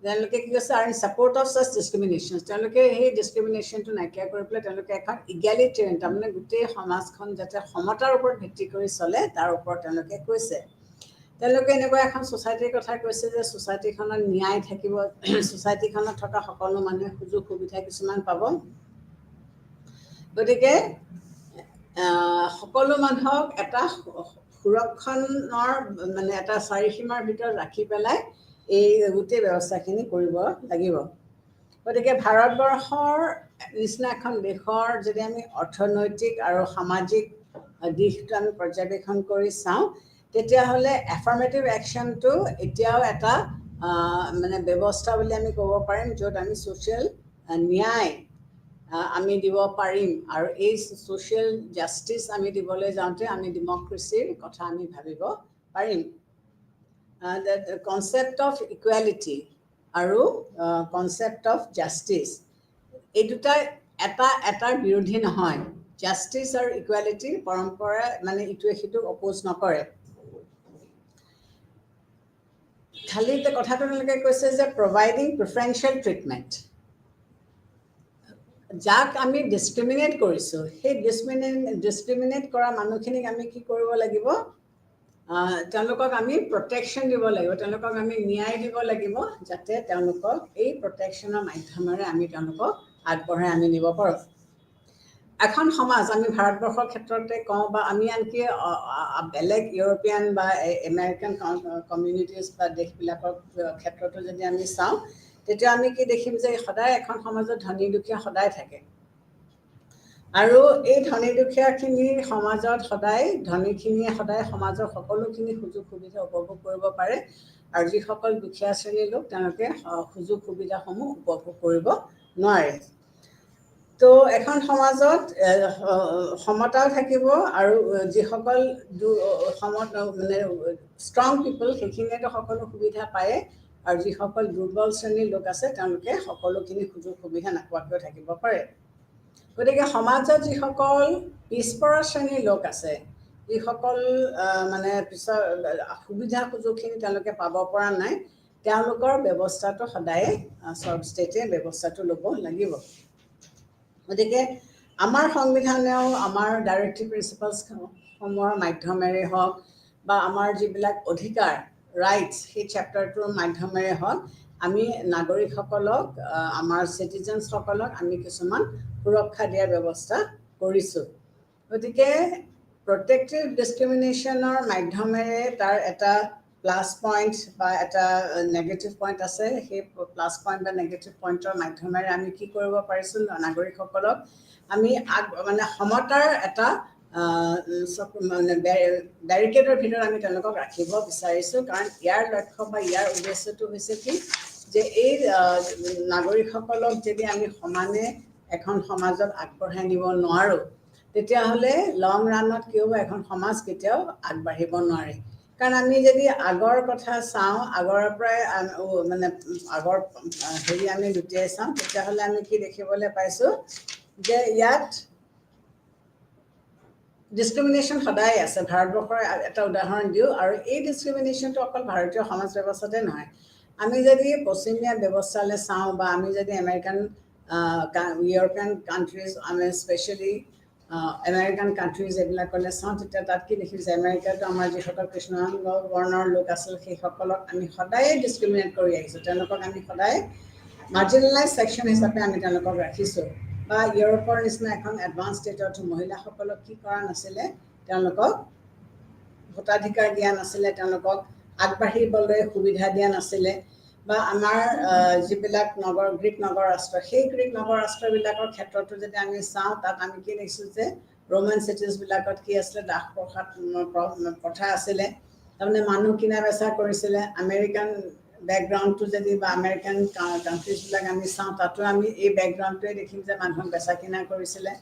তেওঁলোকে কি কৈছে আৰু ইন ছাপৰ্ট অফ ছাচ ডিছক্ৰিমিনেশ্যন, তেওঁলোকে সেই ডিছক্ৰিমিনেশ্যনটো নাইকিয়া কৰি পেলাই তেওঁলোকে এখন ইগেলিটেৰিয়ান, তাৰমানে গোটেই সমাজখন যাতে সমতাৰ ওপৰত ভিত্তি কৰি চলে তাৰ ওপৰত তেওঁলোকে কৈছে। তেওঁলোকে এনেকুৱা এখন ছ'চাইটিৰ কথা কৈছে যে ছ'চাইটিখনত ন্যায় থাকিব, ছ'চাইটিখনত থকা সকলো মানুহে সুযোগ সুবিধা কিছুমান পাব। গতিকে সকলো মানুহক এটা সুৰক্ষণৰ মানে এটা চাৰিসীমাৰ ভিতৰত ৰাখি পেলাই এই গোটেই ব্যৱস্থাখিনি কৰিব লাগিব। গতিকে ভাৰতবৰ্ষৰ নিচিনা এখন দেশৰ যদি আমি অৰ্থনৈতিক আৰু সামাজিক দিশটো আমি পৰ্যবেক্ষণ কৰি চাওঁ তেতিয়াহ'লে এফাৰ্মেটিভ একশ্যনটো এতিয়াও এটা মানে ব্যৱস্থা বুলি আমি ক'ব পাৰিম য'ত আমি ছ'চিয়েল ন্যায় আমি দিব পাৰিম। আৰু এই ছ'চিয়েল জাষ্টিছ আমি দিবলৈ যাওঁতে আমি ডেমক্ৰেচিৰ কথা আমি ভাবিব পাৰিম। কনচেপ্ট অফ ইকুৱেলিটি আৰু কনচেপ্ট অফ জাষ্টিছ এই দুটা এটাৰ বিৰোধী নহয়। জাষ্টিছ আৰু ইকুৱেলিটিৰ পৰম্পৰা মানে ইটোৱে সিটোক অপ'জ নকৰে। খালি কথাটো তেওঁলোকে কৈছে যে প্ৰভাইডিং প্ৰিফাৰেঞ্চিয়েল ট্ৰিটমেণ্ট, যাক আমি ডিছক্ৰিমিনেট কৰিছোঁ সেই ডিছক্ৰিমিনেট কৰা মানুহখিনিক আমি কি কৰিব লাগিব, তেওঁলোকক আমি প্ৰটেকশ্যন দিব লাগিব, তেওঁলোকক আমি ন্যায় দিব লাগিব যাতে তেওঁলোকক এই প্ৰটেকশ্যনৰ মাধ্যমেৰে আমি তেওঁলোকক আগবঢ়াই আমি নিব পাৰোঁ। এখন সমাজ আমি ভাৰতবৰ্ষৰ ক্ষেত্ৰতে কওঁ বা আমি আনকি বেলেগ ইউৰোপীয়ান বা আমেৰিকান কমিউনিটিজ বা দেশবিলাকৰ ক্ষেত্ৰতো যদি আমি চাওঁ তেতিয়া আমি কি দেখিম যে সদায় এখন সমাজত ধনী দুখীয়া সদায় থাকে। আৰু এই ধনী দুখীয়াখিনিৰ সমাজত সদায় ধনীখিনিয়ে সদায় সমাজৰ সকলোখিনি সুযোগ সুবিধা উপভোগ কৰিব পাৰে আৰু যিসকল দুখীয়া শ্ৰেণীৰ লোক তেওঁলোকে সুযোগ সুবিধাসমূহ উপভোগ কৰিব নোৱাৰে। তো এখন সমাজত সমতাও থাকিব আৰু যিসকল মানে ষ্ট্ৰং পিপল সেইখিনিয়েতো সকলো সুবিধা পায় আৰু যিসকল দুৰ্বল শ্ৰেণীৰ লোক আছে তেওঁলোকে সকলোখিনি সুযোগ সুবিধা নোপোৱাকৈ থাকিব পাৰে। গতিকে সমাজত যিসকল পিছপৰা শ্ৰেণীৰ লোক আছে, যিসকল মানে পিছৰ সুবিধা সুযোগখিনি তেওঁলোকে পাব পৰা নাই, তেওঁলোকৰ ব্যৱস্থাটো সদায়ে চব ষ্টেটে ব্যৱস্থাটো ল'ব লাগিব। গতিকে আমাৰ সংবিধানেও আমাৰ ডাইৰেক্টিভ প্ৰিন্সিপালছসমূহৰ মাধ্যমেৰে হওক বা আমাৰ যিবিলাক অধিকাৰ ৰাইটছ সেই চেপ্টাৰটোৰ মাধ্যমেৰে হওক আমি নাগৰিকসকলক আমাৰ চিটিজেনছসকলক আমি কিছুমান সুৰক্ষা দিয়াৰ ব্যৱস্থা কৰিছোঁ। গতিকে প্ৰটেক্টিভ ডিছক্ৰিমিনেশ্যনৰ মাধ্যমেৰে তাৰ এটা প্লাছ পইণ্ট বা এটা নেগেটিভ পইণ্ট আছে। সেই প্লাছ পইণ্ট বা নেগেটিভ পইণ্টৰ মাধ্যমেৰে আমি কি কৰিব পাৰিছোঁ, নাগৰিকসকলক আমি মানে সমতাৰ এটা মানে বেৰিকেডৰ ভিতৰত আমি তেওঁলোকক ৰাখিব বিচাৰিছোঁ। কাৰণ ইয়াৰ লক্ষ্য বা ইয়াৰ উদ্দেশ্যটো হৈছে কি যে এই নাগৰিকসকলক যদি আমি সমানে এখন সমাজত আগবঢ়াই নিব নোৱাৰোঁ তেতিয়াহ'লে লং ৰাণত কি হ'ব, এখন সমাজ কেতিয়াও আগবাঢ়িব নোৱাৰে। কাৰণ আমি যদি আগৰ কথা চাওঁ, আগৰ পৰাই মানে আগৰ আমি লুটিয়াই চাওঁ তেতিয়াহ'লে আমি কি দেখিবলৈ পাইছোঁ যে ইয়াত ডিছক্ৰিমিনেশ্যন সদায় আছে ভাৰতবৰ্ষৰ এটা উদাহৰণ দিওঁ আৰু এই ডিছক্ৰিমিনেশ্যনটো অকল ভাৰতীয় সমাজ ব্যৱস্থাতে নহয় আমি যদি পশ্চিমীয়া ব্যৱস্থালৈ চাওঁ বা আমি যদি আমেৰিকান ইউৰোপিয়ান কাণ্ট্ৰিজ আমি স্পেচিয়েলি আমেৰিকান কাণ্ট্ৰিজ এইবিলাকলৈ চাওঁ তেতিয়া তাত কি দেখিছে আমেৰিকাতো আমাৰ যিসকল কৃষ্ণাংগ বৰ্ণৰ লোক আছিল সেইসকলক আমি সদায়ে ডিছক্ৰিমিনেট কৰি আহিছোঁ তেওঁলোকক আমি সদায় মাৰ্জিনেলাইজ ছেকশ্যন হিচাপে আমি তেওঁলোকক ৰাখিছোঁ বা ইউৰোপৰ নিচিনা এখন এডভান্স ষ্টেটত মহিলাসকলক কি কৰা নাছিলে তেওঁলোকক ভোটাধিকাৰ দিয়া নাছিলে তেওঁলোকক আগবাঢ়িবলৈ সুবিধা দিয়া নাছিলে বা আমাৰ যিবিলাক গ্ৰীক নগৰ ৰাষ্ট্ৰ সেই গ্ৰীক নগৰ ৰাষ্ট্ৰবিলাকৰ ক্ষেত্ৰতো যদি আমি চাওঁ তাত আমি কি দেখিছোঁ যে ৰোমান চিটিজবিলাকত কি আছিলে দাস প্ৰথা আছিলে তাৰমানে মানুহ কিনা বেচা কৰিছিলে আমেৰিকান বেকগ্ৰাউণ্ডটো যদি বা আমেৰিকান কাণ্ট্ৰিজবিলাক আমি চাওঁ তাতো আমি এই বেকগ্ৰাউণ্ডটোৱে দেখিম যে মানুহক বেচা কিনা কৰিছিলে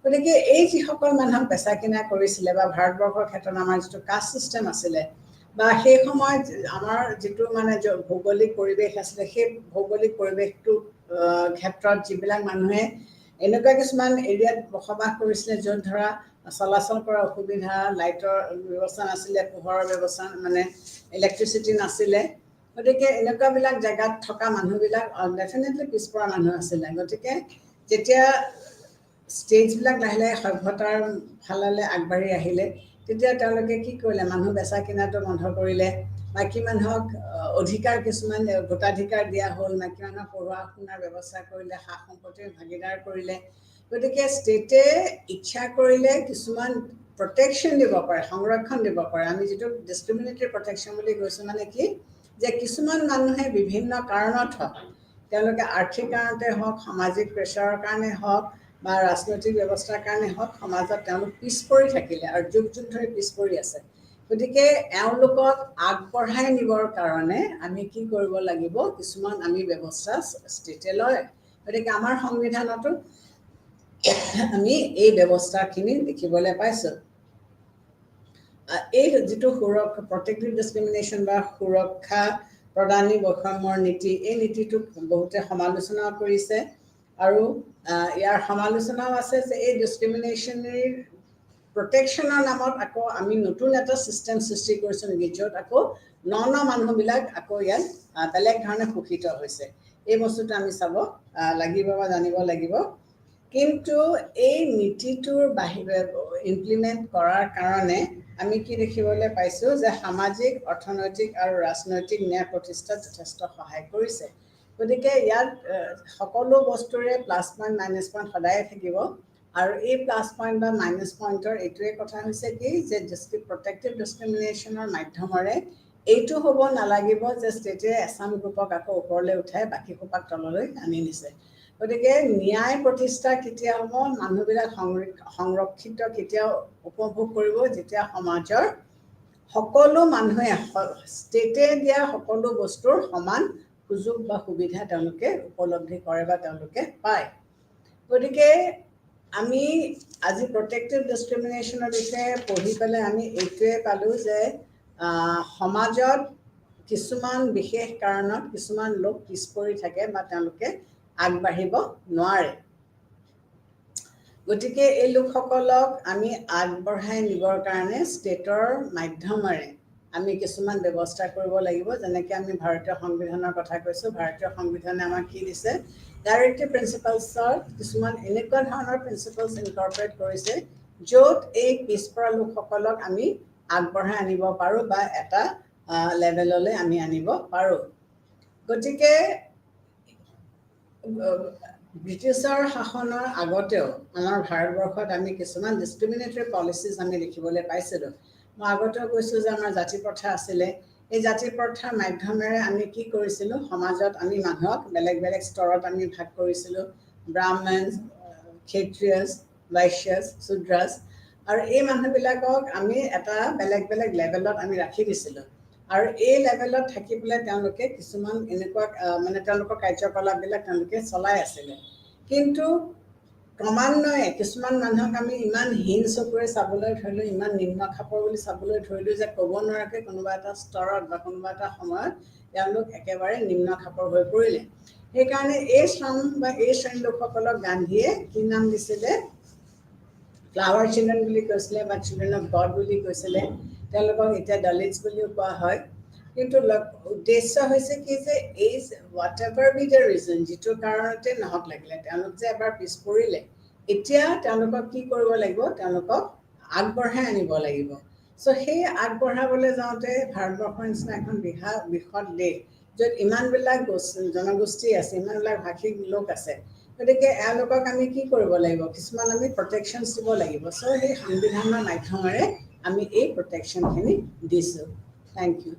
গতিকে এই যিসকল মানুহক বেচা কিনা কৰিছিলে বা ভাৰতবৰ্ষৰ ক্ষেত্ৰত আমাৰ যিটো কাষ্ট ছিষ্টেম আছিলে বা সেই সময়ত আমাৰ যিটো মানে ভৌগোলিক পৰিৱেশ আছিলে সেই ভৌগোলিক পৰিৱেশটোৰ ক্ষেত্ৰত যিবিলাক মানুহে এনেকুৱা কিছুমান এৰিয়াত বসবাস কৰিছিলে য'ত ধৰা চলাচল কৰাৰ অসুবিধা লাইটৰ ব্যৱস্থা নাছিলে পোহৰৰ ব্যৱস্থা মানে ইলেক্ট্ৰিচিটি নাছিলে গতিকে এনেকুৱাবিলাক জেগাত থকা মানুহবিলাক ডেফিনেটলি পিছপৰা মানুহ আছিলে গতিকে যেতিয়া ষ্টেজবিলাক লাহে লাহে সভ্যতাৰ ফাললৈ আগবাঢ়ি আহিলে তেতিয়া তেওঁলোকে কি কৰিলে মানুহ বেচা কিনাটো বন্ধ কৰিলে মাইকী মানুহক অধিকাৰ কিছুমান ভোটাধিকাৰ দিয়া হ'ল মাইকী মানুহক পঢ়োৱা শুনাৰ ব্যৱস্থা কৰিলে সা সম্পত্তিৰ ভাগিদাৰ কৰিলে গতিকে ষ্টেটে ইচ্ছা কৰিলে কিছুমান প্ৰটেকশ্যন দিব পাৰে সংৰক্ষণ দিব পাৰে আমি যিটো ডিছক্ৰিমিনেটৰী প্ৰটেকশ্যন বুলি কৈছোঁ মানে কি যে কিছুমান মানুহে বিভিন্ন কাৰণত হওক তেওঁলোকে আৰ্থিক কাৰণতে হওক সামাজিক প্ৰেছাৰৰ কাৰণে হওক বা ৰাজনৈতিক ব্যৱস্থাৰ কাৰণে হওক সমাজত তেওঁলোক পিছ পৰি থাকিলে আৰু যুগ যুগ ধৰি পিছ পৰি আছে গতিকে এওঁলোকক আগবঢ়াই নিবৰ কাৰণে আমি কি কৰিব লাগিব কিছুমান আমি ব্যৱস্থা ষ্টেটে লয় গতিকে আমাৰ সংবিধানতো আমি এই ব্যৱস্থাখিনি দেখিবলৈ পাইছোঁ এই যিটো প্ৰটেক্টিভ ডিছক্ৰিমিনেশ্যন বা সুৰক্ষা প্ৰদানী বৈষম্যৰ নীতি এই নীতিটোক বহুতে সমালোচনা কৰিছে আৰু ইয়াৰ সমালোচনাও আছে যে এই ডিছক্ৰিমিনেশ্যনেৰী প্ৰটেকশ্যনৰ নামত আকৌ আমি নতুন এটা ছিষ্টেম সৃষ্টি কৰিছোঁ নেকি য'ত আকৌ মানুহবিলাক আকৌ ইয়াত বেলেগ ধৰণে শোষিত হৈছে এই বস্তুটো আমি চাব লাগিব বা জানিব লাগিব কিন্তু এই নীতিটোৰ বাহিৰে ইমপ্লিমেণ্ট কৰাৰ কাৰণে আমি কি দেখিবলৈ পাইছোঁ যে সামাজিক অৰ্থনৈতিক আৰু ৰাজনৈতিক ন্যায় প্ৰতিষ্ঠাত যথেষ্ট সহায় কৰিছে গতিকে ইয়াত সকলো বস্তুৰে প্লাছ পইণ্ট মাইনাছ পইণ্ট সদায়ে থাকিব আৰু এই প্লাছ পইণ্ট বা মাইনাছ পইণ্টৰ এইটোৱে কথা হৈছে কি যে প্ৰটেক্টিভ ডিছক্ৰিমিনেশ্যনৰ মাধ্যমেৰে এইটো হ'ব নালাগিব যে ষ্টেটে এছাম গ্ৰুপক আকৌ ওপৰলৈ উঠাই বাকী সোপাক তললৈ আনি নিছে গতিকে ন্যায় প্ৰতিষ্ঠা কেতিয়া হ'ব মানুহবিলাক সংৰক্ষিত কেতিয়াও উপভোগ কৰিব যেতিয়া সমাজৰ সকলো মানুহে ষ্টেটে দিয়া সকলো বস্তুৰ সমান সুযোগ বা সুবিধা তেওঁলোকে উপলব্ধি কৰে বা তেওঁলোকে পায় গতিকে আমি আজি প্ৰটেক্টিভ ডিছক্ৰিমিনেশ্যনৰ বিষয়ে পঢ়ি পেলাই আমি এইটোৱে পালোঁ যে সমাজত কিছুমান বিশেষ কাৰণত কিছুমান লোক পিছ পৰি থাকে বা তেওঁলোকে আগবাঢ়িব নোৱাৰে গতিকে এই লোকসকলক আমি আগবঢ়াই নিবৰ কাৰণে ষ্টেটৰ মাধ্যমেৰে আমি কিছুমান ব্যৱস্থা কৰিব লাগিব যেনেকৈ আমি ভাৰতীয় সংবিধানৰ কথা কৈছোঁ ভাৰতীয় সংবিধানে আমাক কি দিছে ডাইৰেক্টিভ প্ৰিন্সিপালছৰ কিছুমান এনেকুৱা ধৰণৰ প্ৰিন্সিপালছ ইনকৰ্পৰেট কৰিছে য'ত এই পিছপৰা লোকসকলক আমি আগবঢ়াই আনিব পাৰোঁ বা এটা লেভেললৈ আমি আনিব পাৰোঁ গতিকে ব্ৰিটিছৰ শাসনৰ আগতেও আমাৰ ভাৰতবৰ্ষত আমি কিছুমান ডিছক্ৰিমিনেটৰী পলিচিজ আমি দেখিবলৈ পাইছিলোঁ মই আগতেও কৈছোঁ যে আমাৰ জাতি প্ৰথা আছিলে এই জাতি প্ৰথাৰ মাধ্যমেৰে আমি কি কৰিছিলোঁ সমাজত আমি মানুহক বেলেগ বেলেগ স্তৰত আমি ভাগ কৰিছিলোঁ ব্ৰাহ্মণ ক্ষত্ৰিয় বৈশ্য শূদ্ৰাছ আৰু এই মানুহবিলাকক আমি এটা বেলেগ বেলেগ লেভেলত আমি ৰাখি দিছিলোঁ আৰু এই লেভেলত থাকি পেলাই তেওঁলোকে কিছুমান এনেকুৱা মানে তেওঁলোকৰ কাৰ্যকলাপবিলাক তেওঁলোকে চলাই আছিলে কিন্তু ক্ৰমান্বয়ে কিছুমান মানুহক আমি ইমান হীন চকুৰে চাবলৈ ধৰিলোঁ ইমান নিম্ন খাপৰ বুলি চাবলৈ ধৰিলোঁ যে ক'ব নোৱাৰাকৈ কোনোবা এটা স্তৰত বা কোনোবা এটা সময়ত তেওঁলোক একেবাৰে নিম্ন খাপৰ হৈ পৰিলে সেইকাৰণে এই শ্ৰম বা এই শ্ৰেণীৰ লোকসকলক গান্ধীয়ে কি নাম দিছিলে ফ্লাৱাৰ চিলড্ৰেন বুলি কৈছিলে বা চিলড্ৰেন অফ গড বুলি কৈছিলে, তেওঁলোকক এতিয়া দলিতছ বুলিও কোৱা হয়। কিন্তু উদ্দেশ্য হৈছে কি যে এই whatever be the reason, যিটো কাৰণতে নহওক লাগিলে তেওঁলোক যে এবাৰ পিছ পৰিলে, এতিয়া তেওঁলোকক কি কৰিব লাগিব, তেওঁলোকক আগবঢ়াই আনিব লাগিব। চ' সেই আগবঢ়াবলৈ যাওঁতে ভাৰতবৰ্ষৰ নিচিনা এখন বৃহৎ দেশ, য'ত ইমানবিলাক জনগোষ্ঠী আছে, ইমানবিলাক ভাষিক লোক আছে, গতিকে এওঁলোকক আমি কি কৰিব লাগিব, কিছুমান আমি প্ৰটেকশ্যনছ দিব লাগিব। চ' সেই সংবিধানৰ মাধ্যমেৰে আমি এই প্ৰটেকশ্যনখিনি দিছোঁ। Thank you.